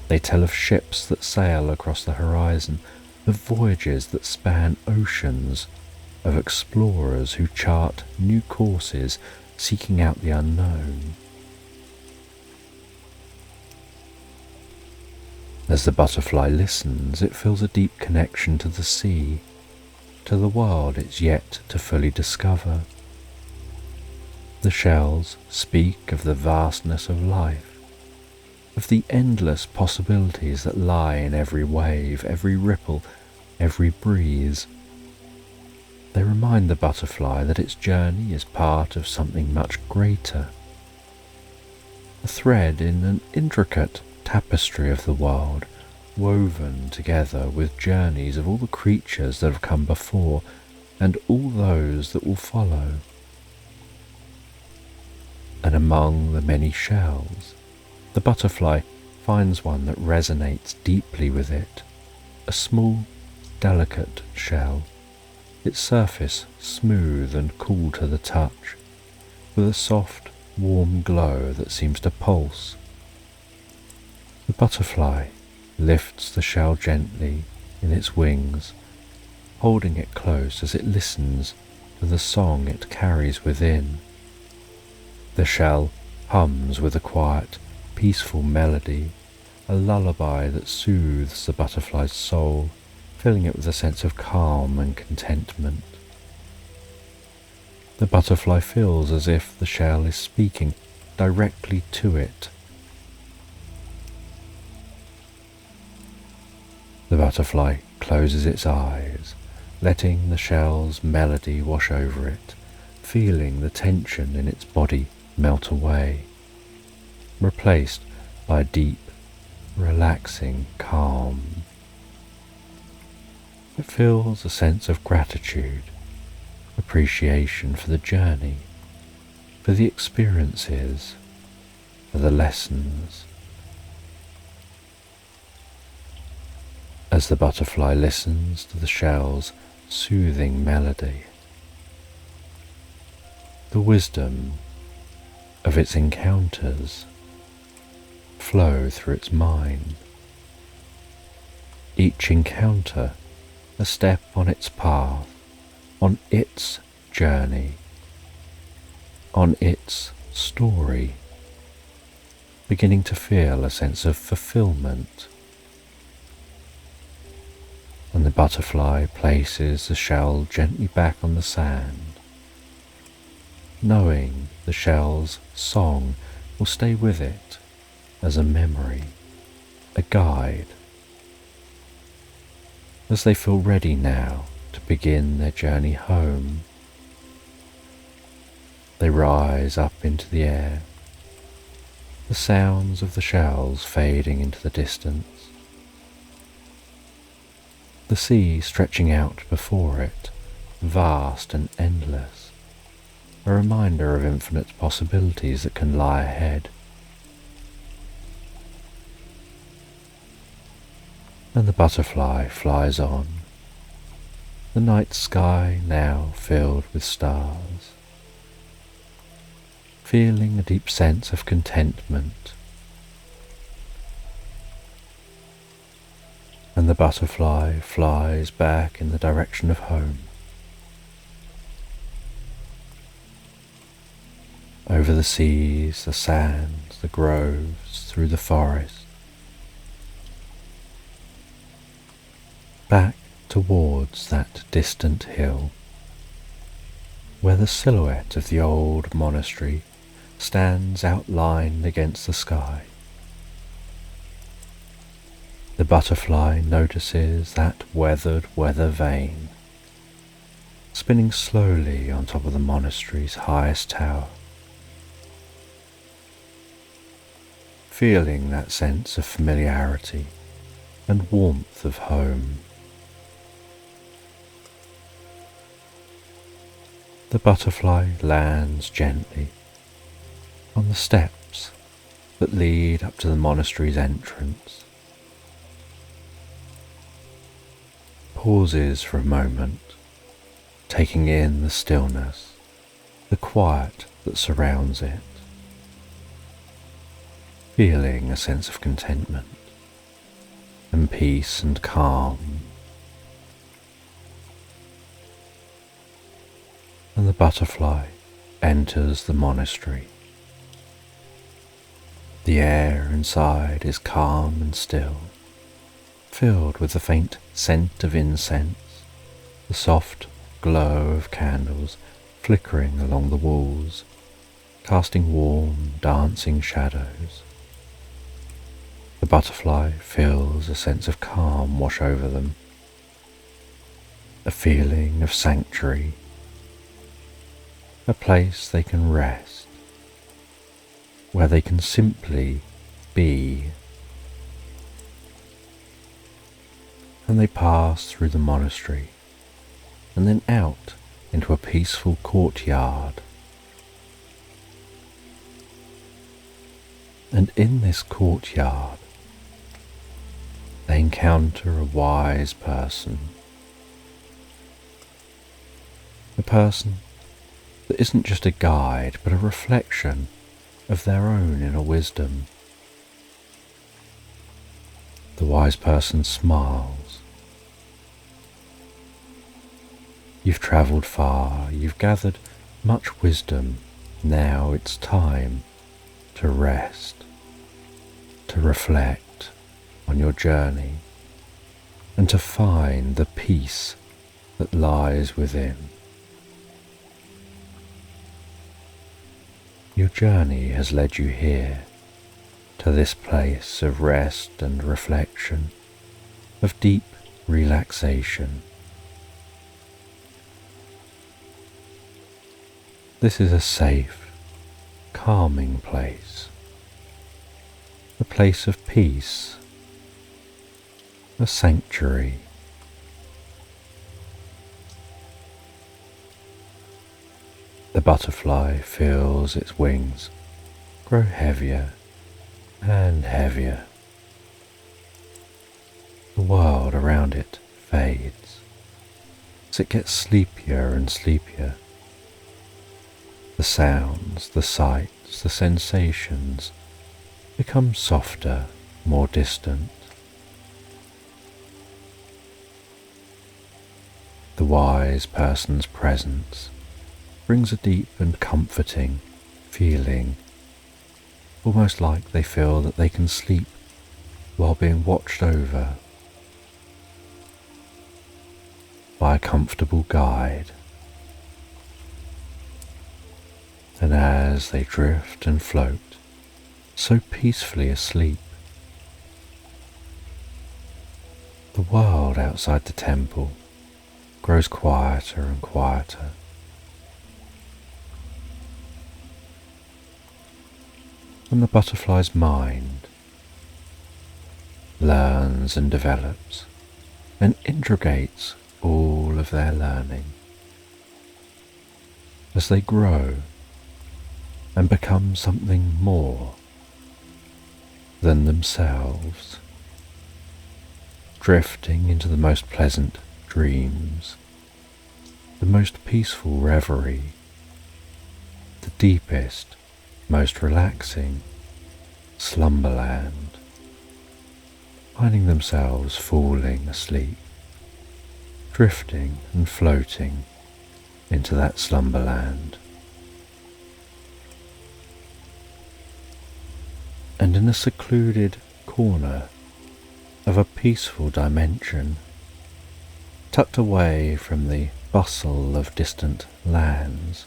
They tell of ships that sail across the horizon, of voyages that span oceans, of explorers who chart new courses seeking out the unknown. As the butterfly listens, it feels a deep connection to the sea, to the world it's yet to fully discover. The shells speak of the vastness of life, of the endless possibilities that lie in every wave, every ripple, every breeze. They remind the butterfly that its journey is part of something much greater, a thread in an intricate tapestry of the world, woven together with journeys of all the creatures that have come before and all those that will follow. And among the many shells, the butterfly finds one that resonates deeply with it, a small, delicate shell, its surface smooth and cool to the touch, with a soft, warm glow that seems to pulse. The butterfly lifts the shell gently in its wings, holding it close as it listens to the song it carries within. The shell hums with a quiet, peaceful melody, a lullaby that soothes the butterfly's soul, filling it with a sense of calm and contentment. The butterfly feels as if the shell is speaking directly to it. The butterfly closes its eyes, letting the shell's melody wash over it, feeling the tension in its body melt away, replaced by a deep, relaxing calm. It feels a sense of gratitude, appreciation for the journey, for the experiences, for the lessons. As the butterfly listens to the shell's soothing melody, the wisdom of its encounters flow through its mind. Each encounter a step on its path, on its journey, on its story, beginning to feel a sense of fulfillment. And the butterfly places the shell gently back on the sand, knowing the shell's song will stay with it as a memory, a guide. As they feel ready now to begin their journey home, they rise up into the air, the sounds of the shells fading into the distance, the sea stretching out before it, vast and endless, a reminder of infinite possibilities that can lie ahead. And the butterfly flies on, the night sky now filled with stars, feeling a deep sense of contentment. And the butterfly flies back in the direction of home, over the seas, the sands, the groves, through the forest, back towards that distant hill, where the silhouette of the old monastery stands outlined against the sky. The butterfly notices that weathered weather vane, spinning slowly on top of the monastery's highest tower, feeling that sense of familiarity and warmth of home. The butterfly lands gently, On the steps that lead up to the monastery's entrance, pauses for a moment, taking in the stillness, the quiet that surrounds it, feeling a sense of contentment and peace and calm. And the butterfly enters the monastery. The air inside is calm and still, filled with the faint scent of incense, the soft glow of candles flickering along the walls, casting warm, dancing shadows. The butterfly feels a sense of calm wash over them, a feeling of sanctuary, a place they can rest, where they can simply be. And they pass through the monastery and then out into a peaceful courtyard. And in this courtyard, they encounter a wise person. A person that isn't just a guide, but a reflection of their own inner wisdom. The wise person smiles. You've travelled far, you've gathered much wisdom. Now it's time to rest, to reflect on your journey, and to find the peace that lies within. Your journey has led you here, to this place of rest and reflection, of deep relaxation. This is a safe, calming place, a place of peace, a sanctuary. The butterfly feels its wings grow heavier and heavier. The world around it fades as it gets sleepier and sleepier. The sounds, the sights, the sensations become softer, more distant. The wise person's presence brings a deep and comforting feeling, almost like they feel that they can sleep while being watched over by a comfortable guide. And as they drift and float, so peacefully asleep, the world outside the temple grows quieter and quieter. And the butterfly's mind learns and develops and integrates all of their learning as they grow and become something more than themselves, drifting into the most pleasant dreams, the most peaceful reverie, the deepest, most relaxing slumberland, finding themselves falling asleep, drifting and floating into that slumberland. And in a secluded corner of a peaceful dimension, tucked away from the bustle of distant lands,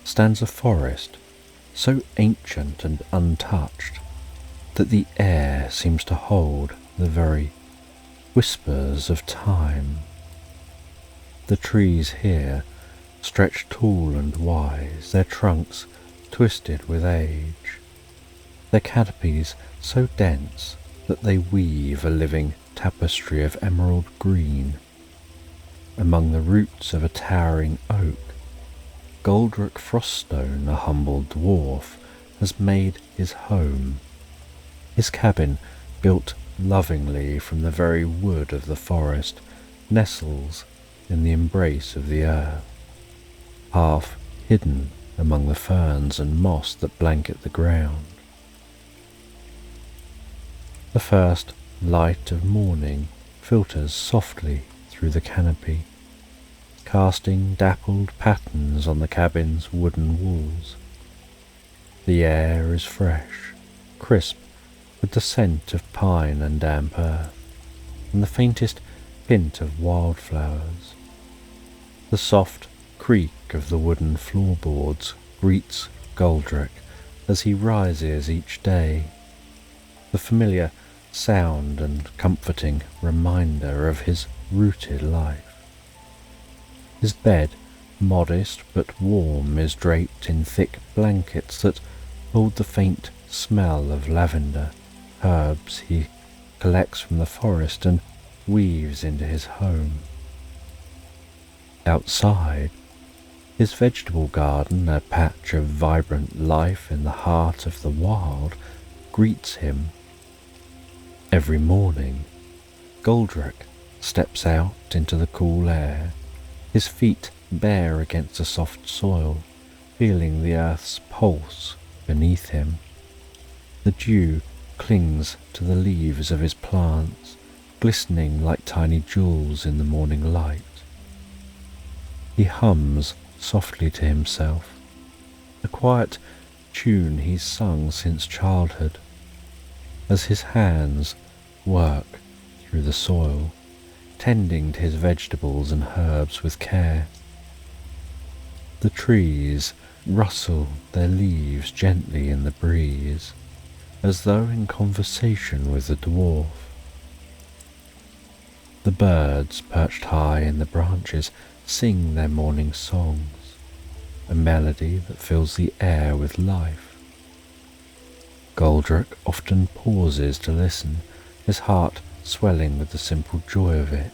stands a forest so ancient and untouched that the air seems to hold the very whispers of time. The trees here stretch tall and wise, their trunks twisted with age, their canopies so dense that they weave a living tapestry of emerald green. Among the roots of a towering oak Goldrick Froststone, a humble dwarf, has made his home. His cabin, built lovingly from the very wood of the forest, nestles in the embrace of the earth, half hidden among the ferns and moss that blanket the ground. The first light of morning filters softly through the canopy, casting dappled patterns on the cabin's wooden walls. The air is fresh, crisp, with the scent of pine and damp earth, and the faintest hint of wildflowers. The soft creak of the wooden floorboards greets Goldrick as he rises each day, the familiar sound and comforting reminder of his rooted life. His bed, modest but warm, is draped in thick blankets that hold the faint smell of lavender, herbs he collects from the forest and weaves into his home. Outside, his vegetable garden, a patch of vibrant life in the heart of the wild, greets him. Every morning, Goldrick steps out into the cool air, his feet bare against the soft soil, feeling the earth's pulse beneath him. The dew clings to the leaves of his plants, glistening like tiny jewels in the morning light. He hums softly to himself, a quiet tune he's sung since childhood, as his hands work through the soil, tending to his vegetables and herbs with care. The trees rustle their leaves gently in the breeze, as though in conversation with the dwarf. The birds, perched high in the branches, sing their morning songs, a melody that fills the air with life. Goldrick often pauses to listen, his heart swelling with the simple joy of it.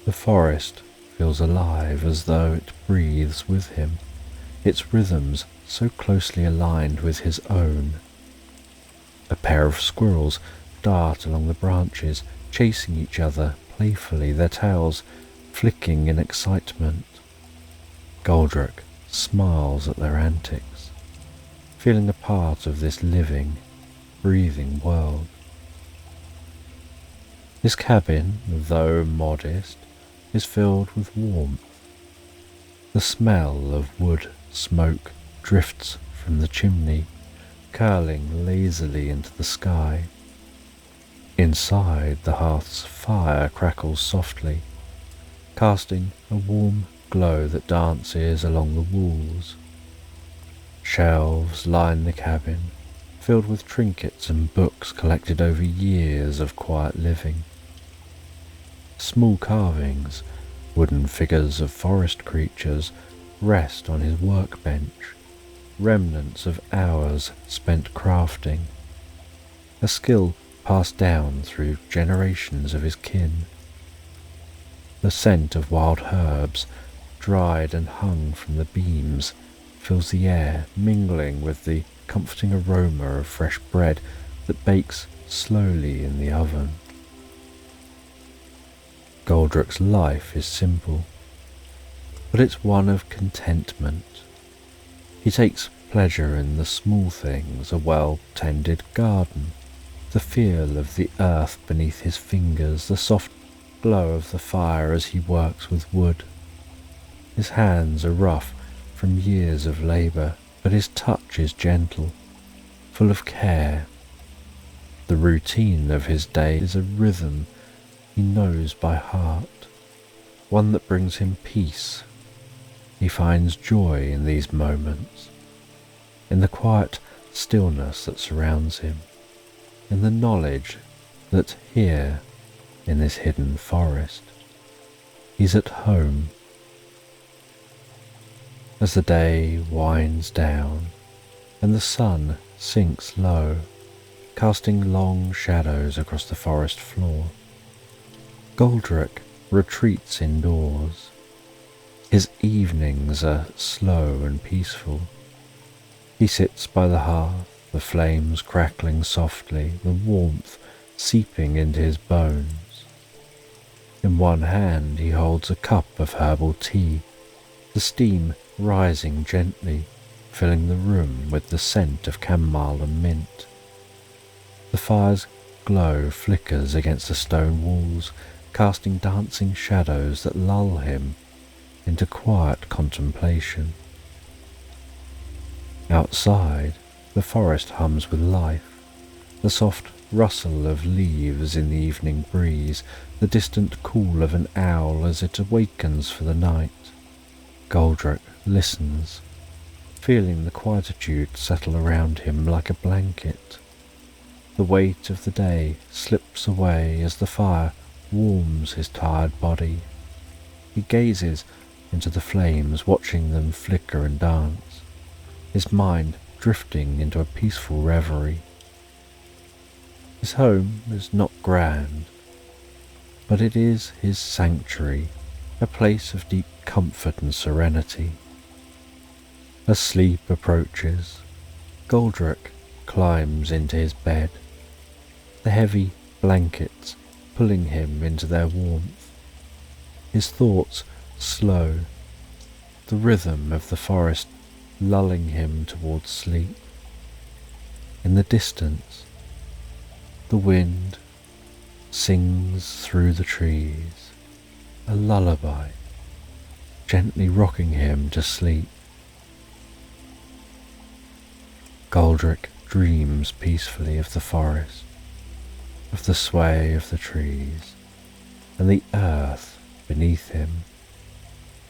The forest feels alive, as though it breathes with him, its rhythms so closely aligned with his own. A pair of squirrels dart along the branches, chasing each other playfully, their tails flicking in excitement. Goldrick smiles at their antics, feeling a part of this living, breathing world. His cabin, though modest, is filled with warmth. The smell of wood smoke drifts from the chimney, curling lazily into the sky. Inside, the hearth's fire crackles softly, casting a warm glow that dances along the walls. Shelves line the cabin, filled with trinkets and books collected over years of quiet living. Small carvings, wooden figures of forest creatures, rest on his workbench, remnants of hours spent crafting, a skill passed down through generations of his kin. The scent of wild herbs, dried and hung from the beams, fills the air, mingling with the comforting aroma of fresh bread that bakes slowly in the oven. Goldrick's life is simple, but it's one of contentment. He takes pleasure in the small things, a well-tended garden, the feel of the earth beneath his fingers, the soft glow of the fire as he works with wood. His hands are rough from years of labour, but his touch is gentle, full of care. The routine of his day is a rhythm he knows by heart, one that brings him peace. He finds joy in these moments, in the quiet stillness that surrounds him, in the knowledge that here, in this hidden forest, he's at home. As the day winds down and the sun sinks low, casting long shadows across the forest floor, Goldrick retreats indoors. His evenings are slow and peaceful. He sits by the hearth, the flames crackling softly, the warmth seeping into his bones. In one hand he holds a cup of herbal tea, the steam rising gently, filling the room with the scent of chamomile and mint. The fire's glow flickers against the stone walls, casting dancing shadows that lull him into quiet contemplation. Outside, the forest hums with life, the soft rustle of leaves in the evening breeze, the distant call of an owl as it awakens for the night. Goldrick listens, feeling the quietude settle around him like a blanket. The weight of the day slips away as the fire warms his tired body. He gazes into the flames, watching them flicker and dance, his mind drifting into a peaceful reverie. His home is not grand, but it is his sanctuary, a place of deep comfort and serenity. As sleep approaches, Goldrick climbs into his bed, the heavy blankets pulling him into their warmth. His thoughts slow, the rhythm of the forest lulling him towards sleep. In the distance, the wind sings through the trees, a lullaby, gently rocking him to sleep. Goldrick dreams peacefully of the forest, of the sway of the trees, and the earth beneath him,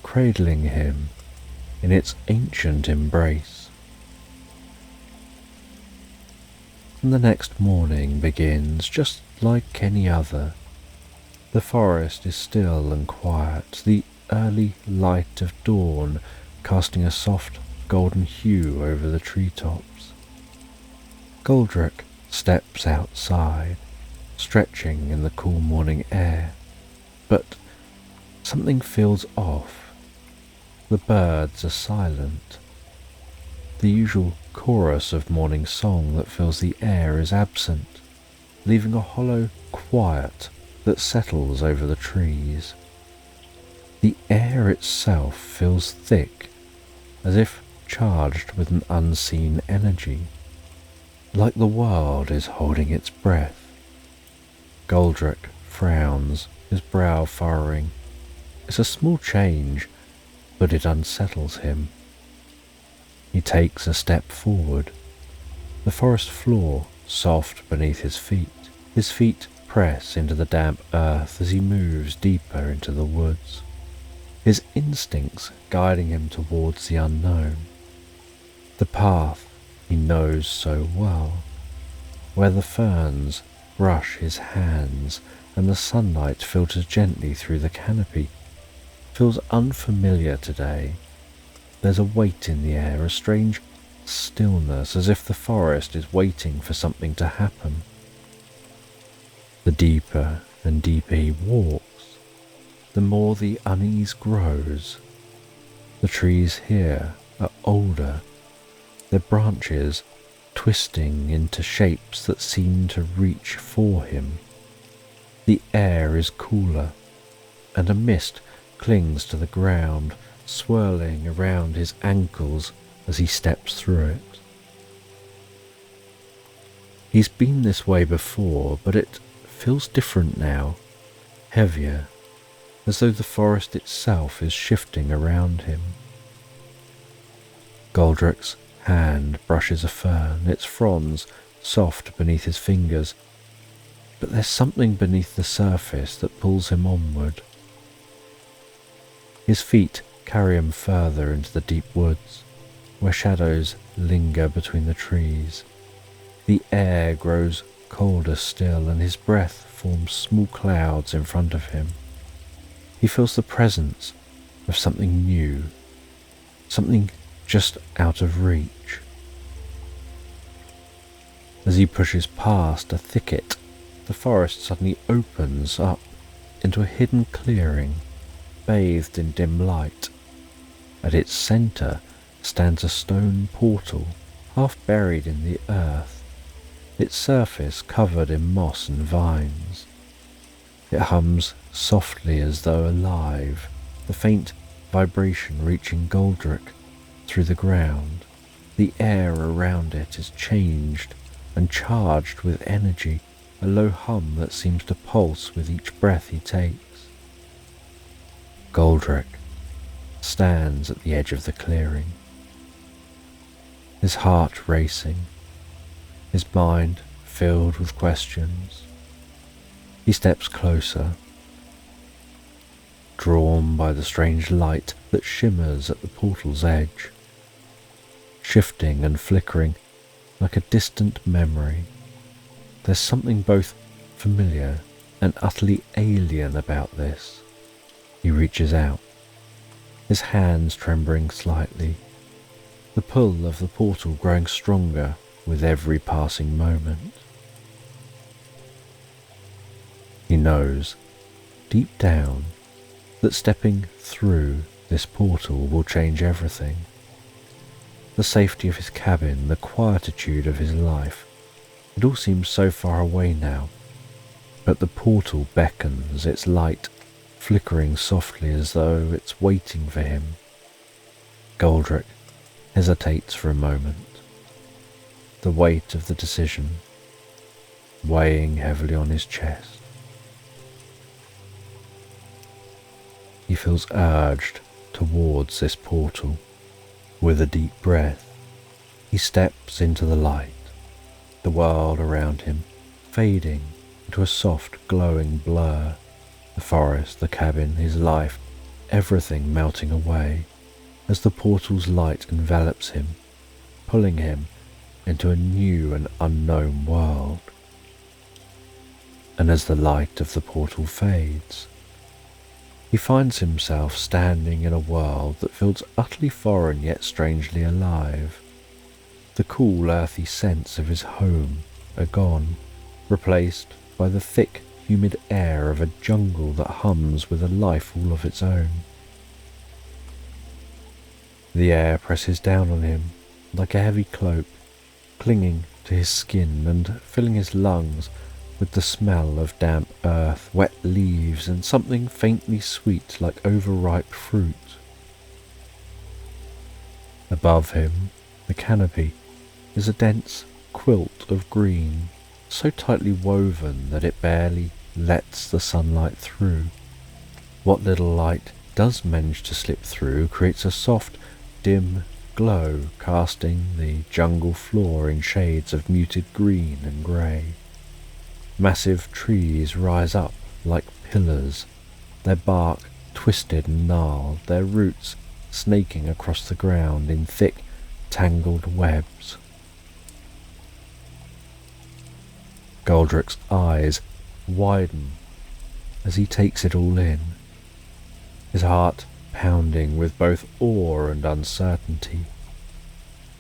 cradling him in its ancient embrace. And the next morning begins just like any other. The forest is still and quiet, the early light of dawn casting a soft golden hue over the treetops. Goldrick steps outside, stretching in the cool morning air, but something feels off. The birds are silent. The usual chorus of morning song that fills the air is absent, leaving a hollow quiet that settles over the trees. The air itself feels thick, as if charged with an unseen energy, like the world is holding its breath. Goldrick frowns, his brow furrowing. It's a small change, but it unsettles him. He takes a step forward, the forest floor soft beneath his feet. His feet press into the damp earth as he moves deeper into the woods, his instincts guiding him towards the unknown. The path he knows so well, where the ferns brush his hands and the sunlight filters gently through the canopy, feels unfamiliar today. There's a weight in the air, a strange stillness, as if the forest is waiting for something to happen. The deeper and deeper he walks, the more the unease grows. The trees here are older, their branches twisting into shapes that seem to reach for him. The air is cooler, and a mist clings to the ground, swirling around his ankles as he steps through it. He's been this way before, but it feels different now, heavier, as though the forest itself is shifting around him. Goldrick's hand brushes a fern, its fronds soft beneath his fingers, but there's something beneath the surface that pulls him onward. His feet carry him further into the deep woods, where shadows linger between the trees. The air grows colder still, and his breath forms small clouds in front of him. He feels the presence of something new, something just out of reach. As he pushes past a thicket, the forest suddenly opens up into a hidden clearing, bathed in dim light. At its centre stands a stone portal, half buried in the earth, its surface covered in moss and vines. It hums softly as though alive, the faint vibration reaching Goldrick through the ground. The air around it is changed and charged with energy, a low hum that seems to pulse with each breath he takes. Goldrick stands at the edge of the clearing, his heart racing, his mind filled with questions. He steps closer, drawn by the strange light that shimmers at the portal's edge, shifting and flickering like a distant memory. There's something both familiar and utterly alien about this. He reaches out, his hands trembling slightly, the pull of the portal growing stronger with every passing moment. He knows, deep down, that stepping through this portal will change everything. The safety of his cabin, the quietude of his life, it all seems so far away now, but the portal beckons, its light flickering softly as though it's waiting for him. Goldrick hesitates for a moment, the weight of the decision weighing heavily on his chest. He feels urged towards this portal. With a deep breath, he steps into the light, the world around him fading into a soft glowing blur, the forest, the cabin, his life, everything melting away as the portal's light envelops him, pulling him into a new and unknown world. And as the light of the portal fades, he finds himself standing in a world that feels utterly foreign yet strangely alive. The cool, earthy scents of his home are gone, replaced by the thick, humid air of a jungle that hums with a life all of its own. The air presses down on him like a heavy cloak, clinging to his skin and filling his lungs with the smell of damp earth, wet leaves, and something faintly sweet like overripe fruit. Above him, the canopy is a dense quilt of green, so tightly woven that it barely lets the sunlight through. What little light does manage to slip through creates a soft, dim glow, casting the jungle floor in shades of muted green and grey. Massive trees rise up like pillars, their bark twisted and gnarled, their roots snaking across the ground in thick, tangled webs. Goldrick's eyes widen as he takes it all in, his heart pounding with both awe and uncertainty.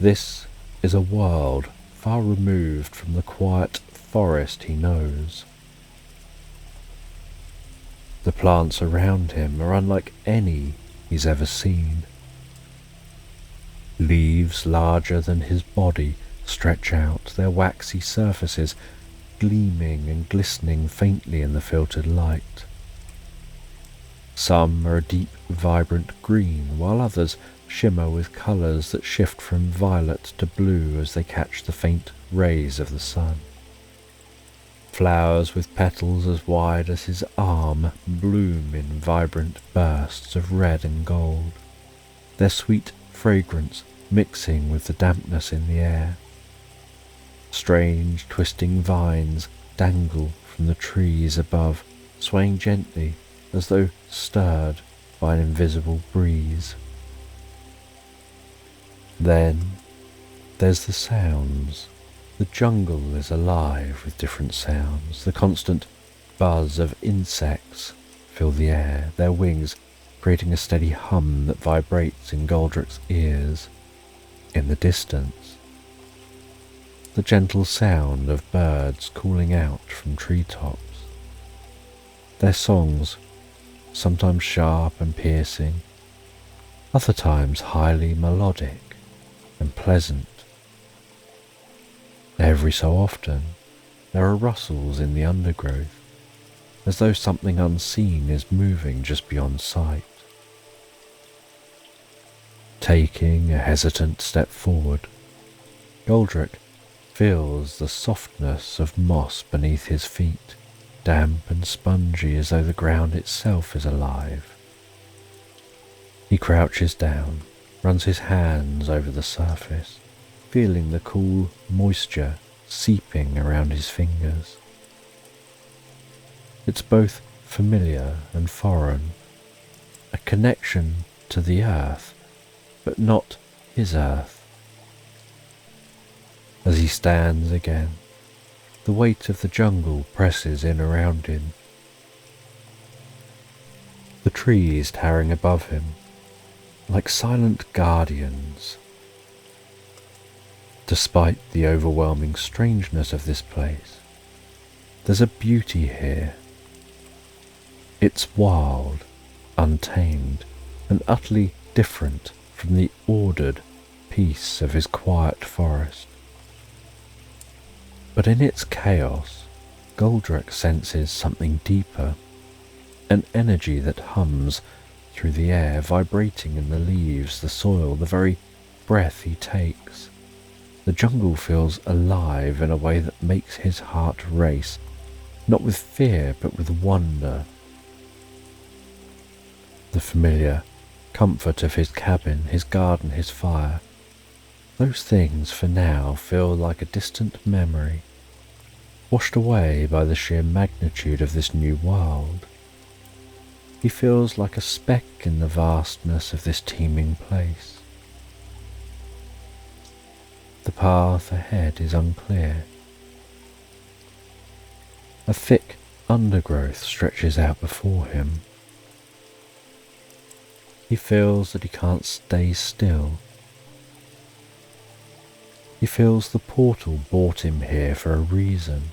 This is a world far removed from the quiet forest he knows. The plants around him are unlike any he's ever seen. Leaves larger than his body stretch out, their waxy surfaces gleaming and glistening faintly in the filtered light. Some are a deep, vibrant green, while others shimmer with colours that shift from violet to blue as they catch the faint rays of the sun. Flowers with petals as wide as his arm bloom in vibrant bursts of red and gold, their sweet fragrance mixing with the dampness in the air. Strange twisting vines dangle from the trees above, swaying gently as though stirred by an invisible breeze. Then there's the sounds. The jungle is alive with different sounds. The constant buzz of insects fill the air, their wings creating a steady hum that vibrates in Goldrick's ears. In the distance, the gentle sound of birds calling out from treetops. Their songs, sometimes sharp and piercing, other times highly melodic and pleasant. Every so often, there are rustles in the undergrowth, as though something unseen is moving just beyond sight. Taking a hesitant step forward, Goldrick feels the softness of moss beneath his feet, damp and spongy as though the ground itself is alive. He crouches down, runs his hands over the surface, feeling the cool moisture seeping around his fingers. It's both familiar and foreign, a connection to the earth, but not his earth. As he stands again, the weight of the jungle presses in around him. The trees towering above him, like silent guardians. Despite the overwhelming strangeness of this place, there's a beauty here. It's wild, untamed, and utterly different from the ordered peace of his quiet forest. But in its chaos, Goldrick senses something deeper, an energy that hums through the air, vibrating in the leaves, the soil, the very breath he takes. The jungle feels alive in a way that makes his heart race, not with fear but with wonder. The familiar comfort of his cabin, his garden, his fire, those things for now feel like a distant memory, washed away by the sheer magnitude of this new world. He feels like a speck in the vastness of this teeming place. The path ahead is unclear. A thick undergrowth stretches out before him. He feels that he can't stay still. He feels the portal brought him here for a reason.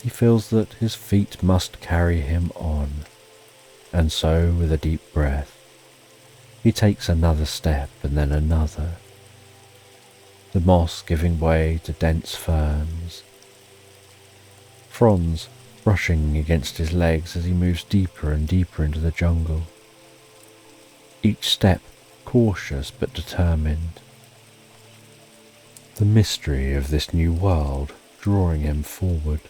He feels that his feet must carry him on, and so, with a deep breath, he takes another step and then another, the moss giving way to dense ferns, fronds brushing against his legs as he moves deeper and deeper into the jungle, each step cautious but determined. The mystery of this new world drawing him forward.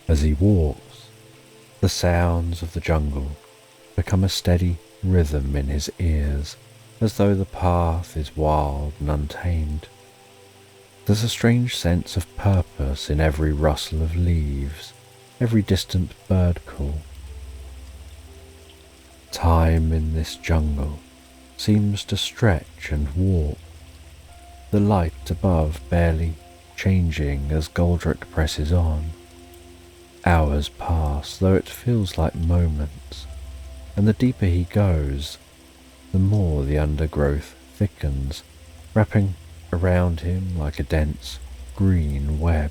As he walks, the sounds of the jungle become a steady rhythm in his ears, as though the path is wild and untamed. There's a strange sense of purpose in every rustle of leaves, every distant bird call. Time in this jungle seems to stretch and warp, the light above barely changing as Goldrick presses on. Hours pass, though it feels like moments, and the deeper he goes, the more the undergrowth thickens, wrapping around him like a dense green web.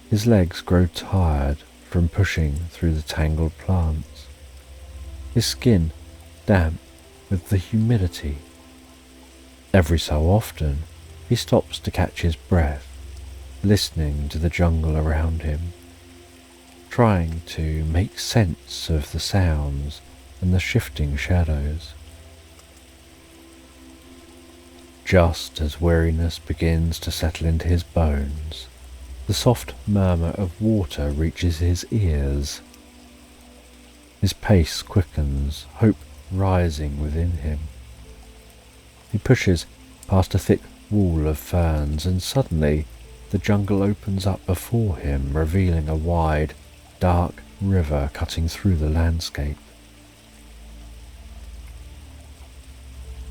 His legs grow tired from pushing through the tangled plants, his skin damp with the humidity. Every so often he stops to catch his breath, listening to the jungle around him, trying to make sense of the sounds and the shifting shadows. Just as weariness begins to settle into his bones, the soft murmur of water reaches his ears. His pace quickens, hope rising within him. He pushes past a thick wall of ferns, and suddenly the jungle opens up before him, revealing a wide, dark river cutting through the landscape.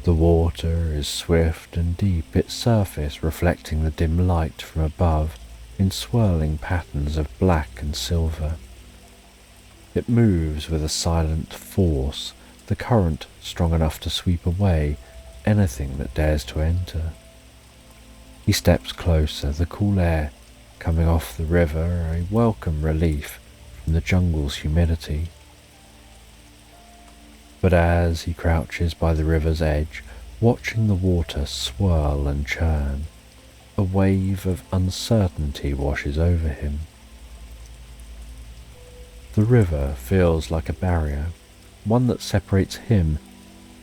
The water is swift and deep, its surface reflecting the dim light from above in swirling patterns of black and silver. It moves with a silent force, the current strong enough to sweep away anything that dares to enter. He steps closer, the cool air coming off the river, a welcome relief from the jungle's humidity. But as he crouches by the river's edge, watching the water swirl and churn, a wave of uncertainty washes over him. The river feels like a barrier, one that separates him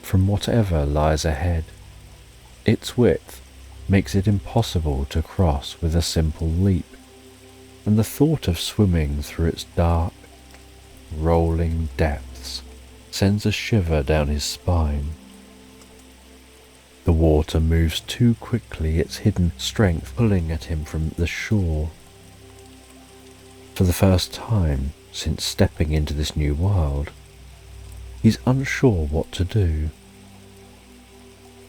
from whatever lies ahead. Its width makes it impossible to cross with a simple leap, and the thought of swimming through its dark, rolling depths sends a shiver down his spine. The water moves too quickly, its hidden strength pulling at him from the shore. For the first time since stepping into this new world, he's unsure what to do.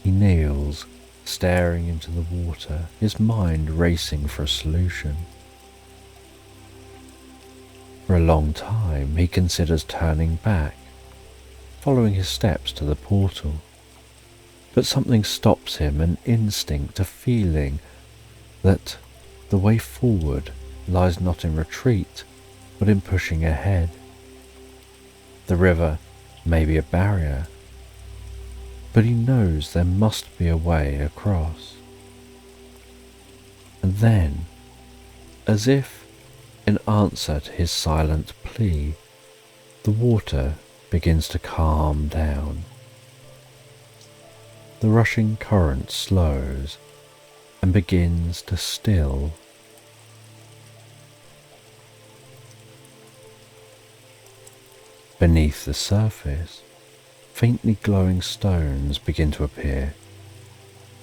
He kneels, staring into the water, his mind racing for a solution. For a long time he considers turning back, following his steps to the portal. But something stops him, an instinct, a feeling that the way forward lies not in retreat, but in pushing ahead. The river may be a barrier, but he knows there must be a way across. And then, as if in answer to his silent plea, the water begins to calm down. The rushing current slows and begins to still. Beneath the surface, faintly glowing stones begin to appear,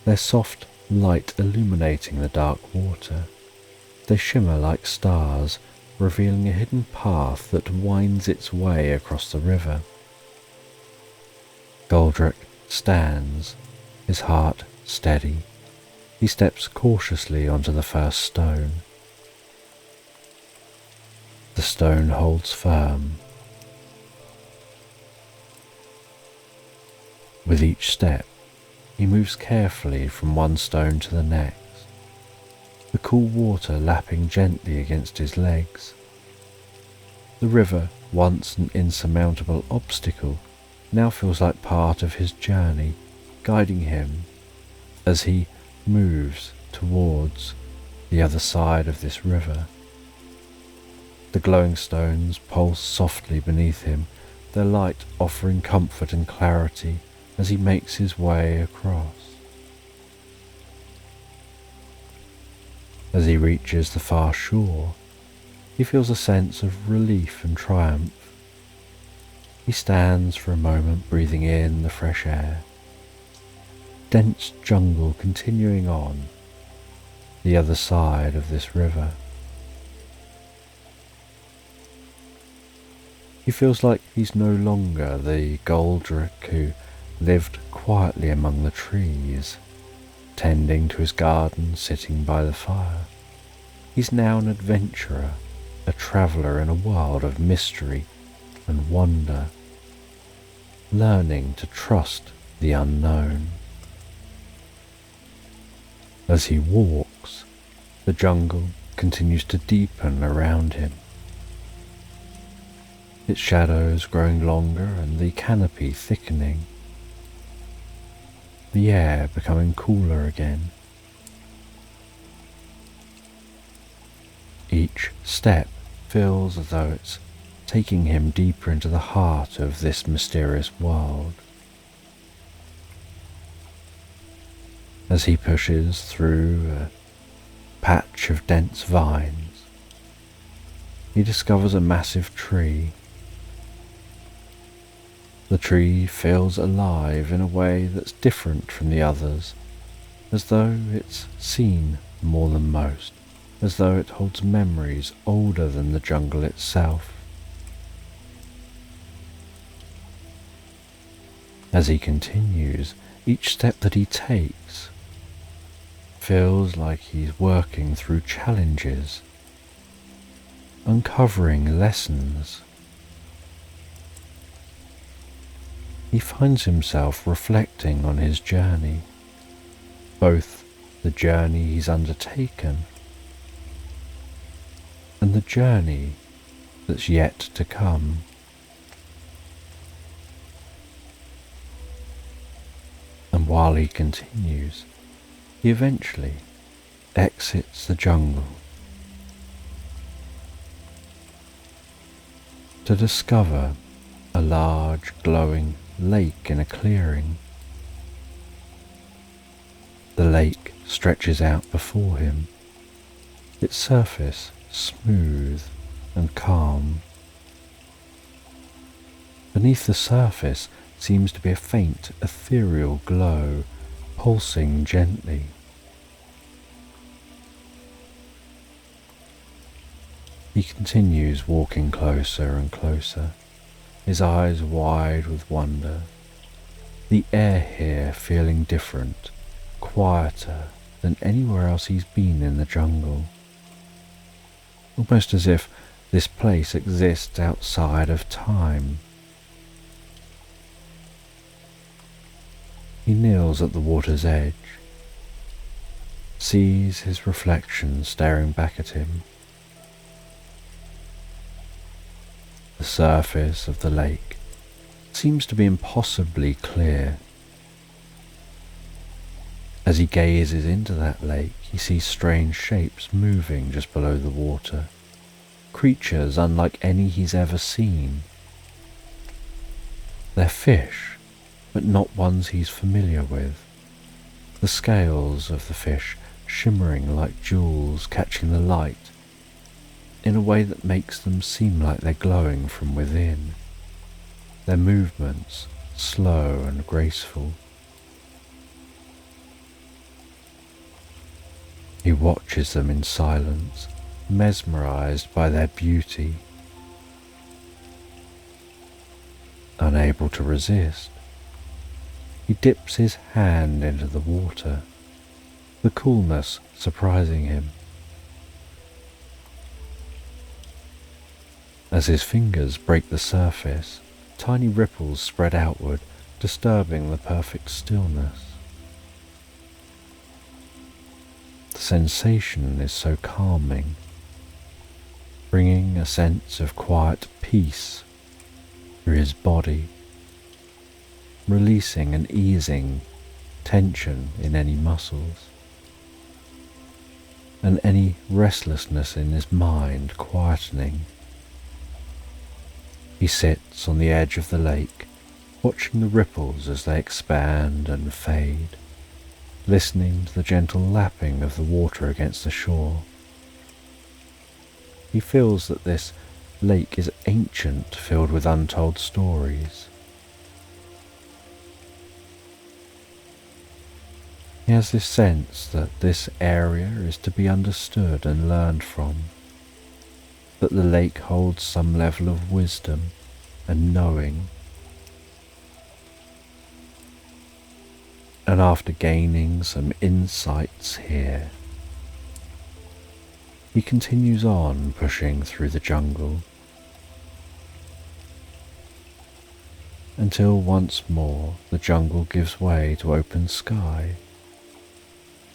their soft light illuminating the dark water. They shimmer like stars, revealing a hidden path that winds its way across the river. Goldrick stands, his heart steady. He steps cautiously onto the first stone. The stone holds firm. With each step, he moves carefully from one stone to the next, the cool water lapping gently against his legs. The river, once an insurmountable obstacle, now feels like part of his journey, guiding him as he moves towards the other side of this river. The glowing stones pulse softly beneath him, their light offering comfort and clarity as he makes his way across. As he reaches the far shore, he feels a sense of relief and triumph. He stands for a moment, breathing in the fresh air. Dense jungle continuing on the other side of this river. He feels like he's no longer the Goldrick who lived quietly among the trees, tending to his garden, sitting by the fire. He's now an adventurer, a traveller in a world of mystery and wonder, learning to trust the unknown. As he walks, the jungle continues to deepen around him, its shadows growing longer and the canopy thickening, the air becoming cooler again. Each step feels as though it's taking him deeper into the heart of this mysterious world. As he pushes through a patch of dense vines, he discovers a massive tree. The tree feels alive in a way that's different from the others, as though it's seen more than most, as though it holds memories older than the jungle itself. As he continues, each step that he takes feels like he's working through challenges, uncovering lessons. He finds himself reflecting on his journey, both the journey he's undertaken and the journey that's yet to come. and while he continues, he eventually exits the jungle to discover a large glowing lake in a clearing. The lake stretches out before him, its surface smooth and calm. Beneath the surface seems to be a faint ethereal glow, pulsing gently. He continues walking closer and closer, his eyes wide with wonder, the air here feeling different, quieter than anywhere else he's been in the jungle. Almost as if this place exists outside of time. He kneels at the water's edge, sees his reflection staring back at him. The surface of the lake seems to be impossibly clear. As he gazes into that lake, he sees strange shapes moving just below the water, creatures unlike any he's ever seen. They're fish, but not ones he's familiar with. The scales of the fish shimmering like jewels catching the light in a way that makes them seem like they're glowing from within. Their movements slow and graceful. He watches them in silence, mesmerized by their beauty. Unable to resist, he dips his hand into the water, the coolness surprising him. As his fingers break the surface, tiny ripples spread outward, disturbing the perfect stillness. The sensation is so calming, bringing a sense of quiet peace through his body, releasing and easing tension in any muscles, and any restlessness in his mind quietening. He sits on the edge of the lake, watching the ripples as they expand and fade, listening to the gentle lapping of the water against the shore. He feels that this lake is ancient, filled with untold stories. He has this sense that this area is to be understood and learned from, that the lake holds some level of wisdom and knowing. And after gaining some insights here, he continues on pushing through the jungle until once more the jungle gives way to open sky,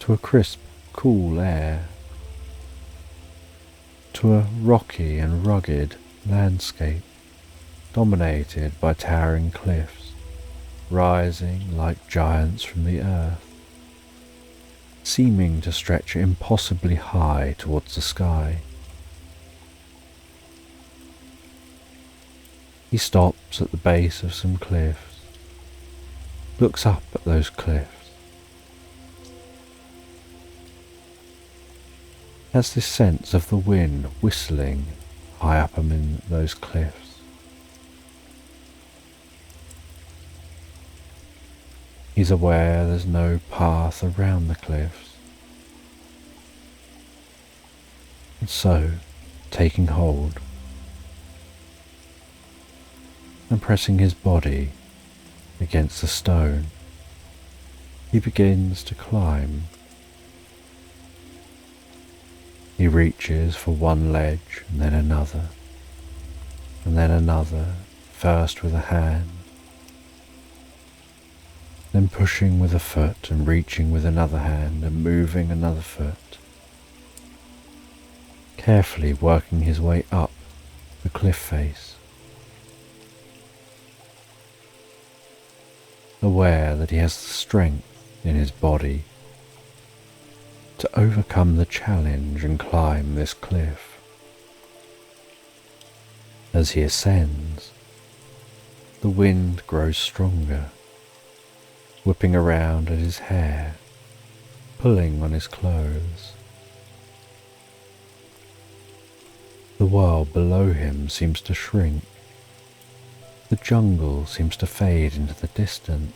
to a crisp, cool air, to a rocky and rugged landscape dominated by towering cliffs, rising like giants from the earth, seeming to stretch impossibly high towards the sky. He stops at the base of some cliffs, looks up at those cliffs, has this sense of the wind whistling high up among those cliffs. He's aware there's no path around the cliffs, and so, taking hold and pressing his body against the stone, he begins to climb. He reaches for one ledge and then another, first with a hand, then pushing with a foot and reaching with another hand and moving another foot, carefully working his way up the cliff face. aware that he has the strength in his body to overcome the challenge and climb this cliff. As he ascends, the wind grows stronger, whipping around at his hair, pulling on his clothes. The world below him seems to shrink. The jungle seems to fade into the distance.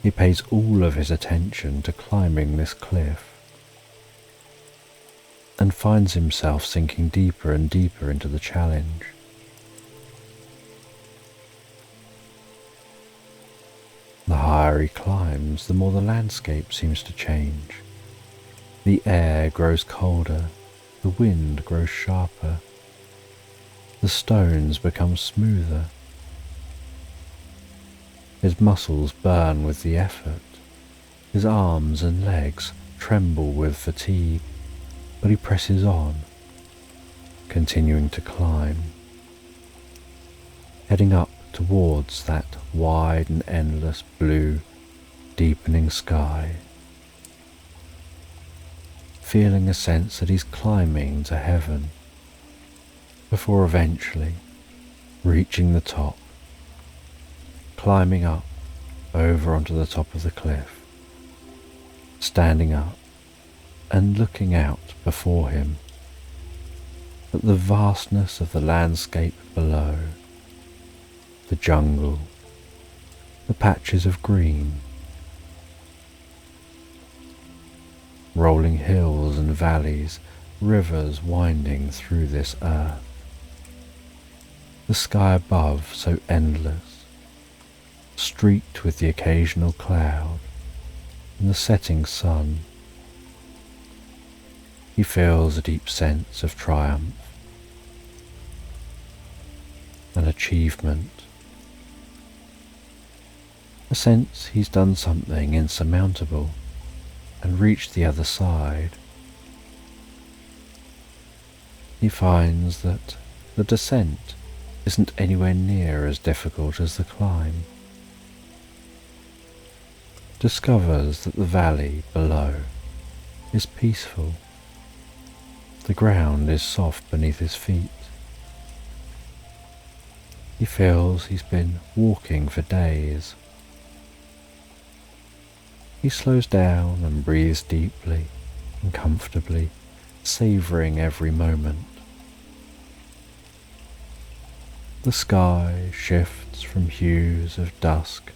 He pays all of his attention to climbing this cliff and finds himself sinking deeper and deeper into the challenge. The higher he climbs, the more the landscape seems to change. The air grows colder, the wind grows sharper, the stones become smoother. His muscles burn with the effort, his arms and legs tremble with fatigue, but he presses on, continuing to climb, heading up towards that wide and endless blue, deepening sky, feeling a sense that he's climbing to heaven, before eventually reaching the top, climbing up over onto the top of the cliff, standing up and looking out before him at the vastness of the landscape below, the jungle, the patches of green, rolling hills and valleys, rivers winding through this earth, the sky above so endless, streaked with the occasional cloud and the setting sun. He feels a deep sense of triumph and achievement, a sense he's done something insurmountable and reached the other side. He finds that the descent isn't anywhere near as difficult as the climb. Discovers that the valley below is peaceful. The ground is soft beneath his feet. He feels he's been walking for days. He slows down and breathes deeply and comfortably, savouring every moment. The sky shifts from hues of dusk,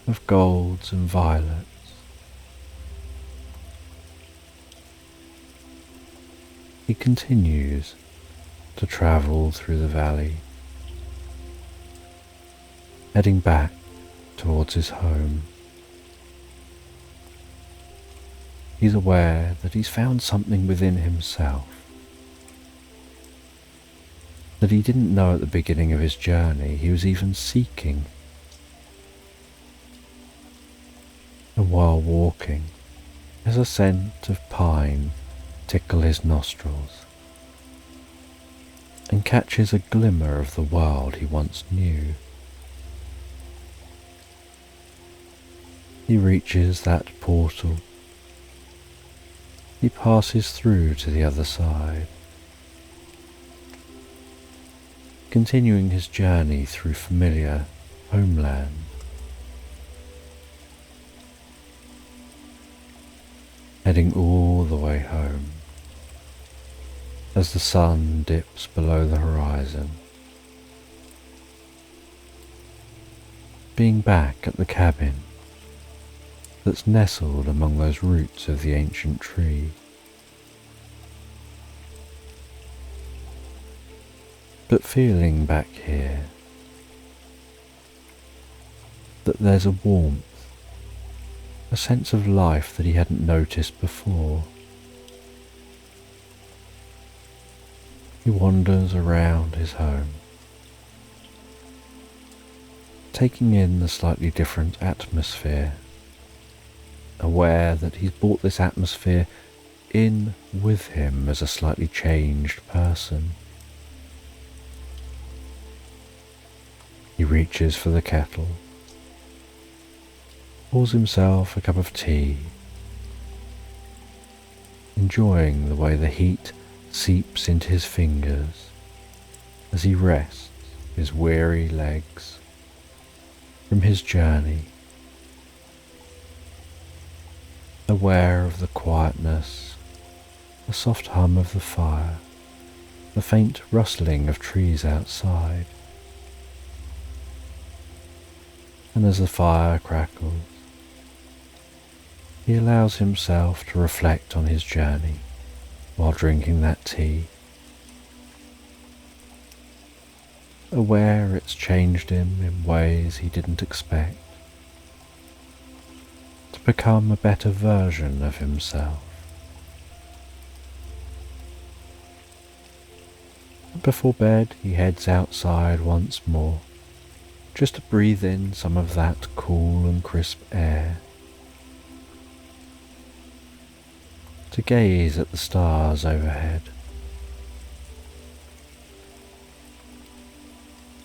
of golds and violets. He continues to travel through the valley, heading back towards his home. He's aware that he's found something within himself that he didn't know at the beginning of his journey he was even seeking. And while walking, there's a scent of pine tickle his nostrils and catches a glimmer of the world he once knew. He reaches that portal. He passes through to the other side, continuing his journey through familiar homeland. Heading all the way home as the sun dips below the horizon. Being back at the cabin that's nestled among those roots of the ancient tree. But feeling back here that there's a warmth, a sense of life that he hadn't noticed before. He wanders around his home, taking in the slightly different atmosphere, aware that he's brought this atmosphere in with him as a slightly changed person. He reaches for the kettle, pours himself a cup of tea, enjoying the way the heat seeps into his fingers as he rests his weary legs from his journey, aware of the quietness, the soft hum of the fire, the faint rustling of trees outside. And as the fire crackles, he allows himself to reflect on his journey while drinking that tea, aware it's changed him in ways he didn't expect, to become a better version of himself. Before bed, he heads outside once more, just to breathe in some of that cool and crisp air, to gaze at the stars overhead,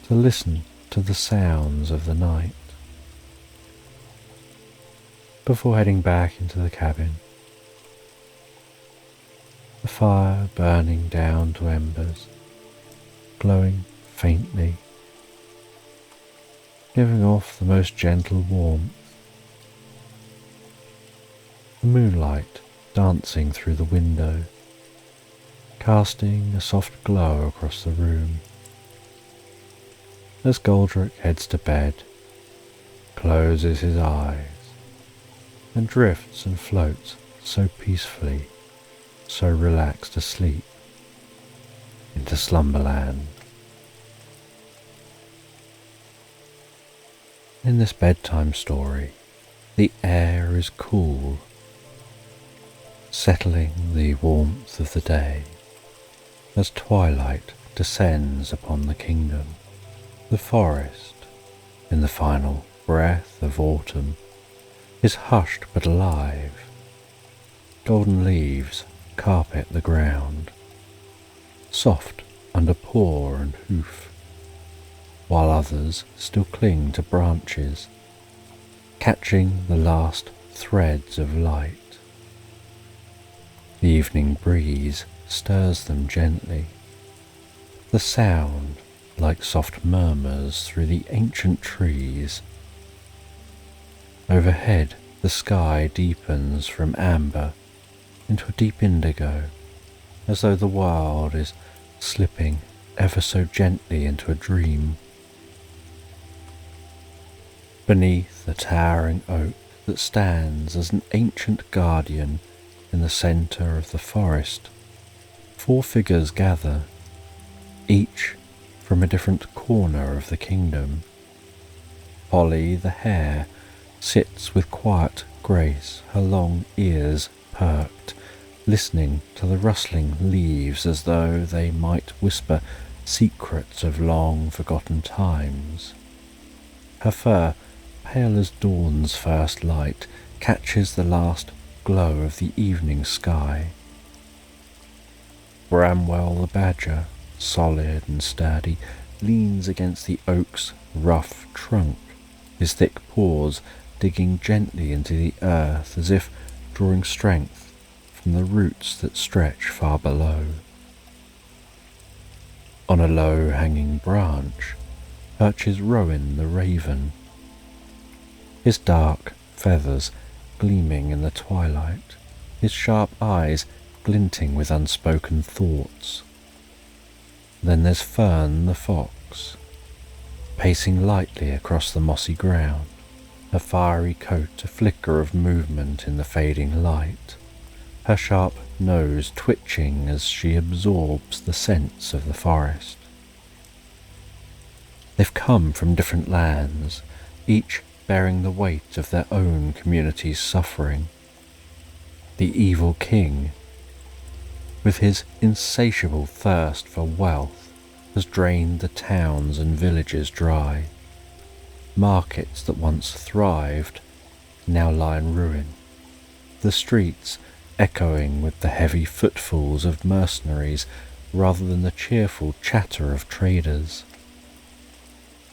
to listen to the sounds of the night, before heading back into the cabin, the fire burning down to embers, glowing faintly, giving off the most gentle warmth, the moonlight dancing through the window, casting a soft glow across the room. As Goldrick heads to bed, closes his eyes, and drifts and floats so peacefully, so relaxed asleep, into slumberland. In this bedtime story, the air is cool, settling the warmth of the day as twilight descends upon the kingdom. The forest, in the final breath of autumn, is hushed but alive. Golden leaves carpet the ground, soft under paw and hoof, while others still cling to branches, catching the last threads of light. The evening breeze stirs them gently, the sound like soft murmurs through the ancient trees. Overhead, the sky deepens from amber into a deep indigo, as though the world is slipping ever so gently into a dream. Beneath a towering oak that stands as an ancient guardian in the centre of the forest, 4 figures gather, each from a different corner of the kingdom. Polly the hare sits with quiet grace, her long ears perked, listening to the rustling leaves as though they might whisper secrets of long forgotten times. Her fur, pale as dawn's first light, catches the last glow of the evening sky. Bramwell the badger, solid and sturdy, leans against the oak's rough trunk, his thick paws digging gently into the earth as if drawing strength from the roots that stretch far below. On a low-hanging branch perches Rowan the raven, his dark feathers gleaming in the twilight, his sharp eyes glinting with unspoken thoughts. Then there's Fern the fox, pacing lightly across the mossy ground, her fiery coat a flicker of movement in the fading light, her sharp nose twitching as she absorbs the scents of the forest. They've come from different lands, each bearing the weight of their own community's suffering. The evil king, with his insatiable thirst for wealth, has drained the towns and villages dry. Markets that once thrived now lie in ruin, the streets echoing with the heavy footfalls of mercenaries rather than the cheerful chatter of traders.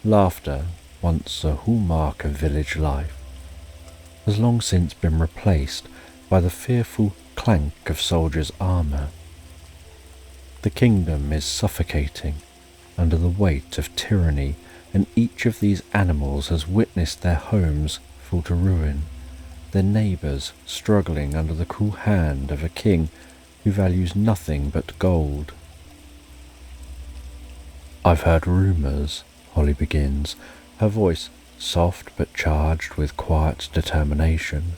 Laughter, once a hallmark of village life, has long since been replaced by the fearful clank of soldiers' armour. The kingdom is suffocating under the weight of tyranny, and each of these animals has witnessed their homes fall to ruin, their neighbours struggling under the cruel hand of a king who values nothing but gold. "I've heard rumours," Holly begins, her voice soft but charged with quiet determination.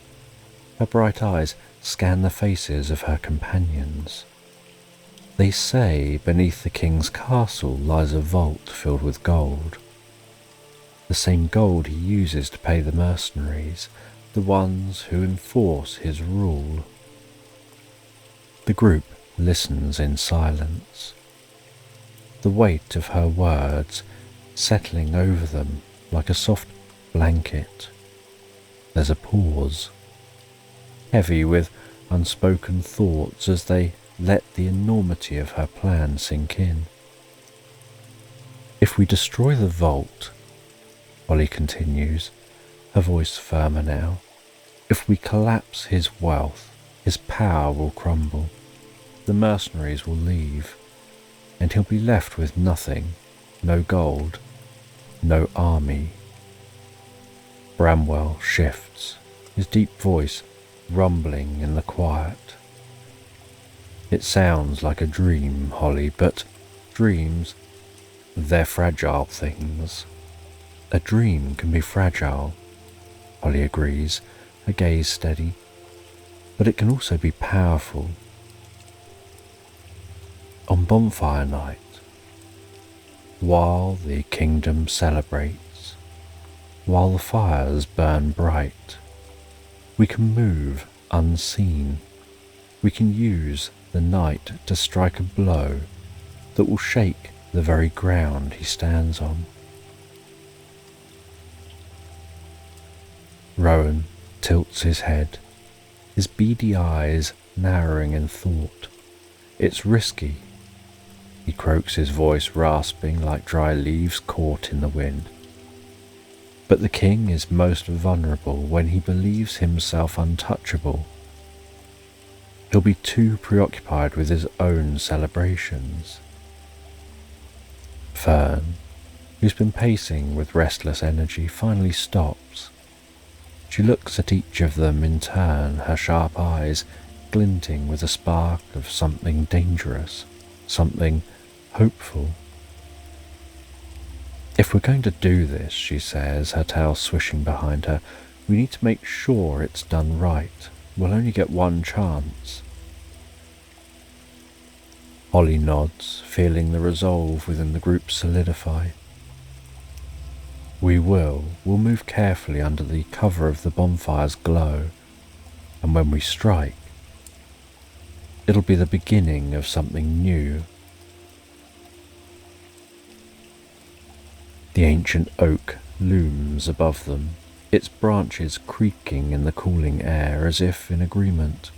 Her bright eyes scan the faces of her companions. "They say beneath the king's castle lies a vault filled with gold. The same gold he uses to pay the mercenaries, the ones who enforce his rule." The group listens in silence, the weight of her words settling over them like a soft blanket. There's a pause, heavy with unspoken thoughts as they let the enormity of her plan sink in. "If we destroy the vault," Holly continues, her voice firmer now, "if we collapse his wealth, his power will crumble, the mercenaries will leave, and he'll be left with nothing, no gold, no army." Bramwell shifts, his deep voice rumbling in the quiet. "It sounds like a dream, Holly, but dreams, they're fragile things." "A dream can be fragile," Holly agrees, her gaze steady, "but it can also be powerful." On bonfire night, while the kingdom celebrates, while the fires burn bright, we can move unseen. We can use the night to strike a blow that will shake the very ground he stands on. Rowan tilts his head, his beady eyes narrowing in thought. "It's risky," he croaks, his voice rasping like dry leaves caught in the wind. "But the king is most vulnerable when he believes himself untouchable. He'll be too preoccupied with his own celebrations." Fern, who's been pacing with restless energy, finally stops. She looks at each of them in turn, her sharp eyes glinting with a spark of something dangerous, something hopeful. "If we're going to do this," she says, her tail swishing behind her, "we need to make sure it's done right. We'll only get one chance." Holly nods, feeling the resolve within the group solidify. We'll move carefully under the cover of the bonfire's glow, and when we strike, it'll be the beginning of something new." The ancient oak looms above them, its branches creaking in the cooling air as if in agreement,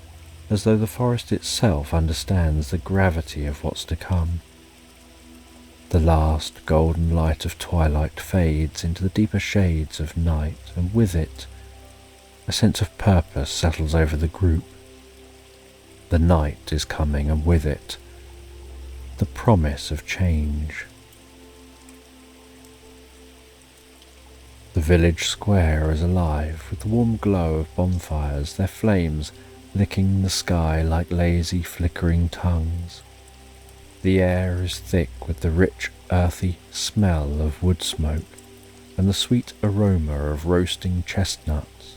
as though the forest itself understands the gravity of what's to come. The last golden light of twilight fades into the deeper shades of night, and with it, a sense of purpose settles over the group. The night is coming, and with it, the promise of change. The village square is alive with the warm glow of bonfires, their flames licking the sky like lazy flickering tongues. The air is thick with the rich earthy smell of wood smoke and the sweet aroma of roasting chestnuts.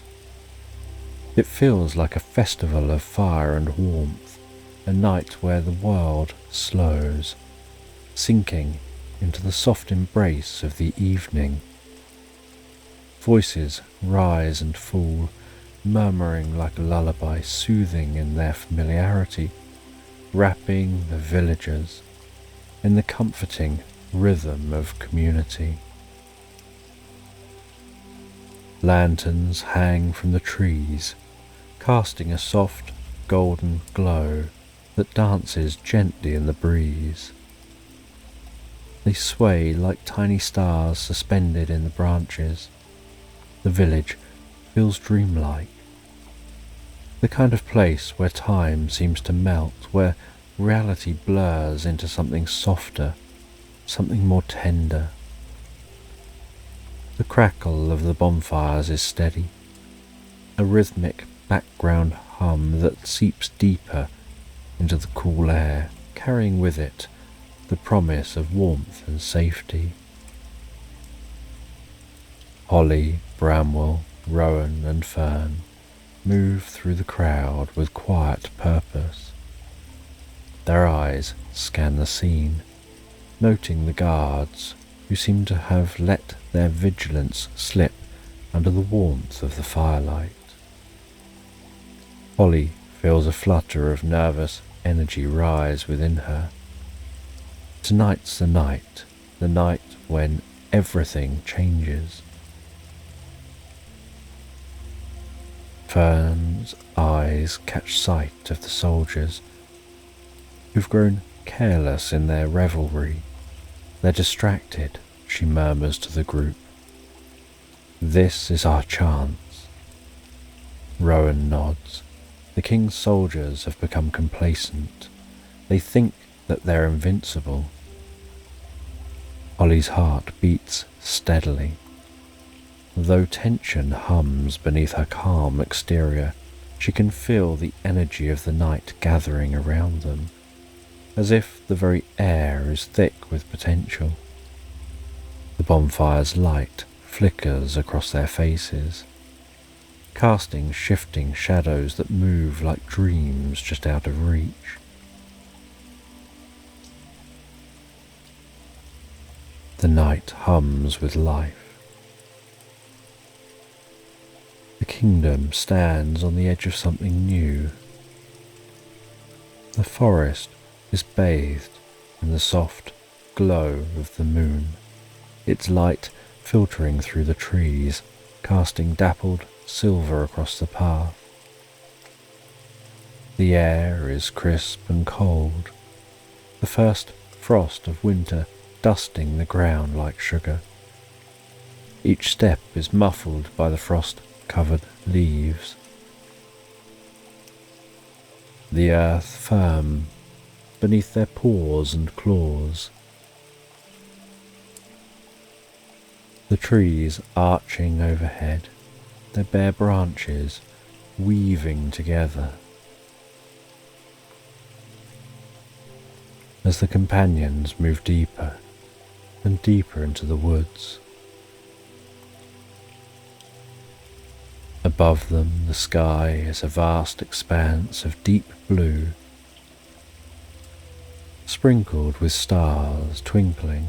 It feels like a festival of fire and warmth, a night where the world slows, sinking into the soft embrace of the evening. Voices rise and fall, murmuring like a lullaby, soothing in their familiarity, wrapping the villagers in the comforting rhythm of community. Lanterns hang from the trees, casting a soft golden glow that dances gently in the breeze. They sway like tiny stars suspended in the branches. The village feels dreamlike. The kind of place where time seems to melt, where reality blurs into something softer, something more tender. The crackle of the bonfires is steady, a rhythmic background hum that seeps deeper into the cool air, carrying with it the promise of warmth and safety. Holly, bramwell, rowan and fern move through the crowd with quiet purpose. Their eyes scan the scene, noting the guards who seem to have let their vigilance slip under the warmth of the firelight. Holly feels a flutter of nervous energy rise within her. Tonight's the night when everything changes. Fern's eyes catch sight of the soldiers who've grown careless in their revelry. They're distracted, she murmurs to the group. This is our chance. Rowan nods. The king's soldiers have become complacent. They think that they're invincible. Holly's heart beats steadily. Though tension hums beneath her calm exterior, she can feel the energy of the night gathering around them, as if the very air is thick with potential. The bonfire's light flickers across their faces, casting shifting shadows that move like dreams just out of reach. The night hums with life. The kingdom stands on the edge of something new. The forest is bathed in the soft glow of the moon, its light filtering through the trees, casting dappled silver across the path. The air is crisp and cold, the first frost of winter dusting the ground like sugar. Each step is muffled by the frost-covered leaves. The earth firm beneath their paws and claws. The trees arching overhead, their bare branches weaving together. As the companions move deeper and deeper into the woods, above them the sky is a vast expanse of deep blue, sprinkled with stars twinkling,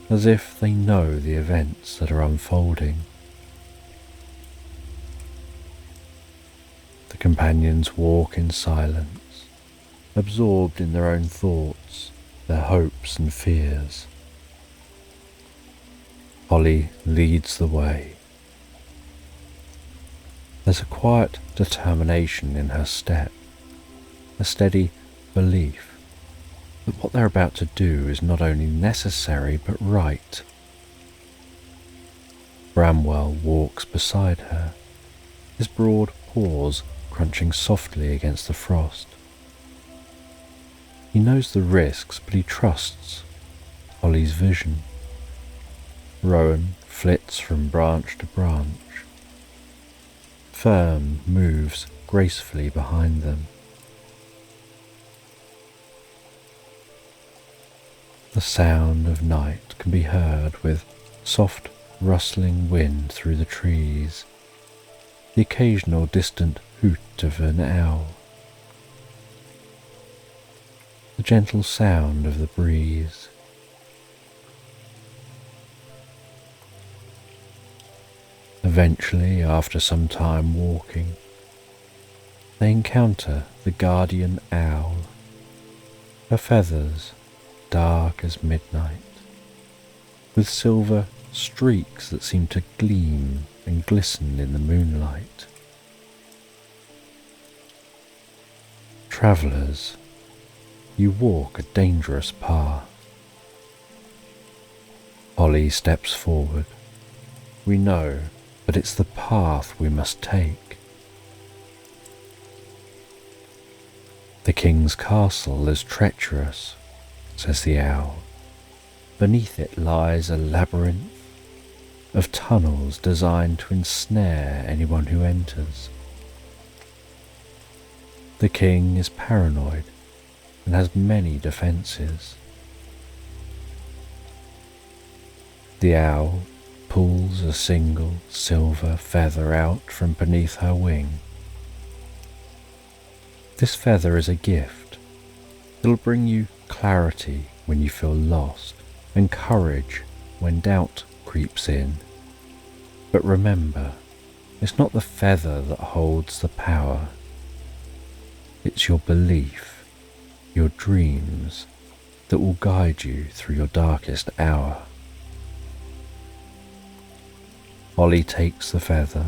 as if they know the events that are unfolding. The companions walk in silence, absorbed in their own thoughts, their hopes and fears. Holly leads the way. There's a quiet determination in her step, a steady belief that what they're about to do is not only necessary but right. Bramwell walks beside her, his broad paws crunching softly against the frost. He knows the risks, but he trusts Holly's vision. Rowan flits from branch to branch. Fern moves gracefully behind them. The sound of night can be heard with soft rustling wind through the trees, the occasional distant hoot of an owl, the gentle sound of the breeze. Eventually, after some time walking, they encounter the guardian owl, her feathers dark as midnight, with silver streaks that seem to gleam and glisten in the moonlight. Travellers, you walk a dangerous path. Ollie steps forward. We know, but it's the path we must take. The king's castle is treacherous, says the owl. Beneath it lies a labyrinth of tunnels designed to ensnare anyone who enters. The king is paranoid and has many defences. The owl pulls a single silver feather out from beneath her wing. This feather is a gift. It'll bring you clarity when you feel lost and courage when doubt creeps in. But remember, it's not the feather that holds the power. It's your belief, your dreams, that will guide you through your darkest hour. Ollie takes the feather,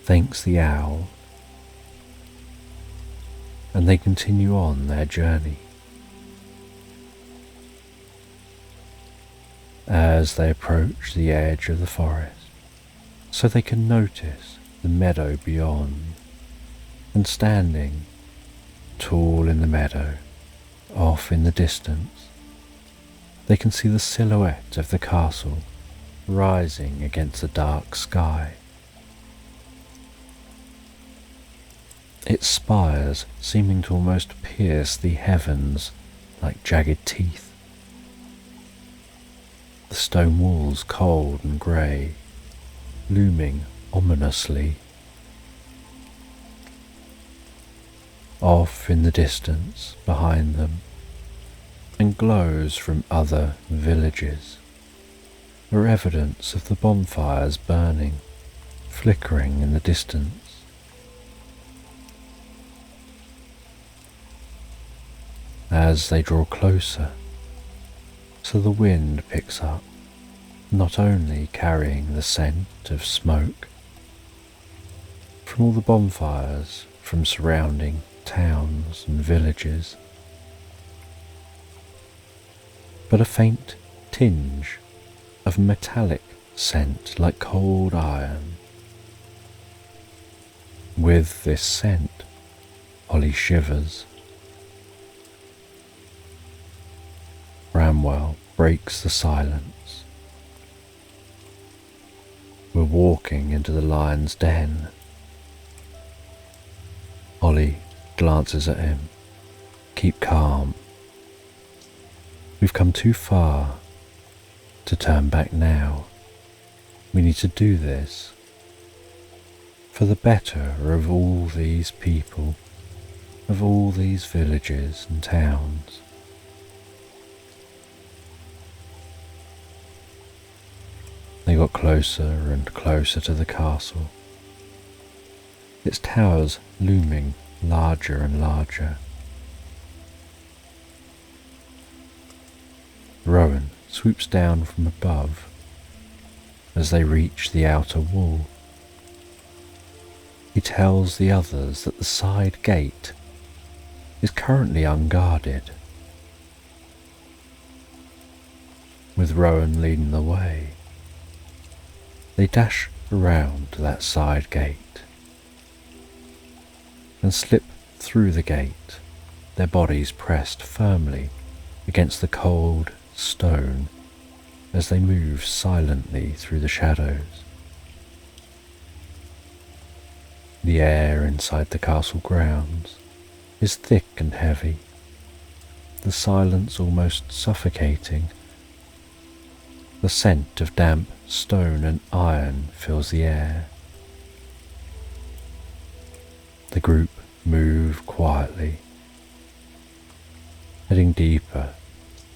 thanks the owl, and they continue on their journey. As they approach the edge of the forest, so they can notice the meadow beyond, and standing tall in the meadow, off in the distance, they can see the silhouette of the castle rising against the dark sky. Its spires seeming to almost pierce the heavens like jagged teeth. The stone walls cold and grey, looming ominously. Off in the distance behind them, and glows from other villages, are evidence of the bonfires burning, flickering in the distance. As they draw closer, so the wind picks up, not only carrying the scent of smoke from all the bonfires from surrounding towns and villages, but a faint tinge of metallic scent like cold iron. With this scent, Ollie shivers. Bramwell breaks the silence. We're walking into the lion's den. Ollie glances at him. Keep calm. We've come too far to turn back now. We need to do this for the better of all these people, of all these villages and towns. They got closer and closer to the castle, its towers looming larger and larger. Rowan swoops down from above as they reach the outer wall. He tells the others that the side gate is currently unguarded, with Rowan leading the way. They dash around to that side gate and slip through the gate, their bodies pressed firmly against the cold stone as they move silently through the shadows. The air inside the castle grounds is thick and heavy, the silence almost suffocating. The scent of damp stone and iron fills the air. The group move quietly, heading deeper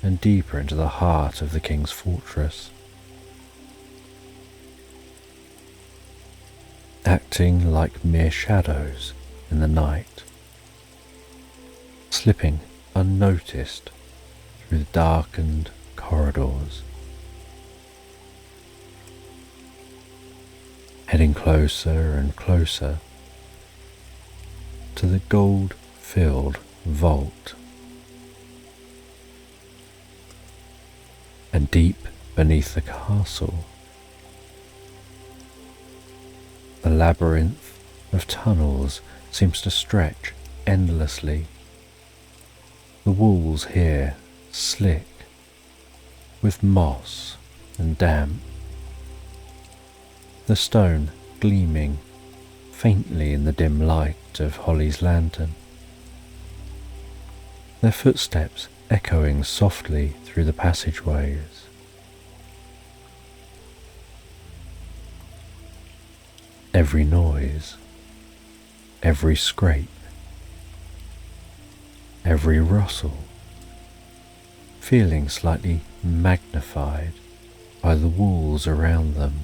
and deeper into the heart of the king's fortress. Acting like mere shadows in the night, slipping unnoticed through the darkened corridors, heading closer and closer to the gold-filled vault. And deep beneath the castle. The labyrinth of tunnels seems to stretch endlessly. The walls here slick with moss and damp, the stone gleaming faintly in the dim light of Holly's lantern. Their footsteps echoing softly through the passageways. Every noise, every scrape, every rustle, feeling slightly magnified by the walls around them.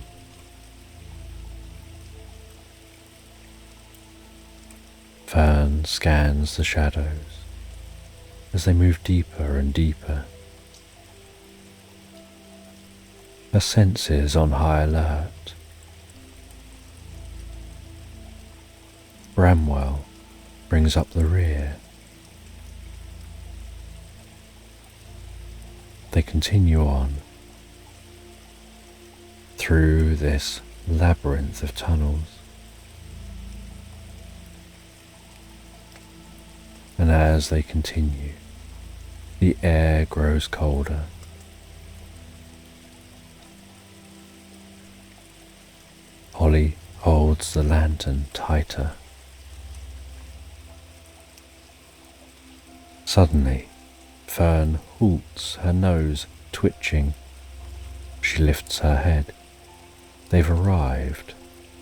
Fern scans the shadows as they move deeper and deeper, her senses on high alert. Bramwell brings up the rear. They continue on through this labyrinth of tunnels, and as they continue, the air grows colder. Holly holds the lantern tighter. Suddenly, Fern halts, her nose twitching. She lifts her head. They've arrived,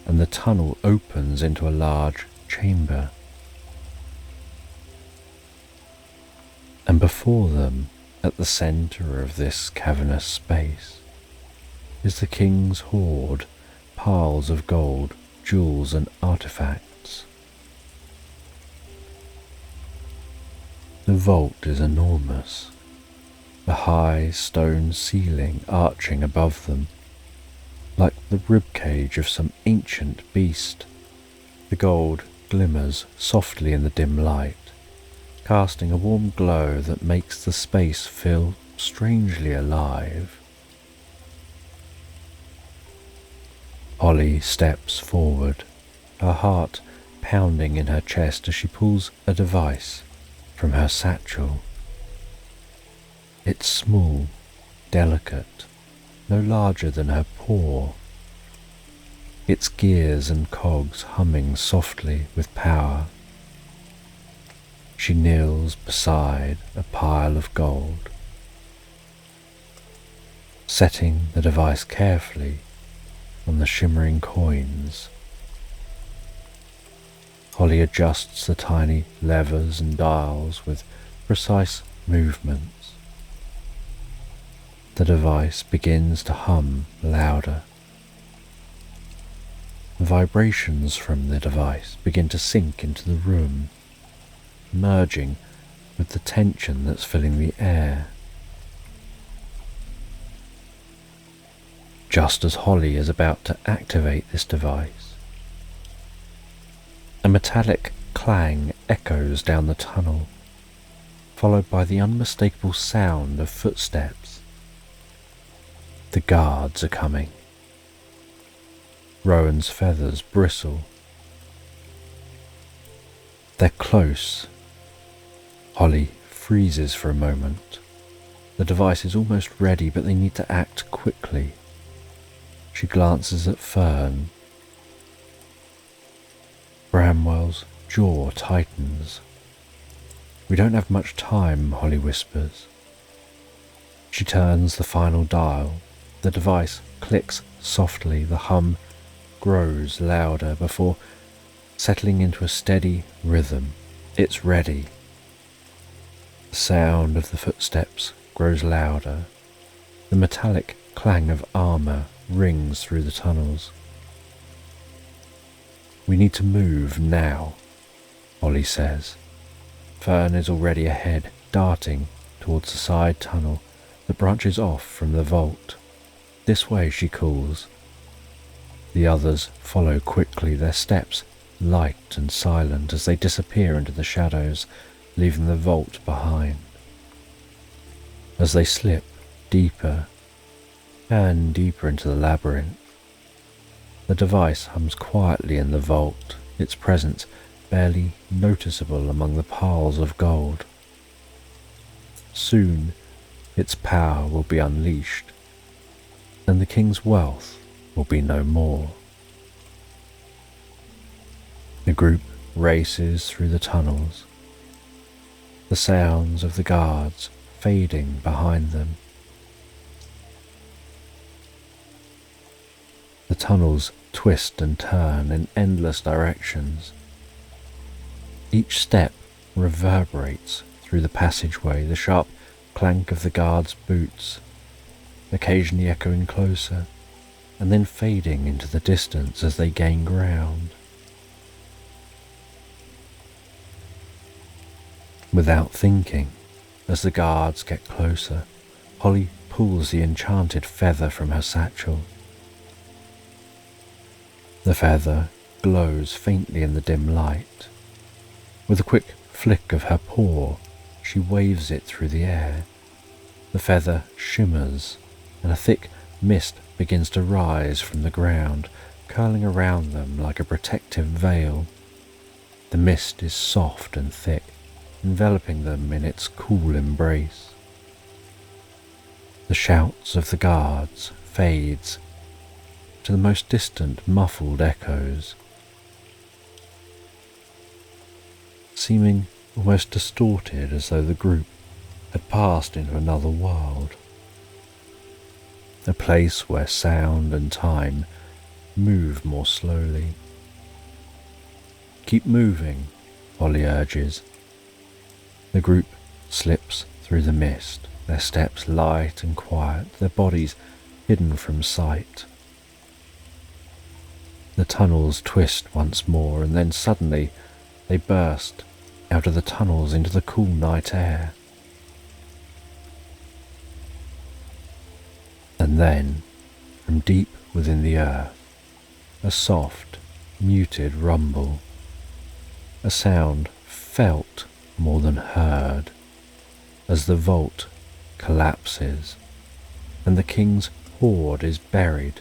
and the tunnel opens into a large chamber. And before them, at the centre of this cavernous space, is the king's hoard, piles of gold, jewels and artifacts. The vault is enormous, the high stone ceiling arching above them, like the ribcage of some ancient beast. The gold glimmers softly in the dim light, casting a warm glow that makes the space feel strangely alive. Holly steps forward, her heart pounding in her chest as she pulls a device from her satchel. It's small, delicate, no larger than her paw. Its gears and cogs humming softly with power. She kneels beside a pile of gold, setting the device carefully on the shimmering coins. Holly adjusts the tiny levers and dials with precise movements. The device begins to hum louder. The vibrations from the device begin to sink into the room, merging with the tension that's filling the air. Just as Holly is about to activate this device, a metallic clang echoes down the tunnel, followed by the unmistakable sound of footsteps. The guards are coming. Rowan's feathers bristle. They're close. Holly freezes for a moment. The device is almost ready, but they need to act quickly. She glances at Fern. Bramwell's jaw tightens. "We don't have much time," Holly whispers. She turns the final dial. The device clicks softly. The hum grows louder before settling into a steady rhythm. It's ready. The sound of the footsteps grows louder. The metallic clang of armour rings through the tunnels. "We need to move now," Holly says. Fern is already ahead, darting towards the side tunnel that branches off from the vault. "This way," she calls. The others follow quickly, their steps light and silent as they disappear into the shadows, leaving the vault behind. As they slip deeper, and deeper into the labyrinth. The device hums quietly in the vault, its presence barely noticeable among the piles of gold. Soon, its power will be unleashed, and the king's wealth will be no more. The group races through the tunnels, the sounds of the guards fading behind them. The tunnels twist and turn in endless directions. Each step reverberates through the passageway, the sharp clank of the guards' boots, occasionally echoing closer, and then fading into the distance as they gain ground. Without thinking, as the guards get closer, Holly pulls the enchanted feather from her satchel. The feather glows faintly in the dim light. With a quick flick of her paw, she waves it through the air. The feather shimmers, and a thick mist begins to rise from the ground, curling around them like a protective veil. The mist is soft and thick, enveloping them in its cool embrace. The shouts of the guards fades to the most distant muffled echoes, seeming almost distorted, as though the group had passed into another world, a place where sound and time move more slowly. "Keep moving," Holly urges. The group slips through the mist, their steps light and quiet, their bodies hidden from sight. The tunnels twist once more, and then suddenly they burst out of the tunnels into the cool night air. And then, from deep within the earth, a soft, muted rumble, a sound felt more than heard, as the vault collapses and the king's hoard is buried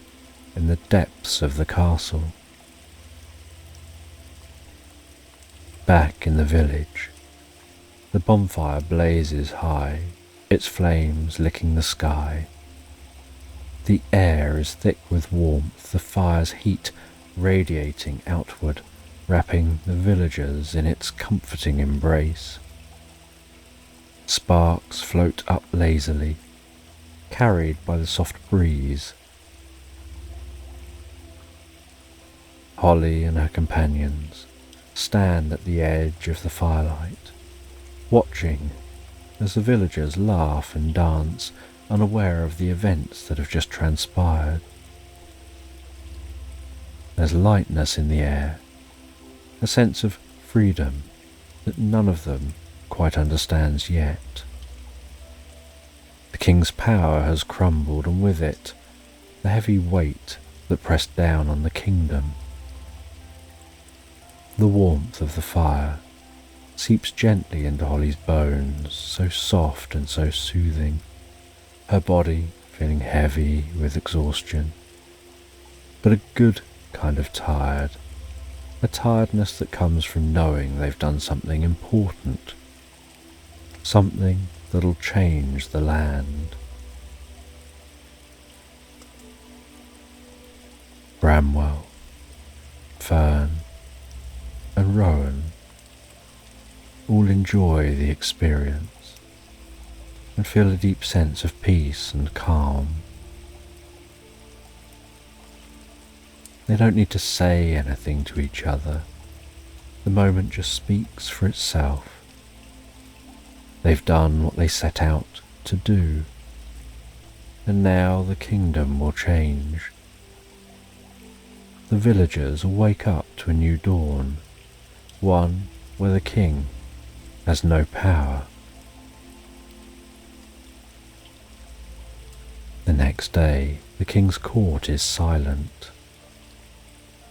in the depths of the castle. Back in the village, the bonfire blazes high, its flames licking the sky. The air is thick with warmth, the fire's heat radiating outward, wrapping the villagers in its comforting embrace. Sparks float up lazily, carried by the soft breeze. Holly and her companions stand at the edge of the firelight, watching as the villagers laugh and dance, unaware of the events that have just transpired. There's lightness in the air, a sense of freedom that none of them quite understands yet. The king's power has crumbled, and with it, the heavy weight that pressed down on the kingdom. The warmth of the fire seeps gently into Holly's bones, so soft and so soothing, her body feeling heavy with exhaustion, but a good kind of tired, a tiredness that comes from knowing they've done something important, something that'll change the land. Bramwell, Fern, and Rowan all enjoy the experience and feel a deep sense of peace and calm. They don't need to say anything to each other. The moment just speaks for itself. They've done what they set out to do, and now the kingdom will change. The villagers will wake up to a new dawn, one where the king has no power. The next day, the king's court is silent.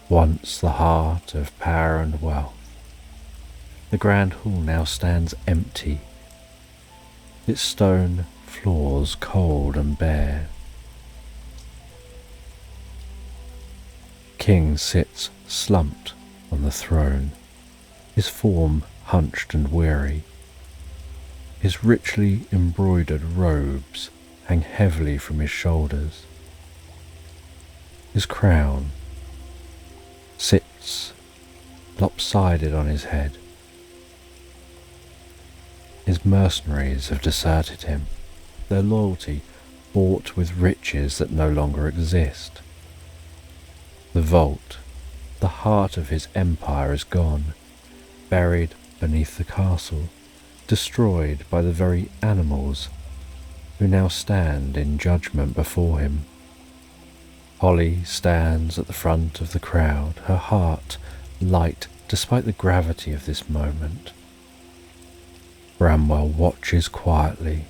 Once the heart of power and wealth, the grand hall now stands empty, its stone floors cold and bare. king sits slumped on the throne, his form hunched and weary. His richly embroidered robes hang heavily from his shoulders. His crown sits lopsided on his head. His mercenaries have deserted him, their loyalty bought with riches that no longer exist. The vault, the heart of his empire, is gone, buried beneath the castle, destroyed by the very animals who now stand in judgment before him. Holly stands at the front of the crowd, her heart light despite the gravity of this moment. Bramwell watches quietly,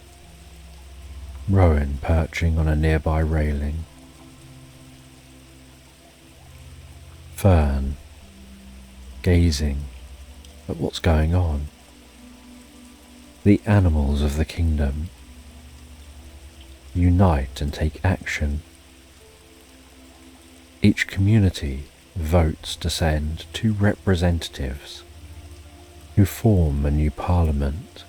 Rowan perching on a nearby railing. Fern, gazing at what's going on. The animals of the kingdom unite and take action. Each community votes to send 2 representatives who form a new parliament.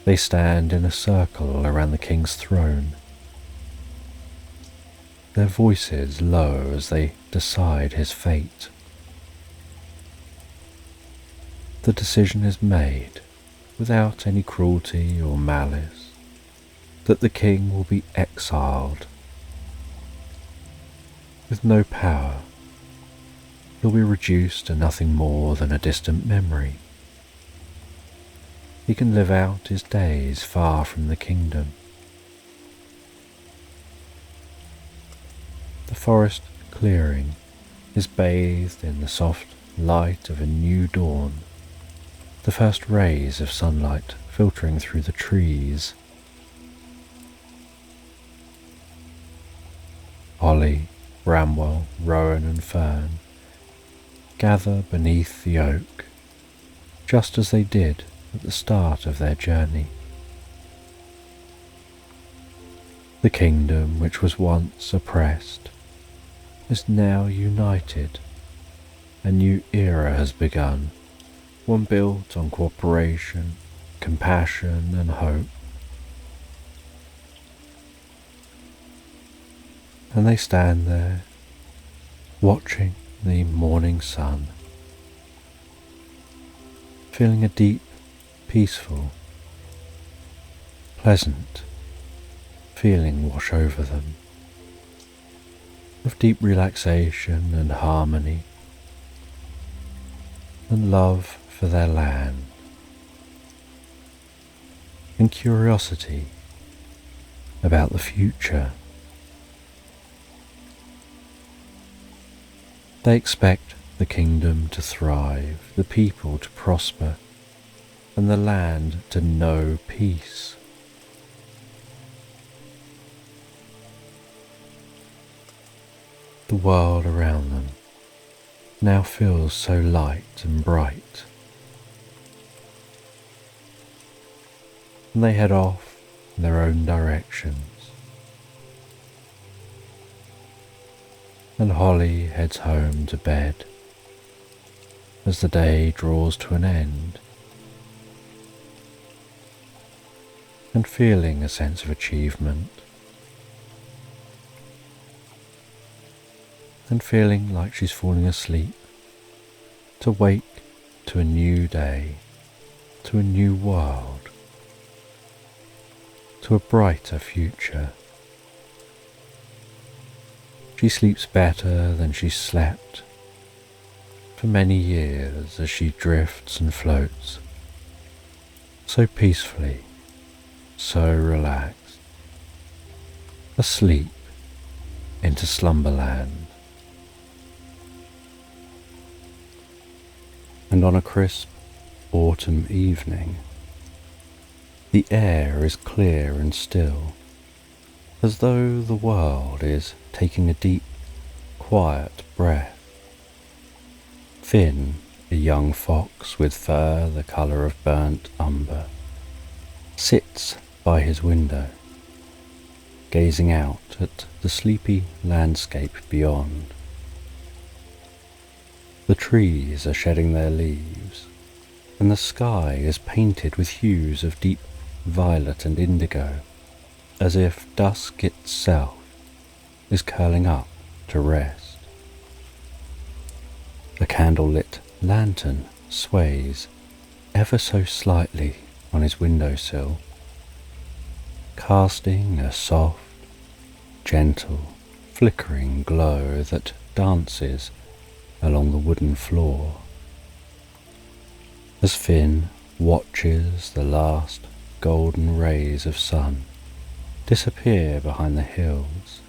They stand in a circle around the king's throne, their voices low as they decide his fate. The decision is made without any cruelty or malice, that the king will be exiled. With no power, he'll be reduced to nothing more than a distant memory. He can live out his days far from the kingdom. The forest clearing is bathed in the soft light of a new dawn, the first rays of sunlight filtering through the trees. Holly, Bramwell, Rowan and Fern gather beneath the oak, just as they did at the start of their journey. The kingdom, which was once oppressed, is now united. A new era has begun, one built on cooperation, compassion and hope. And they stand there, watching the morning sun, feeling a deep, peaceful, pleasant feeling wash over them, of deep relaxation and harmony, and love for their land, and curiosity about the future. They expect the kingdom to thrive, the people to prosper, and the land to know peace. The world around them now feels so light and bright, and they head off in their own directions. And Holly heads home to bed as the day draws to an end, and feeling a sense of achievement, and feeling like she's falling asleep to wake to a new day, to a new world, to a brighter future. She sleeps better than she slept for many years as she drifts and floats, so peacefully, so relaxed, asleep into slumberland. And on a crisp autumn evening, the air is clear and still, as though the world is taking a deep, quiet breath. Finn, a young fox with fur the colour of burnt umber, sits by his window, gazing out at the sleepy landscape beyond. The trees are shedding their leaves, and the sky is painted with hues of deep violet and indigo, as if dusk itself is curling up to rest. The candle-lit lantern sways ever so slightly on his windowsill, casting a soft, gentle, flickering glow that dances along the wooden floor. As Finn watches the last golden rays of sun disappear behind the hills,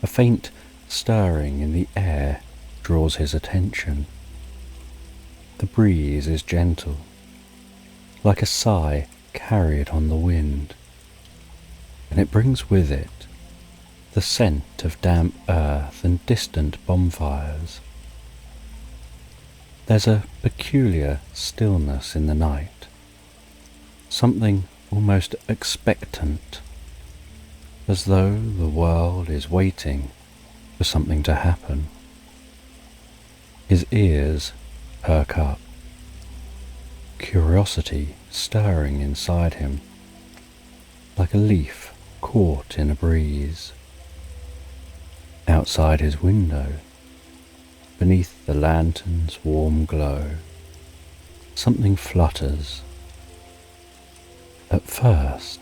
a faint stirring in the air draws his attention. The breeze is gentle, like a sigh carried on the wind, and it brings with it the scent of damp earth and distant bonfires. There's a peculiar stillness in the night, something almost expectant, as though the world is waiting for something to happen. His ears perk up, curiosity stirring inside him, like a leaf caught in a breeze. Outside his window, beneath the lantern's warm glow, something flutters. At first,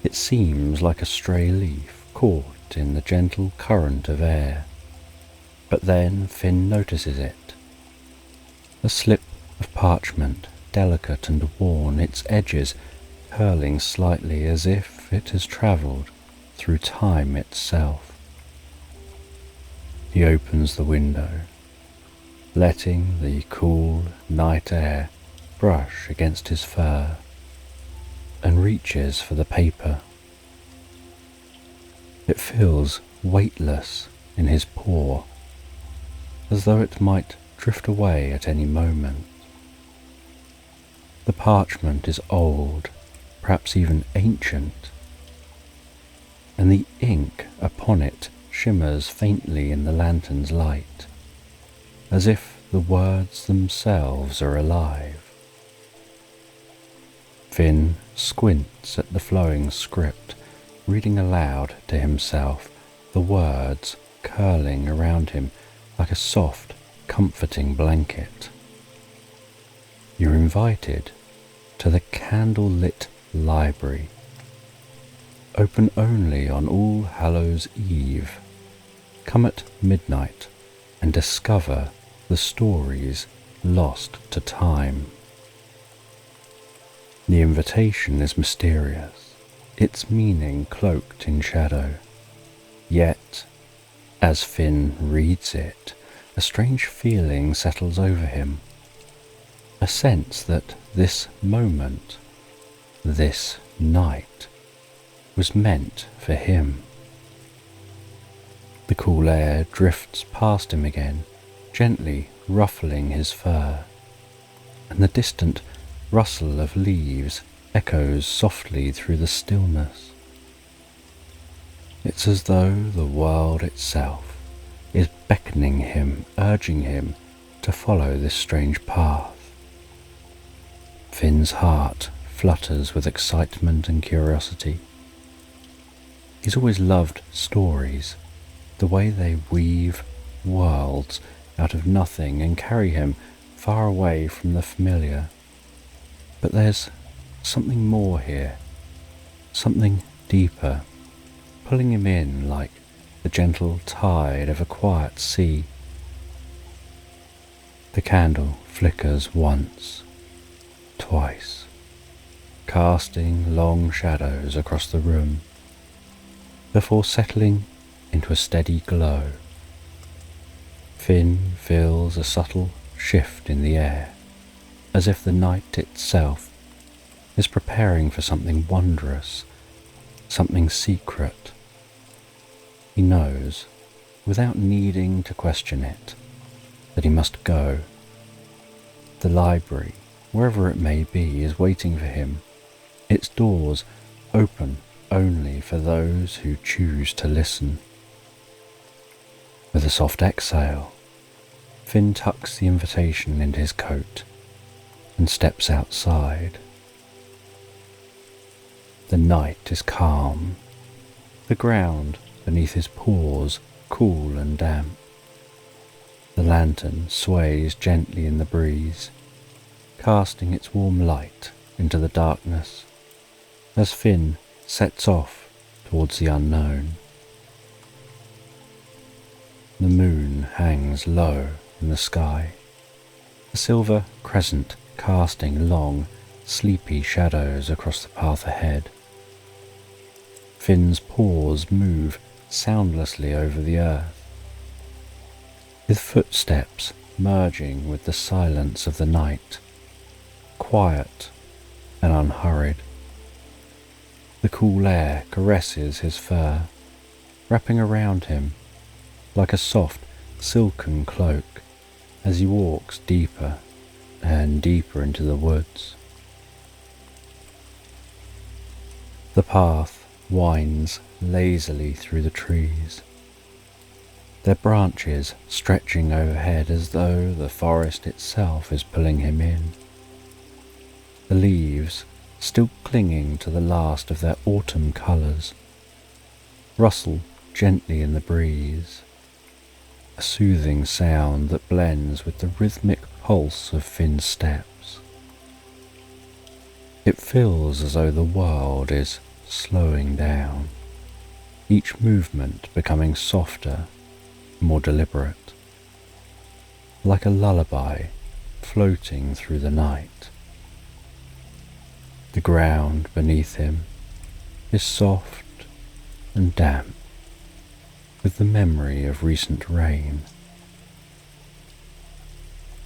it seems like a stray leaf caught in the gentle current of air, but then Finn notices it. A slip of parchment, delicate and worn, its edges curling slightly as if it has travelled through time itself. He opens the window, letting the cool night air brush against his fur, and reaches for the paper. It feels weightless in his paw, as though it might drift away at any moment. The parchment is old, perhaps even ancient, and the ink upon it shimmers faintly in the lantern's light, as if the words themselves are alive. Finn squints at the flowing script, reading aloud to himself, the words curling around him like a soft, comforting blanket. You're invited to the candle-lit library, open only on All Hallows Eve. Come at midnight and discover the stories lost to time. The invitation is mysterious, its meaning cloaked in shadow. Yet, as Finn reads it, a strange feeling settles over him, a sense that this moment, this night, was meant for him. The cool air drifts past him again, gently ruffling his fur, and the distant rustle of leaves echoes softly through the stillness. It's as though the world itself is beckoning him, urging him to follow this strange path. Finn's heart flutters with excitement and curiosity. He's always loved stories, the way they weave worlds out of nothing and carry him far away from the familiar. But there's something more here, something deeper, pulling him in like the gentle tide of a quiet sea. The candle flickers once, twice, casting long shadows across the room, before settling into a steady glow. Finn feels a subtle shift in the air, as if the night itself is preparing for something wondrous, something secret. He knows, without needing to question it, that he must go. The library, wherever it may be, is waiting for him, its doors open only for those who choose to listen. With a soft exhale, Finn tucks the invitation into his coat and steps outside. The night is calm, the ground beneath his paws cool and damp. The lantern sways gently in the breeze, casting its warm light into the darkness as Finn sets off towards the unknown. The moon hangs low in the sky, a silver crescent casting long, sleepy shadows across the path ahead. Finn's paws move soundlessly over the earth, with footsteps merging with the silence of the night, quiet and unhurried. The cool air caresses his fur, wrapping around him like a soft, silken cloak as he walks deeper and deeper into the woods. The path winds lazily through the trees, their branches stretching overhead as though the forest itself is pulling him in. The leaves, still clinging to the last of their autumn colours, rustle gently in the breeze, a soothing sound that blends with the rhythmic pulse of Finn's steps. It feels as though the world is slowing down, each movement becoming softer, more deliberate, like a lullaby floating through the night. The ground beneath him is soft and damp with the memory of recent rain,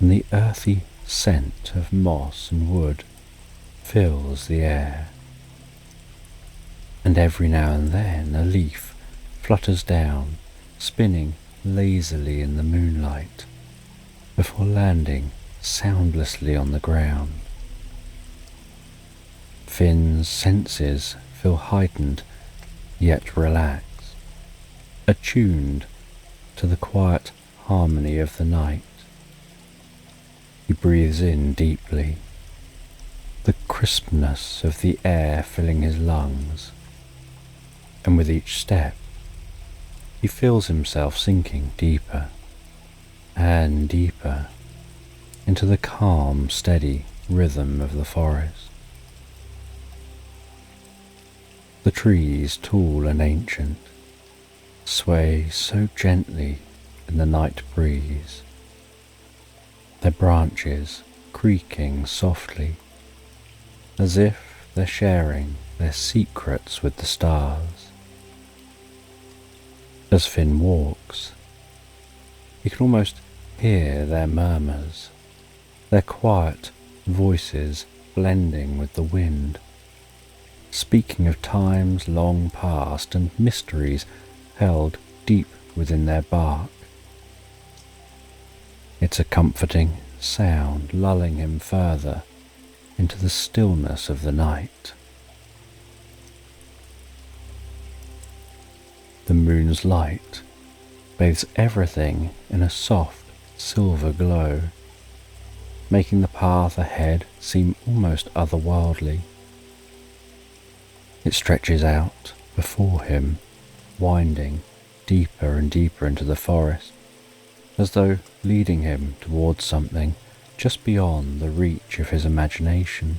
and the earthy scent of moss and wood fills the air. And every now and then a leaf flutters down, spinning lazily in the moonlight, before landing soundlessly on the ground. Finn's senses feel heightened yet relaxed, attuned to the quiet harmony of the night. He breathes in deeply, the crispness of the air filling his lungs, and with each step he feels himself sinking deeper and deeper into the calm, steady rhythm of the forest. The trees, tall and ancient, sway so gently in the night breeze, their branches creaking softly, as if they're sharing their secrets with the stars. As Finn walks, he can almost hear their murmurs, their quiet voices blending with the wind, speaking of times long past and mysteries held deep within their bark. It's a comforting sound lulling him further into the stillness of the night. The moon's light bathes everything in a soft silver glow, making the path ahead seem almost otherworldly. It stretches out before him, winding deeper and deeper into the forest, as though leading him towards something just beyond the reach of his imagination.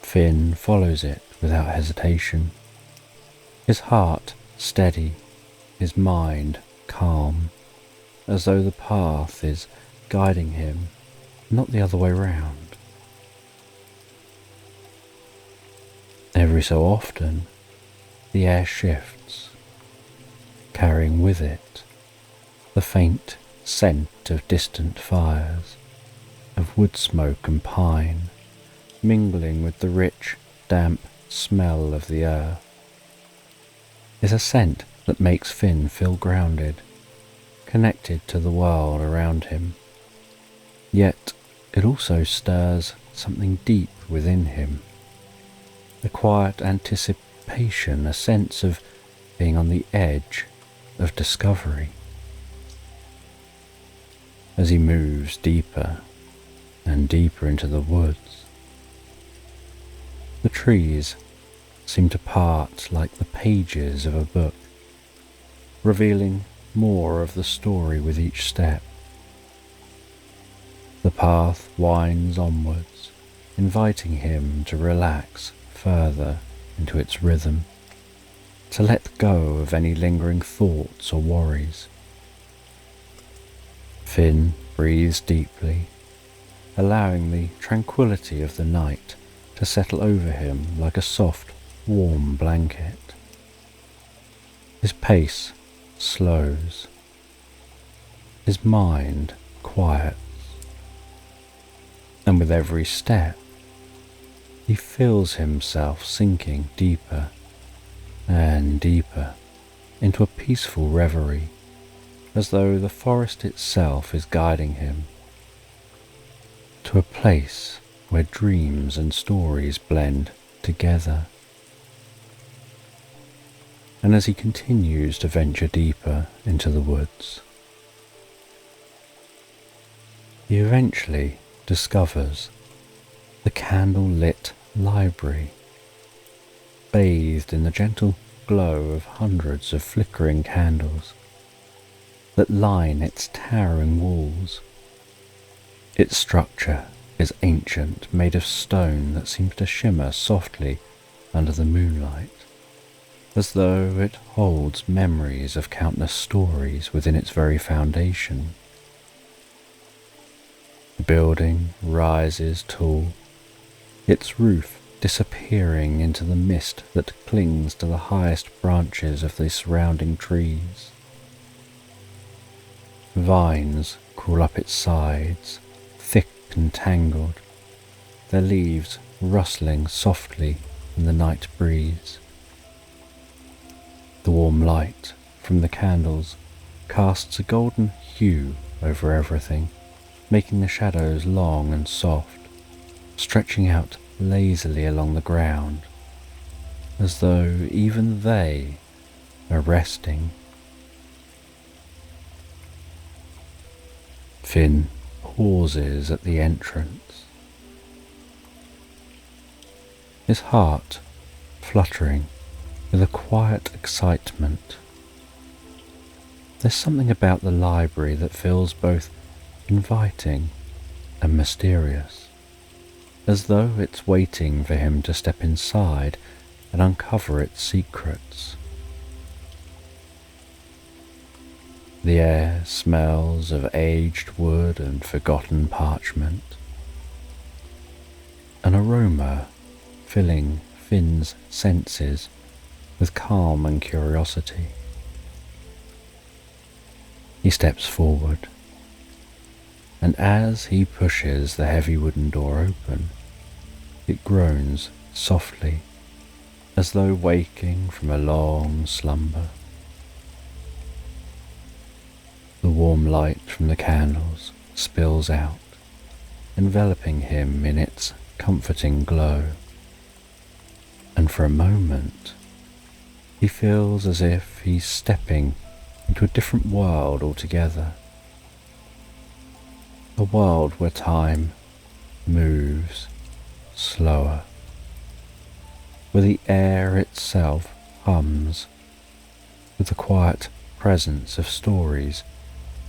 Finn follows it without hesitation, his heart steady, his mind calm, as though the path is guiding him, not the other way round. Every so often, the air shifts, carrying with it the faint scent of distant fires, of wood smoke and pine, mingling with the rich, damp smell of the earth. It's a scent that makes Finn feel grounded, connected to the world around him. Yet it also stirs something deep within him, a quiet anticipation, a sense of being on the edge of discovery. as he moves deeper and deeper into the woods. The trees seem to part like the pages of a book, revealing more of the story with each step. The path winds onwards, inviting him to relax further into its rhythm, to let go of any lingering thoughts or worries. Finn breathes deeply, allowing the tranquility of the night to settle over him like a soft, warm blanket. His pace slows. His mind quiets. And with every step, he feels himself sinking deeper and deeper into a peaceful reverie, as though the forest itself is guiding him to a place where dreams and stories blend together. And as he continues to venture deeper into the woods, he eventually discovers the candle-lit library, bathed in the gentle glow of hundreds of flickering candles that line its towering walls. Its structure is ancient, made of stone that seems to shimmer softly under the moonlight, as though it holds memories of countless stories within its very foundation. The building rises tall, its roof disappearing into the mist that clings to the highest branches of the surrounding trees. Vines crawl up its sides, thick and tangled, their leaves rustling softly in the night breeze. The warm light from the candles casts a golden hue over everything, making the shadows long and soft, stretching out lazily along the ground, as though even they are resting. Finn pauses at the entrance, his heart fluttering with a quiet excitement. There's something about the library that feels both inviting and mysterious, as though it's waiting for him to step inside and uncover its secrets. The air smells of aged wood and forgotten parchment, an aroma filling Finn's senses with calm and curiosity. He steps forward, and as he pushes the heavy wooden door open, it groans softly, as though waking from a long slumber. The warm light from the candles spills out, enveloping him in its comforting glow, and for a moment he feels as if he's stepping into a different world altogether. A world where time moves slower, where the air itself hums with the quiet presence of stories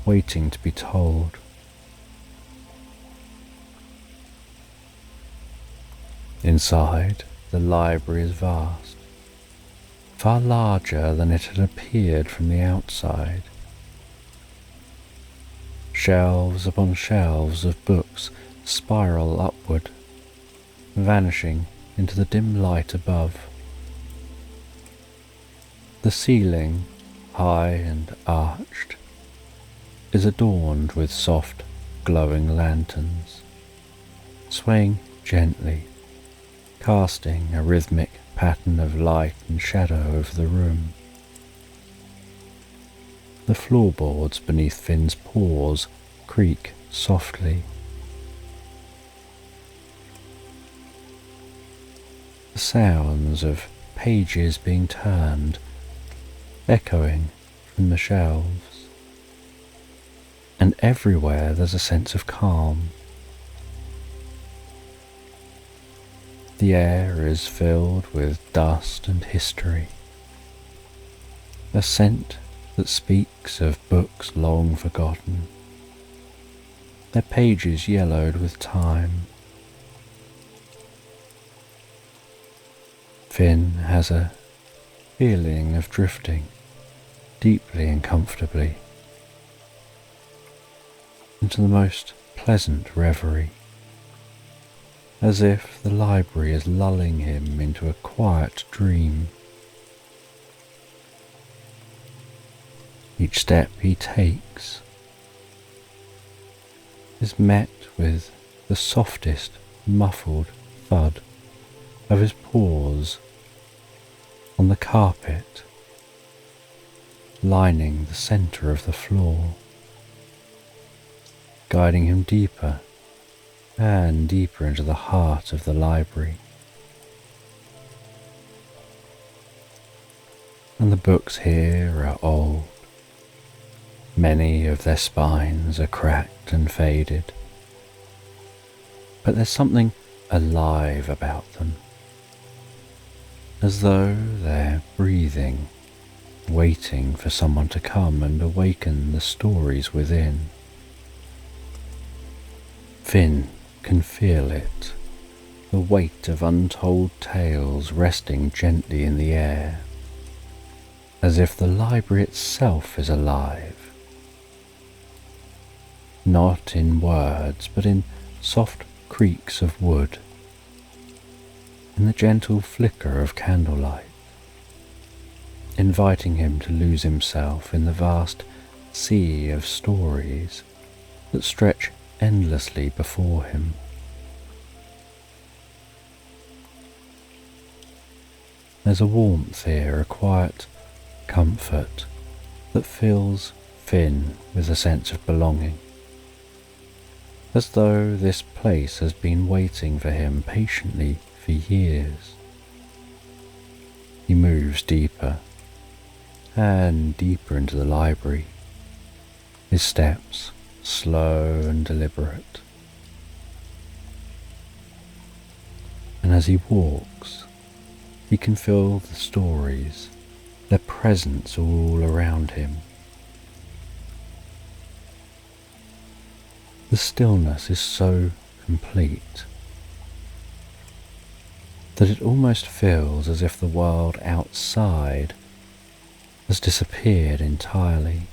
waiting to be told. Inside, the library is vast, far larger than it had appeared from the outside. Shelves upon shelves of books spiral upward, vanishing into the dim light above. The ceiling, high and arched, is adorned with soft, glowing lanterns, swaying gently, casting a rhythmic pattern of light and shadow over the room. The floorboards beneath Finn's paws creak softly. The sounds of pages being turned, echoing from the shelves. and everywhere there's a sense of calm. The air is filled with dust and history, a scent that speaks of books long forgotten, their pages yellowed with time. Finn has a feeling of drifting deeply and comfortably into the most pleasant reverie, as if the library is lulling him into a quiet dream. Each step he takes is met with the softest muffled thud of his paws on the carpet lining the centre of the floor, guiding him deeper and deeper into the heart of the library. And the books here are old. Many of their spines are cracked and faded, but there's something alive about them, as though they're breathing, waiting for someone to come and awaken the stories within. Finn can feel it, the weight of untold tales resting gently in the air, as if the library itself is alive. Not in words, but in soft creaks of wood, in the gentle flicker of candlelight, inviting him to lose himself in the vast sea of stories that stretch endlessly before him. There's a warmth here, a quiet comfort that fills Finn with a sense of belonging, as though this place has been waiting for him patiently for years. He moves deeper and deeper into the library, his steps slow and deliberate. And as he walks, he can feel the stories, their presence all around him. The stillness is so complete that it almost feels as if the world outside has disappeared entirely.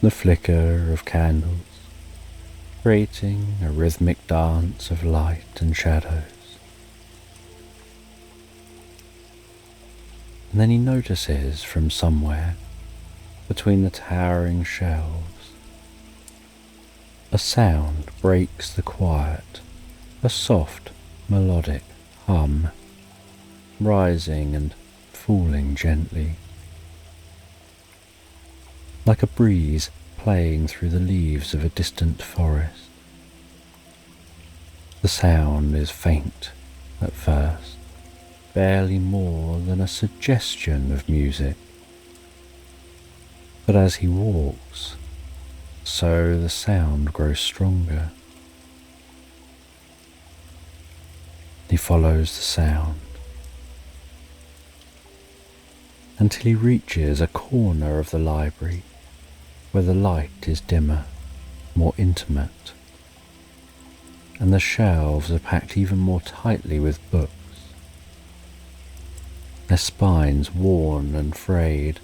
The flicker of candles, creating a rhythmic dance of light and shadows. And then he notices from somewhere between the towering shelves, a sound breaks the quiet, a soft, melodic hum, rising and falling gently, like a breeze playing through the leaves of a distant forest. The sound is faint at first, barely more than a suggestion of music. But as he walks, so the sound grows stronger. He follows the sound until he reaches a corner of the library where the light is dimmer, more intimate, and the shelves are packed even more tightly with books, their spines worn and frayed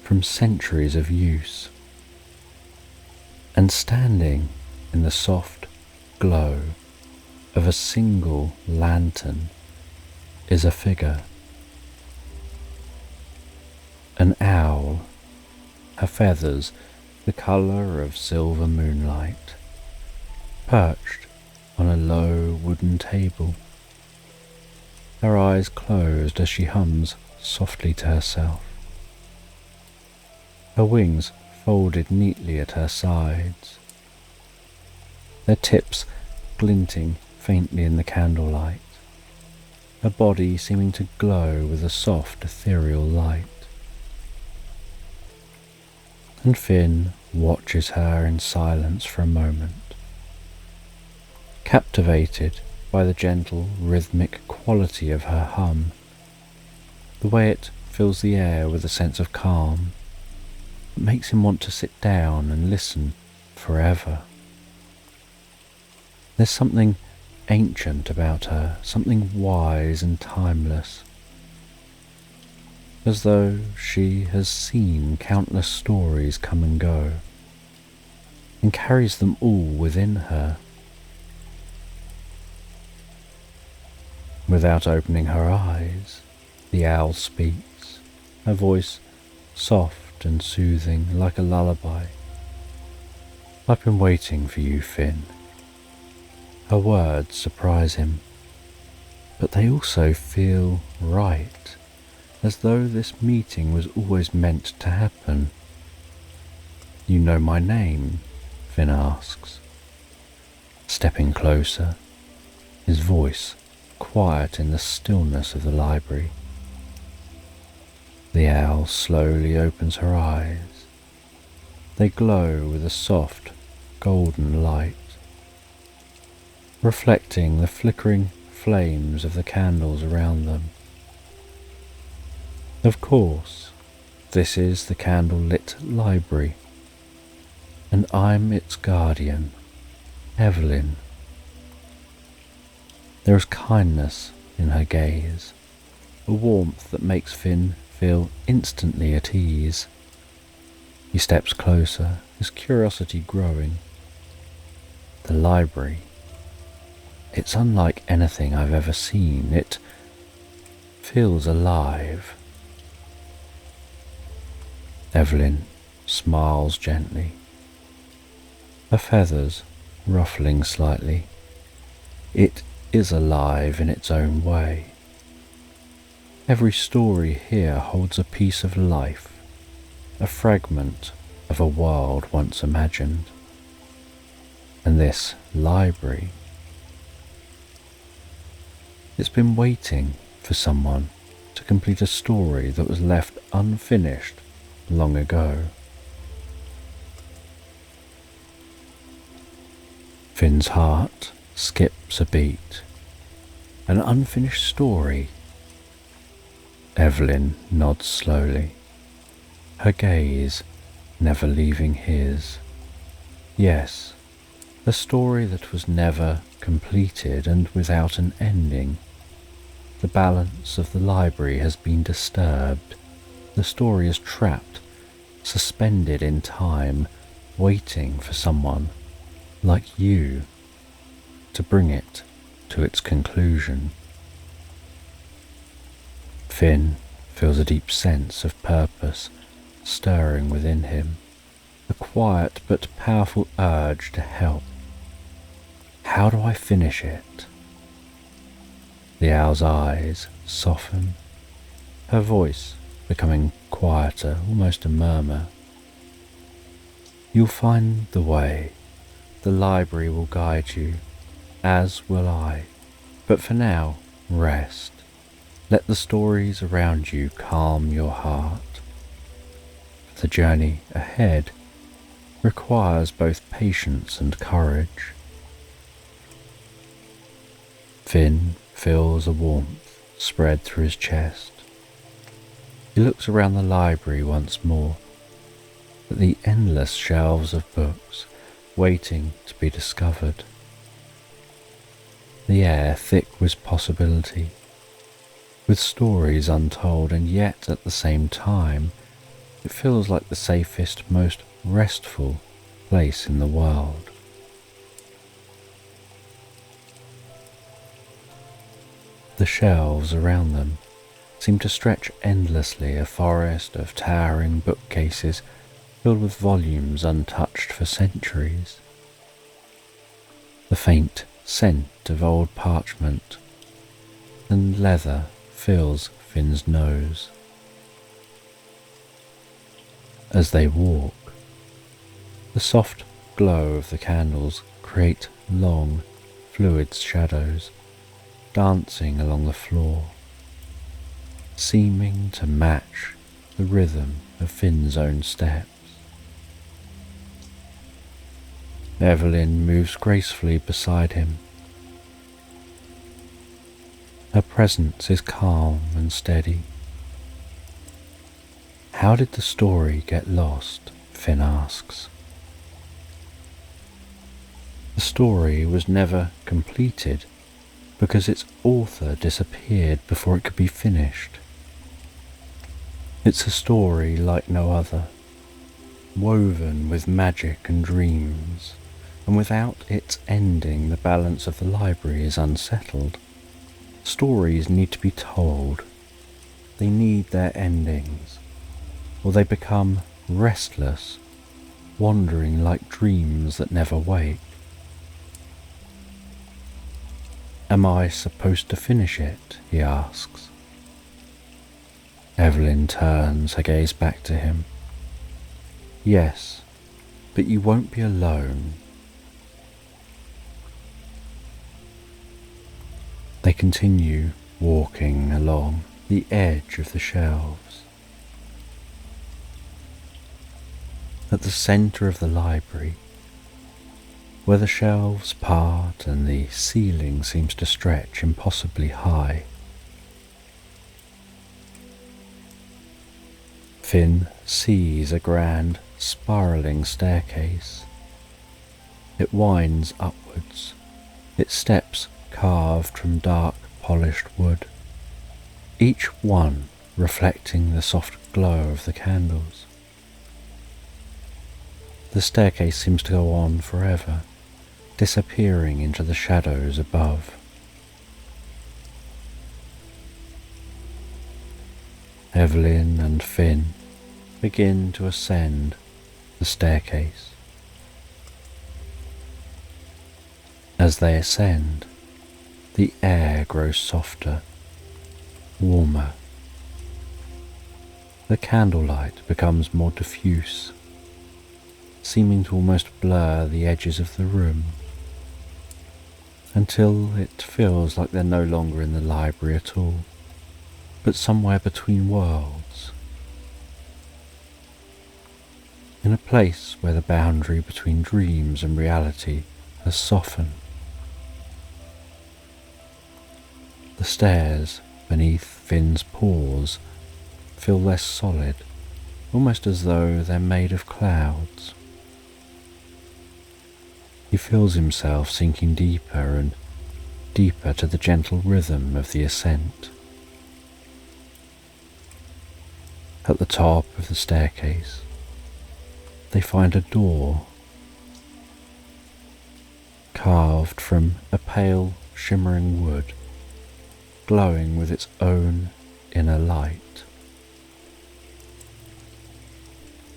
from centuries of use. And standing in the soft glow of a single lantern is a figure, an owl, her feathers the colour of silver moonlight, perched on a low wooden table, her eyes closed as she hums softly to herself, her wings folded neatly at her sides, their tips glinting faintly in the candlelight, her body seeming to glow with a soft ethereal light. and Finn watches her in silence for a moment, captivated by the gentle, rhythmic quality of her hum, the way it fills the air with a sense of calm that makes him want to sit down and listen forever. There's something ancient about her, something wise and timeless, as though she has seen countless stories come and go, and carries them all within her. Without opening her eyes, the owl speaks, her voice soft and soothing like a lullaby. "I've been waiting for you, Finn." Her words surprise him, but they also feel right, as though this meeting was always meant to happen. "You know my name?" Finn asks, stepping closer, his voice quiet in the stillness of the library. The owl slowly opens her eyes. They glow with a soft, golden light, reflecting the flickering flames of the candles around them. Of course, this is the candle-lit library, and I'm its guardian, Evelyn. There is kindness in her gaze, a warmth that makes Finn feel instantly at ease. He steps closer, his curiosity growing. The library, it's unlike anything I've ever seen. It feels alive. Evelyn smiles gently, her feathers ruffling slightly. It is alive in its own way. Every story here holds a piece of life, a fragment of a world once imagined. And this library, it's been waiting for someone to complete a story that was left unfinished long ago. Finn's heart skips a beat. An unfinished story. Evelyn nods slowly, her gaze never leaving his. Yes, a story that was never completed and without an ending. The balance of the library has been disturbed. The story is trapped, suspended in time, waiting for someone like you to bring it to its conclusion. Finn feels a deep sense of purpose stirring within him, a quiet but powerful urge to help. How do I finish it? The owl's eyes soften, her voice becoming quieter, almost a murmur. You'll find the way. The library will guide you, as will I. But for now, rest. Let the stories around you calm your heart. The journey ahead requires both patience and courage. Finn feels a warmth spread through his chest. He looks around the library once more, at the endless shelves of books waiting to be discovered. The air thick with possibility, with stories untold, and yet at the same time it feels like the safest, most restful place in the world. The shelves around them seem to stretch endlessly, a forest of towering bookcases filled with volumes untouched for centuries. The faint scent of old parchment and leather fills Finn's nose. As they walk, the soft glow of the candles create long, fluid shadows dancing along the floor, seeming to match the rhythm of Finn's own steps. Evelyn moves gracefully beside him. Her presence is calm and steady. How did the story get lost? Finn asks. The story was never completed because its author disappeared before it could be finished. It's a story like no other, woven with magic and dreams, and without its ending the balance of the library is unsettled. Stories need to be told. They need their endings, or they become restless, wandering like dreams that never wake. Am I supposed to finish it? He asks. Evelyn turns her gaze back to him. Yes, but you won't be alone. They continue walking along the edge of the shelves. At the centre of the library, where the shelves part and the ceiling seems to stretch impossibly high, Finn sees a grand spiralling staircase. It winds upwards, its steps carved from dark polished wood, each one reflecting the soft glow of the candles. The staircase seems to go on forever, disappearing into the shadows above. Evelyn and Finn begin to ascend the staircase. As they ascend, the air grows softer, warmer. The candlelight becomes more diffuse, seeming to almost blur the edges of the room, until it feels like they're no longer in the library at all, but somewhere between worlds, in a place where the boundary between dreams and reality has softened. The stairs beneath Finn's paws feel less solid, almost as though they're made of clouds. He feels himself sinking deeper and deeper to the gentle rhythm of the ascent. At the top of the staircase, they find a door carved from a pale, shimmering wood, glowing with its own inner light.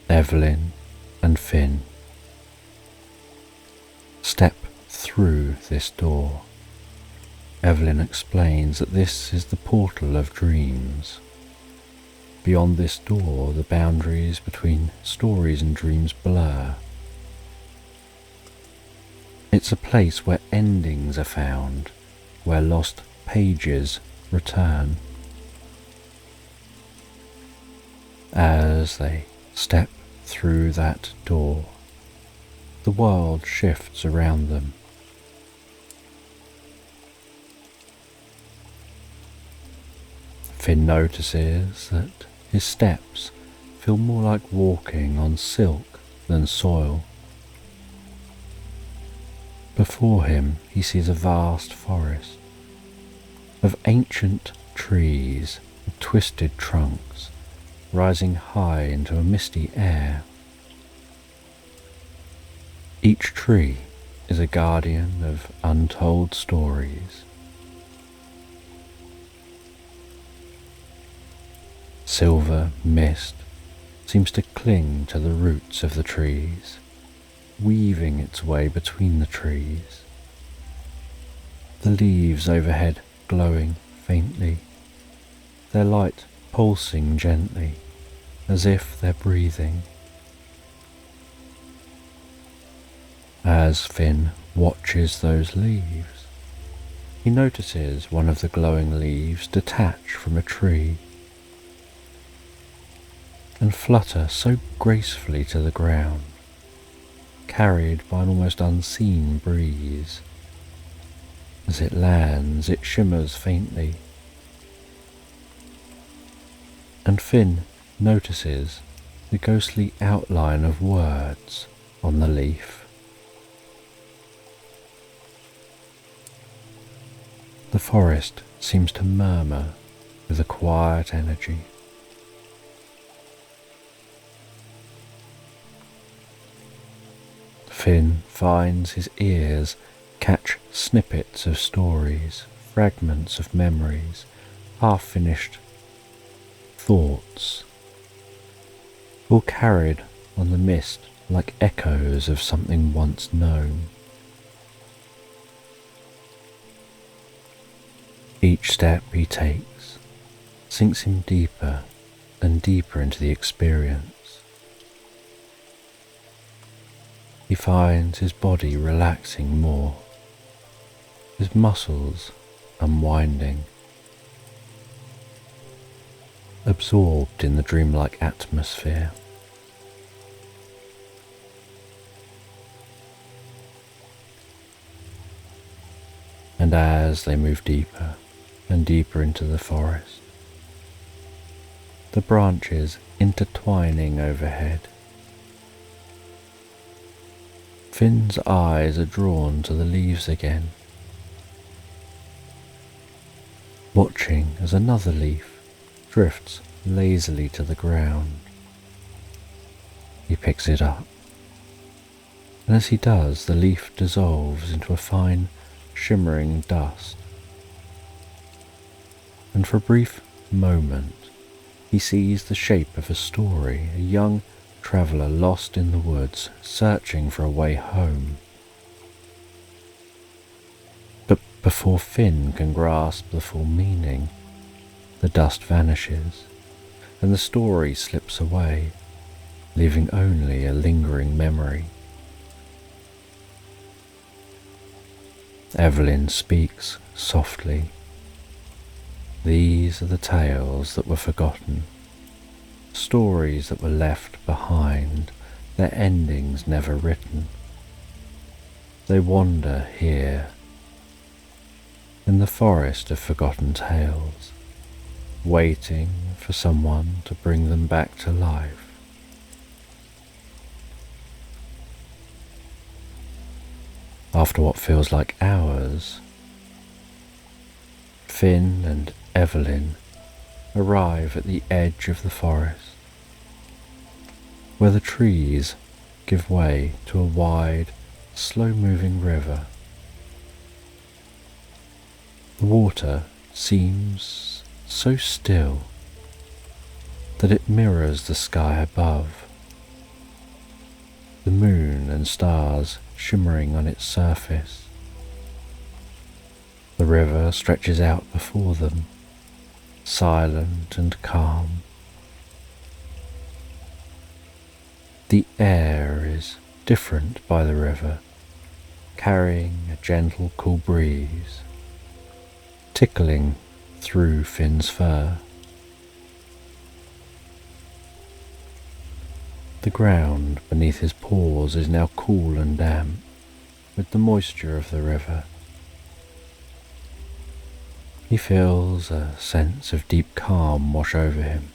Evelyn and Finn step through this door. Evelyn explains that this is the portal of dreams. Beyond this door, the boundaries between stories and dreams blur. It's a place where endings are found, where lost pages return. As they step through that door, the world shifts around them. Finn notices that his steps feel more like walking on silk than soil. Before him he sees a vast forest of ancient trees with twisted trunks rising high into a misty air. Each tree is a guardian of untold stories. Silver mist seems to cling to the roots of the trees, weaving its way between the trees. The leaves overhead glowing faintly, their light pulsing gently, as if they're breathing. As Finn watches those leaves, he notices one of the glowing leaves detach from a tree and flutter so gracefully to the ground. carried by an almost unseen breeze. As it lands, it shimmers faintly, and Finn notices the ghostly outline of words on the leaf. The forest seems to murmur with a quiet energy. Finn finds his ears catch snippets of stories, fragments of memories, half-finished thoughts, all carried on the mist like echoes of something once known. Each step he takes sinks him deeper and deeper into the experience. He finds his body relaxing more, his muscles unwinding, absorbed in the dreamlike atmosphere. And as they move deeper and deeper into the forest, the branches intertwining overhead, Finn's eyes are drawn to the leaves again, watching as another leaf drifts lazily to the ground. He picks it up, and as he does, the leaf dissolves into a fine, shimmering dust. And for a brief moment, he sees the shape of a story, a young traveller lost in the woods, searching for a way home. But before Finn can grasp the full meaning, the dust vanishes, and the story slips away, leaving only a lingering memory. Evelyn speaks softly. These are the tales that were forgotten, stories that were left behind, their endings never written. They wander here, in the forest of forgotten tales, waiting for someone to bring them back to life. After what feels like hours, Finn and Evelyn arrive at the edge of the forest, where the trees give way to a wide, slow-moving river. The water seems so still that it mirrors the sky above, the moon and stars shimmering on its surface. The river stretches out before them, silent and calm. The air is different by the river, carrying a gentle cool breeze, tickling through Finn's fur. The ground beneath his paws is now cool and damp with the moisture of the river. He feels a sense of deep calm wash over him,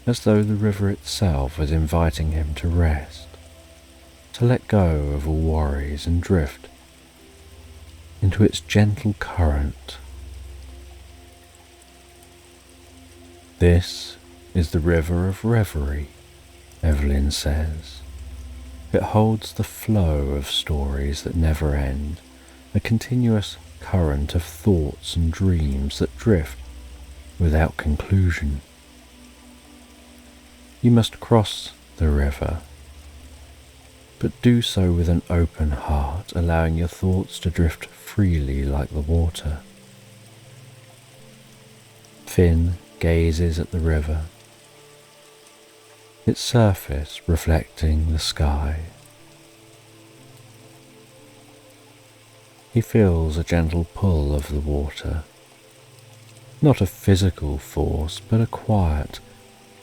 as though the river itself is inviting him to rest, to let go of all worries and drift into its gentle current. This is the river of reverie, Evelyn says. It holds the flow of stories that never end, a continuous current of thoughts and dreams that drift without conclusion. You must cross the river, but do so with an open heart, allowing your thoughts to drift freely like the water. Finn gazes at the river, its surface reflecting the sky. He feels a gentle pull of the water, not a physical force, but a quiet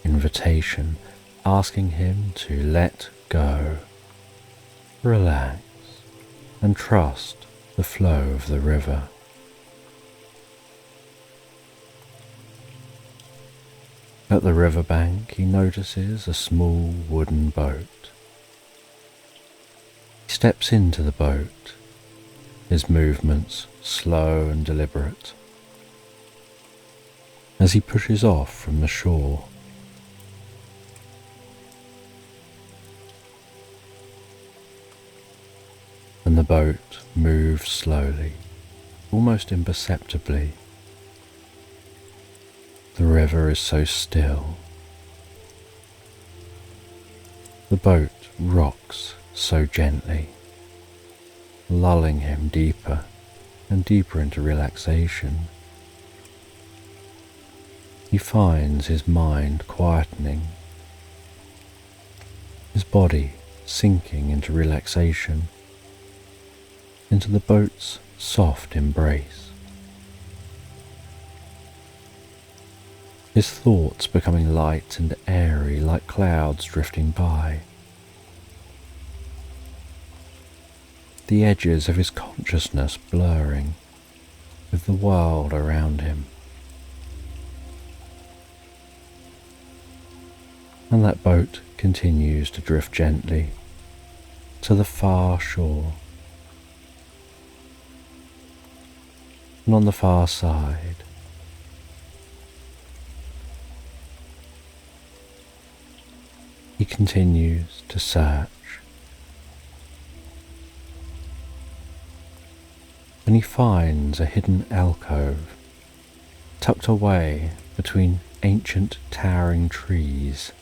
invitation asking him to let go. Relax and trust the flow of the river. At the riverbank, he notices a small wooden boat. He steps into the boat, his movements slow and deliberate, as he pushes off from the shore. And the boat moves slowly, almost imperceptibly. The river is so still. The boat rocks so gently, lulling him deeper and deeper into relaxation. He finds his mind quietening, his body sinking into relaxation, into the boat's soft embrace. His thoughts becoming light and airy like clouds drifting by. The edges of his consciousness blurring with the world around him. And that boat continues to drift gently to the far shore. And on the far side, he continues to search, and he finds a hidden alcove tucked away between ancient towering trees,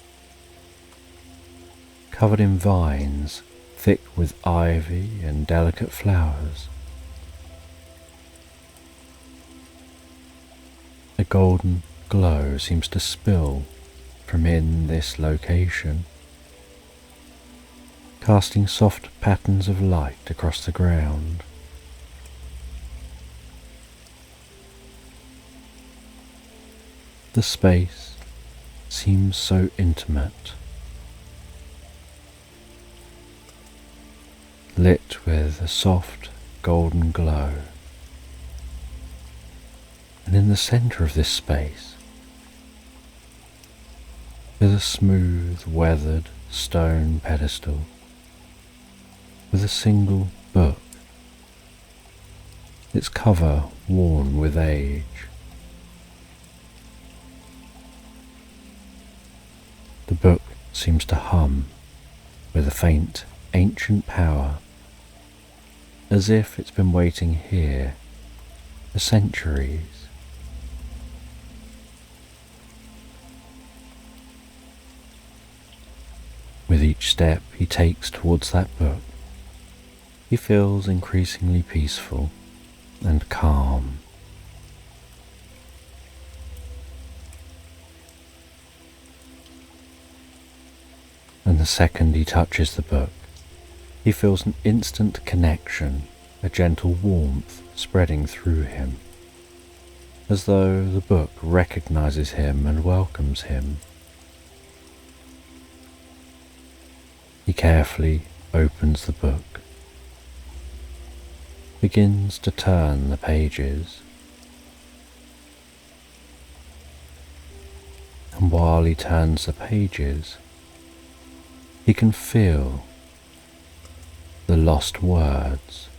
covered in vines thick with ivy and delicate flowers. A golden glow seems to spill from in this location, casting soft patterns of light across the ground. The space seems so intimate, lit with a soft golden glow. And in the centre of this space is a smooth, weathered stone pedestal with a single book, its cover worn with age. The book seems to hum with a faint, ancient power, as if it's been waiting here for centuries. With each step he takes towards that book, he feels increasingly peaceful and calm. And the second he touches the book, he feels an instant connection, a gentle warmth spreading through him, as though the book recognizes him and welcomes him. He carefully opens the book, begins to turn the pages, and while he turns the pages, he can feel the lost words.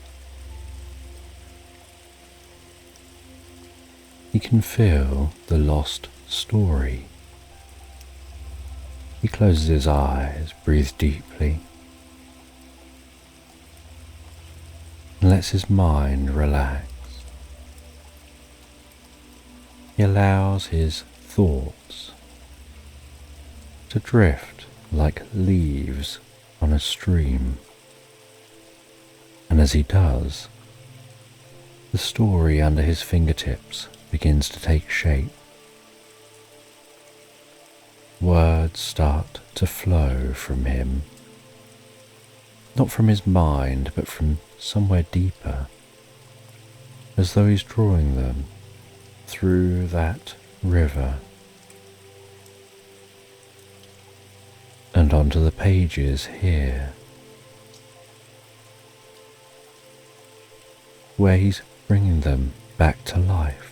He can feel the lost story. He closes his eyes, breathes deeply, and lets his mind relax. He allows his thoughts to drift like leaves on a stream, and as he does, the story under his fingertips begins to take shape. Words start to flow from him, not from his mind, but from somewhere deeper, as though he's drawing them through that river and onto the pages here. where he's bringing them back to life.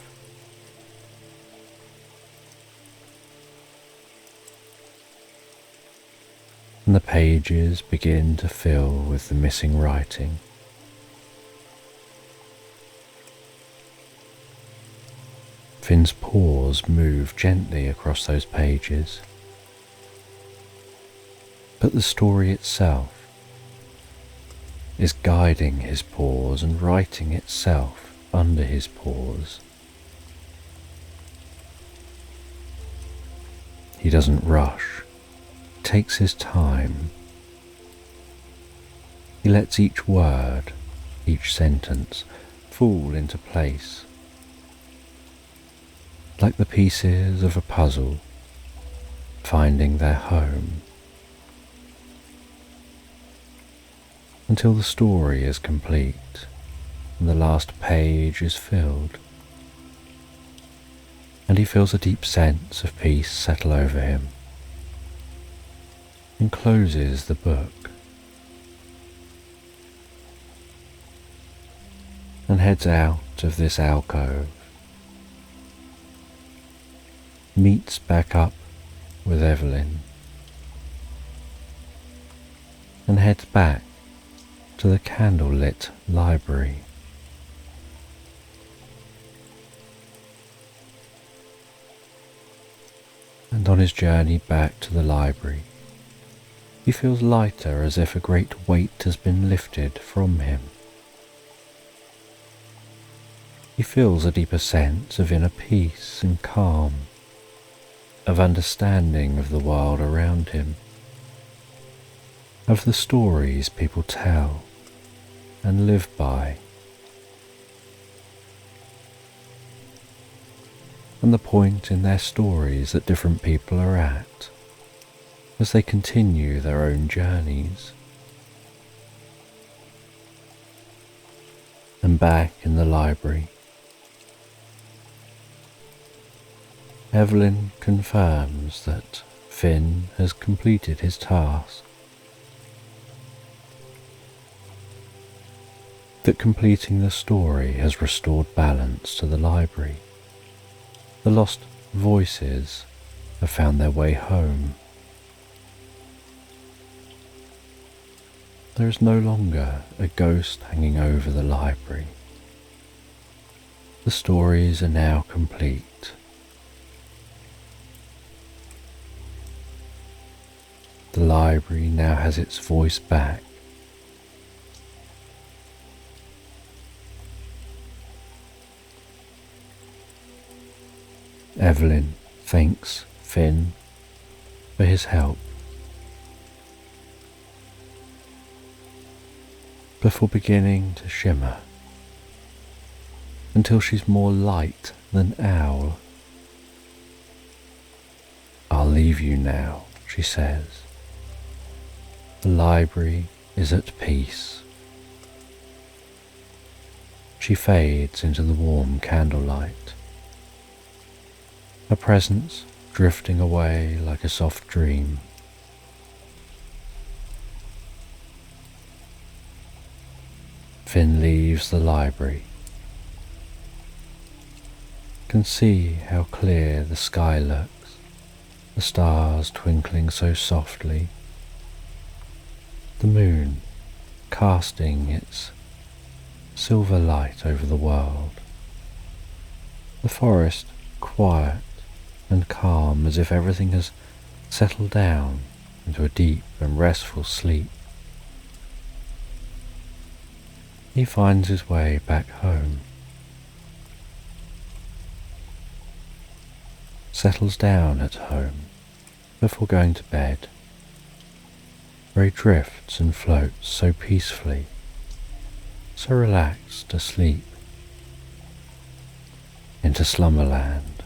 And the pages begin to fill with the missing writing. Finn's paws move gently across those pages, but the story itself is guiding his paws and writing itself under his paws. He doesn't rush, takes his time. He lets each word, each sentence fall into place, like the pieces of a puzzle finding their home, until the story is complete and the last page is filled, and he feels a deep sense of peace settle over him and closes the book and heads out of this alcove, meets back up with Evelyn, and heads back to the candle-lit library. And on his journey back to the library, he feels lighter, as if a great weight has been lifted from him. He feels a deeper sense of inner peace and calm, of understanding of the world around him, of the stories people tell and live by, and the point in their stories that different people are at as they continue their own journeys. And back in the library, Evelyn confirms that Finn has completed his task, that completing the story has restored balance to the library. The lost voices have found their way home. There is no longer a ghost hanging over the library. The stories are now complete. The library now has its voice back. Evelyn thanks Finn for his help before beginning to shimmer until she's more light than owl. "I'll leave you now," she says. "The library is at peace." She fades into the warm candlelight, her presence drifting away like a soft dream. Finn leaves the library, can see how clear the sky looks, the stars twinkling so softly, the moon casting its silver light over the world, the forest quiet and calm, as if everything has settled down into a deep and restful sleep. He finds his way back home, settles down at home before going to bed, where he drifts and floats so peacefully, so relaxed asleep, into slumberland.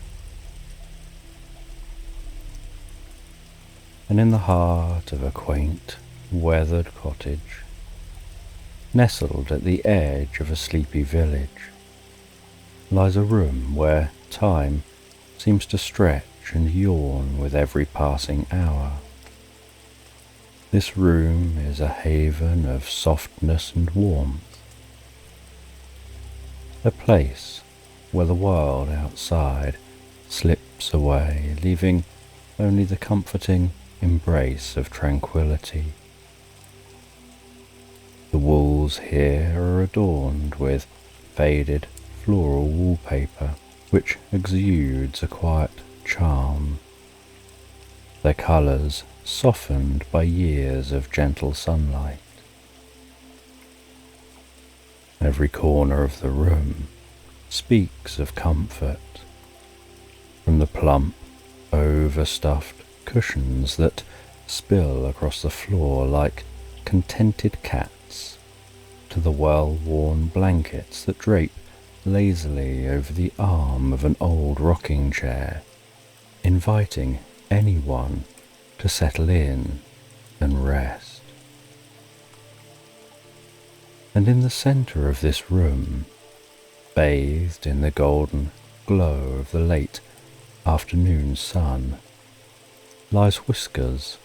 And in the heart of a quaint, weathered cottage, nestled at the edge of a sleepy village, lies a room where time seems to stretch and yawn with every passing hour. This room is a haven of softness and warmth. a place where the world outside slips away, leaving only the comforting embrace of tranquility. The walls here are adorned with faded floral wallpaper, which exudes a quiet charm, their colours softened by years of gentle sunlight. Every corner of the room speaks of comfort, from the plump, overstuffed cushions that spill across the floor like contented cats, to the well-worn blankets that drape lazily over the arm of an old rocking chair, inviting anyone to settle in and rest. And in the centre of this room, bathed in the golden glow of the late afternoon sun, lies Whiskers,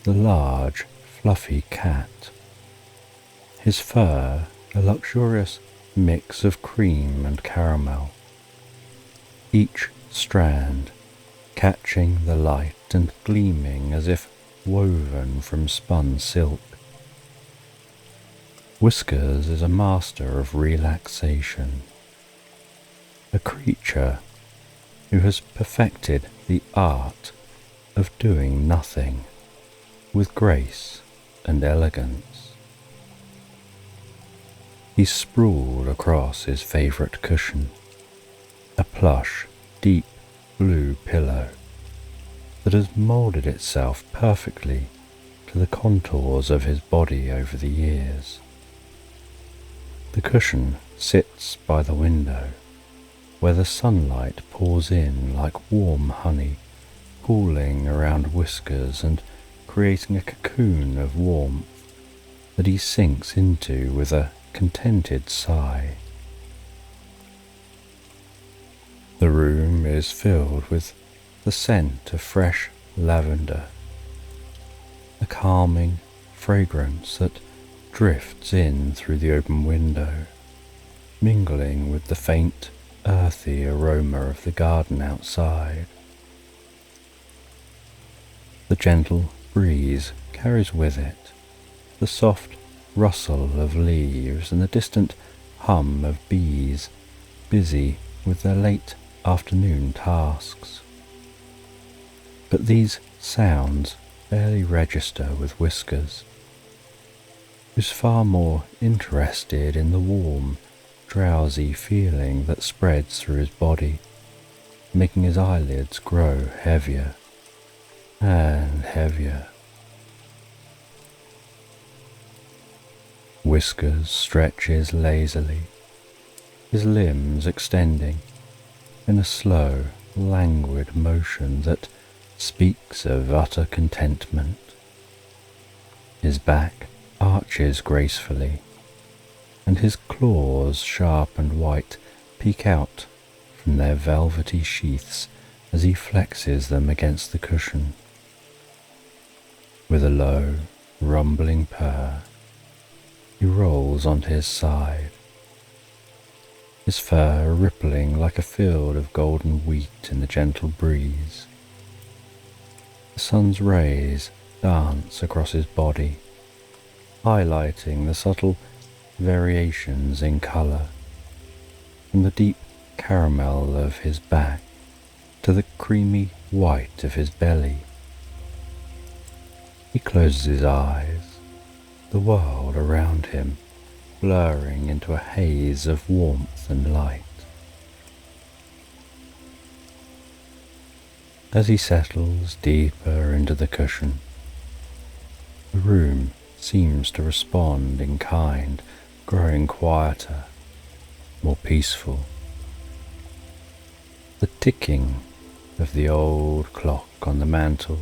the large, fluffy cat, his fur a luxurious mix of cream and caramel, each strand catching the light and gleaming as if woven from spun silk. Whiskers is a master of relaxation, a creature who has perfected the art of doing nothing with grace and elegance. He's sprawled across his favourite cushion, a plush, deep blue pillow that has moulded itself perfectly to the contours of his body over the years. The cushion sits by the window, where the sunlight pours in like warm honey, cooling around Whiskers and creating a cocoon of warmth that he sinks into with a contented sigh. The room is filled with the scent of fresh lavender, a calming fragrance that drifts in through the open window, mingling with the faint, earthy aroma of the garden outside. The gentle breeze carries with it the soft rustle of leaves and the distant hum of bees busy with their late afternoon tasks. But these sounds barely register with Whiskers, who's far more interested in the warm, drowsy feeling that spreads through his body, making his eyelids grow heavier and heavier. Whiskers stretches lazily, his limbs extending in a slow, languid motion that speaks of utter contentment. His back arches gracefully, and his claws, sharp and white, peek out from their velvety sheaths as he flexes them against the cushion. With a low, rumbling purr, he rolls onto his side, his fur rippling like a field of golden wheat in the gentle breeze. The sun's rays dance across his body, highlighting the subtle variations in colour, from the deep caramel of his back to the creamy white of his belly. He closes his eyes, the world around him blurring into a haze of warmth and light. As he settles deeper into the cushion, the room seems to respond in kind, growing quieter, more peaceful. The ticking of the old clock on the mantel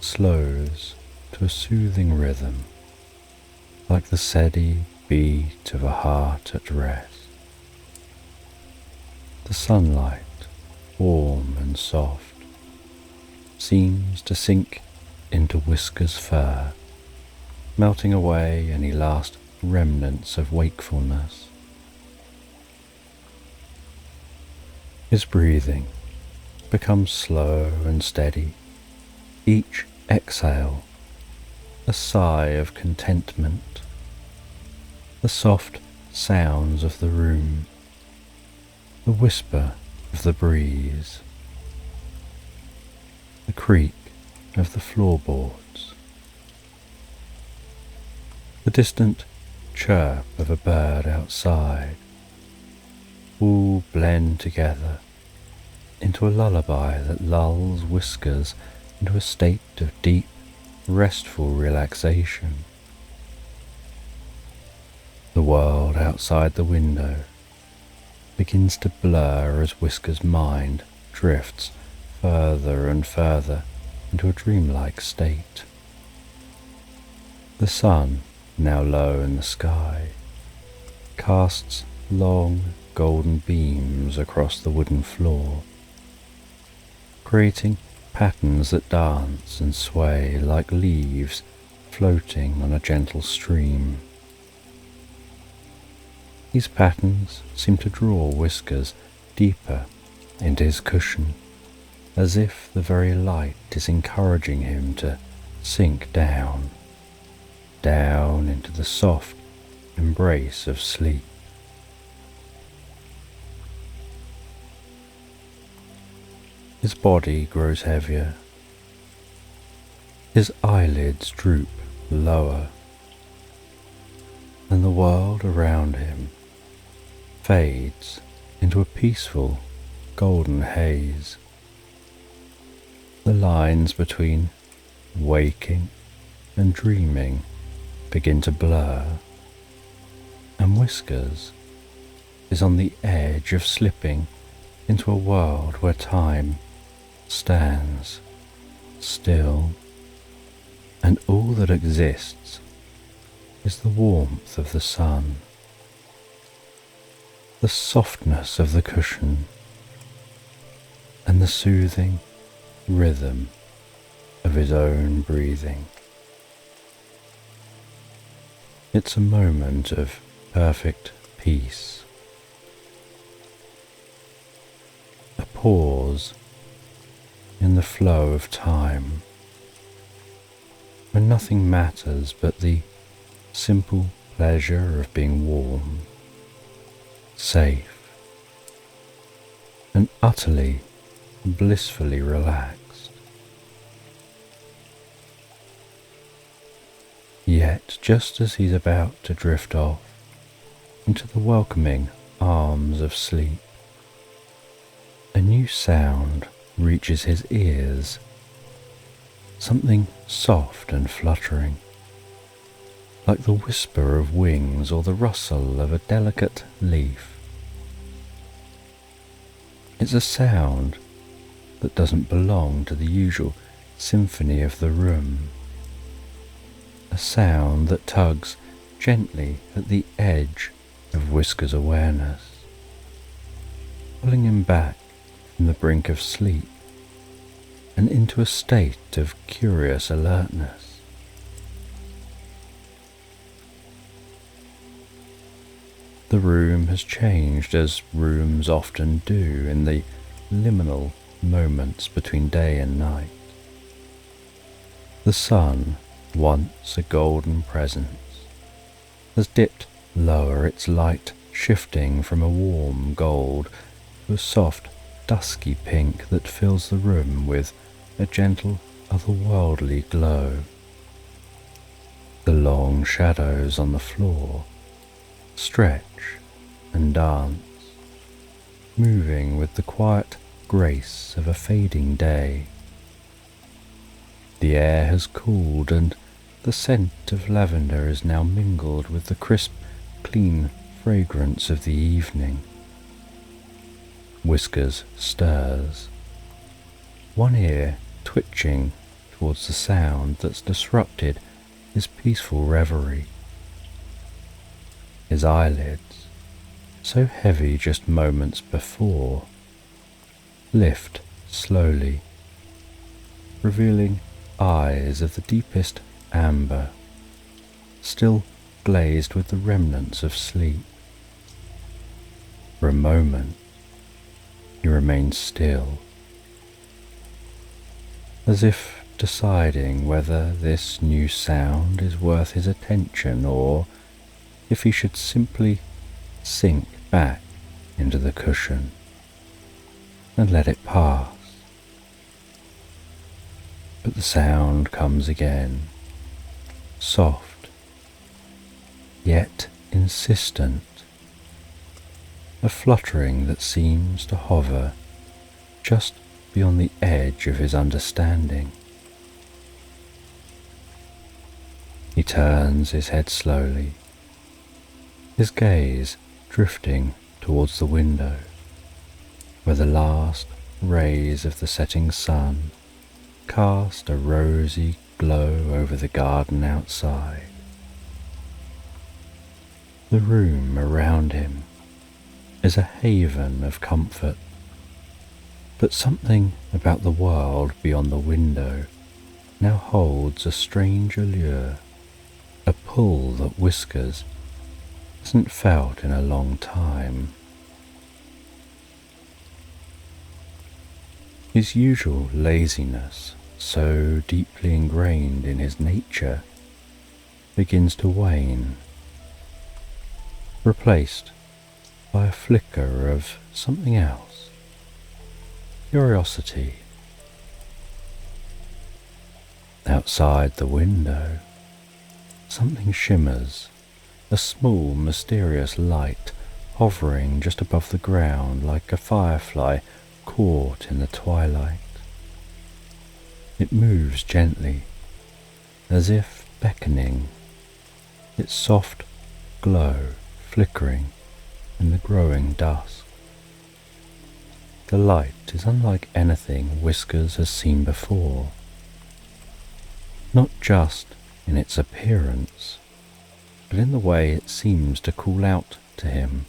slows to a soothing rhythm, like the steady beat of a heart at rest. The sunlight, warm and soft, seems to sink into Whiskers' fur, melting away any last remnants of wakefulness His breathing becomes slow and steady, each exhale a sigh of contentment. The soft sounds of the room, the whisper of the breeze, the creak of the floorboards, the distant chirp of a bird outside, all blend together into a lullaby that lulls Whiskers into a state of deep, restful relaxation. The world outside the window begins to blur as Whisker's mind drifts further and further into a dreamlike state. The sun, now low in the sky, casts long golden beams across the wooden floor, creating patterns that dance and sway like leaves floating on a gentle stream. These patterns seem to draw Whiskers deeper into his cushion, as if the very light is encouraging him to sink down into the soft embrace of sleep. His body grows heavier, his eyelids droop lower, and the world around him fades into a peaceful golden haze. The lines between waking and dreaming begin to blur, and Whiskers is on the edge of slipping into a world where time stands still, and all that exists is the warmth of the sun, the softness of the cushion, and the soothing rhythm of his own breathing. It's a moment of perfect peace, a pause in the flow of time, when nothing matters but the simple pleasure of being warm, safe, and utterly, blissfully relaxed. Yet, just as he's about to drift off into the welcoming arms of sleep, a new sound reaches his ears, something soft and fluttering, like the whisper of wings or the rustle of a delicate leaf. It's a sound that doesn't belong to the usual symphony of the room, a sound that tugs gently at the edge of Whisker's awareness, pulling him back from the brink of sleep and into a state of curious alertness. The room has changed as rooms often do in the liminal moments between day and night. The sun, once a golden presence, has dipped lower, its light shifting from a warm gold to a soft dusky pink that fills the room with a gentle otherworldly glow. The long shadows on the floor stretch and dance, moving with the quiet grace of a fading day. The air has cooled, and the scent of lavender is now mingled with the crisp, clean fragrance of the evening. Whiskers stirs, one ear twitching towards the sound that's disrupted his peaceful reverie. His eyelids, so heavy just moments before, lift slowly, revealing eyes of the deepest amber, still glazed with the remnants of sleep. For a moment, He remains still, as if deciding whether this new sound is worth his attention or if he should simply sink back into the cushion and let it pass. But the sound comes again, soft, yet insistent, a fluttering that seems to hover just beyond the edge of his understanding. He turns his head slowly, his gaze drifting towards the window, where the last rays of the setting sun cast a rosy glow over the garden outside. The room around him is a haven of comfort, but something about the world beyond the window now holds a strange allure, a pull that Whiskers hasn't felt in a long time. His usual laziness, so deeply ingrained in his nature, begins to wane, replaced by a flicker of something else, curiosity. Outside the window, something shimmers, a small mysterious light hovering just above the ground like a firefly caught in the twilight. It moves gently, as if beckoning, its soft glow flickering in the growing dusk. The light is unlike anything Whiskers has seen before, not just in its appearance, but in the way it seems to call out to him,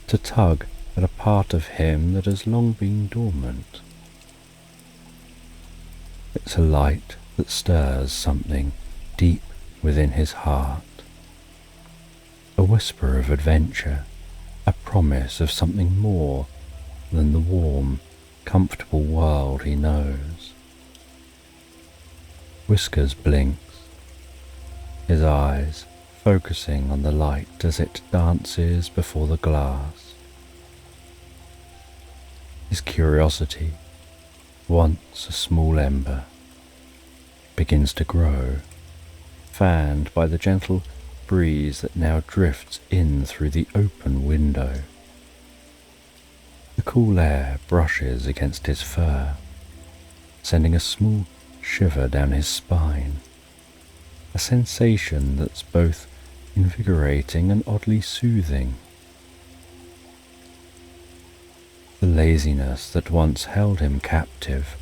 to tug at a part of him that has long been dormant. It's a light that stirs something deep within his heart, a whisper of adventure, a promise of something more than the warm, comfortable world he knows. Whiskers blinks, his eyes focusing on the light as it dances before the glass. His curiosity, once a small ember, begins to grow, fanned by the gentle breeze that now drifts in through the open window. The cool air brushes against his fur, sending a small shiver down his spine, a sensation that's both invigorating and oddly soothing. The laziness that once held him captive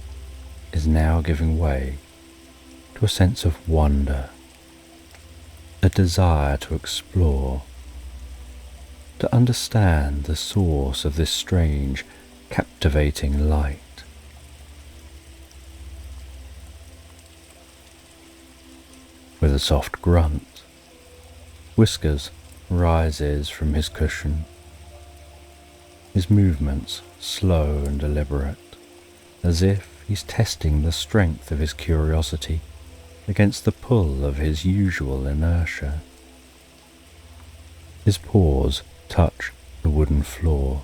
is now giving way to a sense of wonder, a desire to explore, to understand the source of this strange, captivating light. With a soft grunt, Whiskers rises from his cushion, his movements slow and deliberate, as if he's testing the strength of his curiosity against the pull of his usual inertia. His paws touch the wooden floor,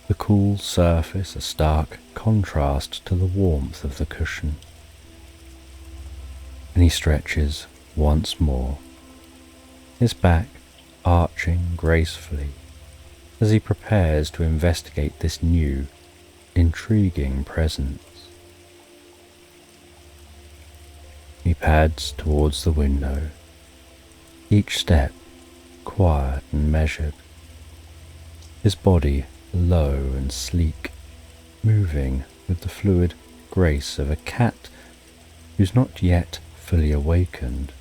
the cool surface a stark contrast to the warmth of the cushion. And he stretches once more, his back arching gracefully as he prepares to investigate this new, intriguing presence. He pads towards the window, each step quiet and measured, his body low and sleek, moving with the fluid grace of a cat who's not yet fully awakened,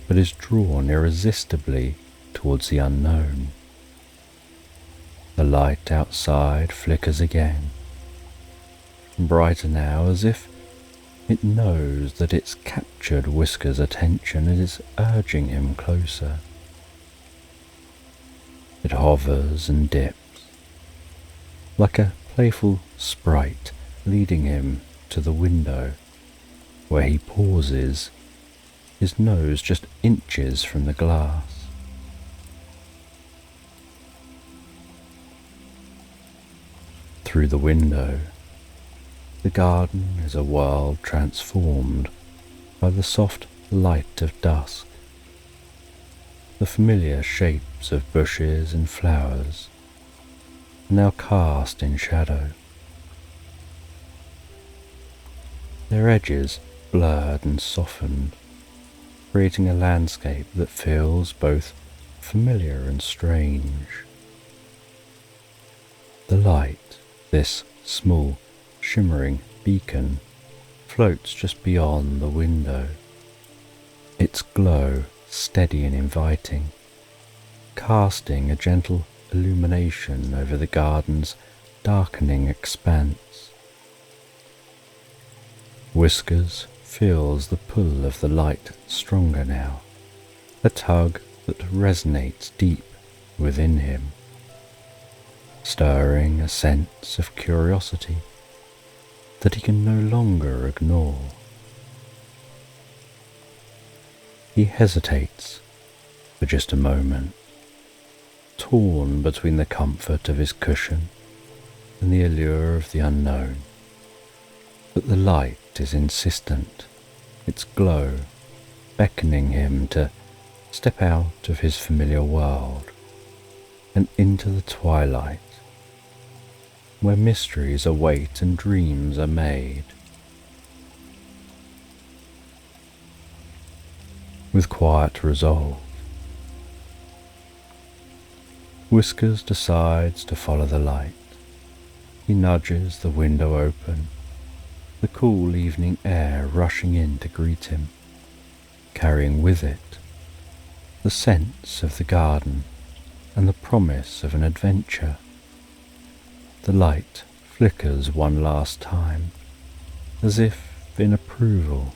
but is drawn irresistibly towards the unknown. The light outside flickers again, brighter now, as if it knows that it's captured Whiskers' attention and is urging him closer. It hovers and dips, like a playful sprite leading him to the window, where he pauses, his nose just inches from the glass. Through the window, the garden is a world transformed by the soft light of dusk. The familiar shapes of bushes and flowers are now cast in shadow, their edges blurred and softened, creating a landscape that feels both familiar and strange. The light, this small, shimmering beacon, floats just beyond the window, its glow steady and inviting, casting a gentle illumination over the garden's darkening expanse. Whiskers feels the pull of the light stronger now, a tug that resonates deep within him, stirring a sense of curiosity that he can no longer ignore. He hesitates for just a moment, torn between the comfort of his cushion and the allure of the unknown. But the light is insistent, its glow beckoning him to step out of his familiar world and into the twilight, where mysteries await and dreams are made. With quiet resolve, Whiskers decides to follow the light. He nudges the window open, the cool evening air rushing in to greet him, carrying with it the sense of the garden and the promise of an adventure. The light flickers one last time, as if in approval,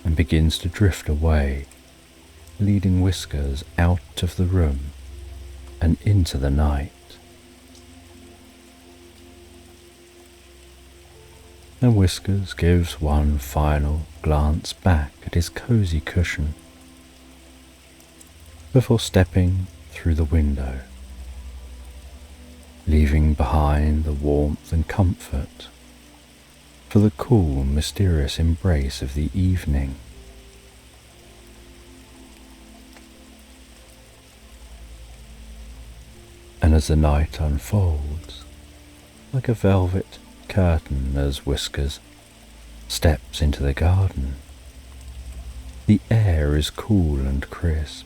and begins to drift away, leading Whiskers out of the room and into the night. And Whiskers gives one final glance back at his cozy cushion before stepping through the window, leaving behind the warmth and comfort for the cool, mysterious embrace of the evening. And as the night unfolds, like a velvet curtain as Whiskers steps into the garden, the air is cool and crisp,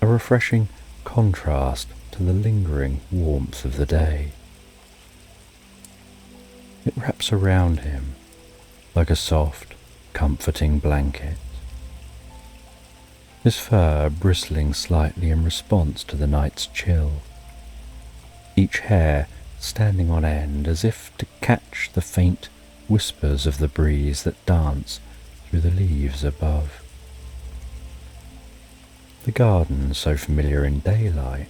a refreshing contrast to the lingering warmth of the day. It wraps around him like a soft, comforting blanket, his fur bristling slightly in response to the night's chill, each hair standing on end as if to catch the faint whispers of the breeze that dance through the leaves above. The garden, so familiar in daylight,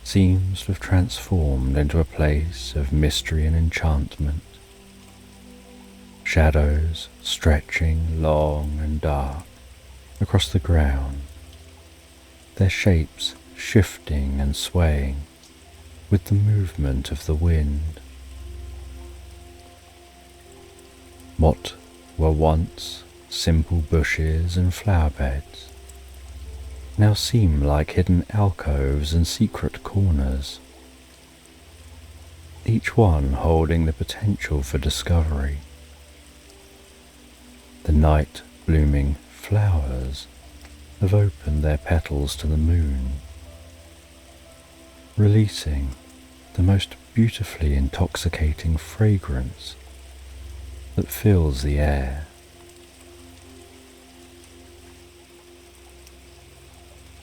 seems to have transformed into a place of mystery and enchantment. Shadows stretching long and dark across the ground, their shapes shifting and swaying with the movement of the wind. What were once simple bushes and flower beds now seem like hidden alcoves and secret corners, each one holding the potential for discovery. The night-blooming flowers have opened their petals to the moon, releasing the most beautifully intoxicating fragrance that fills the air.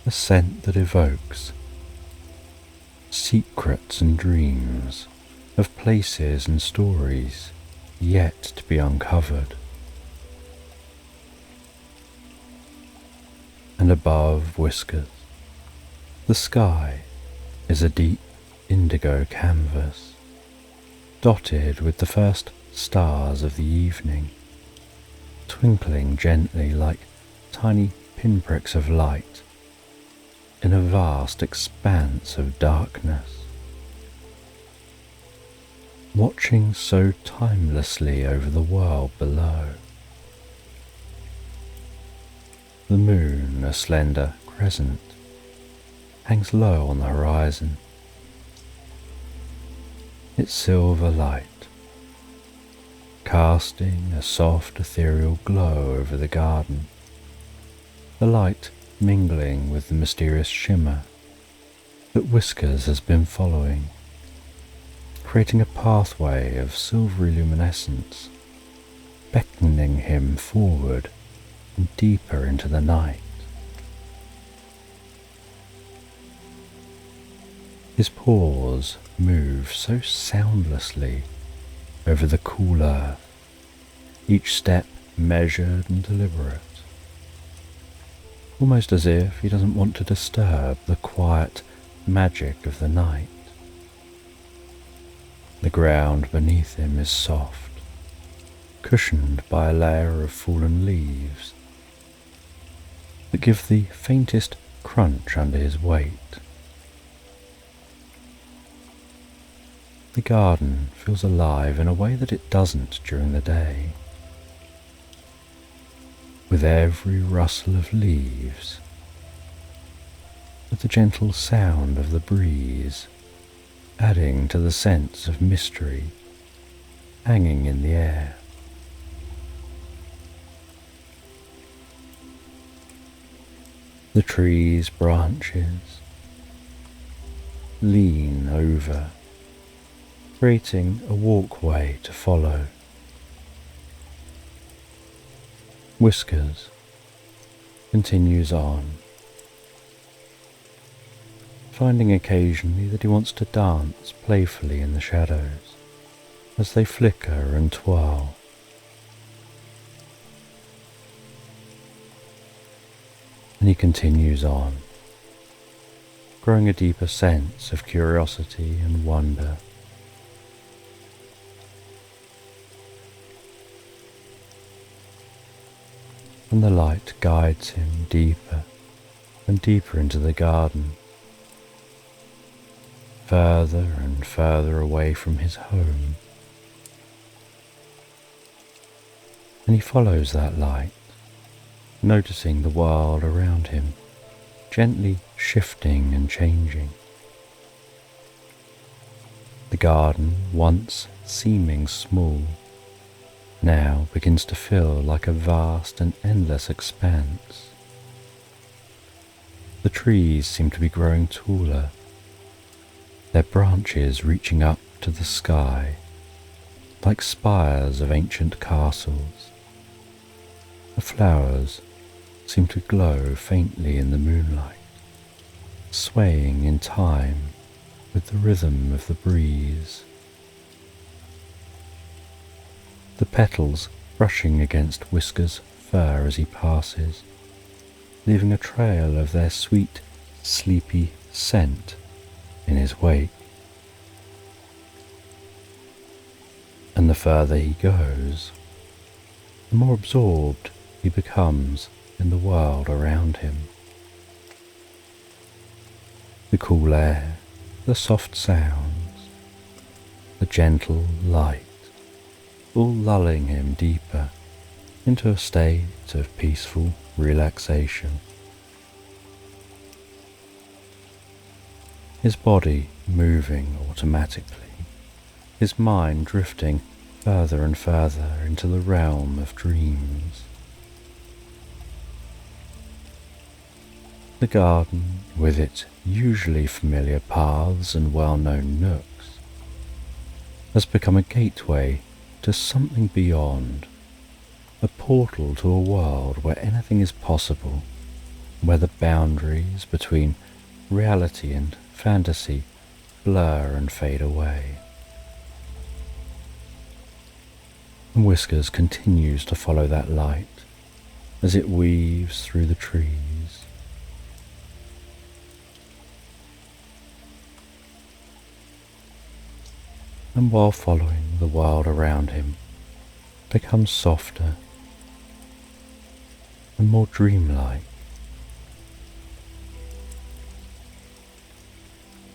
A scent that evokes secrets and dreams of places and stories yet to be uncovered. And above Whiskers, the sky is a deep indigo canvas, dotted with the first stars of the evening, twinkling gently like tiny pinpricks of light in a vast expanse of darkness, watching so timelessly over the world below. The moon, a slender crescent, hangs low on the horizon, its silver light casting a soft ethereal glow over the garden, the light mingling with the mysterious shimmer that Whiskers has been following, creating a pathway of silvery luminescence, beckoning him forward and deeper into the night. His paws move so soundlessly over the cool earth, each step measured and deliberate, almost as if he doesn't want to disturb the quiet magic of the night. The ground beneath him is soft, cushioned by a layer of fallen leaves that give the faintest crunch under his weight. The garden feels alive in a way that it doesn't during the day, with every rustle of leaves, with the gentle sound of the breeze adding to the sense of mystery hanging in the air. The tree's branches lean over, creating a walkway to follow. Whiskers continues on, finding occasionally that he wants to dance playfully in the shadows as they flicker and twirl. And he continues on, growing a deeper sense of curiosity and wonder. And the light guides him deeper and deeper into the garden, further and further away from his home. And he follows that light, noticing the world around him, gently shifting and changing. The garden, once seeming small, now begins to feel like a vast and endless expanse. The trees seem to be growing taller, their branches reaching up to the sky like spires of ancient castles. The flowers seem to glow faintly in the moonlight, swaying in time with the rhythm of the breeze. The petals brushing against Whiskers' fur as he passes, leaving a trail of their sweet, sleepy scent in his wake. And the further he goes, the more absorbed he becomes in the world around him. The cool air, the soft sounds, the gentle light, all lulling him deeper into a state of peaceful relaxation. His body moving automatically, his mind drifting further and further into the realm of dreams. The garden, with its usually familiar paths and well-known nooks, has become a gateway to something beyond, a portal to a world where anything is possible, where the boundaries between reality and fantasy blur and fade away. And Whiskers continues to follow that light as it weaves through the trees. and while following the world around him, becomes softer and more dreamlike,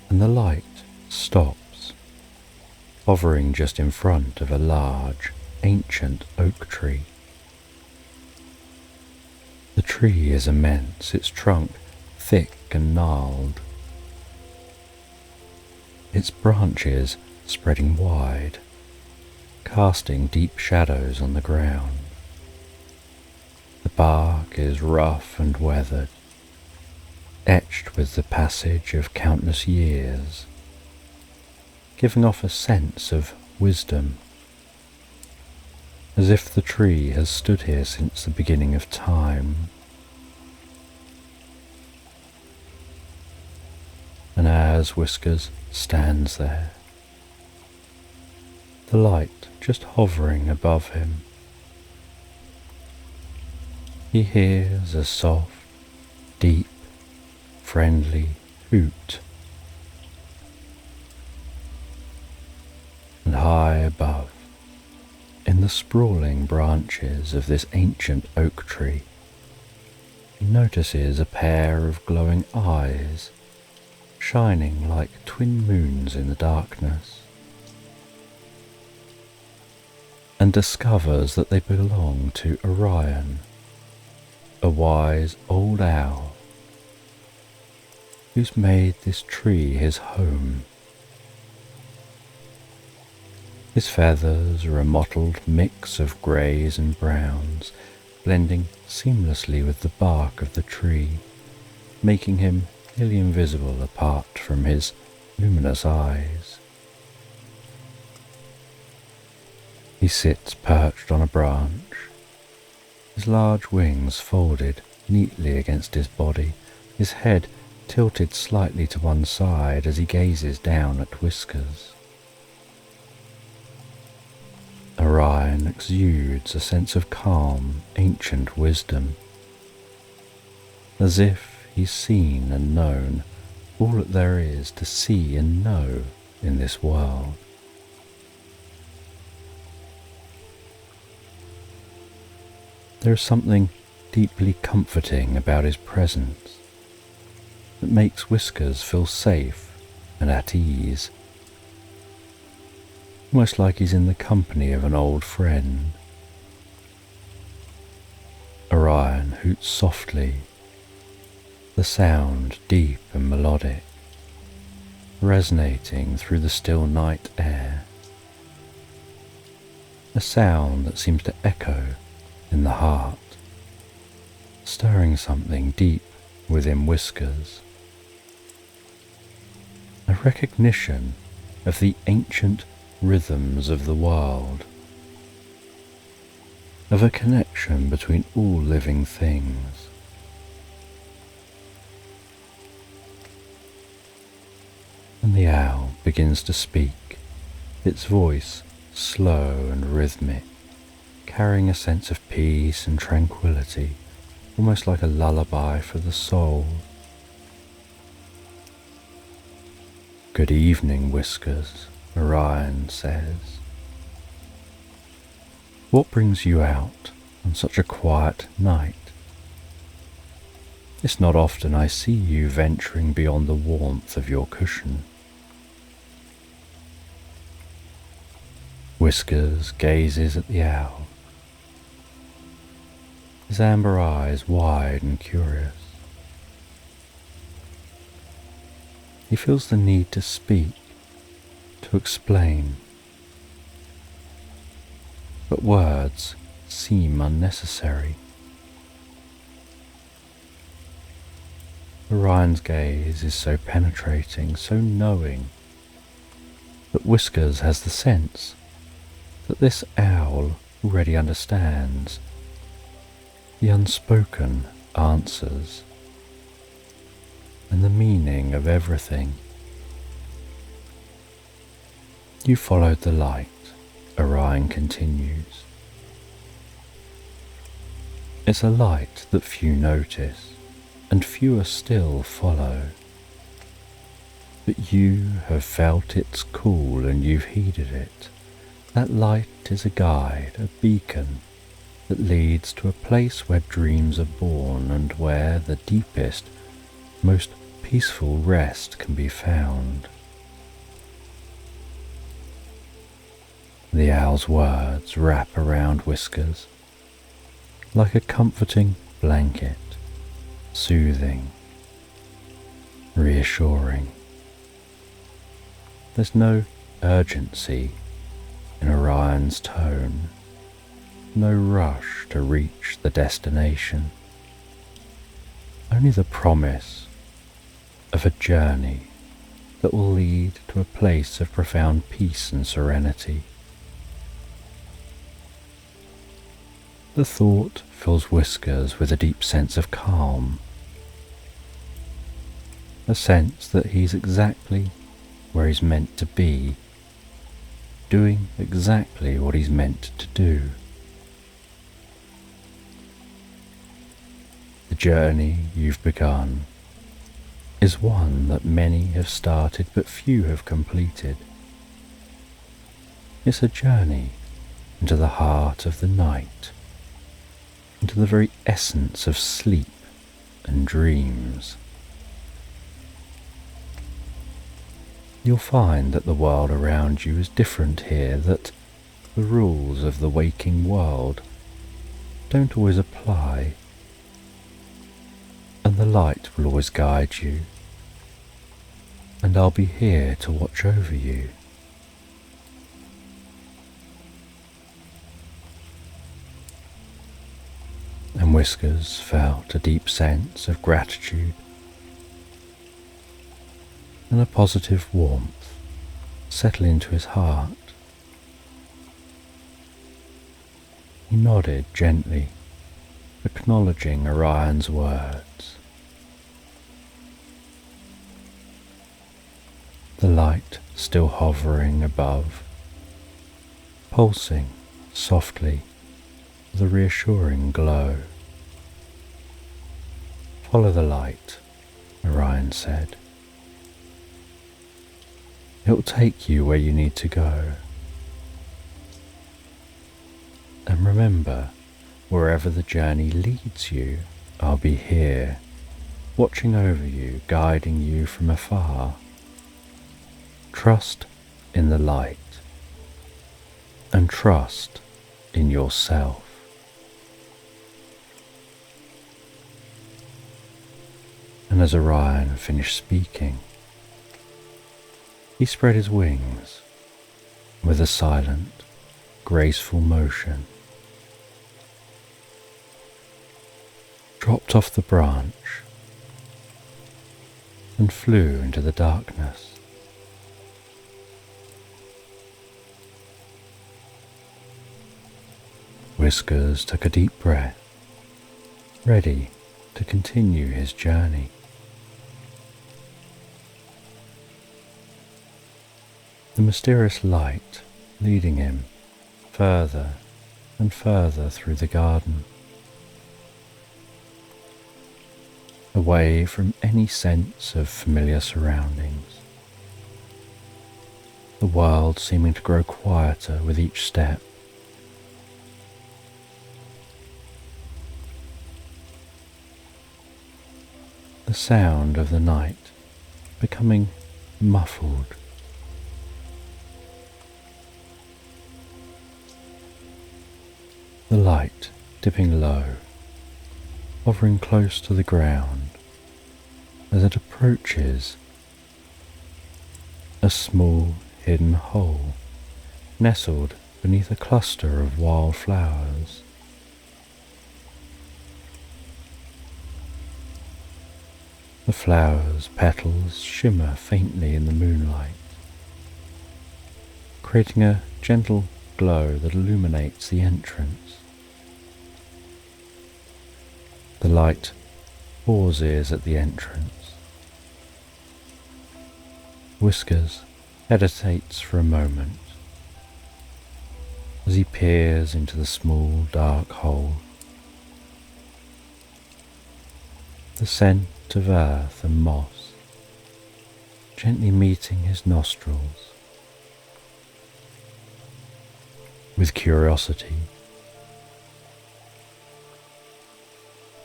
and the light stops, hovering just in front of a large, ancient oak tree. The tree is immense, its trunk thick and gnarled, its branches spreading wide, casting deep shadows on the ground. The bark is rough and weathered, etched with the passage of countless years, giving off a sense of wisdom, as if the tree has stood here since the beginning of time. And as Whiskers stands there, the light just hovering above him, he hears a soft, deep, friendly hoot. And high above, in the sprawling branches of this ancient oak tree, he notices a pair of glowing eyes shining like twin moons in the darkness, and discovers that they belong to Orion, a wise old owl who's made this tree his home. His feathers are a mottled mix of greys and browns, blending seamlessly with the bark of the tree, making him nearly invisible apart from his luminous eyes. He sits perched on a branch, his large wings folded neatly against his body, his head tilted slightly to one side as he gazes down at Whiskers. Orion exudes a sense of calm, ancient wisdom, as if he's seen and known all that there is to see and know in this world. There is something deeply comforting about his presence that makes Whiskers feel safe and at ease, almost like he's in the company of an old friend. Orion hoots softly, the sound deep and melodic, resonating through the still night air, a sound that seems to echo in the heart, stirring something deep within Whiskers, a recognition of the ancient rhythms of the world, of a connection between all living things. And the owl begins to speak, its voice slow and rhythmic, carrying a sense of peace and tranquility, almost like a lullaby for the soul. "Good evening, Whiskers," Orion says. "What brings you out on such a quiet night? It's not often I see you venturing beyond the warmth of your cushion." Whiskers gazes at the owl, his amber eyes wide and curious. He feels the need to speak, to explain, but words seem unnecessary. Orion's gaze is so penetrating, so knowing, that Whiskers has the sense that this owl already understands the unspoken answers and the meaning of everything. "You followed the light," Orion continues. "It's a light that few notice, and fewer still follow. but you have felt its call and you've heeded it. That light is a guide, a beacon that leads to a place where dreams are born and where the deepest, most peaceful rest can be found. The owl's words wrap around Whiskers like a comforting blanket, soothing, reassuring. There's no urgency in Orion's tone, no rush to reach the destination, only the promise of a journey that will lead to a place of profound peace and serenity. The thought fills Whiskers with a deep sense of calm, a sense that he's exactly where he's meant to be, doing exactly what he's meant to do. The journey you've begun is one that many have started but few have completed. It's a journey into the heart of the night, into the very essence of sleep and dreams. You'll find that the world around you is different here, that the rules of the waking world don't always apply, and the light will always guide you, and I'll be here to watch over you. And Whiskers felt a deep sense of gratitude and a positive warmth settle into his heart. He nodded gently, acknowledging Orion's words. The light still hovering above, pulsing softly with a reassuring glow. "Follow the light," Orion said. "It'll take you where you need to go. And remember, wherever the journey leads you, I'll be here, watching over you, guiding you from afar. Trust in the light, and trust in yourself." And as Orion finished speaking, he spread his wings with a silent, graceful motion, dropped off the branch, and flew into the darkness. Whiskers took a deep breath, ready to continue his journey. The mysterious light leading him further and further through the garden, away from any sense of familiar surroundings, the world seeming to grow quieter with each step. The sound of the night becoming muffled. The light dipping low, hovering close to the ground as it approaches a small hidden hole nestled beneath a cluster of wild flowers. The flowers' petals shimmer faintly in the moonlight, creating a gentle glow that illuminates the entrance. The light pauses at the entrance. Whiskers hesitates for a moment as he peers into the small dark hole. The scent of earth and moss gently meeting his nostrils. With curiosity,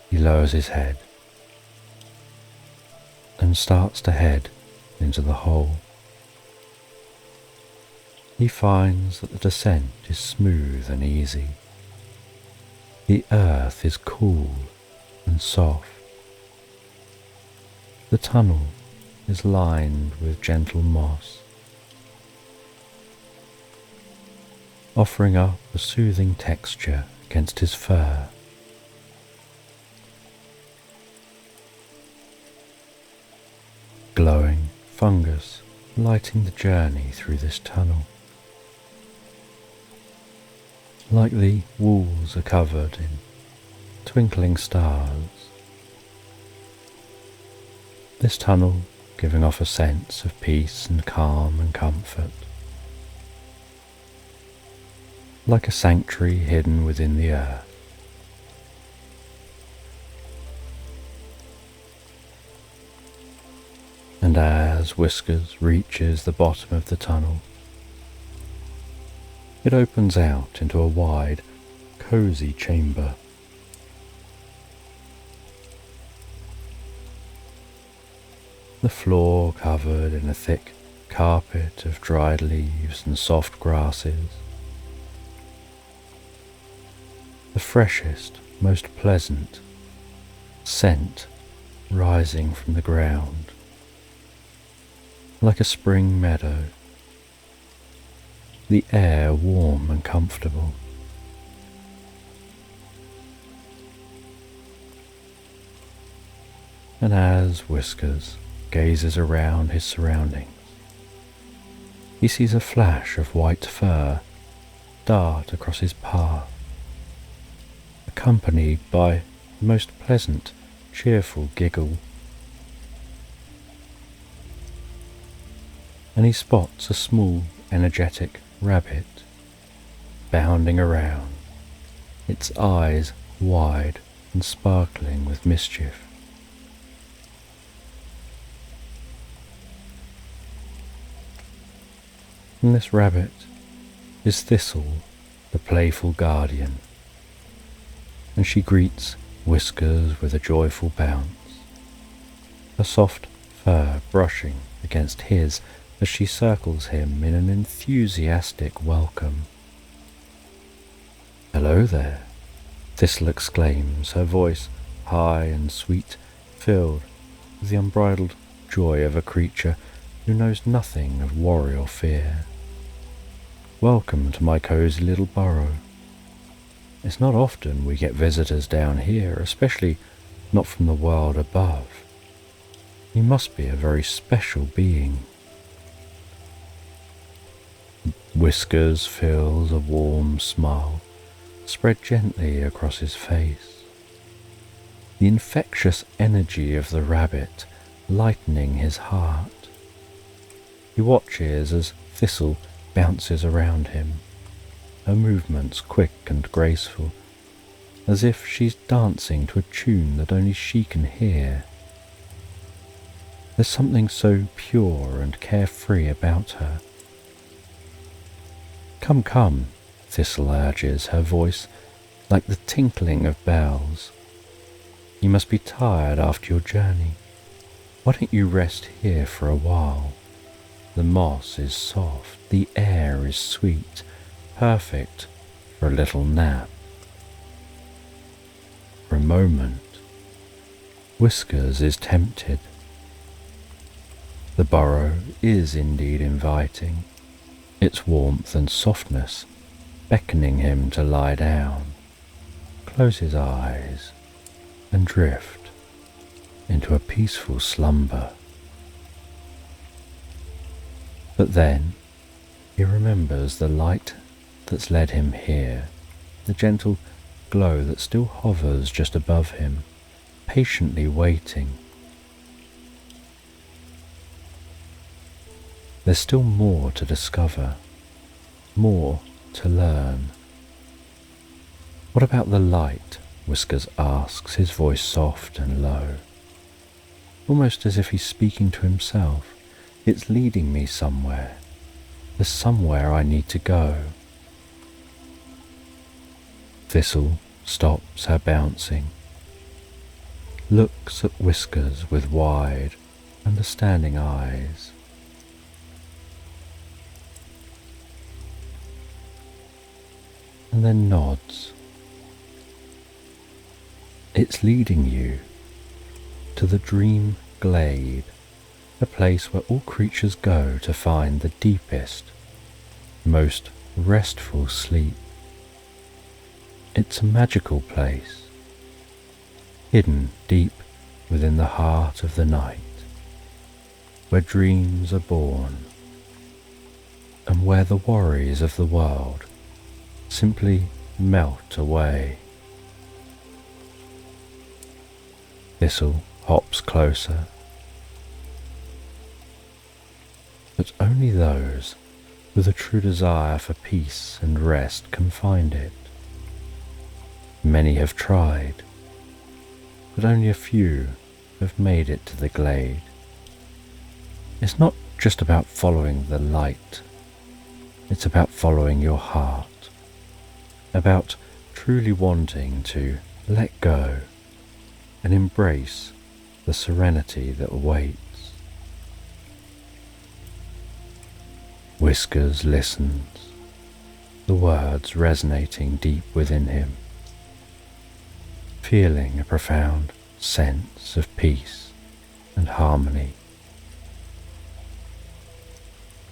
he lowers his head and starts to head into the hole. He finds that the descent is smooth and easy. The earth is cool and soft. The tunnel is lined with gentle moss, offering up a soothing texture against his fur. Glowing fungus lighting the journey through this tunnel. Like the walls are covered in twinkling stars. This tunnel giving off a sense of peace and calm and comfort. Like a sanctuary hidden within the earth. And as Whiskers reaches the bottom of the tunnel, it opens out into a wide, cosy chamber. The floor covered in a thick carpet of dried leaves and soft grasses. The freshest, most pleasant scent rising from the ground, like a spring meadow. The air warm and comfortable. And as Whiskers gazes around his surroundings, he sees a flash of white fur dart across his path, accompanied by a most pleasant, cheerful giggle. And he spots a small, energetic rabbit bounding around, its eyes wide and sparkling with mischief. And this rabbit is Thistle, the playful guardian, and she greets Whiskers with a joyful bounce, her soft fur brushing against his as she circles him in an enthusiastic welcome. "Hello there," Thistle exclaims, her voice high and sweet, filled with the unbridled joy of a creature who knows nothing of worry or fear. "Welcome to my cosy little burrow. It's not often we get visitors down here, especially not from the world above. You must be a very special being." Whiskers feels a warm smile spread gently across his face, the infectious energy of the rabbit lightening his heart. He watches as Thistle bounces around him, her movements quick and graceful, as if she's dancing to a tune that only she can hear. There's something so pure and carefree about her. "Come, come," Thistle urges, her voice like the tinkling of bells. "You must be tired after your journey. Why don't you rest here for a while? The moss is soft, the air is sweet, perfect for a little nap." For a moment, Whiskers is tempted. The burrow is indeed inviting, its warmth and softness beckoning him to lie down, close his eyes, and drift into a peaceful slumber. But then he remembers the light that's led him here, the gentle glow that still hovers just above him, patiently waiting. There's still more to discover, more to learn. "What about the light?" Whiskers asks, his voice soft and low, almost as if he's speaking to himself. It's leading me somewhere. There's somewhere I need to go. Thistle stops her bouncing, looks at Whiskers with wide, understanding eyes. And then nods. It's leading you to the dream glade, a place where all creatures go to find the deepest, most restful sleep. It's a magical place, hidden deep within the heart of the night, where dreams are born, and where the worries of the world simply melt away. Thistle hops closer, but only those with a true desire for peace and rest can find it. Many have tried, but only a few have made it to the glade. It's not just about following the light, it's about following your heart, about truly wanting to let go and embrace the serenity that awaits. Whiskers listens, the words resonating deep within him, feeling a profound sense of peace and harmony.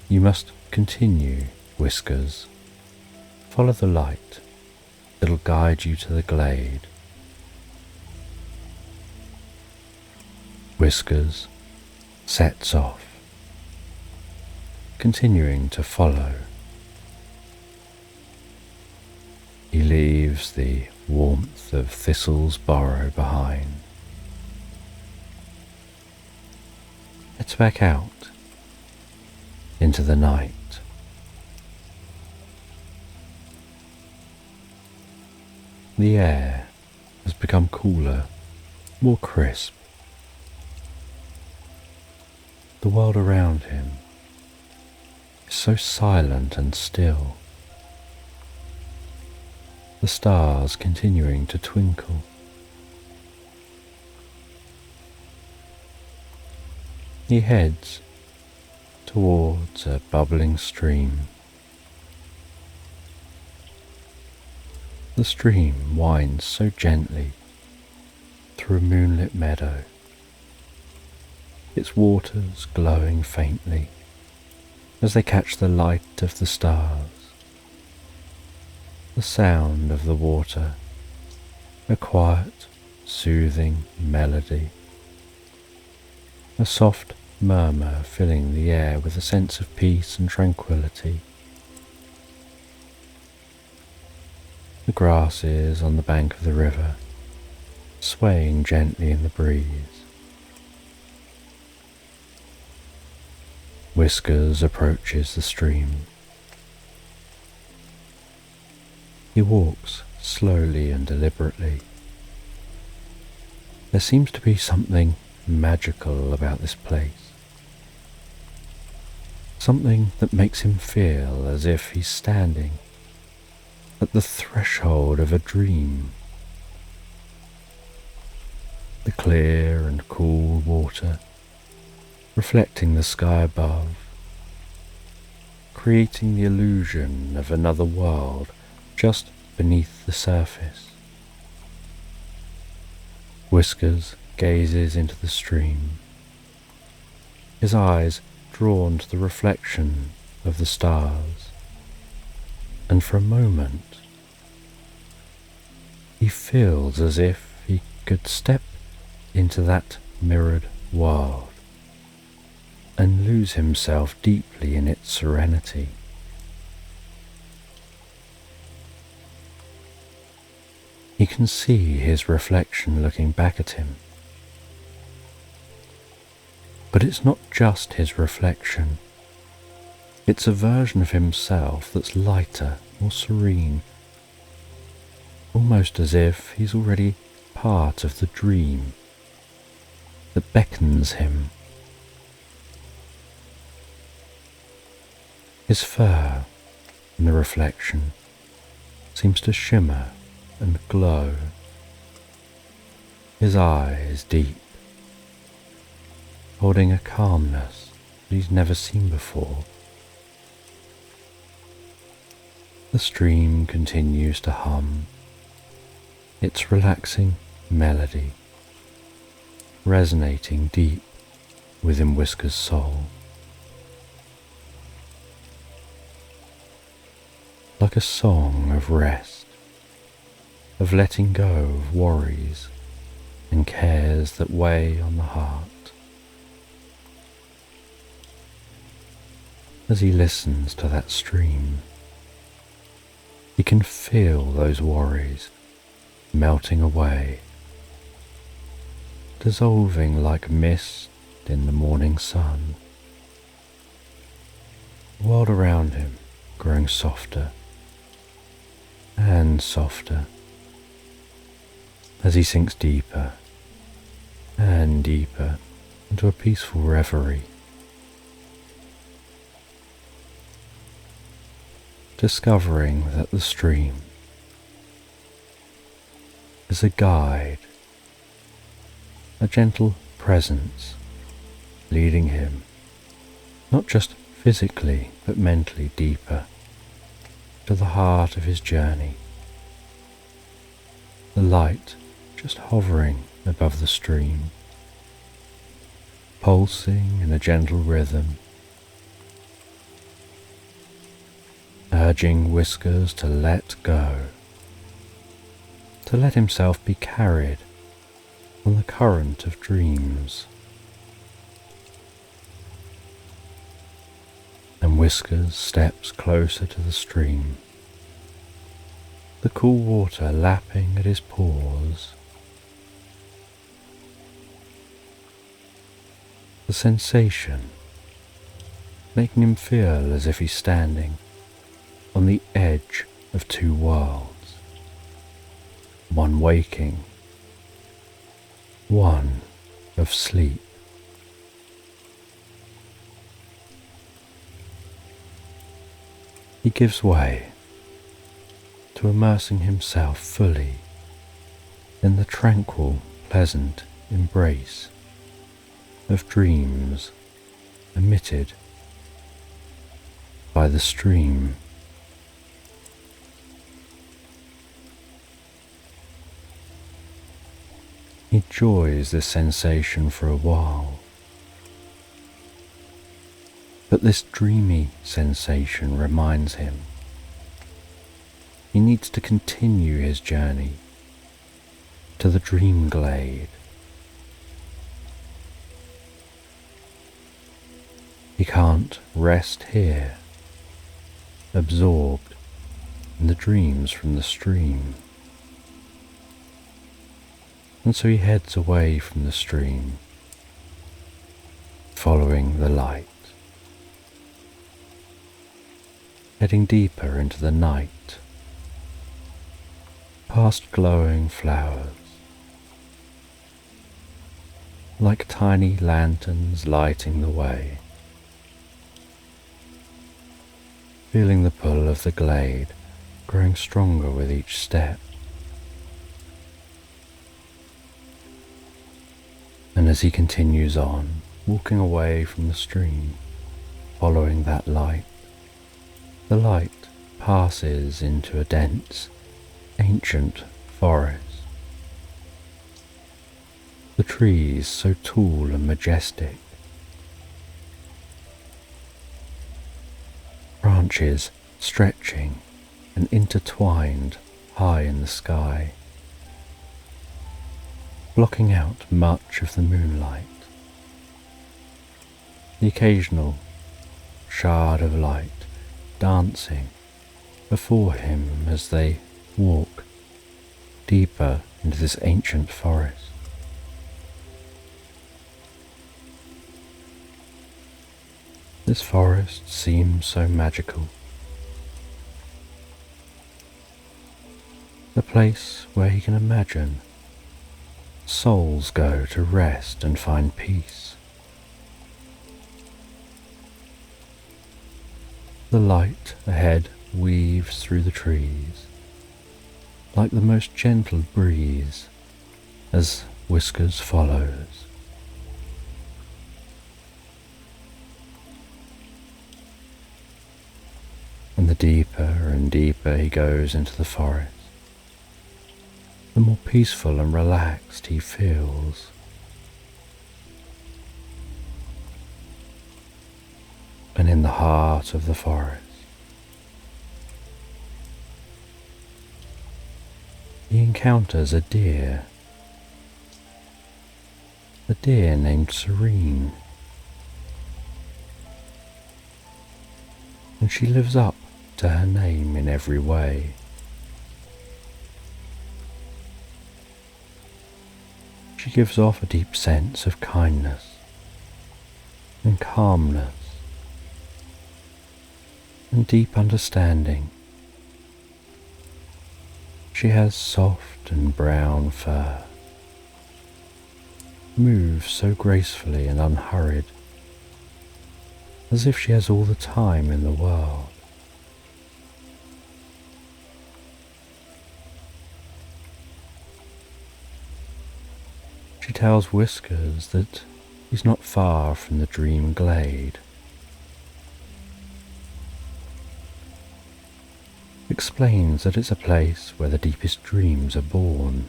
You must continue, Whiskers. Follow the light. It'll guide you to the glade. Whiskers sets off, continuing to follow. He leaves the warmth of Thistle's burrow behind. Heads back out into the night. The air has become cooler, more crisp. The world around him is so silent and still. The stars continuing to twinkle. He heads towards a bubbling stream. The stream winds so gently through a moonlit meadow, its waters glowing faintly as they catch the light of the stars. The sound of the water, a quiet, soothing melody, a soft murmur filling the air with a sense of peace and tranquility. The grasses on the bank of the river, swaying gently in the breeze. Whiskers approaches the stream. He walks slowly and deliberately. There seems to be something magical about this place. Something that makes him feel as if he's standing at the threshold of a dream. The clear and cool water, reflecting the sky above, creating the illusion of another world just beneath the surface. Whiskers gazes into the stream, his eyes drawn to the reflection of the stars, and for a moment he feels as if he could step into that mirrored world and lose himself deeply in its serenity. He can see his reflection looking back at him. But it's not just his reflection. It's a version of himself that's lighter, more serene, almost as if he's already part of the dream that beckons him. His fur, in the reflection, seems to shimmer and glow. His eye is deep, holding a calmness that he's never seen before. The stream continues to hum, its relaxing melody, resonating deep within Whisker's soul. Like a song of rest, of letting go of worries and cares that weigh on the heart. As he listens to that stream, he can feel those worries melting away, dissolving like mist in the morning sun. The world around him growing softer and softer as he sinks deeper and deeper into a peaceful reverie. Discovering that the stream is a guide, a gentle presence leading him not just physically but mentally deeper to the heart of his journey. The light just hovering above the stream, pulsing in a gentle rhythm, urging Whiskers to let go, to let himself be carried on the current of dreams. And Whiskers steps closer to the stream, the cool water lapping at his paws. The sensation making him feel as if he's standing on the edge of two worlds, one waking, one of sleep. He gives way to immersing himself fully in the tranquil, pleasant embrace of dreams emitted by the stream. He enjoys this sensation for a while, but this dreamy sensation reminds him he needs to continue his journey to the dream glade. He can't rest here, absorbed in the dreams from the stream. And so he heads away from the stream, following the light, heading deeper into the night, past glowing flowers, like tiny lanterns lighting the way, feeling the pull of the glade growing stronger with each step. And as he continues on, walking away from the stream, following that light, the light passes into a dense, ancient forest. The trees so tall and majestic, branches stretching and intertwined high in the sky, blocking out much of the moonlight. The occasional shard of light dancing before him as they walk deeper into this ancient forest. This forest seems so magical, a place where he can imagine souls go to rest and find peace. The light ahead weaves through the trees like the most gentle breeze as Whiskers follows. And the deeper and deeper he goes into the forest, the more peaceful and relaxed he feels. And in the heart of the forest, he encounters a deer named Serene, and she lives up to her name in every way. She gives off a deep sense of kindness and calmness and deep understanding. She has soft and brown fur, moves so gracefully and unhurried, as if she has all the time in the world. She tells Whiskers that he's not far from the dream glade. Explains that it's a place where the deepest dreams are born,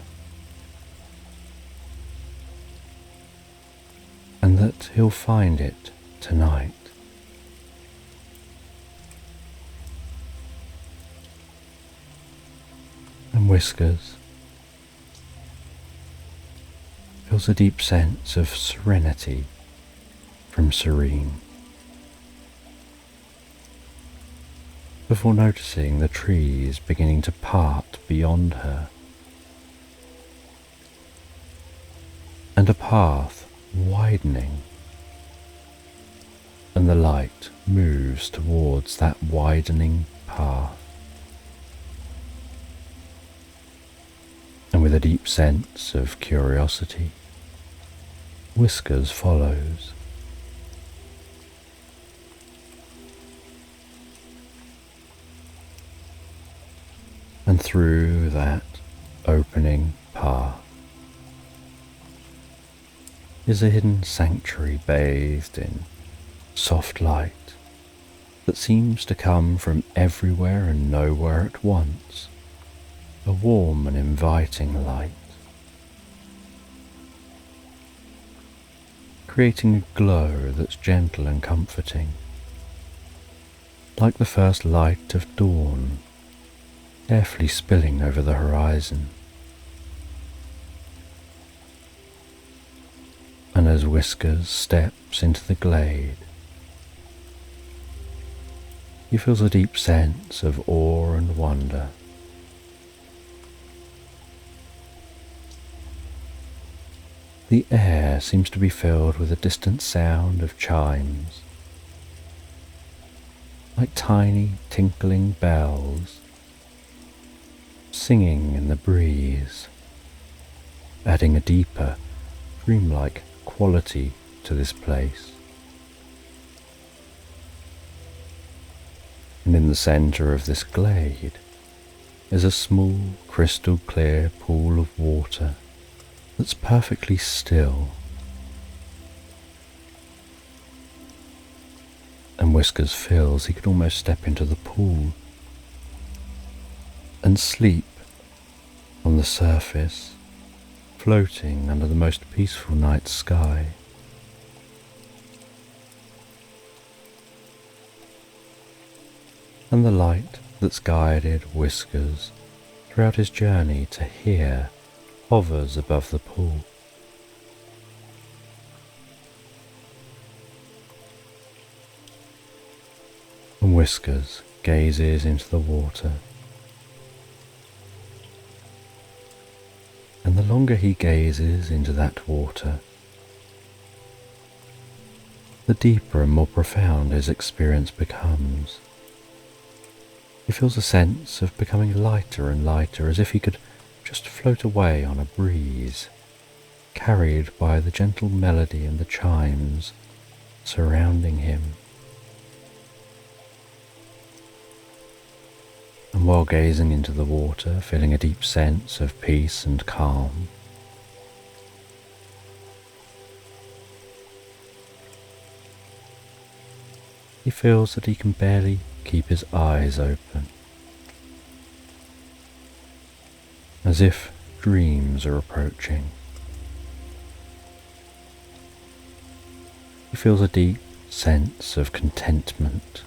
and that he'll find it tonight. And Whiskers feels a deep sense of serenity from Serene, before noticing the trees beginning to part beyond her, and a path widening, and the light moves towards that widening path. And with a deep sense of curiosity, Whiskers follows. And through that opening path is a hidden sanctuary bathed in soft light that seems to come from everywhere and nowhere at once, a warm and inviting light, creating a glow that's gentle and comforting, like the first light of dawn, carefully spilling over the horizon. And as Whiskers steps into the glade, he feels a deep sense of awe and wonder. The air seems to be filled with a distant sound of chimes, like tiny tinkling bells, singing in the breeze, adding a deeper, dreamlike quality to this place. And in the centre of this glade is a small, crystal clear pool of water that's perfectly still. And Whiskers feels he could almost step into the pool and sleep on the surface, floating under the most peaceful night sky. And the light that's guided Whiskers throughout his journey to here hovers above the pool. And Whiskers gazes into the water. And the longer he gazes into that water, the deeper and more profound his experience becomes. He feels a sense of becoming lighter and lighter, as if he could just float away on a breeze, carried by the gentle melody and the chimes surrounding him. And while gazing into the water, feeling a deep sense of peace and calm, he feels that he can barely keep his eyes open, as if dreams are approaching. He feels a deep sense of contentment,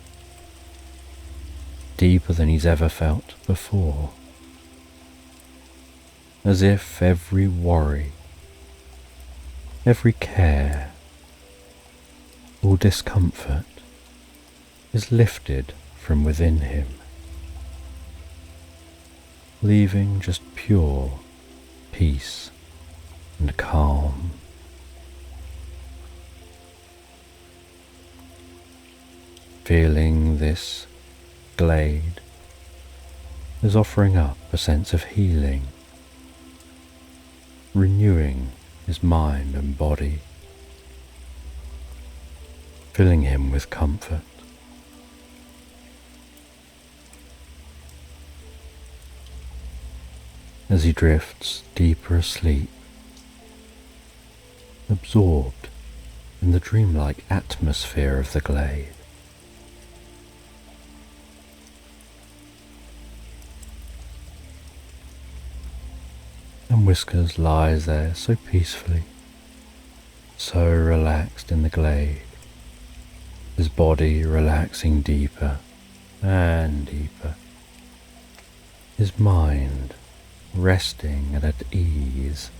deeper than he's ever felt before, as if every worry, every care, all discomfort is lifted from within him, leaving just pure peace and calm. Feeling this glade is offering up a sense of healing, renewing his mind and body, filling him with comfort. As he drifts deeper asleep, absorbed in the dreamlike atmosphere of the glade. And Whiskers lies there so peacefully, so relaxed in the glade, his body relaxing deeper and deeper, his mind resting and at ease.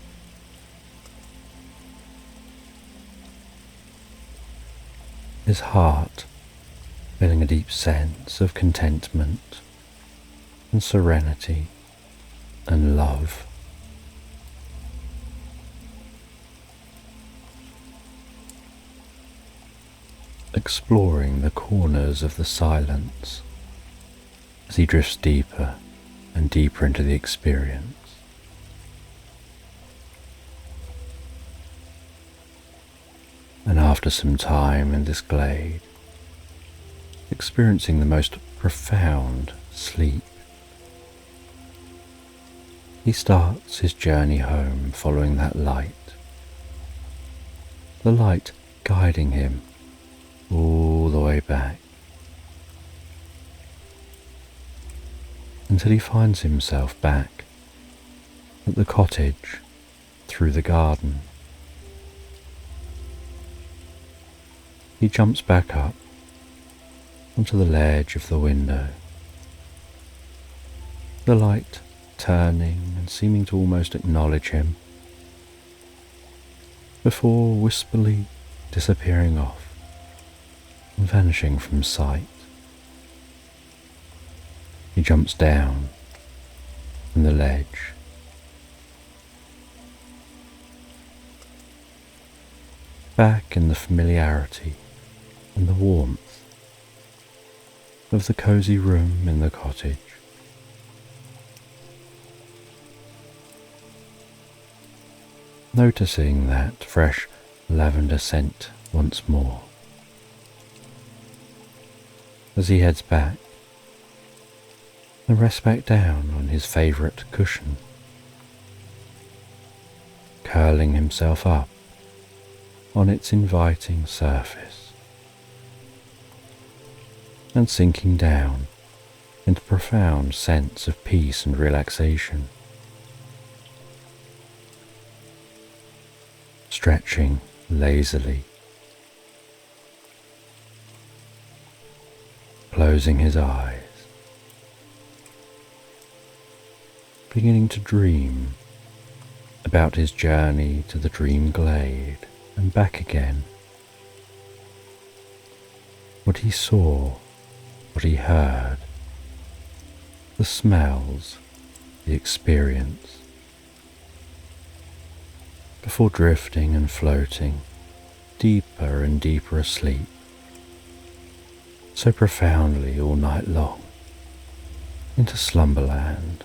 His heart feeling a deep sense of contentment and serenity and love. Exploring the corners of the silence as he drifts deeper and deeper into the experience. And after some time in this glade, experiencing the most profound sleep, he starts his journey home following that light, the light guiding him all the way back, until he finds himself back at the cottage through the garden. He jumps back up onto the ledge of the window, the light turning and seeming to almost acknowledge him, before wistfully disappearing off and vanishing from sight. He jumps down from the ledge, back in the familiarity and the warmth of the cozy room in the cottage. Noticing that fresh lavender scent once more, as he heads back and rests back down on his favourite cushion, curling himself up on its inviting surface and sinking down into a profound sense of peace and relaxation, stretching lazily, closing his eyes, beginning to dream about his journey to the dream glade and back again, what he saw, what he heard, the smells, the experience, before drifting and floating deeper and deeper asleep, so profoundly all night long, into slumberland.